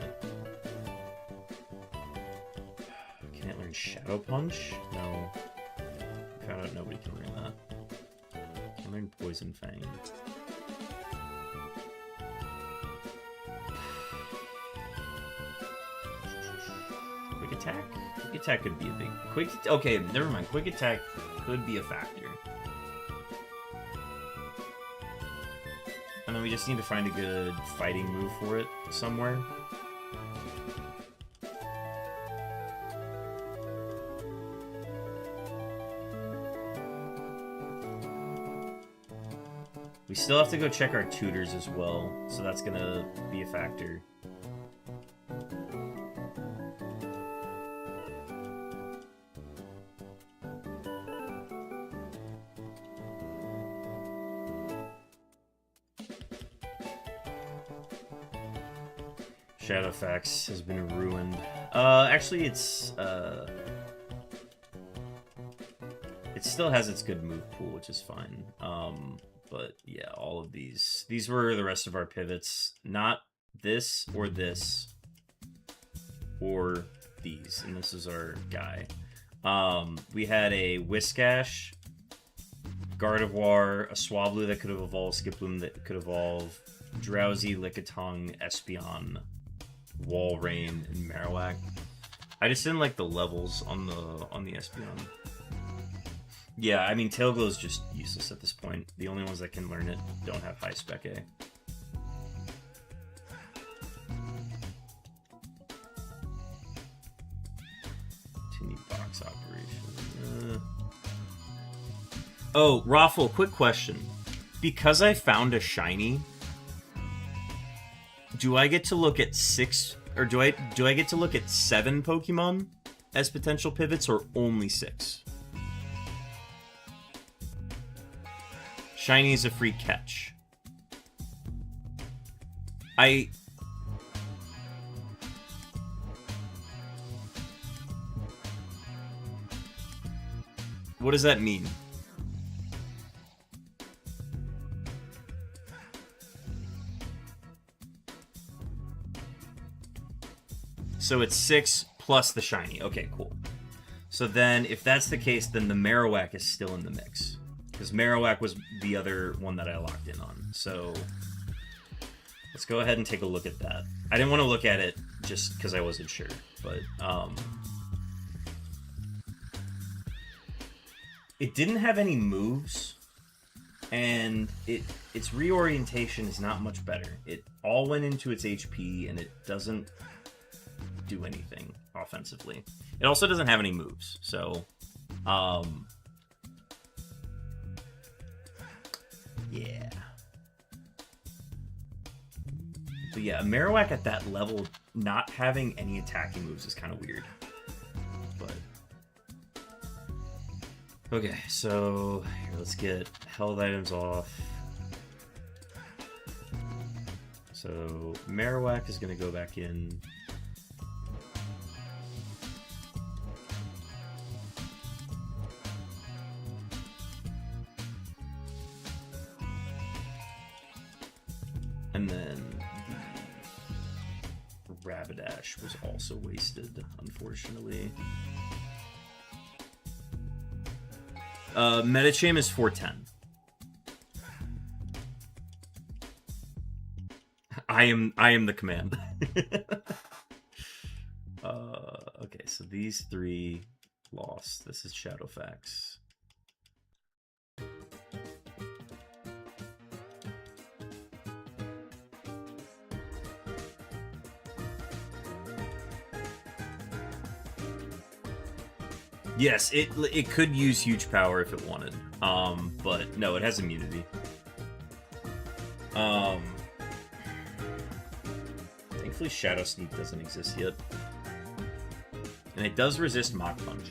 Can it learn Shadow Punch? No. I found out nobody can learn that. Can learn Poison Fang. Quick Attack? Quick Attack could be a big... Okay, never mind. Quick Attack could be a factor. And then we just need to find a good fighting move for it somewhere. We still have to go check our tutors as well, so that's gonna be a factor. Shadowfax has been ruined. Actually, it still has its good move pool, which is fine. But yeah, all of these were the rest of our pivots. Not this, or these, and this is our guy. We had a Whiscash, Gardevoir, a Swablu that could have evolved, Skiploom that could evolve, Drowsy, Lickitung, Espeon, Walrein, and Marowak. I just didn't like the levels on the Espeon. Yeah, I mean, Tailglow is just useless at this point. The only ones that can learn it don't have high spec A. Continue box operation. Oh, Raffle, quick question. Because I found a shiny, do I get to look at 6, or do I get to look at 7 Pokemon as potential pivots, or only 6? Shiny is a free catch. What does that mean? So it's 6 plus the shiny. Okay, cool. So then, if that's the case, then the Marowak is still in the mix. Because Marowak was the other one that I locked in on. So let's go ahead and take a look at that. I didn't want to look at it just because I wasn't sure. But, it didn't have any moves. And its reorientation is not much better. It all went into its HP, and it doesn't do anything offensively. It also doesn't have any moves, so yeah. But yeah, a Marowak at that level not having any attacking moves is kind of weird. But okay, so here, let's get held items off. So Marowak is going to go back in. And then the Rapidash was also wasted, unfortunately. Medicham is 410. I am the command. Okay, so these three lost. This is Shadowfax. Yes, it could use huge power if it wanted, but no, it has immunity. Thankfully, Shadow Sneak doesn't exist yet, and it does resist Mach Punch.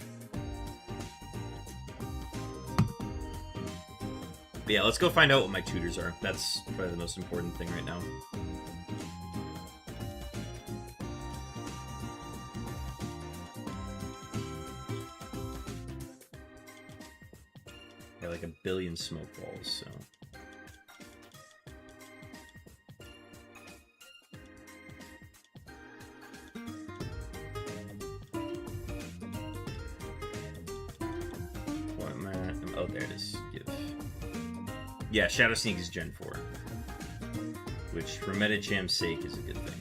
But yeah, let's go find out what my tutors are. That's probably the most important thing right now. Like a billion smoke balls, so. What am I? Oh, there it is. Give. Yeah, Shadow Sneak is Gen 4. Which, for Metacham's sake, is a good thing.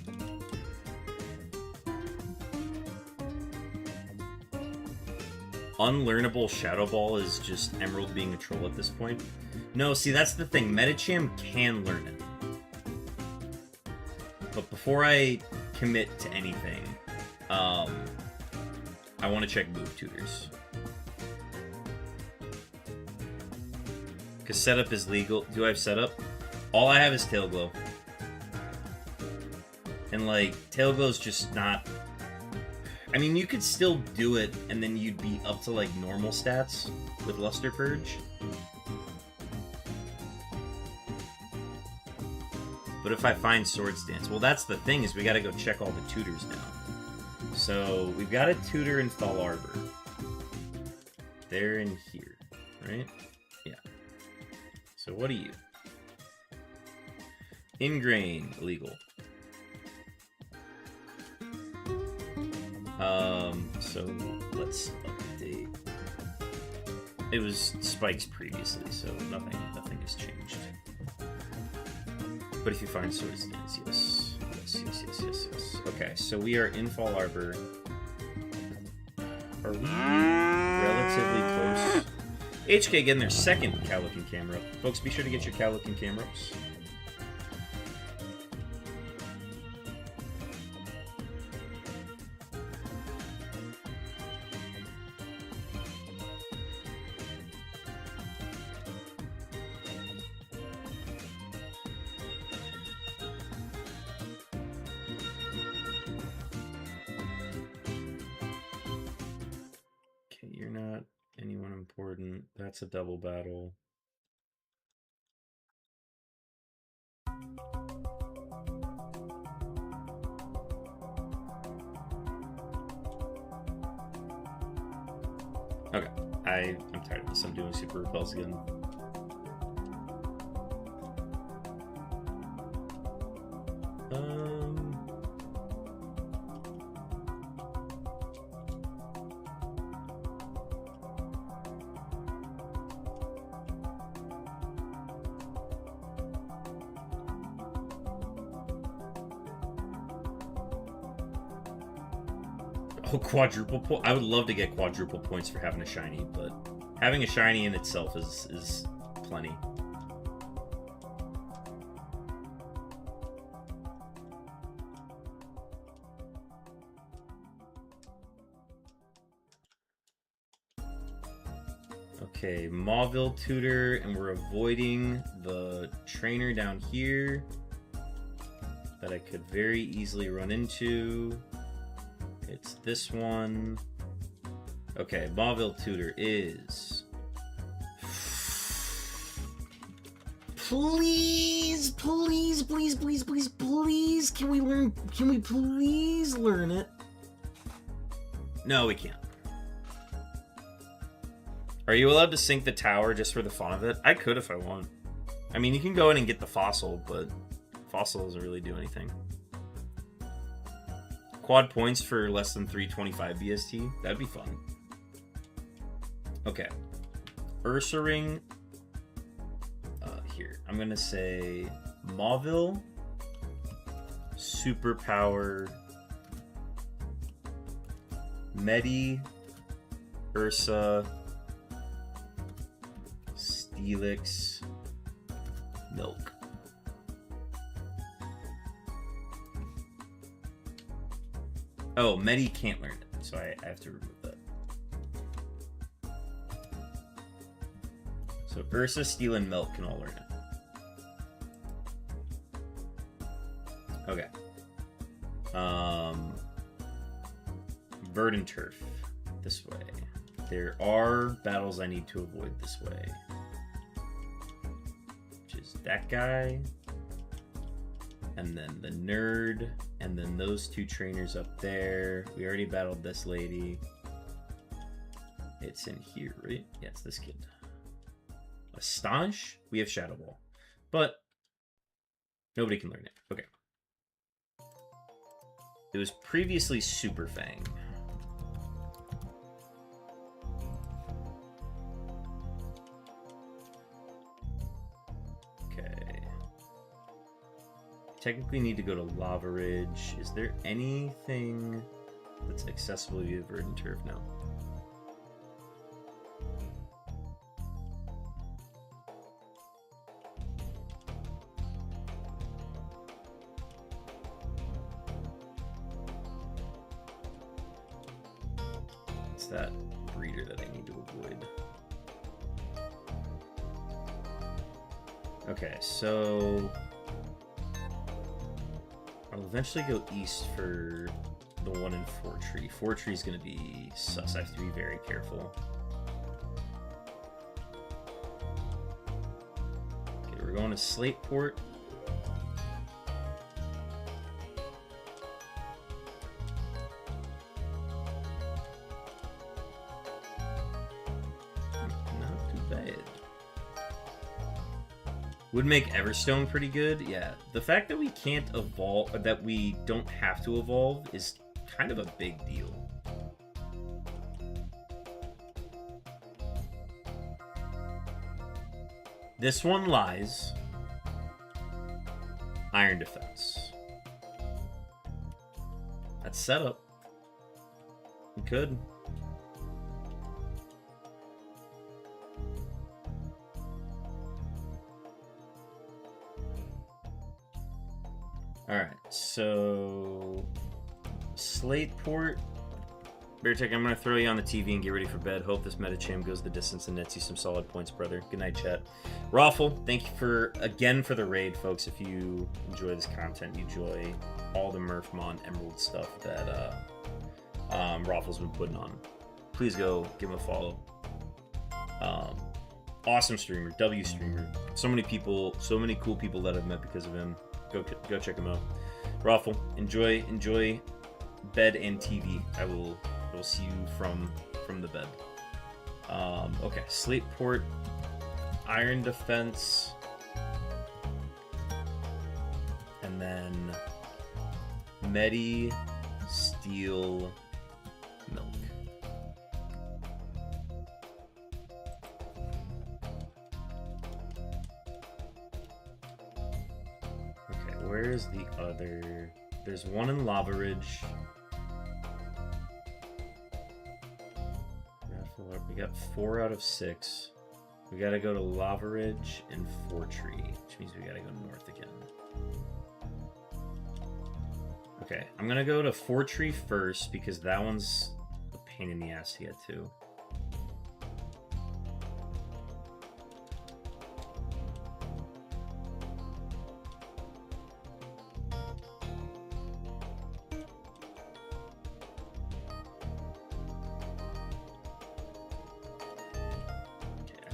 Unlearnable Shadow Ball is just Emerald being a troll at this point. No, see, that's the thing. Metacham can learn it. But before I commit to anything, I want to check move tutors. Because setup is legal. Do I have setup? All I have is Tail Glow. And, like, Tail Glow's just not... I mean, you could still do it, and then you'd be up to, like, normal stats with Luster Purge. But if I find Swords Dance... Well, that's the thing, is we gotta go check all the tutors now. So, we've got a tutor in Fall Arbor. They're in here, right? Yeah. So, what are you? Ingrain, illegal. So let's update. It was spikes previously, so nothing has changed. But if you find Swords Dance, yes. Okay, so we are in Fall Arbor. Are we relatively close? HK getting their second Cowlooking camera up. Folks, be sure to get your Cowlooking camera ups. That's a double battle. Okay. I'm tired of this. I'm doing super repels again. Oh, quadruple point. I would love to get quadruple points for having a shiny, but having a shiny in itself is plenty. Okay, Mauville Tutor, and we're avoiding the trainer down here that I could very easily run into. It's this one. Okay, Mauville Tutor is... Please, please, please, please, please, please, can we please learn it? No, we can't. Are you allowed to sink the tower just for the fun of it? I could if I want. I mean, you can go in and get the fossil, but fossil doesn't really do anything. Quad points for less than 325 BST. That'd be fun. Okay. Ursaring. Here. I'm going to say Mauville. Superpower. Medi. Ursa. Steelix. Milk. Oh, Medi can't learn it, so I have to remove that. So Ursa, Steel, and Milk can all learn it. Okay. Verdant Turf. This way. There are battles I need to avoid this way. Which is that guy. And then the nerd, and then those two trainers up there. We already battled this lady. It's in here, right? Yeah, it's this kid. Astonish? We have Shadow Ball. But nobody can learn it. Okay. It was previously Super Fang. Technically need to go to Lava Ridge. Is there anything that's accessible via Verdant Turf? No. It's that breeder that I need to avoid. Okay, so I'll eventually go east for the one in Fortree. Fortree is going to be sus. I have to be very careful. Okay, we're going to Slateport. Not too bad. Would make Everstone pretty good, yeah. The fact that we can't evolve, that we don't have to evolve, is kind of a big deal. This one lies. Iron Defense. That's setup. We could. Alright, so Slateport. Beartech, I'm going to throw you on the TV and get ready for bed. Hope this Metacham goes the distance and nets you some solid points, brother. Good night, chat. Raffle, thank you for the raid, folks. If you enjoy this content, you enjoy all the Murphmon Emerald stuff that Raffle's been putting on, please go give him a follow. Awesome streamer, W streamer. So many people, so many cool people that I've met because of him. Go check him out. Raffle, enjoy bed and TV. I will see you from the bed. Okay, Slate Port, Iron Defense, and then Medi, Steel, Milk. Okay, where's the other? There's one in Lava Ridge. We got 4 out of 6. We gotta go to Lava Ridge and Fortree, which means we gotta go north again. Okay, I'm gonna go to Fortree first because that one's a pain in the ass to get to.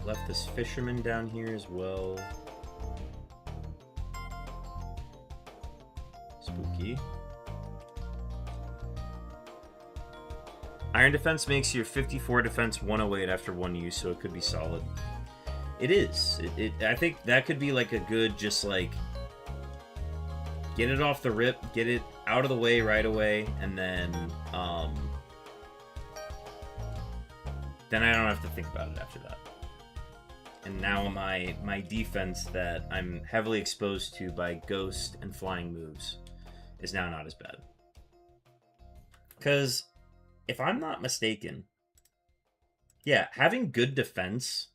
Left this fisherman down here as well. Spooky. Iron Defense makes your 54 defense 108 after 1 use, so it could be solid. It is. I think that could be like a good, just like, get it off the rip, get it out of the way right away, and then I don't have to think about it after that. And now my defense that I'm heavily exposed to by ghost and flying moves is now not as bad. Because if I'm not mistaken, yeah, having good defense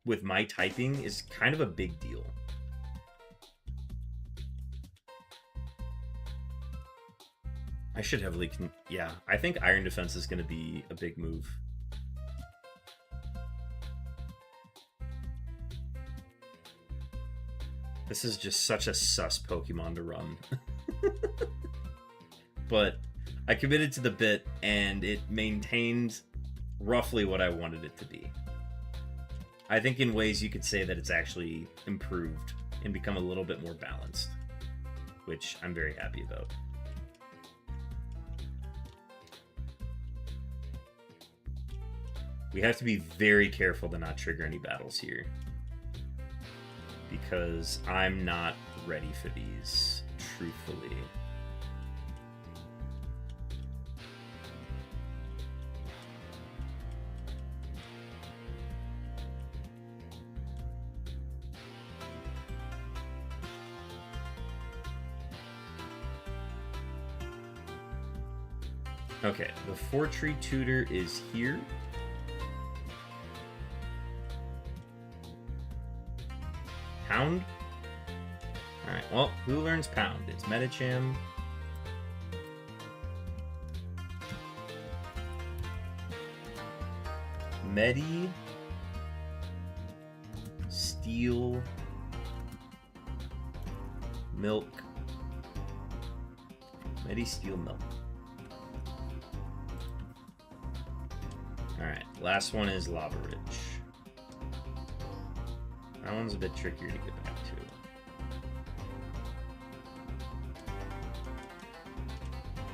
with my typing is kind of a big deal. I should heavily yeah, I think Iron Defense is going to be a big move. This is just such a sus Pokemon to run. But I committed to the bit, and it maintained roughly what I wanted it to be. I think in ways you could say that it's actually improved and become a little bit more balanced, which I'm very happy about. We have to be very careful to not trigger any battles here, because I'm not ready for these, truthfully. Okay, the Fortree Tutor is here. Pound? Alright, well, who learns Pound? It's Medicham. Medi. Steel. Milk. Medi, Steel, Milk. Alright, last one is Lava Ridge. That one's a bit trickier to get back to.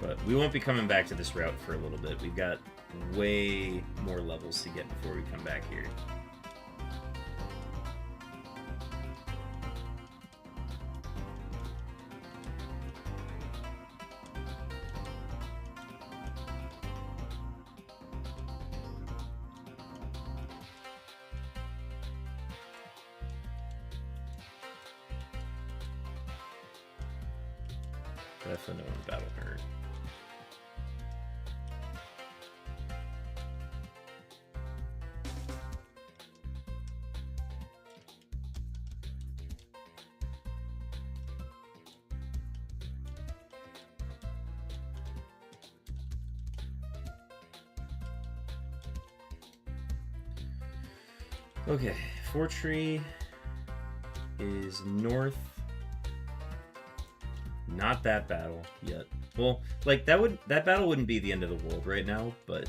But we won't be coming back to this route for a little bit. We've got way more levels to get before we come back here. Definitely don't want to battle her. Okay, Fortree is north. Not that battle yet. Well, like that battle wouldn't be the end of the world right now, but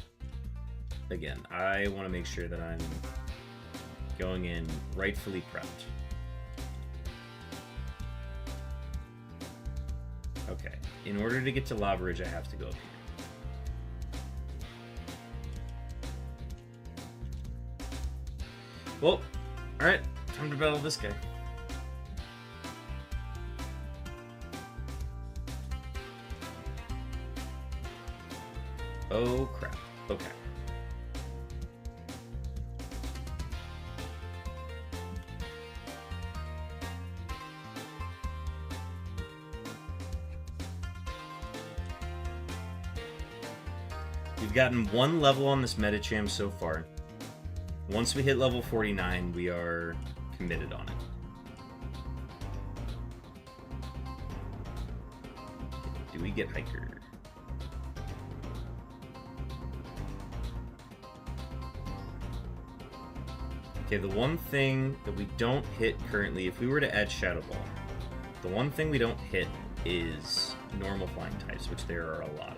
again, I want to make sure that I'm going in rightfully prepped. Okay, in order to get to Lava Ridge, I have to go up here. Well, alright. Time to battle this guy. Oh, crap. Okay. We've gotten one level on this Medicham so far. Once we hit level 49, we are committed on it. Do we get Hiker? Okay, the one thing that we don't hit currently, if we were to add Shadow Ball, the one thing we don't hit is normal flying types, which there are a lot of.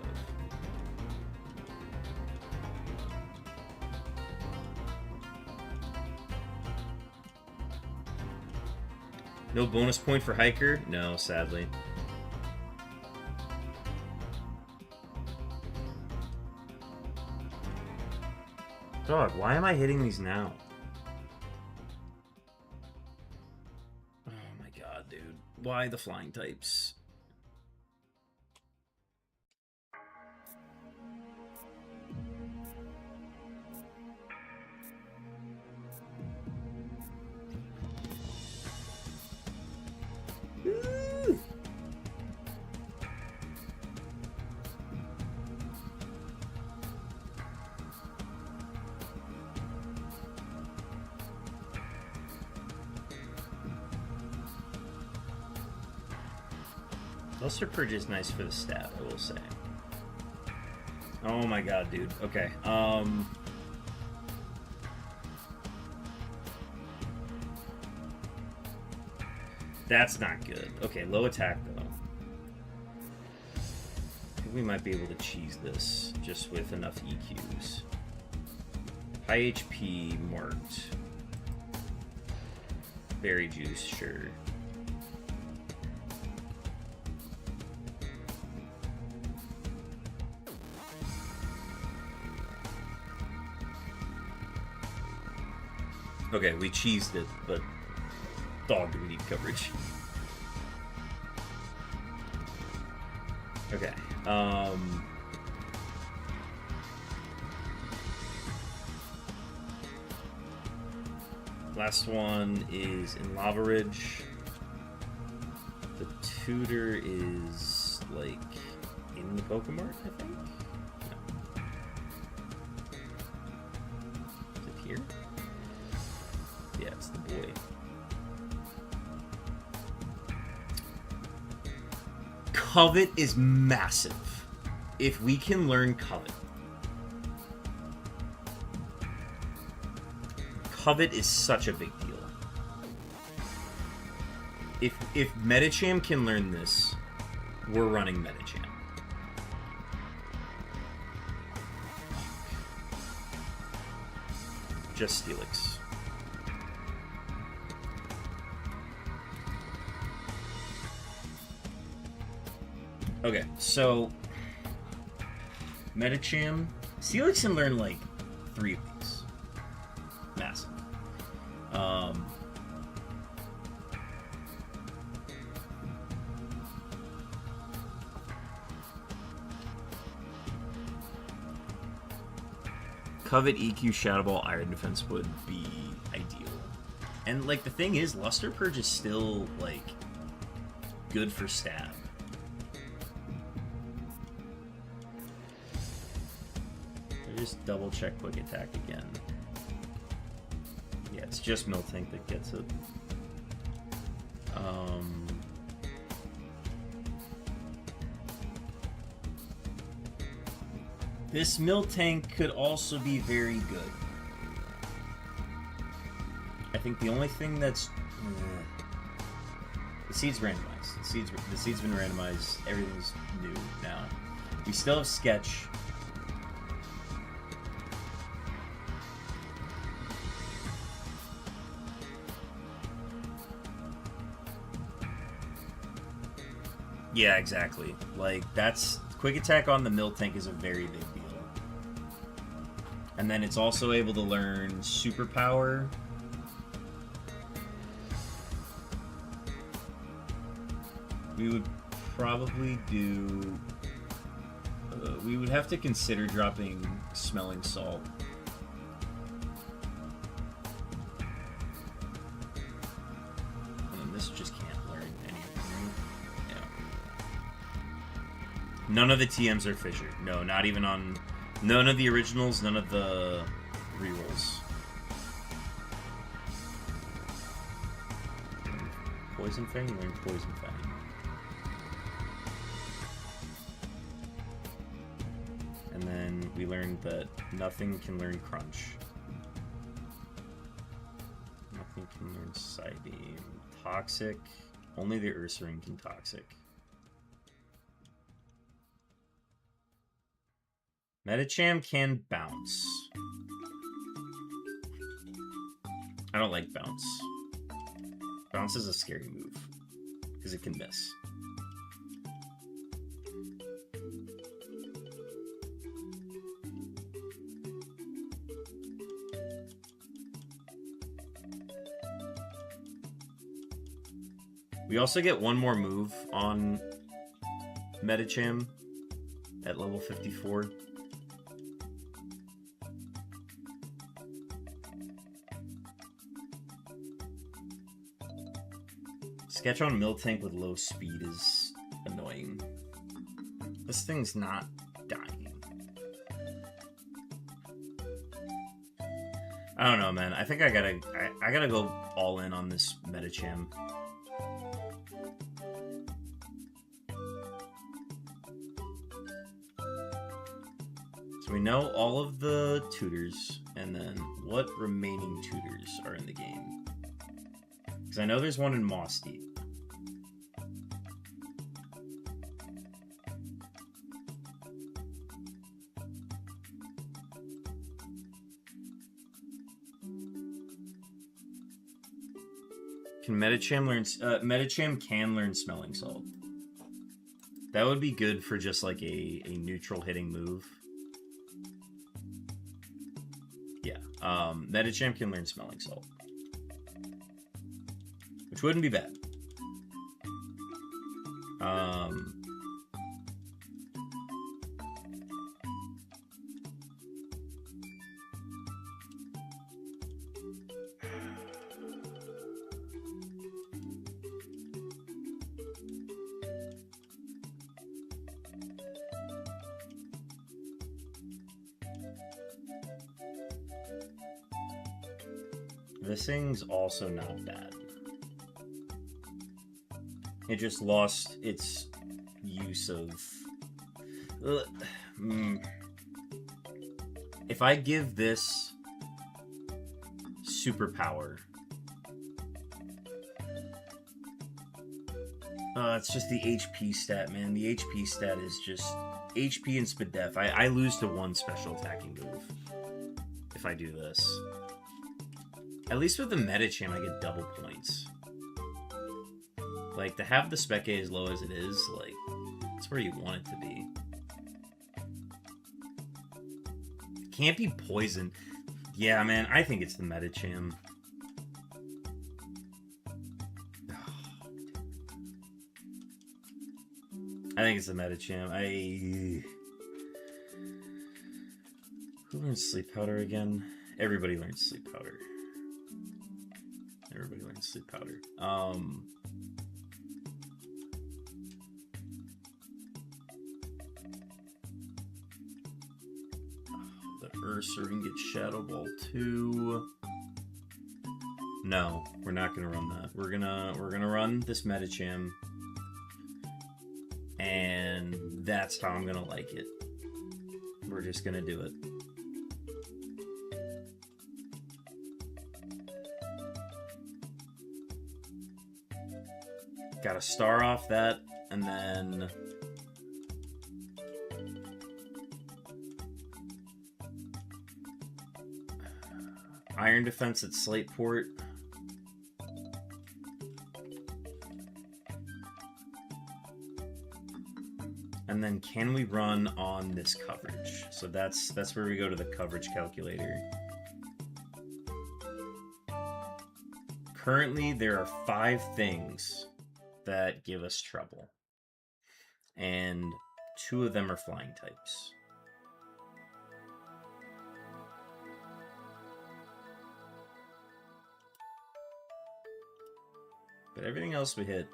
No bonus point for Hiker? No, sadly. Dog, why am I hitting these now? Oh my god, dude. Why the flying types? Luster Purge is nice for the stat, I will say. Oh my god, dude. Okay, that's not good. Okay, low attack, though. I think we might be able to cheese this, just with enough EQs. High HP, marked. Berry Juice, sure. Okay, we cheesed it, but dog, do we need coverage? Okay, last one is in Lava Ridge. The tutor is, like, in the Pokemart, I think? No. Is it here? Yeah, it's the boy. Covet is massive. If we can learn Covet. Covet is such a big deal. If Medicham can learn this, we're running Medicham. Just Steelix. Okay, so Medicham, Steelix can learn like 3 of these. Massive. Covet, EQ, Shadow Ball, Iron Defense would be ideal. And like the thing is, Luster Purge is still like good for stab. Just double check quick attack again. Yeah, it's just Miltank that gets it. This Miltank could also be very good. I think the only thing that's the seed's randomized. The seed's been randomized. Everything's new now. We still have Sketch. Yeah, exactly. Like, that's... Quick attack on the Miltank is a very big deal. And then it's also able to learn Superpower we would probably do... we would have to consider dropping Smelling Salt. And this just can't learn anything. Yeah. None of the TMs are fissured. No, not even on... None of the originals, none of the rerolls. Poison Fang? You learn Poison Fang. And then we learned that nothing can learn Crunch. Nothing can learn Psybeam. Toxic. Only the Ursaring can Toxic. Medicham can Bounce. I don't like Bounce. Bounce is a scary move, because it can miss. We also get one more move on Medicham at level 54. Sketch on Miltank with low speed is annoying. This thing's not dying. I don't know, man. I think I gotta go all in on this Medicham. So we know all of the tutors, and then what remaining tutors are in the game? Because I know there's one in Moss Deep. Can Medicham learn... Medicham can learn Smelling Salt. That would be good for just like a neutral hitting move. Yeah. Medicham can learn Smelling Salt. Which wouldn't be bad. This thing's also not bad. It just lost its use of... If I give this superpower... it's just the HP stat, man. The HP stat is just... HP and Spadef. I lose to one special attacking move if I do this. At least with the Medicham, I get double points. Like, to have the Spec A as low as it is, like, that's where you want it to be. It can't be poison. Yeah, man, I think it's the Medicham. I think it's the Medicham. Who learns Sleep Powder again? Everybody learns Sleep Powder. Everybody learns Sleep Powder. The Ursaring gets Shadow Ball too. No, we're not gonna run that. We're gonna run this Medicham, and that's how I'm gonna like it. We're just gonna do it. Got a star off that, and then Iron Defense at Slateport. And then can we run on this coverage? So that's where we go to the coverage calculator. Currently, there are 5 things that give us trouble. And 2 of them are flying types. But everything else we hit,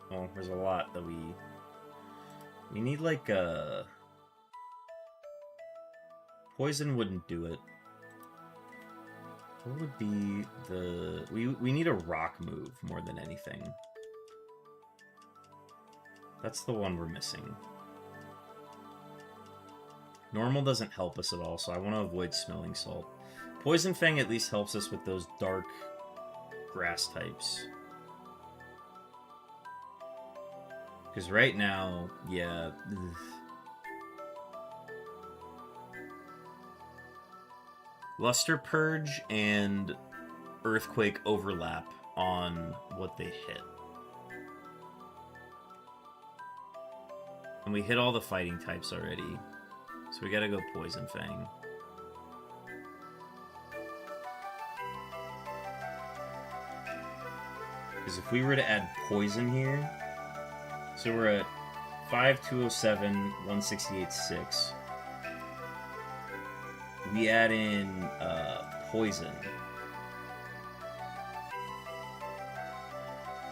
well, there's a lot that we need like a... Poison wouldn't do it. What would be the... We need a rock move more than anything. That's the one we're missing. Normal doesn't help us at all, so I want to avoid Smelling Salt. Poison Fang at least helps us with those dark grass types. Because right now, yeah... Ugh. Luster Purge and Earthquake overlap on what they hit. And we hit all the fighting types already. So we gotta go Poison Fang. Because if we were to add Poison here... So we're at 5, 207, 168, 6. We add in Poison.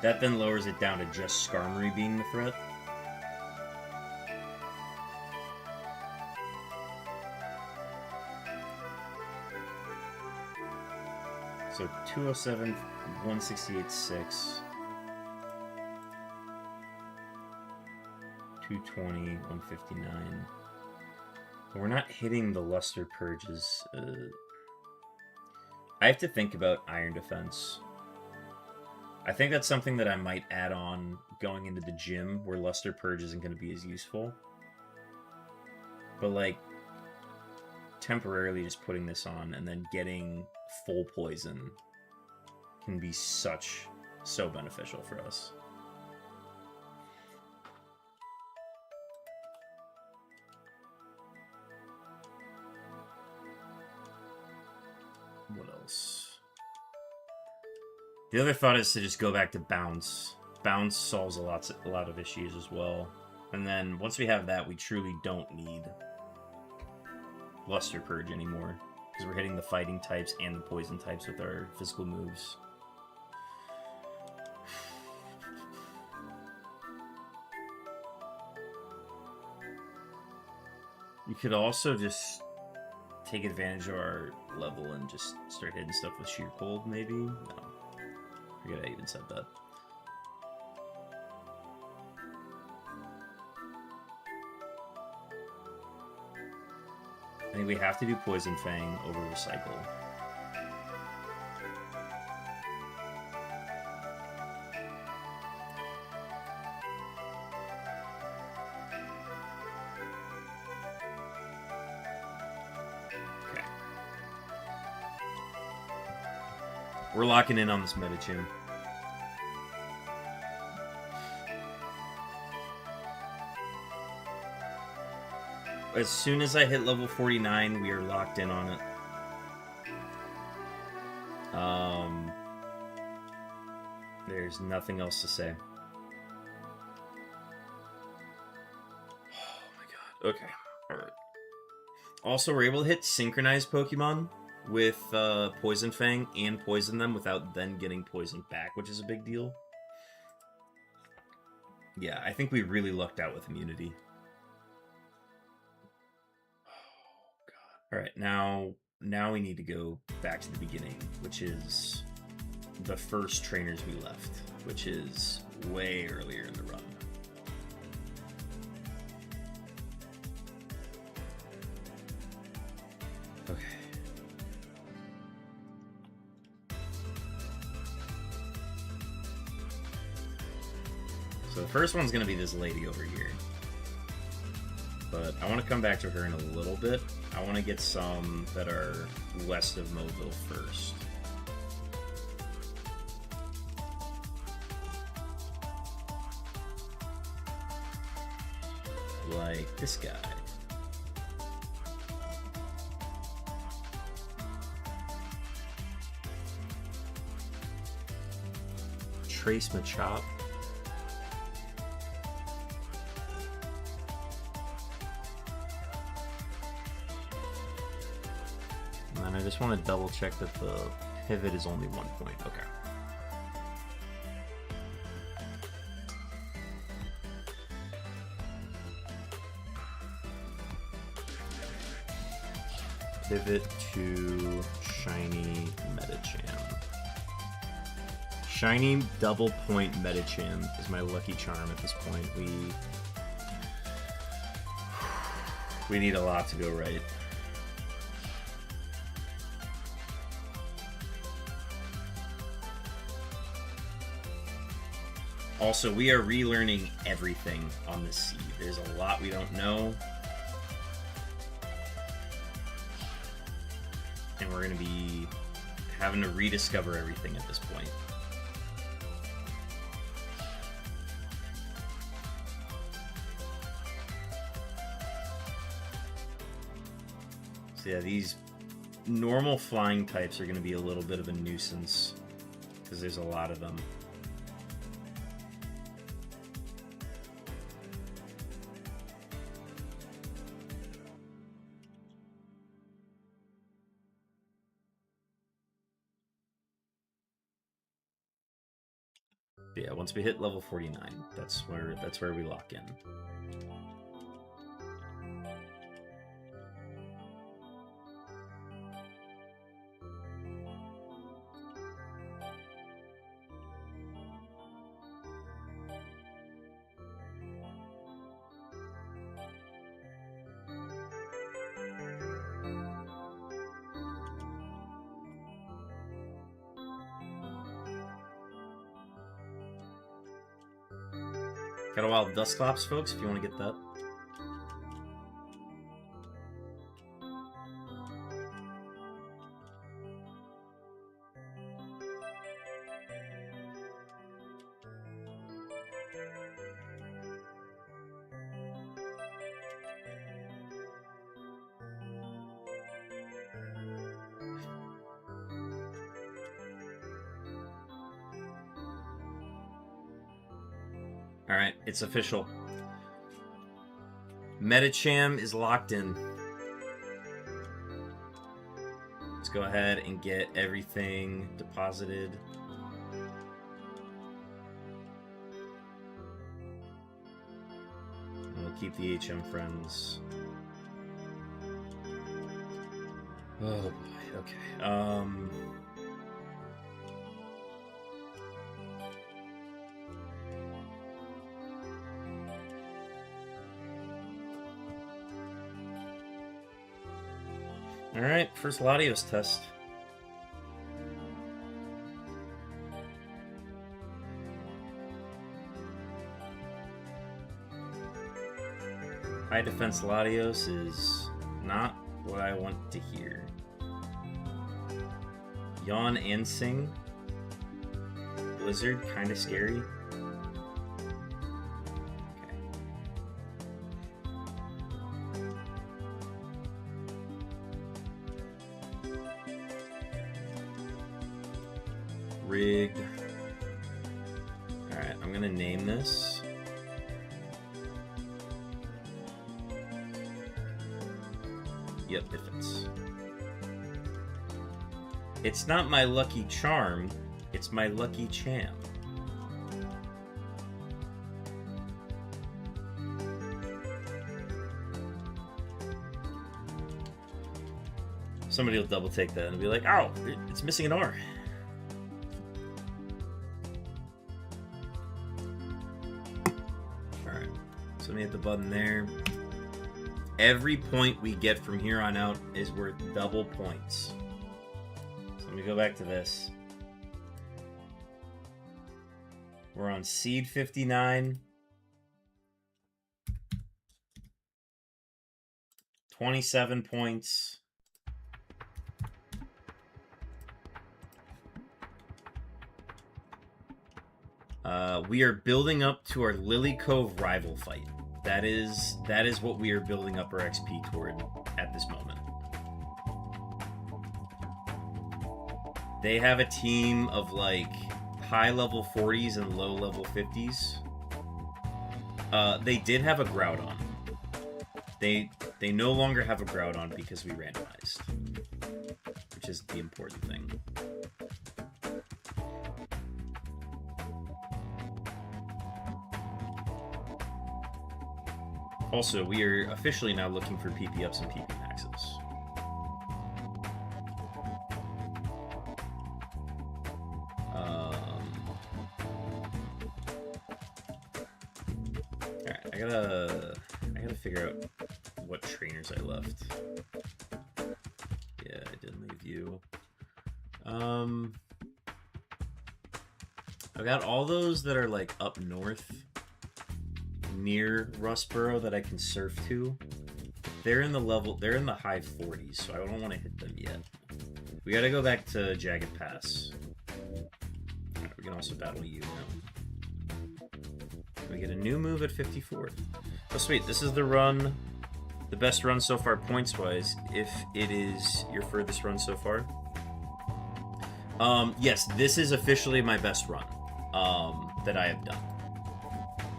That then lowers it down to just Skarmory being the threat. So 207, 168, 6. 220, 159. But we're not hitting the Luster Purges. I have to think about Iron Defense. I think that's something that I might add on going into the gym, where Luster Purge isn't going to be as useful. But, like, temporarily just putting this on and then getting full poison can be so beneficial for us. What else? The other thought is to just go back to Bounce. Bounce solves a lot of issues as well. And then once we have that, we truly don't need Luster Purge anymore, because we're hitting the fighting types and the poison types with our physical moves. You could also just take advantage of our level and just start hitting stuff with Sheer Cold, maybe? No. Forget I even said that. I think we have to do Poison Fang over Recycle. We're locking in on this Medicham. As soon as I hit level 49, we are locked in on it. There's nothing else to say. Oh my god. Okay. Alright. Also, we're able to hit synchronized Pokemon with Poison Fang and poison them without then getting poisoned back, which is a big deal. Yeah, I think we really lucked out with immunity. Oh god. Alright, now we need to go back to the beginning, which is the first trainers we left, which is way earlier in the run. Okay. So the first one's going to be this lady over here. But I want to come back to her in a little bit. I want to get some that are west of Mobile first. Like this guy. Trace Machop. just want to double check that the pivot is only 1 point. Okay. Pivot to shiny Metacham. Shiny double point Metacham is my lucky charm at this point. We need a lot to go right. Also, we are relearning everything on this seed. There's a lot we don't know. And we're going to be having to rediscover everything at this point. So yeah, these normal flying types are going to be a little bit of a nuisance because there's a lot of them. Yeah, once we hit level 49, that's where we lock in. Got a wild Dusclops, folks, if you want to get that. Alright, it's official. Metacham is locked in. Let's go ahead and get everything deposited. And we'll keep the HM friends. Oh boy, okay. Alright, first Latios test. High defense Latios is not what I want to hear. Yawn and Sing. Blizzard, kinda scary. Rigged. Alright, I'm gonna name this. Yep, it fits. It's not my lucky charm, it's my lucky cham. Somebody will double take that and be like, oh, it's missing an R. So let me hit the button there. Every point we get from here on out is worth double points. So let me go back to this. We're on seed 59. 27 points. We are building up to our Lily Cove rival fight. That is what we are building up our XP toward at this moment. They have a team of like high level 40s and low level 50s. They did have a Groudon. They no longer have a Groudon because we randomized, which which is the important thing. Also, we are officially now looking for PP ups and PP maxes. Alright, I gotta figure out what trainers I left. Yeah, I didn't leave you. I've got all those that are like up north near Rustboro that I can surf to. They're in the high 40s, so I don't want to hit them yet. We gotta go back to Jagged Pass. Right, we can also battle you now. We get a new move at 54th. Oh sweet, this is the run, the best run so far points-wise, if it is your furthest run so far. Yes, this is officially my best run that I have done.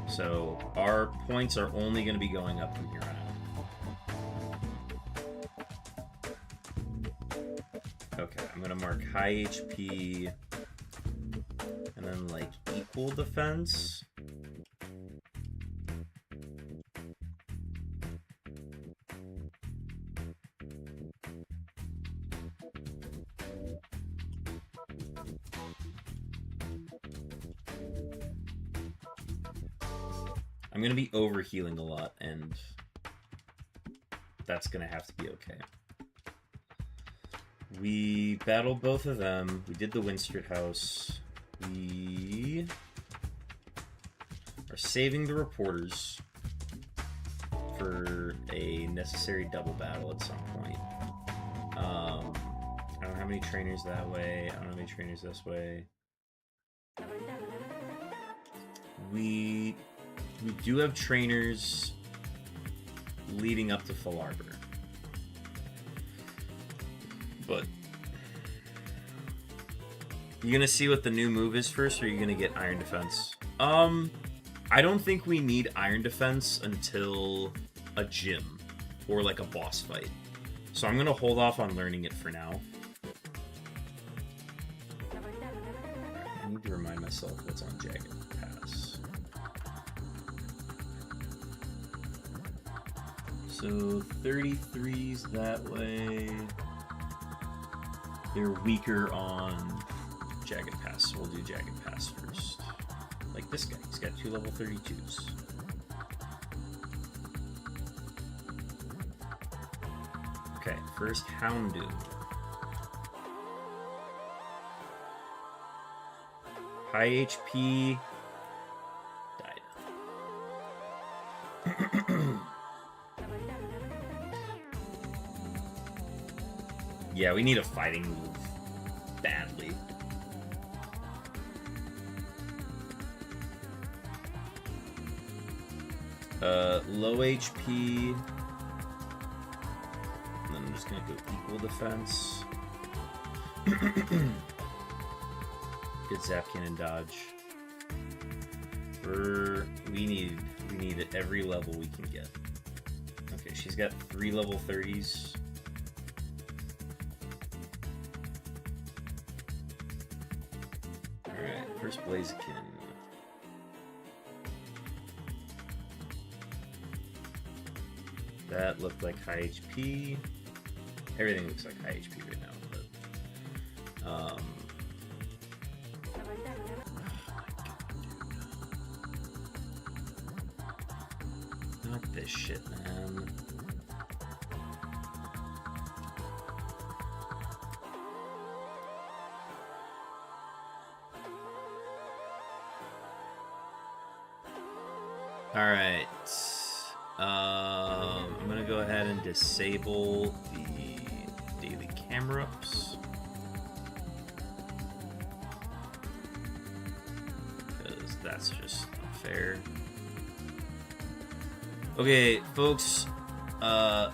So our points are only going to be going up from here on out. Okay, I'm going to mark high HP and then like equal defense. I'm going to be overhealing a lot, and that's going to have to be okay. We battled both of them. We did the Winstead house. We are saving the reporters for a necessary double battle at some point. I don't have any trainers that way. I don't have any trainers this way. We do have trainers leading up to Full Arbor. But you gonna see what the new move is first, or are you gonna get Iron Defense? I don't think we need Iron Defense until a gym or like a boss fight. So I'm gonna hold off on learning it for now. I need to remind myself what's on Jagged Pass. So 33's that way. They're weaker on Jagged Pass, so we'll do Jagged Pass first. Like this guy, he's got 2 level 32s. Okay, first Houndoom. High HP. Died. Yeah, we need a fighting move. Badly. Low HP. And then I'm just gonna go equal defense. Good zap cannon dodge. We need at every level we can get. Okay, she's got 3 level 30s. Alright, first Blaziken. That looked like high HP. Everything looks like high HP right now, but oh my God, not this shit, man. Alright. I'm gonna go ahead and disable the daily camera ups. Because that's just unfair. Okay, folks.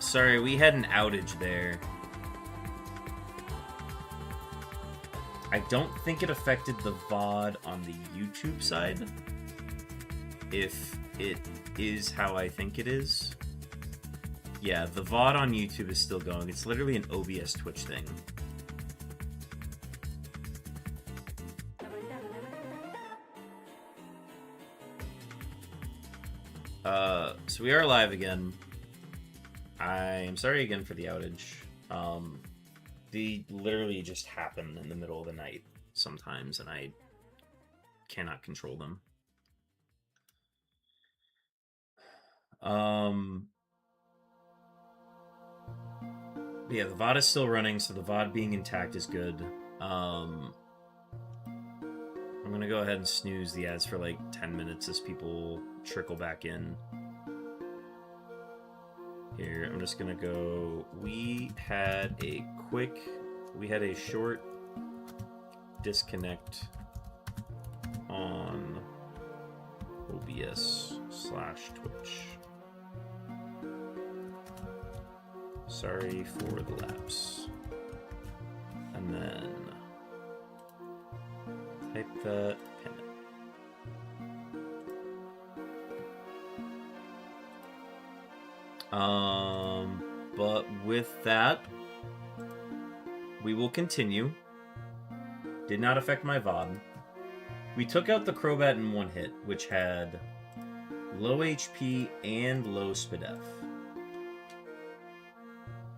Sorry, we had an outage there. I don't think it affected the VOD on the YouTube side. If it is how I think it is. Yeah, the VOD on YouTube is still going. It's literally an OBS Twitch thing. So we are live again. I am sorry again for the outage. They literally just happen in the middle of the night sometimes, and I cannot control them. Yeah, the VOD is still running, so the VOD being intact is good. I'm gonna go ahead and snooze the ads for like 10 minutes as people trickle back in. Here, I'm just gonna go. We had a short disconnect on OBS/Twitch. Sorry for the lapse. And then type that, pin it. But with that, we will continue. Did not affect my VOD. We took out the Crobat in one hit, which had low HP and low SPDF.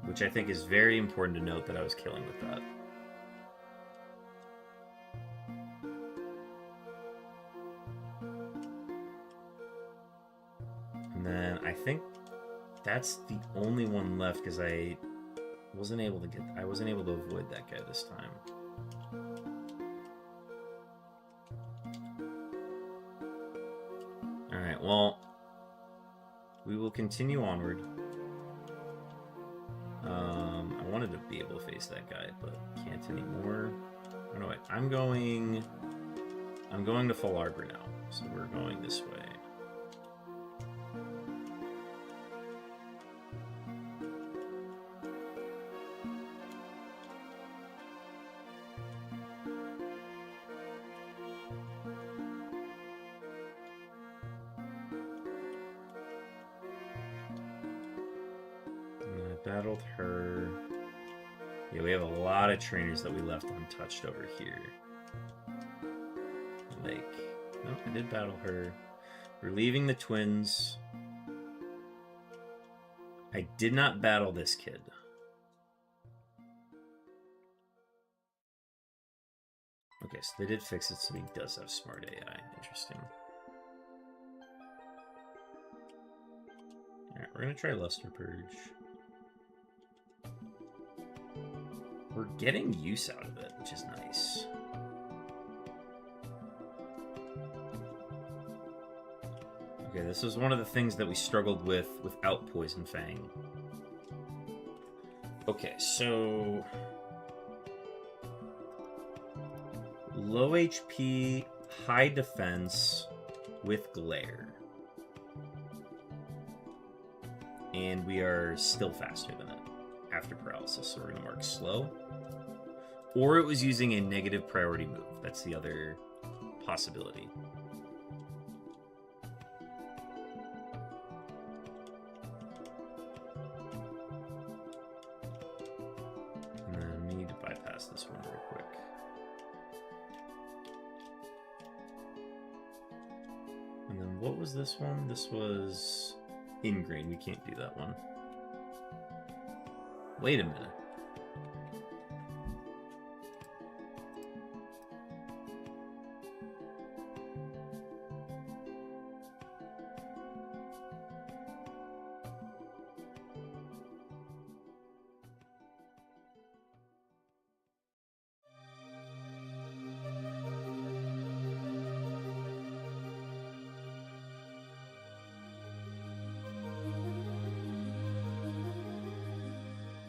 Which I think is very important to note that I was killing with that. And then I think that's the only one left because I wasn't able to avoid that guy this time. Alright, well, we will continue onward. I wanted to be able to face that guy, but can't anymore. Oh no, wait, I'm going to Full Arbor now, so we're going this way. Battled her. Yeah, we have a lot of trainers that we left untouched over here. Like, no, I did battle her. We're leaving the twins. I did not battle this kid. Okay, so they did fix it so he does have smart AI. Interesting. Alright, we're gonna try Luster Purge. We're getting use out of it, which is nice. Okay, this was one of the things that we struggled with without Poison Fang. Okay, so low HP, high defense with Glare. And we are still faster than it after paralysis, so we're going to mark slow. Or it was using a negative priority move. That's the other possibility. And then I need to bypass this one real quick. And then what was this one? This was Ingrain. We can't do that one. Wait a minute.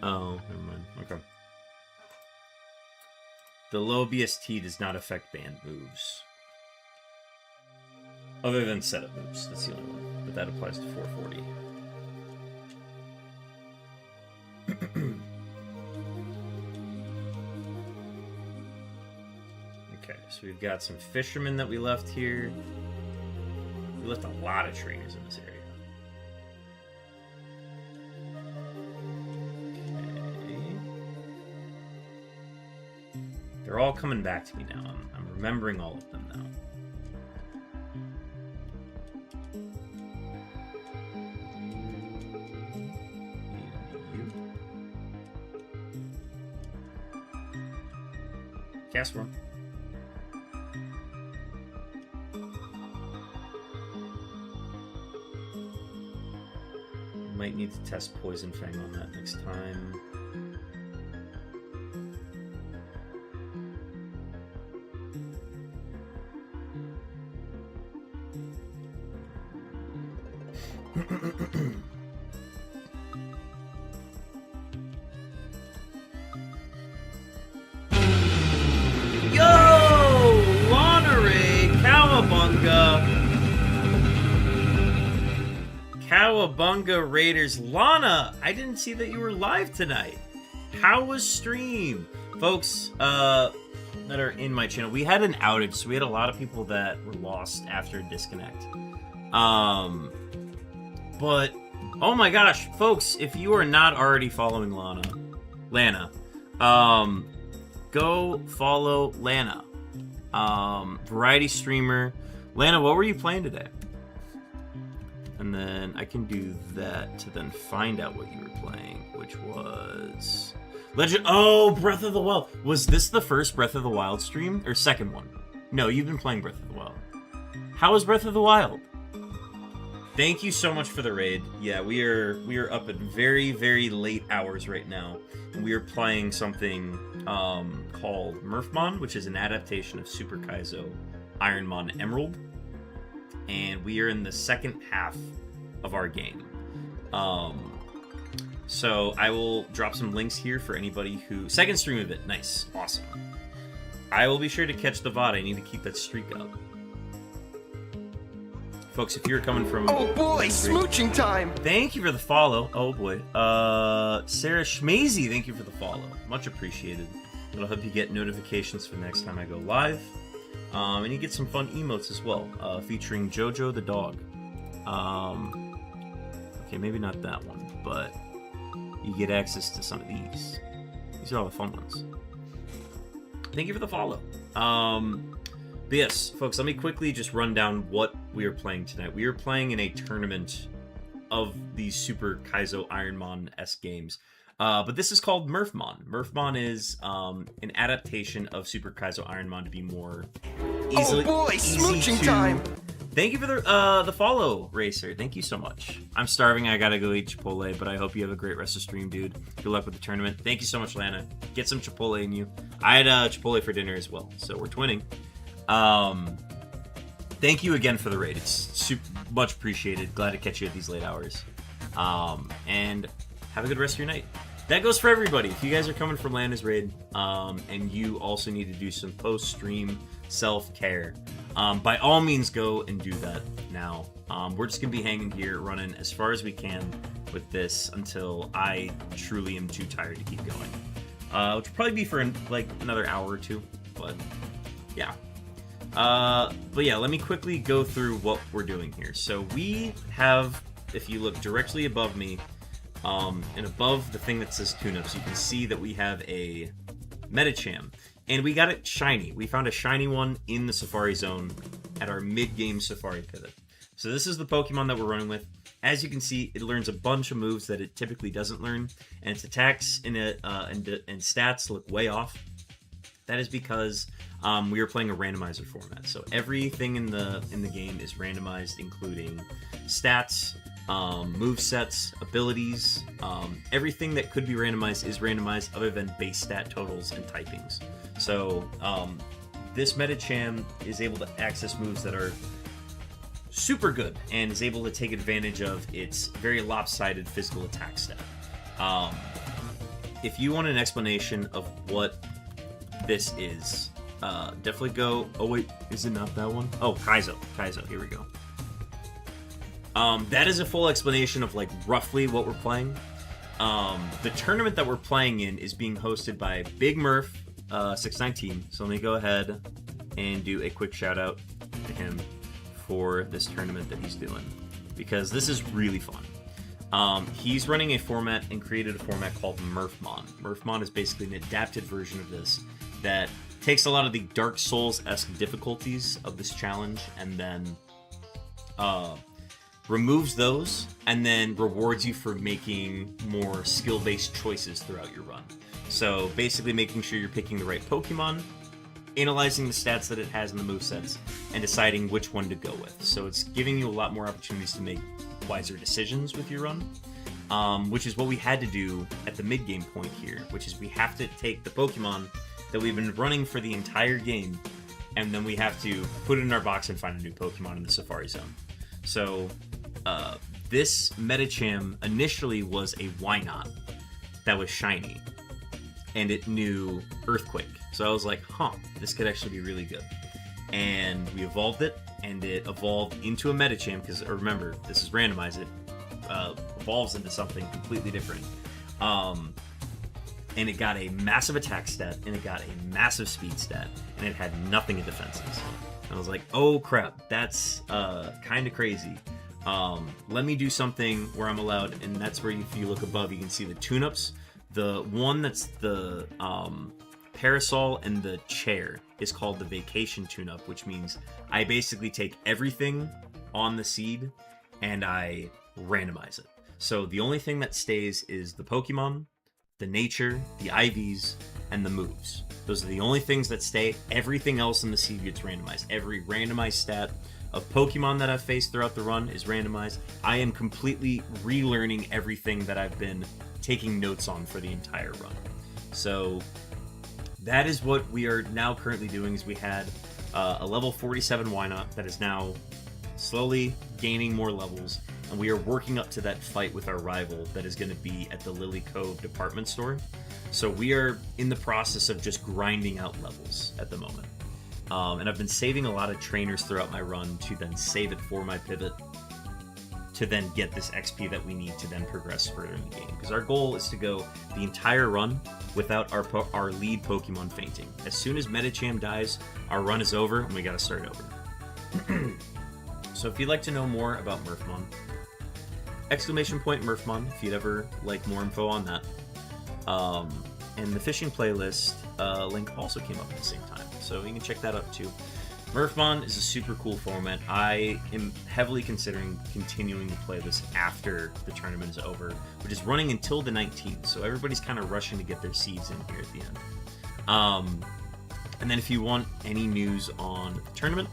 Oh, never mind. Okay. The low BST does not affect banned moves. Other than setup moves. That's the only one. But that applies to 440. Okay, so we've got some fishermen that we left here. We left a lot of trainers in this area. They're all coming back to me now. I'm remembering all of them now. Castform. Might need to test Poison Fang on that next time. Yo! Monterey! Cowabunga! Cowabunga Raiders. Lana, I didn't see that you were live tonight. How was stream? Folks that are in my channel, we had an outage, so we had a lot of people that were lost after disconnect. But, oh my gosh, folks, if you are not already following Lana, go follow Lana. Variety streamer. Lana, what were you playing today? And then I can do that to then find out what you were playing, which was Legend. Oh, Breath of the Wild. Was this the first Breath of the Wild stream or second one? No, you've been playing Breath of the Wild. How was Breath of the Wild? Thank you so much for the raid. Yeah, we are up at very, very late hours right now. And we are playing something called Murphmon, which is an adaptation of Super Kaizo Ironmon Emerald. And we are in the second half of our game. So I will drop some links here for anybody who... Second stream of it. Nice. Awesome. I will be sure to catch the VOD. I need to keep that streak up. Folks, if you're coming from... Oh boy, smooching time! Thank you for the follow. Oh boy. Sarah Schmazy, thank you for the follow. Much appreciated. It'll help you get notifications for the next time I go live. And you get some fun emotes as well, featuring Jojo the dog. Okay, maybe not that one, but you get access to some of these. These are all the fun ones. Thank you for the follow. But yes, folks, let me quickly just run down what we are playing tonight. We are playing in a tournament of these Super Kaizo Ironmon-esque games. But this is called Murphmon. Murphmon is an adaptation of Super Kaizo Ironmon to be more easily... Oh boy, smooching time! Thank you for the follow, Racer. Thank you so much. I'm starving. I gotta go eat Chipotle, but I hope you have a great rest of stream, dude. Good luck with the tournament. Thank you so much, Lana. Get some Chipotle in you. I had Chipotle for dinner as well, so we're twinning. Thank you again for the raid. It's super much appreciated. Glad to catch you at these late hours. And have a good rest of your night. That goes for everybody. If you guys are coming from Lana's raid, and you also need to do some post-stream self-care, by all means go and do that now. We're just going to be hanging here, running as far as we can with this until I truly am too tired to keep going. Which will probably be for like another hour or two, but yeah. But yeah, let me quickly go through what we're doing here. So we have, if you look directly above me, and above the thing that says tune-ups, you can see that we have a Medicham. And we got it shiny. We found a shiny one in the Safari Zone at our mid-game Safari pivot. So this is the Pokemon that we're running with. As you can see, it learns a bunch of moves that it typically doesn't learn, and its attacks and stats look way off. That is because we are playing a randomizer format. So everything in the game is randomized, including stats, move sets, abilities. Everything that could be randomized is randomized, other than base stat totals and typings. So this Medicham is able to access moves that are super good and is able to take advantage of its very lopsided physical attack stat. If you want an explanation of what this is, definitely go... Oh wait, is it not that one? Oh, Kaizo, here we go. That is a full explanation of like roughly what we're playing. The tournament that we're playing in is being hosted by Big Murph 619. So let me go ahead and do a quick shout out to him for this tournament that he's doing, because this is really fun. He's running a format and created a format called Murphmon. Murphmon is basically an adapted version of this that takes a lot of the Dark Souls-esque difficulties of this challenge and then removes those and then rewards you for making more skill-based choices throughout your run. So basically making sure you're picking the right Pokemon, analyzing the stats that it has in the movesets and deciding which one to go with. So it's giving you a lot more opportunities to make wiser decisions with your run, which is what we had to do at the mid-game point here, which is we have to take the Pokemon that we've been running for the entire game, and then we have to put it in our box and find a new Pokemon in the Safari Zone. So this Medicham initially was a Wynot that was shiny, and it knew Earthquake. So I was like, huh, this could actually be really good. And we evolved it, and it evolved into a Medicham, because remember, this is randomized. It evolves into something completely different. And it got a massive attack stat, and it got a massive speed stat, and it had nothing in defenses. And I was like, oh crap, that's kind of crazy. Let me do something where I'm allowed, and that's where if you look above, you can see the tune-ups. The one that's the parasol and the chair is called the vacation tune-up, which means I basically take everything on the seed and I randomize it. So the only thing that stays is the Pokemon, the nature, the IVs, and the moves. Those are the only things that stay. Everything else in the seed gets randomized. Every randomized stat of Pokemon that I've faced throughout the run is randomized. I am completely relearning everything that I've been taking notes on for the entire run. So that is what we are now currently doing. Is we had a level 47 Wynot that is now slowly gaining more levels, and we are working up to that fight with our rival that is going to be at the Lily Cove department store. So we are in the process of just grinding out levels at the moment. And I've been saving a lot of trainers throughout my run to then save it for my pivot, to then get this XP that we need to then progress further in the game. Because our goal is to go the entire run without our lead Pokemon fainting. As soon as Medicham dies, our run is over and we gotta start over. So if you'd like to know more about Murphmon, !Murphmon if you'd ever like more info on that. And the fishing playlist link also came up at the same time, so you can check that out too. Murphmon is a super cool format. I am heavily considering continuing to play this after the tournament is over, which is running until the 19th, so everybody's kind of rushing to get their seeds in here at the end. And then if you want any news on the tournament,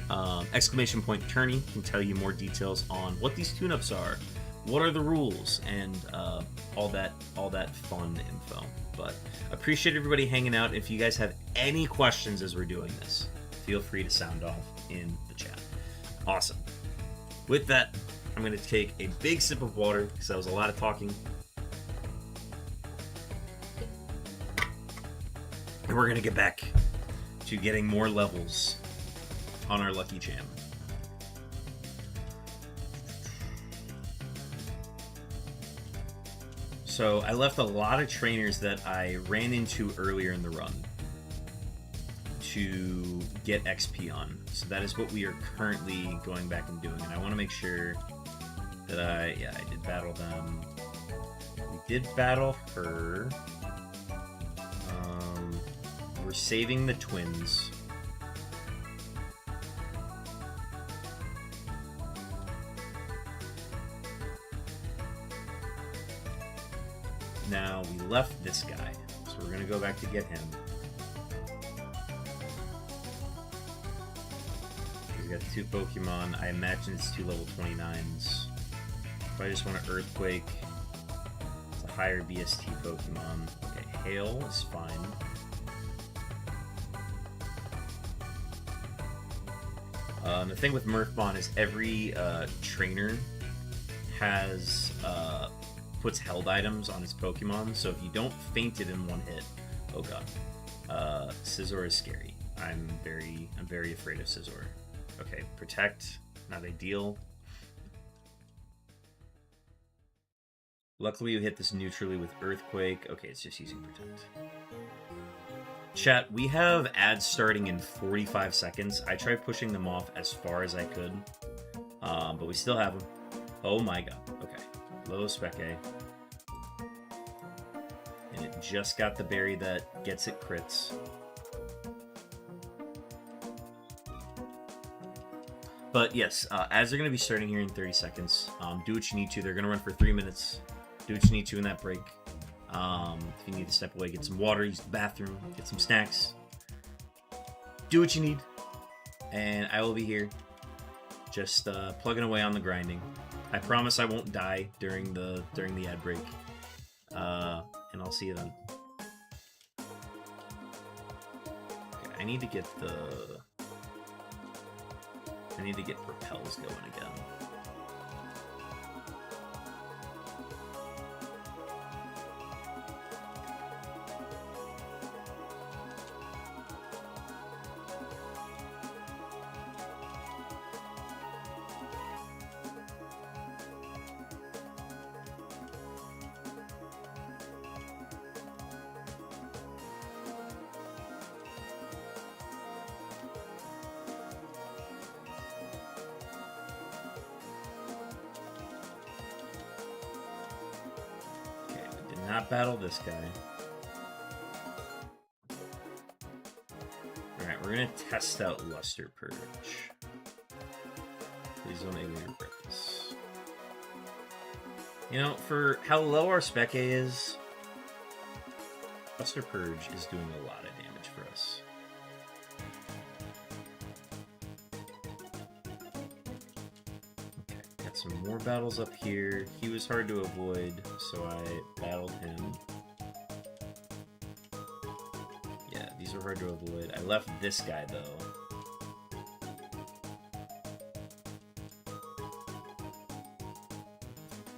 !Tourney can tell you more details on what these tune-ups are, what are the rules, and all that fun info. But appreciate everybody hanging out. If you guys have any questions as we're doing this, feel free to sound off in the chat. Awesome. With that, I'm going to take a big sip of water because that was a lot of talking. And we're going to get back to getting more levels on our Lucky Jam. So I left a lot of trainers that I ran into earlier in the run to get XP on. So that is what we are currently going back and doing. And I want to make sure that I did battle them. We did battle her. We're saving the twins. Now we left this guy, so we're gonna go back to get him. We've got 2 Pokemon. I imagine it's 2 level 29s. If I just want an Earthquake, it's a higher BST Pokemon. Okay, Hail is fine. The thing with Murphmon is every trainer has puts held items on its Pokemon, so if you don't faint it in one hit, oh god, Scizor is scary. I'm very afraid of Scizor. Okay, Protect, not ideal. Luckily, you hit this neutrally with Earthquake. Okay, it's just using Protect. Chat, we have ads starting in 45 seconds. I tried pushing them off as far as I could, but we still have them. Oh my god. Okay. Low Spec A. And it just got the berry that gets it crits. But yes, ads are going to be starting here in 30 seconds. Do what you need to. They're going to run for 3 minutes. Do what you need to in that break. If you need to step away, get some water, use the bathroom, get some snacks. do what you need, and I will be here, just plugging away on the grinding. I promise I won't die during the ad break, and I'll see you then. Okay, I need to get propels going again. Not battle this guy. Alright, we're gonna test out Luster Purge. Please don't make me regret this. You know, for how low our Spec A is, Luster Purge is doing a lot of damage for us. Some more battles up here. He was hard to avoid, so I battled him. Yeah, these are hard to avoid. I left this guy, though.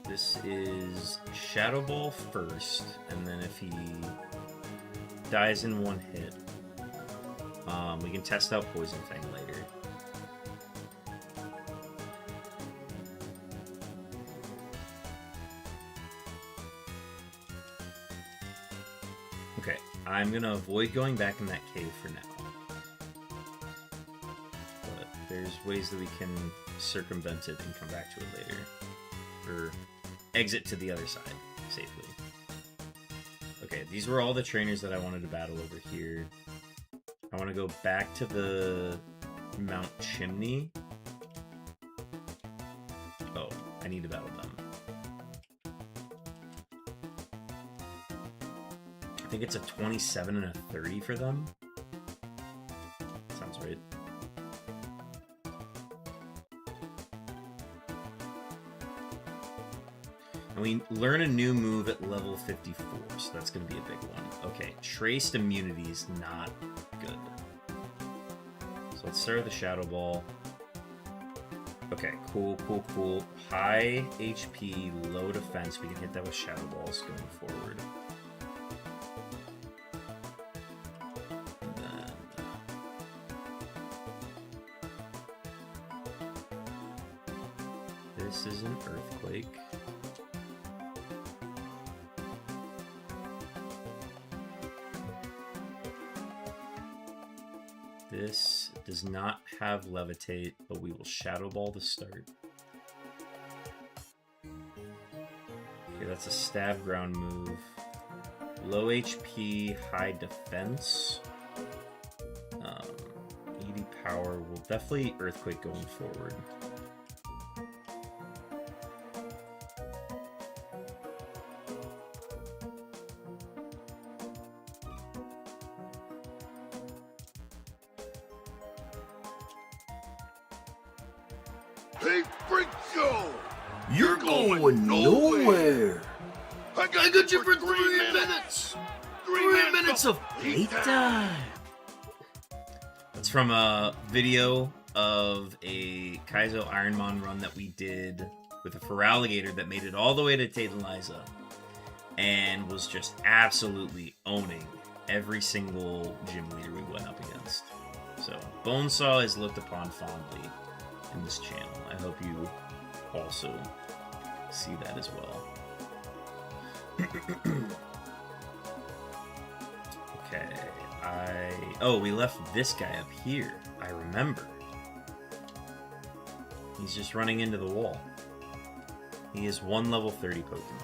This is Shadow Ball first, and then if he dies in one hit, we can test out Poison Fang later. Okay, I'm gonna avoid going back in that cave for now. But there's ways that we can circumvent it and come back to it later. Or exit to the other side safely. Okay, these were all the trainers that I wanted to battle over here. I want to go back to the Mount Chimney. Oh, I need to battle them. I think it's a 27 and a 30 for them. Sounds right. And we learn a new move at level 54, so that's going to be a big one. Okay, Traced Immunity is not good. So let's start with the Shadow Ball. Okay, cool. High HP, low defense. We can hit that with Shadow Balls going forward. This is an Earthquake. This does not have Levitate, but we will Shadow Ball to start. Okay, that's a stab ground move. Low HP, high defense. 80 power. We'll definitely Earthquake going forward. Hey, freak show! You're going nowhere. I got you for 3 minutes! 3 minutes of Hate time! That's from a video of a Kaizo Ironmon run that we did with a Feraligatr that made it all the way to Taydenliza and was just absolutely owning every single gym leader we went up against. So, Bonesaw is looked upon fondly in this channel. I hope you also see that as well. Okay, oh, we left this guy up here. I remember. He's just running into the wall. He is one level 30 Pokemon.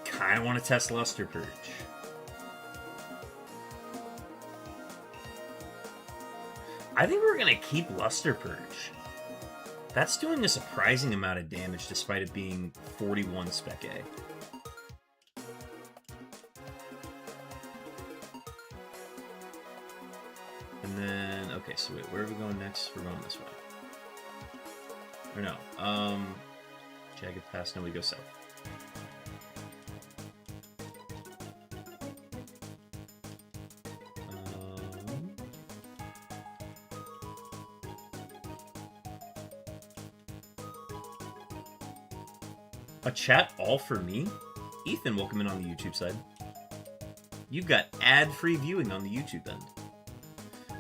Kinda want to test Luster Purge. I think we're gonna keep Luster Purge. That's doing a surprising amount of damage despite it being 41 Spec A. And then, okay, so wait, where are we going next? We're going this way. Or no, Jagged Pass, no, we go south. A chat all for me? Ethan, welcome in on the YouTube side. You've got ad-free viewing on the YouTube end.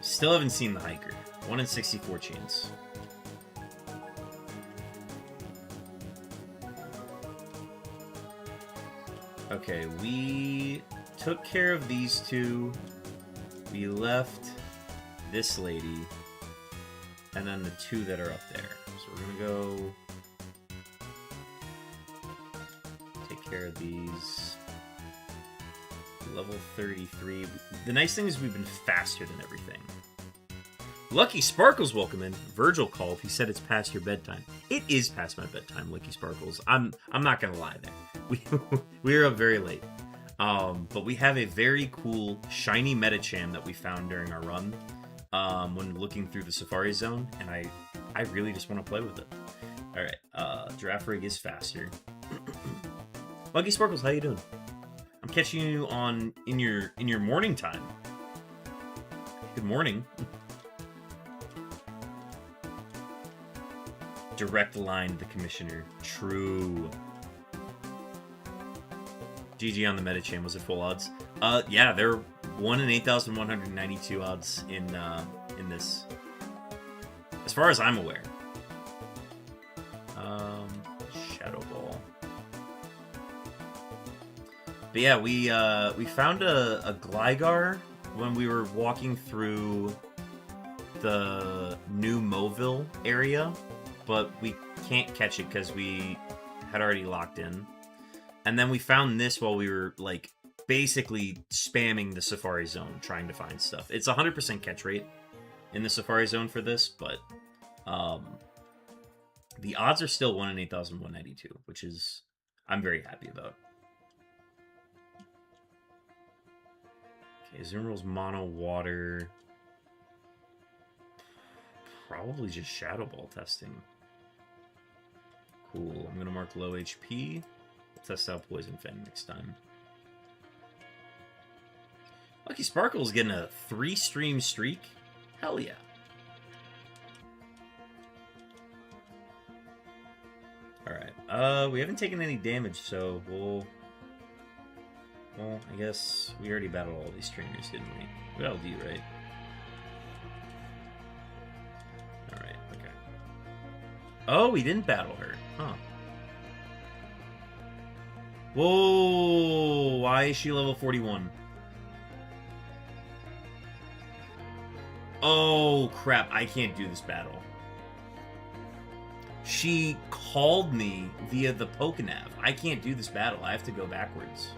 Still haven't seen the hiker. 1 in 64 chance. Okay, we took care of these two. We left this lady. And then the two that are up there. So we're gonna go take care of these. Level 33. The nice thing is we've been faster than everything. Lucky Sparkles, welcome in. Virgil called. He said it's past your bedtime. It is past my bedtime, Lucky Sparkles. I'm not gonna lie there. We are up very late. But we have a very cool shiny Metacham that we found during our run when looking through the Safari Zone, and I really just want to play with it. All right, Giraffe Rig is faster. Lucky Sparkles, how you doing? I'm catching you in your morning time. Good morning. Direct line to the commissioner. True. GG on the Metacham. Was it full odds? Yeah, they're 1 in 8,192 odds in this. As far as I'm aware. Shadow Ball. But yeah, we found a Gligar when we were walking through the new Moville area, but we can't catch it because we had already locked in. And then we found this while we were, like, basically spamming the Safari Zone trying to find stuff. It's 100% catch rate in the Safari Zone for this, but the odds are still 1 in 8,192, which is I'm very happy about. Okay, Zoom Mono Water. Probably just Shadow Ball testing. Cool. I'm going to mark low HP. We'll test out Poison Fang next time. Lucky Sparkle's getting a 3-stream streak. Hell yeah. Alright. We haven't taken any damage, so we'll... Well, I guess we already battled all these trainers, didn't we? We battled you, right? Alright, okay. Oh, we didn't battle her. Huh. Whoa! Why is she level 41? Oh, crap. I can't do this battle. She called me via the Pokenav. I can't do this battle. I have to go backwards.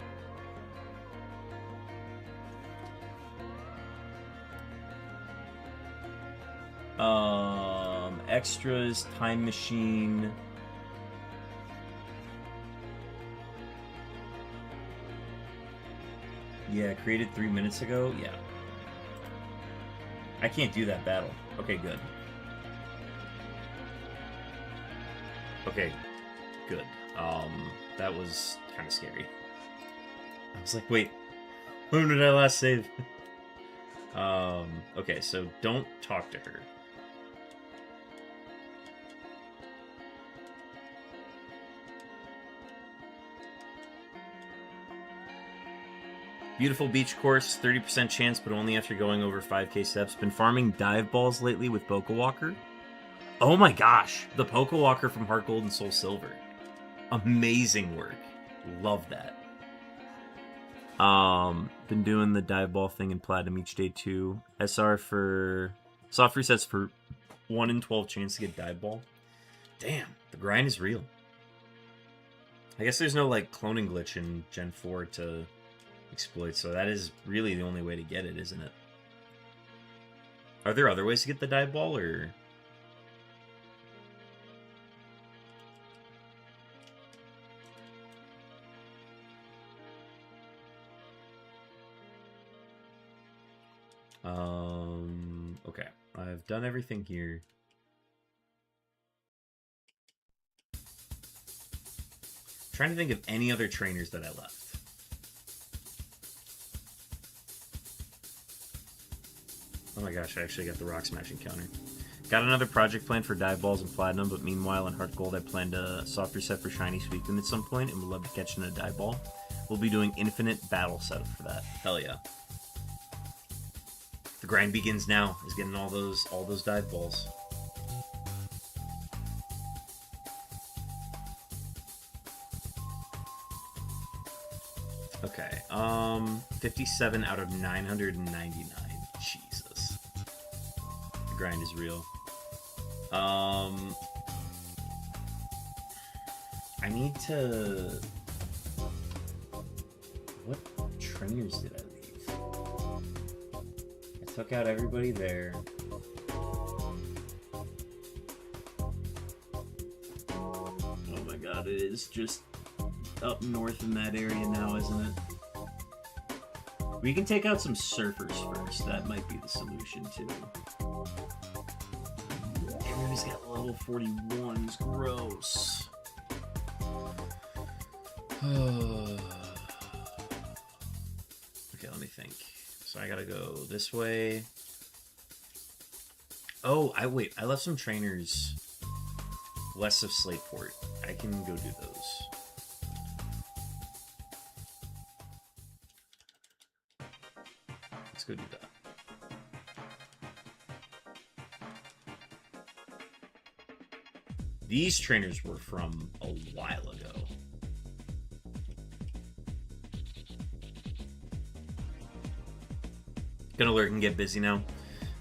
Extras, Time Machine. Yeah, created 3 minutes ago. Yeah. I can't do that battle. Okay, good. Okay, good. That was kind of scary. I was like, wait, when did I last save? Okay, so don't talk to her. Beautiful beach course, 30% chance, but only after going over 5k steps. Been farming dive balls lately with Poke Walker. Oh my gosh, the Poke Walker from Heart Gold and Soul Silver. Amazing work. Love that. Been doing the dive ball thing in Platinum each day too. SR for soft resets for 1 in 12 chance to get dive ball. Damn, the grind is real. I guess there's no like cloning glitch in Gen 4 to exploit, so that is really the only way to get it, isn't it? Are there other ways to get the dive ball, or? Okay, I've done everything here. Trying to think of any other trainers that I left. Oh my gosh, I actually got the rock smashing counter. Got another project planned for dive balls and platinum, but meanwhile in heart gold I planned a soft reset for shiny Suicune at some point, and would love to catch in a dive ball. We'll be doing infinite battle setup for that. Hell yeah. The grind begins now, is getting all those dive balls. Okay, 57 out of 999. Jesus. The grind is real. I need to... What trainers did I leave? I took out everybody there. Oh my god, it is just up north in that area now, isn't it? We can take out some surfers first. That might be the solution, too. Everybody's got level 41s. Gross. Okay, let me think. So I gotta go this way. Oh, I left some trainers west of Slateport. I can go do those. Let's go do that. These trainers were from a while ago. Gonna lurk and get busy now.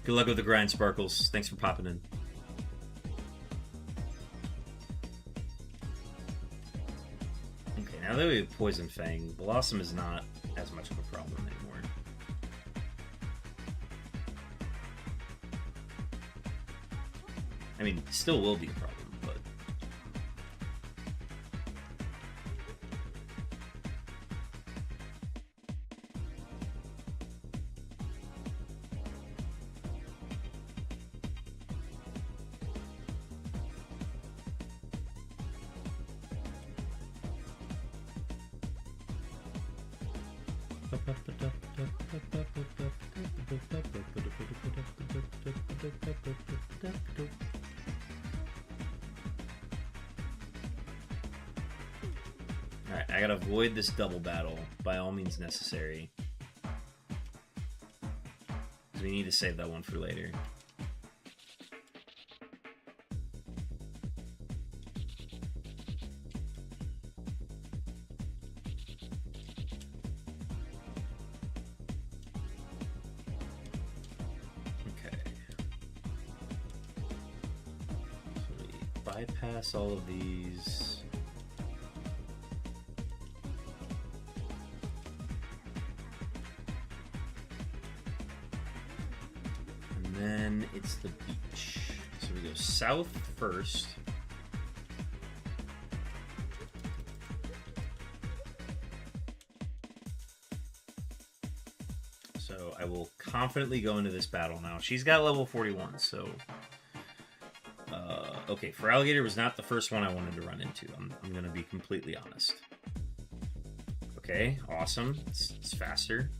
Good luck with the grind, Sparkles. Thanks for popping in. Okay, now that we have Poison Fang, Blossom is not as much of a problem anymore. I mean, it still will be a problem, but... Alright, I gotta avoid this double battle by all means necessary. Because we need to save that one for later. Okay. So we bypass all of these. Then it's the beach. So we go south first. So I will confidently go into this battle now. She's got level 41, so... okay, for Alligator was not the first one I wanted to run into. I'm going to be completely honest. Okay, awesome. It's faster.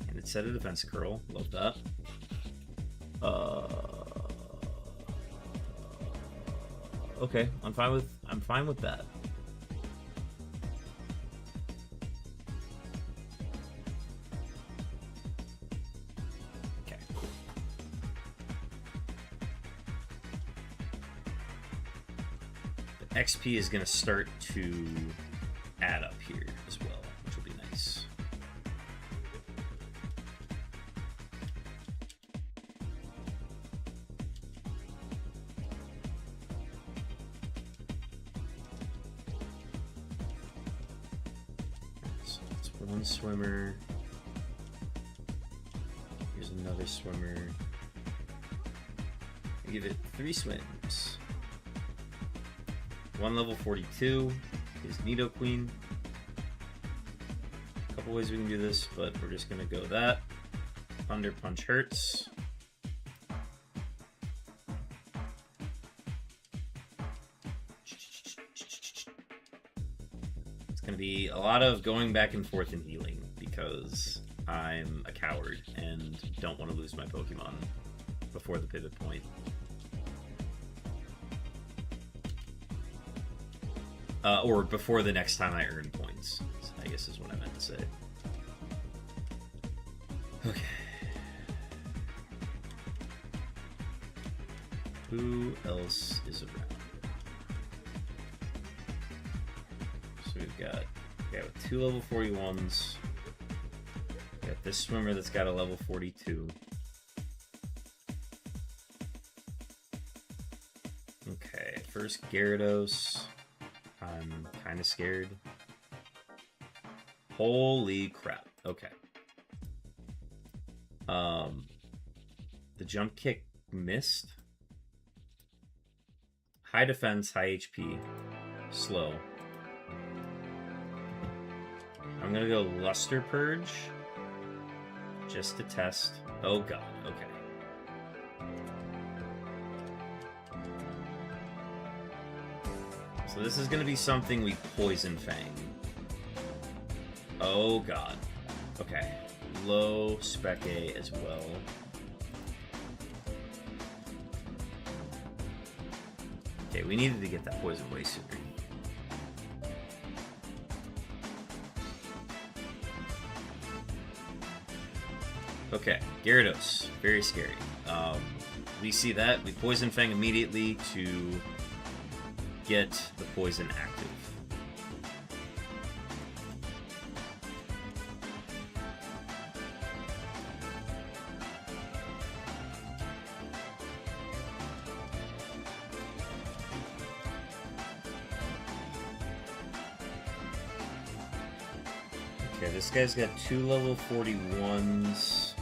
And it set a defense curl. Love that. Okay, I'm fine with that. Okay. The XP is going to start to add up here as well, which will be nice. One swimmer. Here's another swimmer. I give it 3 swims. One level 42 is Nidoqueen. A couple ways we can do this, but we're just gonna go that. Thunder Punch hurts. to be a lot of going back and forth and healing because I'm a coward and don't want to lose my Pokemon before the pivot point. Or before the next time I earn points, I guess is what I meant to say. Okay. Who else is around? So we've got with 2 level 41s. We got this swimmer that's got a level 42. Okay, first Gyarados. I'm kind of scared. Holy crap. Okay. The jump kick missed. High defense, high HP, slow. I'm gonna go Luster Purge just to test. Oh god, okay. So this is gonna be something we Poison Fang. Oh god. Okay. Low Spec A as well. Okay, we needed to get that poison way sooner. Okay, Gyarados. Very scary. We see that. We Poison Fang immediately to get the poison active. Okay, this guy's got 2 level 41s.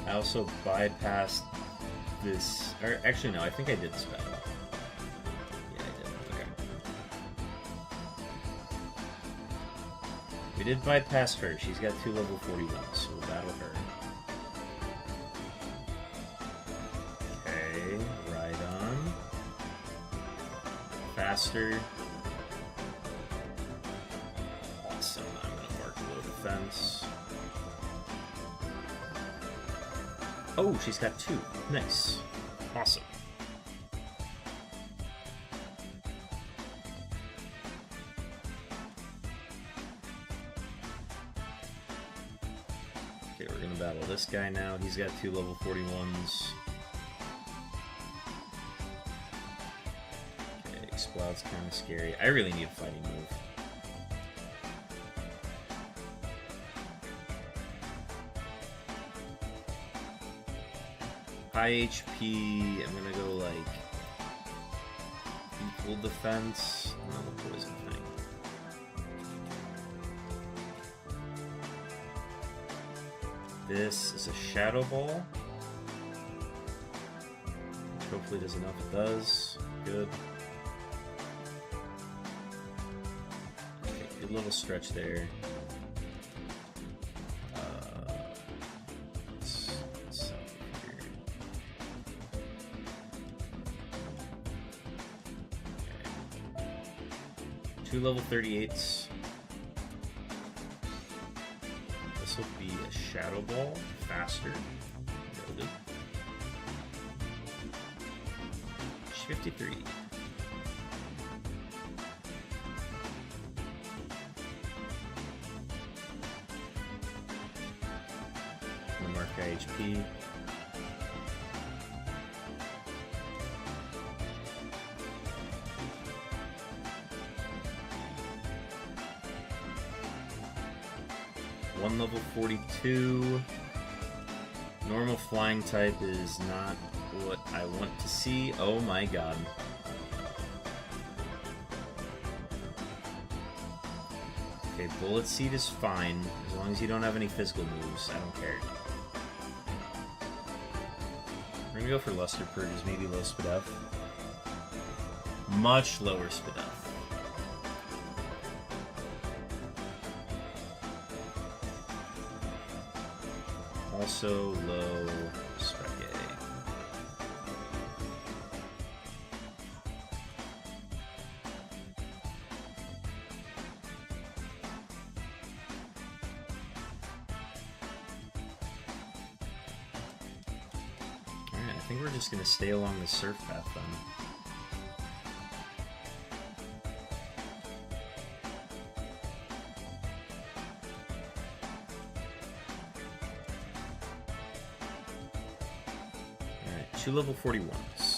I also bypassed this. Or actually, no, I think I did this battle. Yeah, I did. Okay. We did bypass her. She's got 2 level 41s, so we'll battle her. Okay, Rhydon. Faster. Awesome. I'm gonna mark low defense. Oh, she's got 2. Nice. Awesome. Okay, we're gonna battle this guy now. He's got 2 level 41s. Okay, Explode's kind of scary. I really need a fighting move. High HP, I'm gonna go like equal defense, and then the poison thing. This is a Shadow Ball, which hopefully does enough. It does. Good. Okay, good little stretch there. Two level 38s. This will be a Shadow Ball. Faster. Noted. 53. I'm gonna mark HP. One level 42. Normal flying type is not what I want to see. Oh my god. Okay, Bullet Seed is fine. As long as you don't have any physical moves, I don't care. We're gonna go for Luster Purges, maybe low Spadef. Much lower Spadef. Also low Spec A. think we're just gonna stay along the surf path then. Alright, 2 level 41s.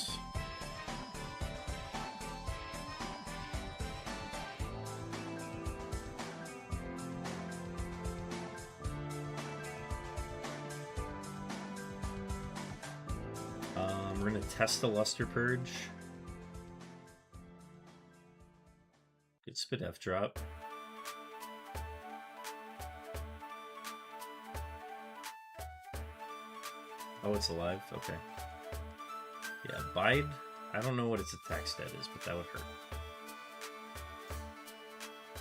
We're gonna test the Luster Purge. Good spit F drop. Oh, it's alive? Okay. Yeah, Bide. I don't know what its attack stat is, but that would hurt.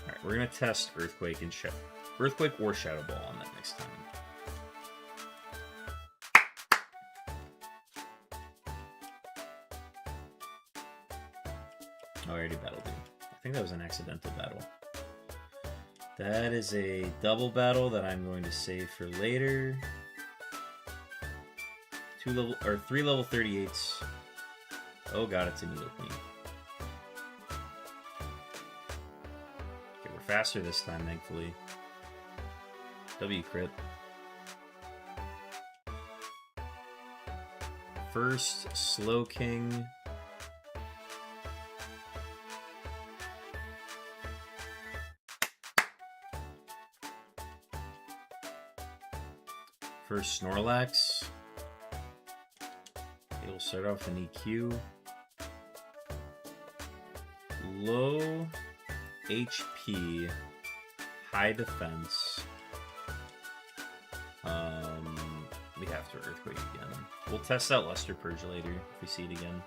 Alright, we're gonna test Earthquake and Earthquake or Shadow Ball on that next time. Oh, I already battled him. I think that was an accidental battle. That is a double battle that I'm going to save for later. 3 level 38s. Oh god, it's a Needle Queen. Okay, we're faster this time, thankfully. W crit. First, Slow King. First Snorlax. It'll start off an EQ. Low HP, high defense. We have to Earthquake again. We'll test out Luster Purge later if we see it again.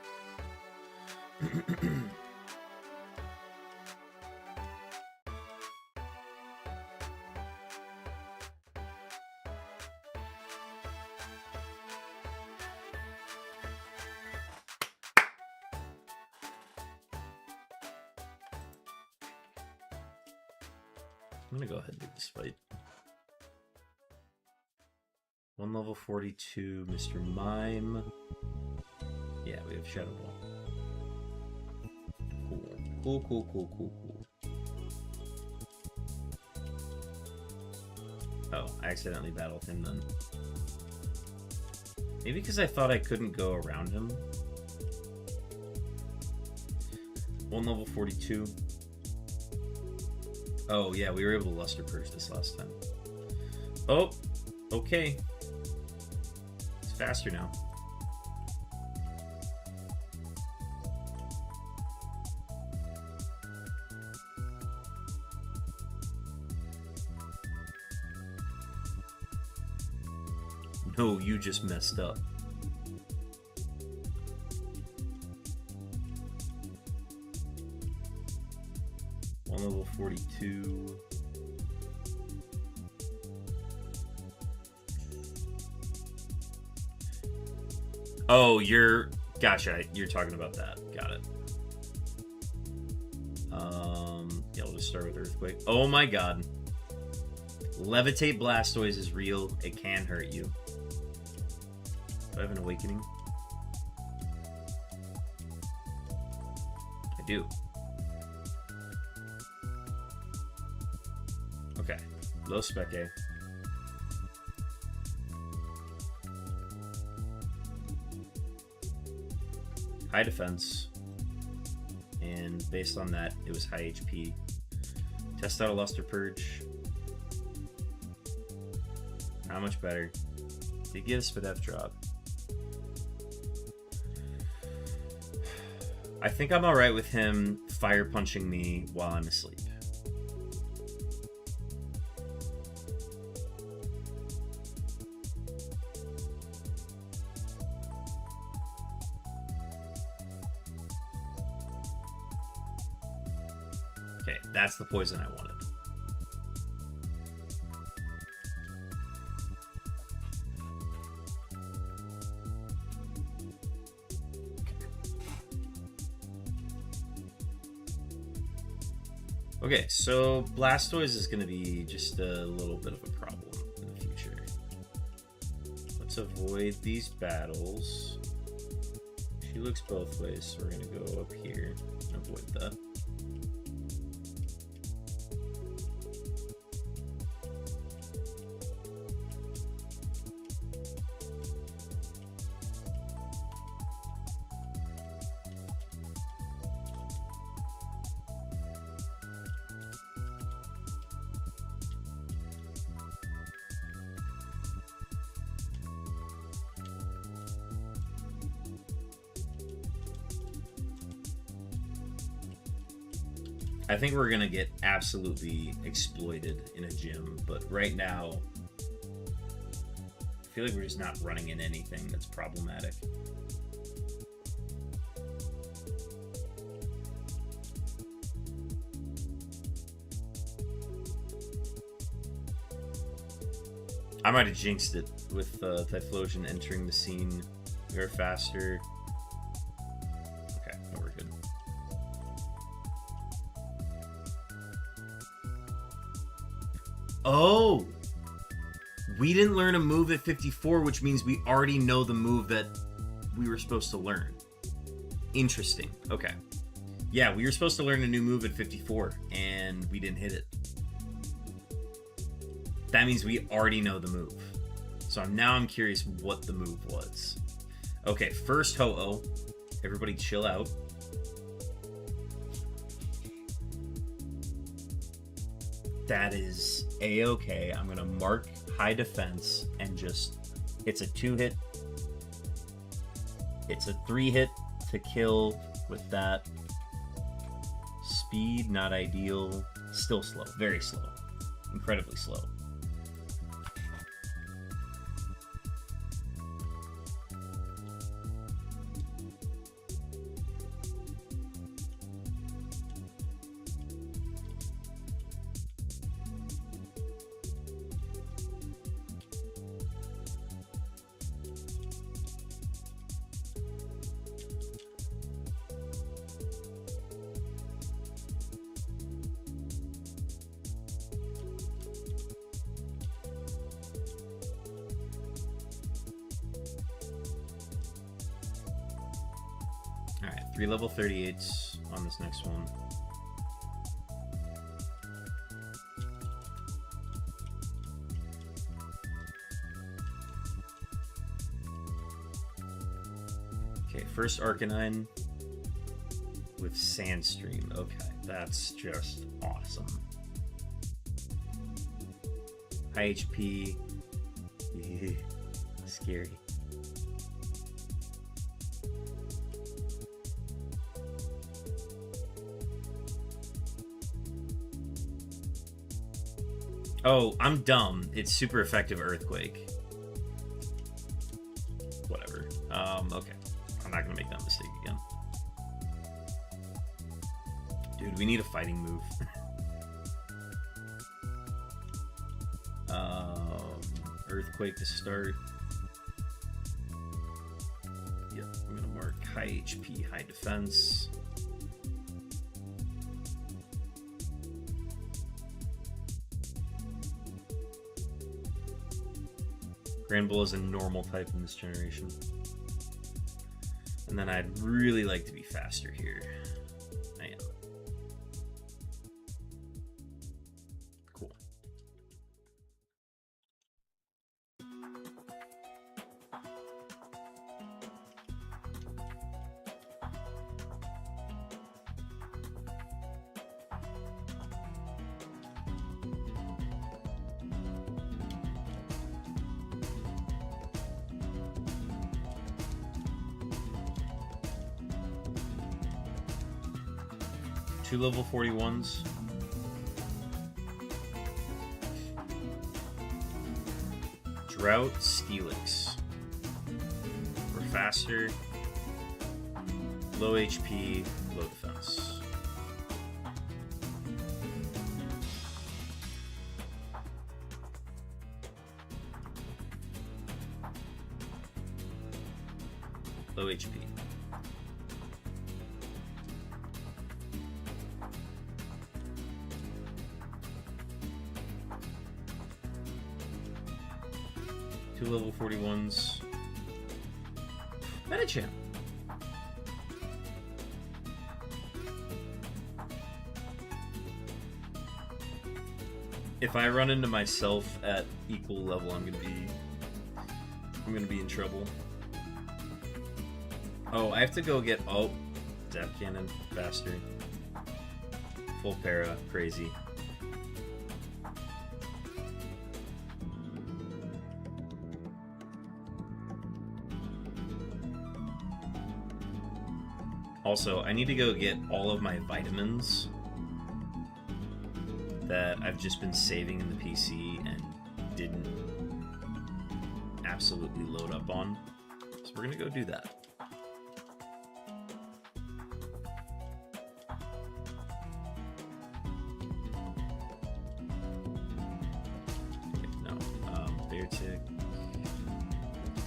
I'm gonna go ahead and do this fight. 1 level 42, Mr. Mime. Yeah, we have Shadow Ball. Cool. Cool. Oh, I accidentally battled him then. Maybe because I thought I couldn't go around him. 1 level 42. Oh, yeah, we were able to Luster Purge this last time. Oh, okay. It's faster now. No, you just messed up. Level 42. Oh, gotcha. You're talking about that. Got it. Yeah, we'll just start with Earthquake. Oh my god. Levitate Blastoise is real. It can hurt you. Do I have an Awakening? I do. Okay, low spec A. High defense. And based on that, it was high HP. Test out a Luster Purge. Not much better. Did get a Spit F drop. I think I'm alright with him fire punching me while I'm asleep. Okay, that's the poison I wanted. Okay, so Blastoise is going to be just a little bit of a problem in the future. Let's avoid these battles. She looks both ways, so we're gonna go up here and avoid that. I think we're gonna get absolutely exploited in a gym, but right now, I feel like we're just not running in anything that's problematic. I might have jinxed it with Typhlosion entering the scene. We are faster. Okay, no, we're good. Oh! We didn't learn a move at 54, which means we already know the move that we were supposed to learn. Interesting. Okay. Yeah, we were supposed to learn a new move at 54, and we didn't hit it. That means we already know the move. So now I'm curious what the move was. Okay, first Ho-Oh. Everybody chill out. That is A-okay. I'm gonna mark high defense and just, it's a 2-hit. It's a 3-hit to kill with that. Speed, not ideal. Still slow, very slow. Incredibly slow. Alright, 3 level 38s on this next one. Okay, first Arcanine with Sandstream. Okay, that's just awesome. High HP. Scary. Oh, I'm dumb. It's super effective Earthquake. Whatever. Okay. I'm not gonna make that mistake again. Dude, we need a fighting move. Earthquake to start. Yep, I'm gonna mark high HP, high defense. Granbull is a normal type in this generation. And then I'd really like to be faster here. I am. Cool. Two level 41s. Drought, Steelix. We're faster. Low HP, low defense. Low HP. Two level 41s. Metachamp. if I run into myself at equal level, I'm gonna be in trouble. Oh, I have to go get Zap Cannon faster. Full para, crazy. Also, I need to go get all of my vitamins that I've just been saving in the PC and didn't absolutely load up on. So we're gonna go do that. Bear tick.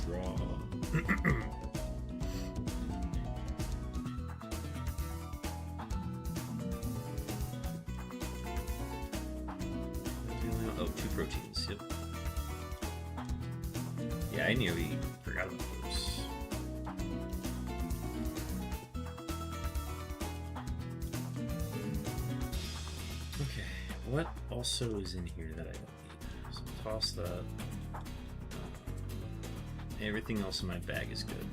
Draw. Oh, 2 proteins, yep. Yeah, I nearly forgot about those. Okay, what also is in here that I don't need? So toss that. Everything else in my bag is good.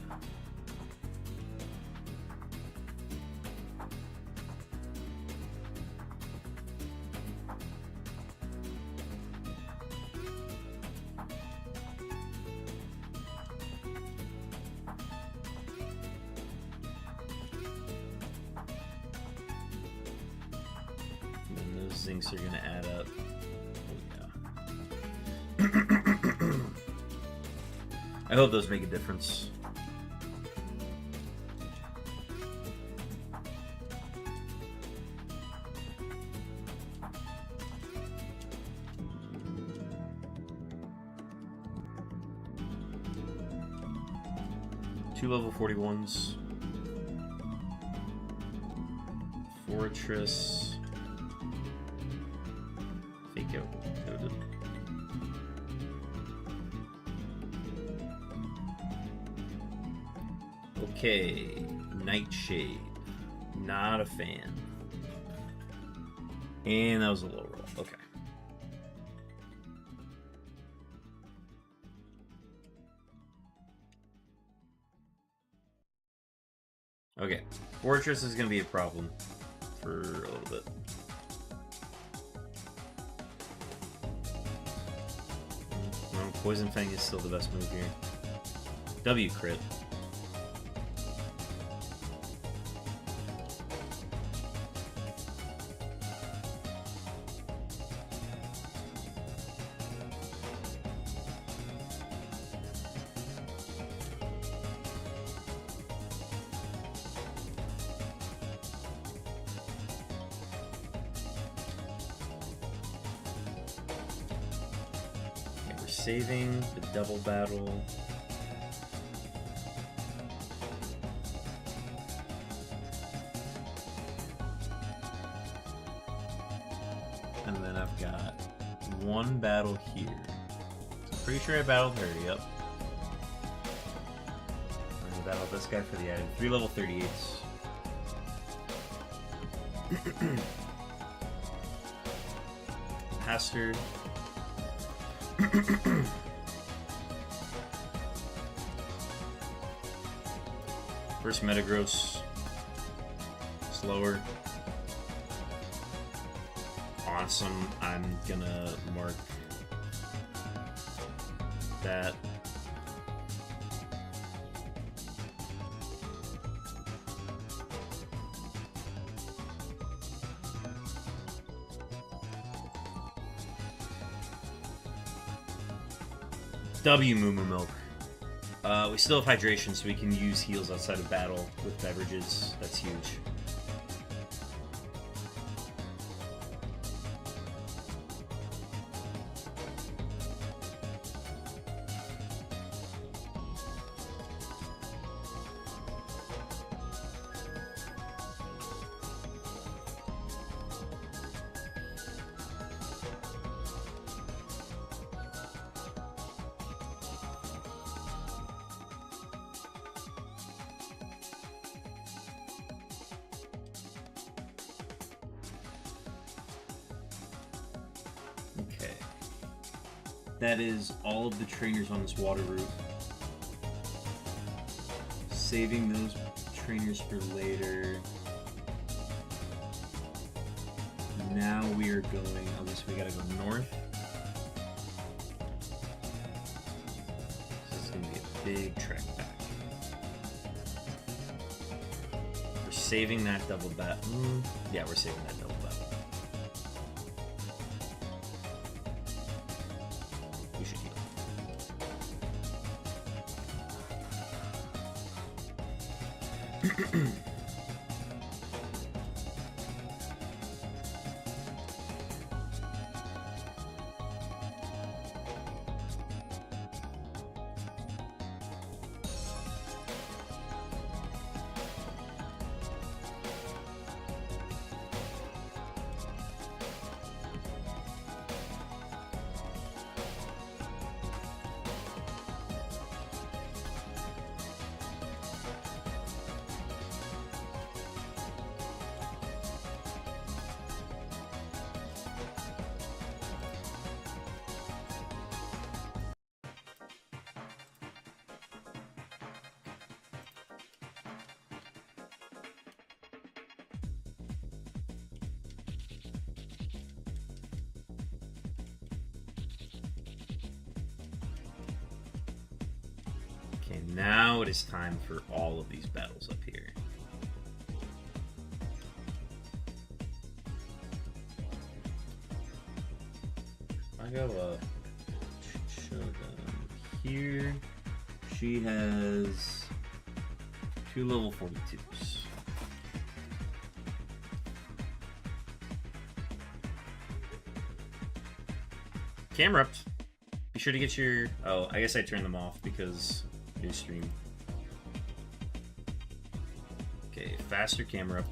Zincs are going to add up. Oh, yeah. I hope those make a difference. Two level 41s. Fortress. Fake out. Noted. Okay. Nightshade. Not a fan. And that was a low roll. Okay. Okay. Fortress is going to be a problem for a little bit. No, Poison Fang is still the best move here. W crit. Saving the double battle. And then I've got one battle here. So pretty sure I battled her, yep. I'm gonna battle this guy for the item. 3 level 38s. Hastard. First Metagross. Slower. Awesome. I'm gonna mark that. W Moo Moo Milk. We still have hydration, so we can use heals outside of battle with beverages. That's huge. That is all of the trainers on this water route. Saving those trainers for later. Now we are going, at least we gotta go north. This is gonna be a big trek back. We're saving that double bat. Yeah, we're saving that double bat. We should heal. Okay, now it is time for all of these battles up here. I go show them here. She has 2 level 42s. Camera up. Be sure to get your... Oh, I guess I turned them off because new stream. Okay, faster camera up.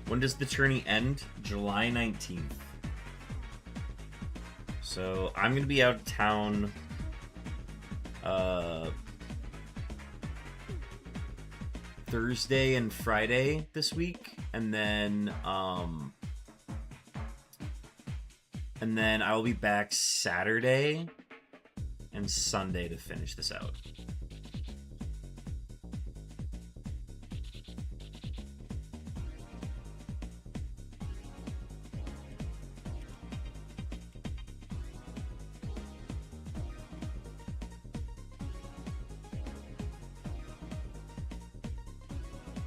When does the tourney end? July 19th. So I'm going to be out of town Thursday and Friday this week, and then I will be back Saturday and Sunday to finish this out.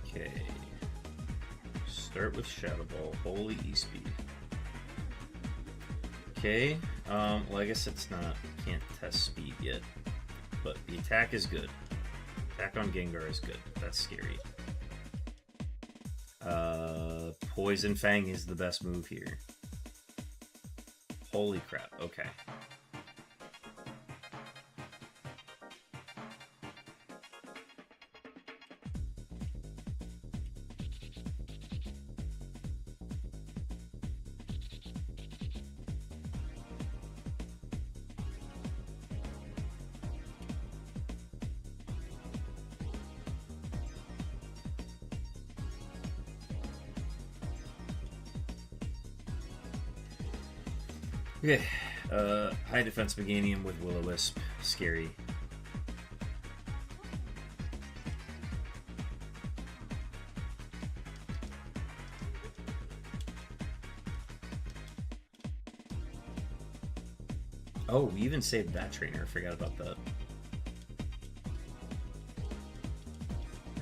Okay. Start with Shadow Ball. Holy E-Speed. Okay. Well, I guess it's not... Can't test speed yet. But the attack is good. Attack on Gengar is good. That's scary. Poison Fang is the best move here. Holy crap. Okay. Okay, high defense Meganium with Will-O-Wisp. Scary. Oh, we even saved that trainer. I forgot about that.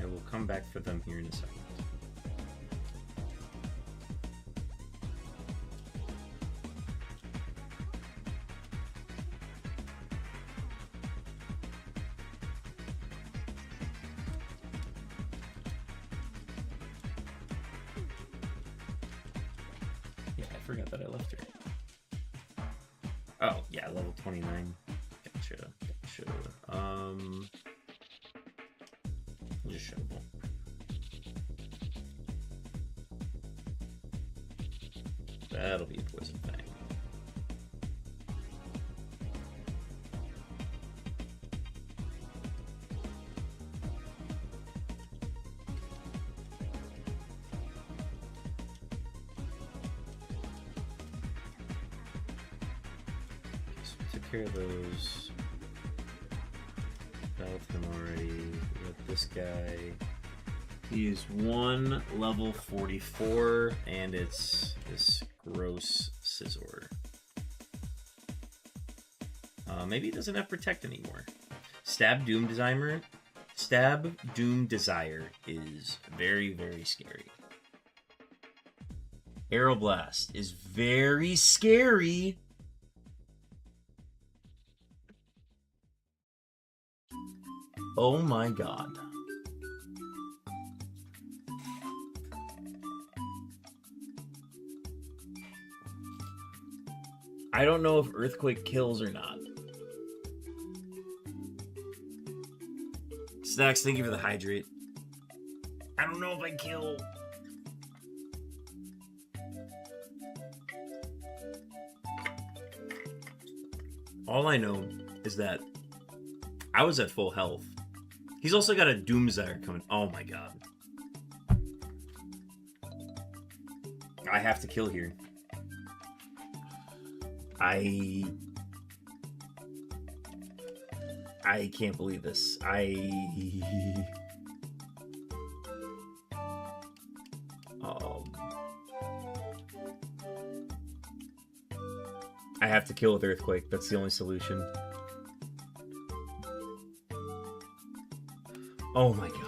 I will come back for them here in a second. I forgot that I left her. Oh, yeah, level 29. Gotcha. Just showable. That'll be a Poison Fang. took care of those. Dealt with him already. We got this guy. He's 1 level 44, and it's this gross Scizor. Maybe it doesn't have Protect anymore. Stab Doom Desire is very, very scary. Aeroblast is very scary. Oh my god. I don't know if Earthquake kills or not. Snacks, thank you for the hydrate. I don't know if I kill. All I know is that I was at full health. He's also got a Doomsire coming. Oh my god. I have to kill here. I can't believe this. I have to kill with Earthquake. That's the only solution. Oh my god.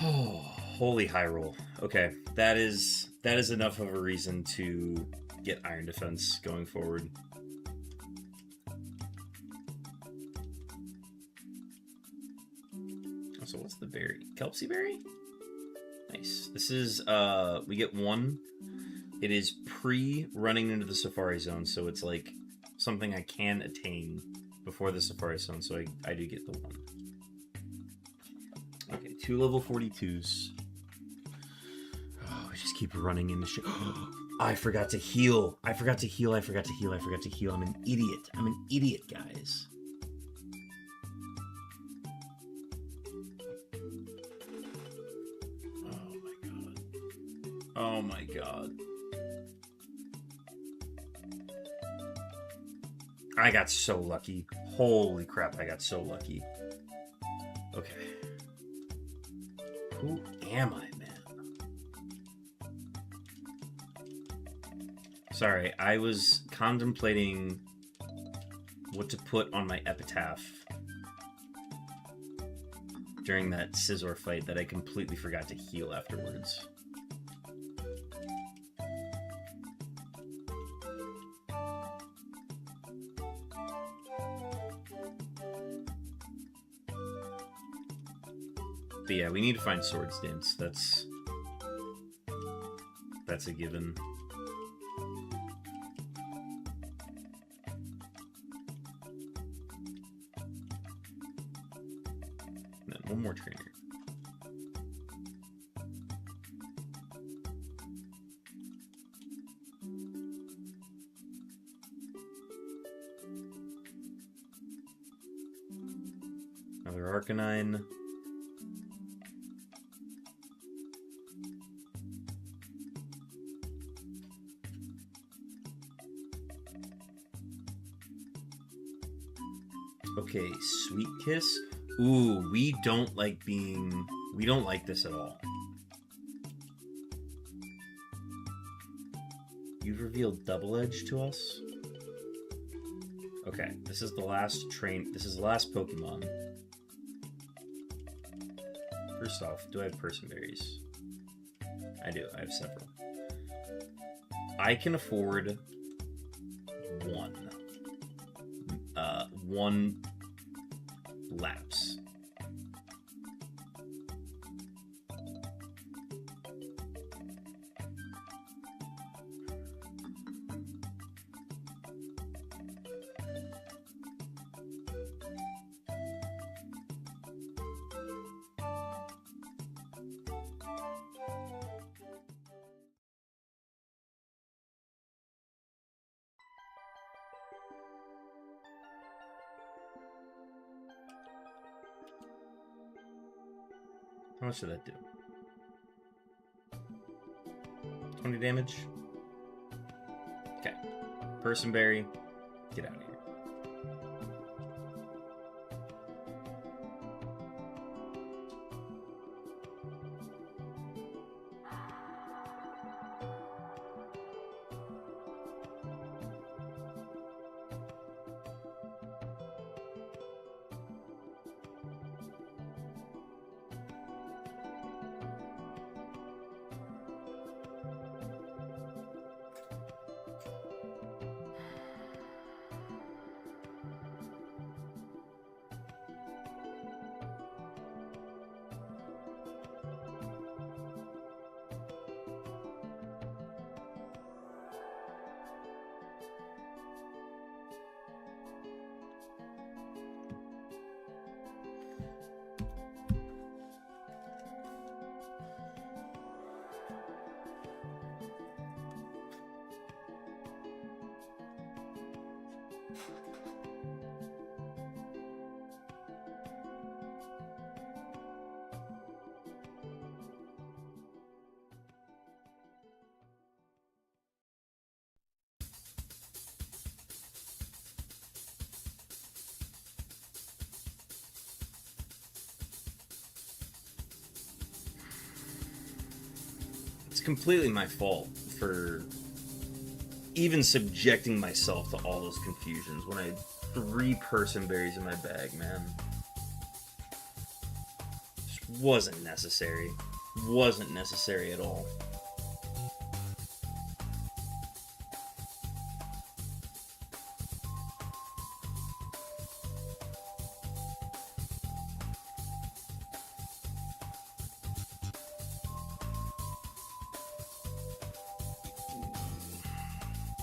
Oh, holy high roll. Okay, that is enough of a reason to get Iron Defense going forward. So what's the berry? Kelpsy berry? Nice. This is we get 1. It is pre-running into the Safari Zone, so it's like something I can attain before the Safari Zone, so I do get the 1. Okay, 2 level 42s. Oh, I just keep running into shit. I forgot to heal. I forgot to heal. I'm an idiot. I'm an idiot, guys. Oh my god. I got so lucky. Holy crap, I got so lucky. Okay. Who am I, man? Sorry, I was contemplating what to put on my epitaph during that Scizor fight that I completely forgot to heal afterwards. But yeah, we need to find Swords Dance. That's a given. And then one more trainer. Another Arcanine. Okay, Sweet Kiss. Ooh, we don't like this at all. You've revealed Double Edge to us? Okay, this is the last Pokemon. First off, do I have Person Berries? I do, I have several. I can afford one lapse. How much did that do? 20 damage? Okay. Person Berry. Get out of here. It's completely my fault for even subjecting myself to all those confusions when I had 3 person berries in my bag, man. Just wasn't necessary. Wasn't necessary at all.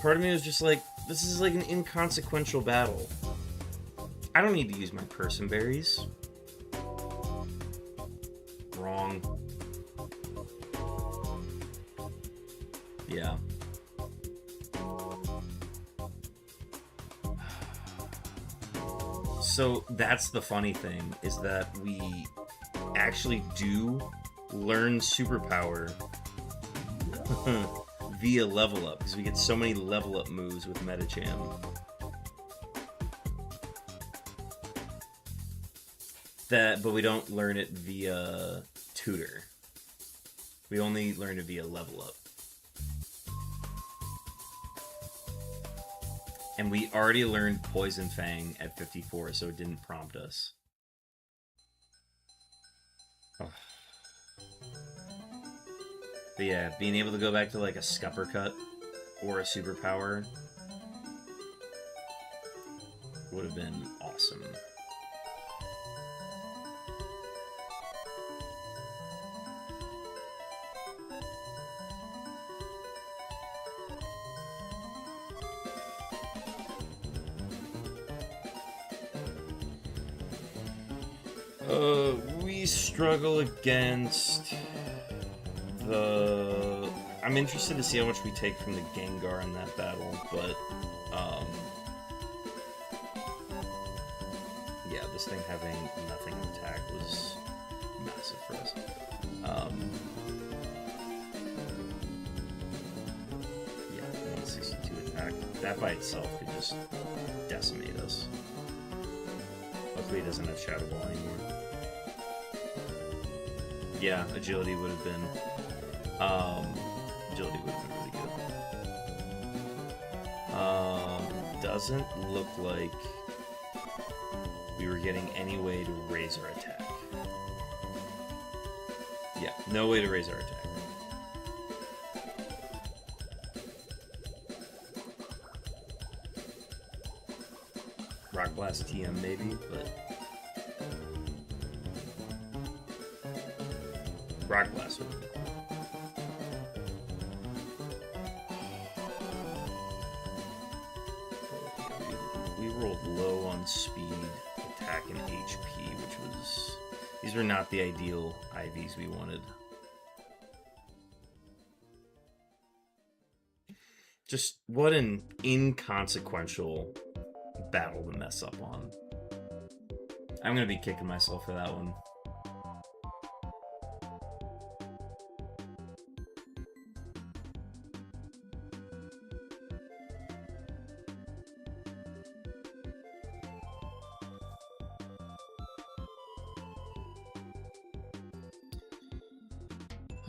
Part of me was just like, this is like an inconsequential battle. I don't need to use my person berries. Wrong. Yeah. So that's the funny thing, is that we actually do learn superpower via level up, because we get so many level up moves with Medicham. But we don't learn it via tutor. We only learn it via level up. And we already learned Poison Fang at 54, so it didn't prompt us. Oh. But yeah, being able to go back to like a Scupper Cut or a superpower would have been awesome. We struggle against the... I'm interested to see how much we take from the Gengar in that battle, but, yeah, this thing having nothing in attack was massive for us. Yeah, 162 attack. That by itself could just decimate us. Luckily, it doesn't have Shadow Ball anymore. Yeah, agility would have been... agility would have been really good. Doesn't look like we were getting any way to raise our attack. Yeah, no way to raise our attack. Rock Blast TM maybe, but... Rock Blast would have been cool. We rolled low on speed, attack, and HP, which was... These were not the ideal IVs we wanted. Just what an inconsequential battle to mess up on. I'm gonna be kicking myself for that one.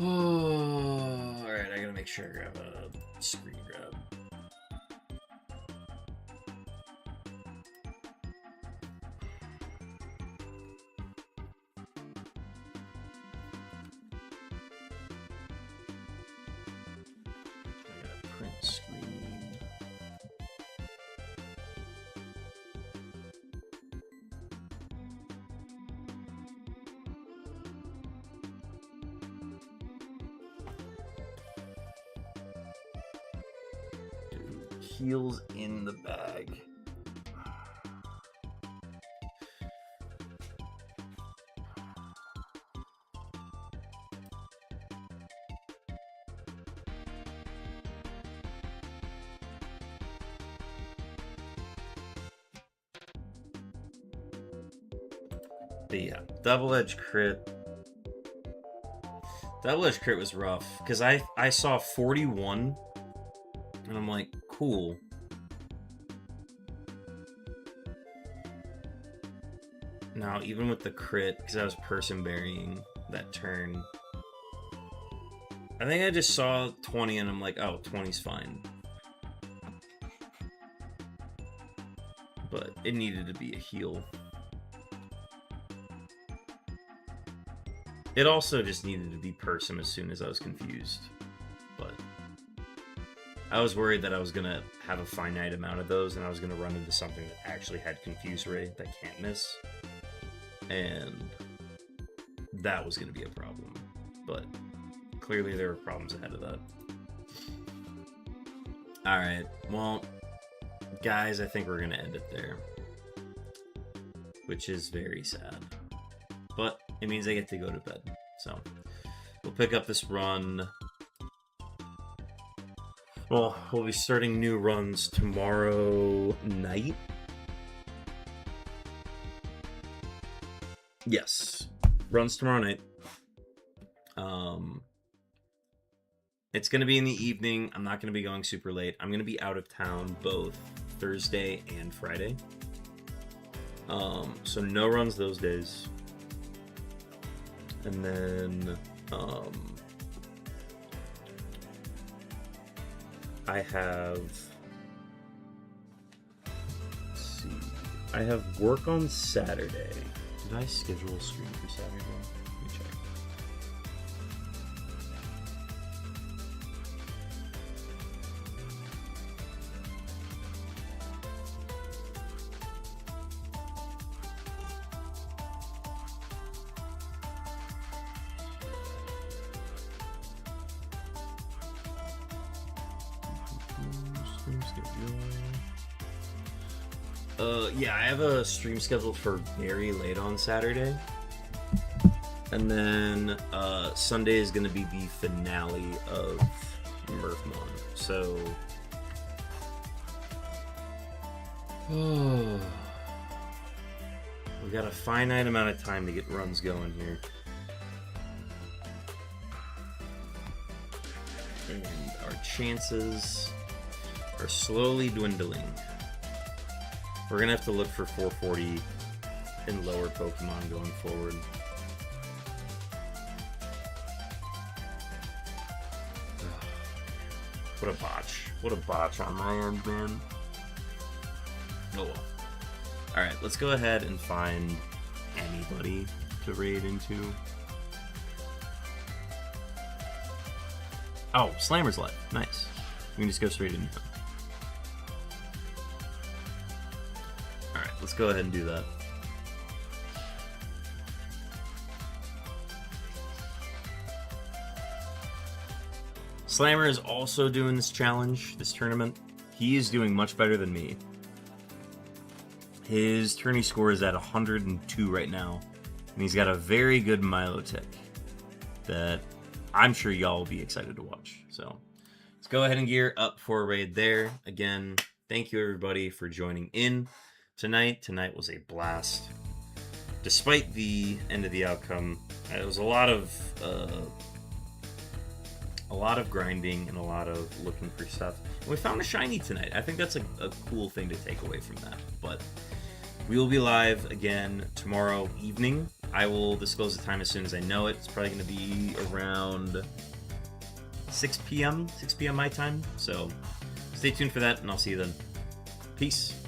Oh, alright, I gotta make sure I grab a screen grab. I gotta print screen. Heels in the bag. But yeah, double-edged crit. Double-edged crit was rough because I saw 41 and I'm like, cool. Now, even with the crit, because I was person burying that turn, I think I just saw 20 and I'm like, oh, 20's fine. But it needed to be a heal. It also just needed to be person as soon as I was confused. But I was worried that I was going to have a finite amount of those and I was going to run into something that actually had Confuse Ray that can't miss. And that was going to be a problem. But clearly there were problems ahead of that. Alright, well, guys, I think we're going to end it there. Which is very sad. But it means I get to go to bed. So we'll pick up this run. Well, we'll be starting new runs tomorrow night. Yes, runs tomorrow night. It's going to be in the evening. I'm not going to be going super late. I'm going to be out of town both Thursday and Friday. So no runs those days. And then I have, let's see, I have work on Saturday. Did I schedule a stream for Saturday? Let me check. Yeah, I have a stream scheduled for very late on Saturday. And then Sunday is going to be the finale of Murphmon. So we got a finite amount of time to get runs going here. And our chances are slowly dwindling. We're going to have to look for 440 and lower Pokemon going forward. What a botch. What a botch on my end, man. Oh well. Alright, let's go ahead and find anybody to raid into. Oh, Slammer's live. Nice. We can just go straight into him. Alright, let's go ahead and do that. Slammer is also doing this challenge, this tournament. He is doing much better than me. His tourney score is at 102 right now, and he's got a very good Milotic that I'm sure y'all will be excited to watch. So let's go ahead and gear up for a raid there. Again, thank you everybody for joining in tonight. Tonight was a blast. Despite the end of the outcome, it was a lot of grinding and a lot of looking for stuff. And we found a shiny tonight. I think that's a cool thing to take away from that. But we will be live again tomorrow evening I will disclose the time as soon as I know it. It's probably going to be around 6 p.m. 6 p.m. my time. So stay tuned for that, and I'll see you then. Peace.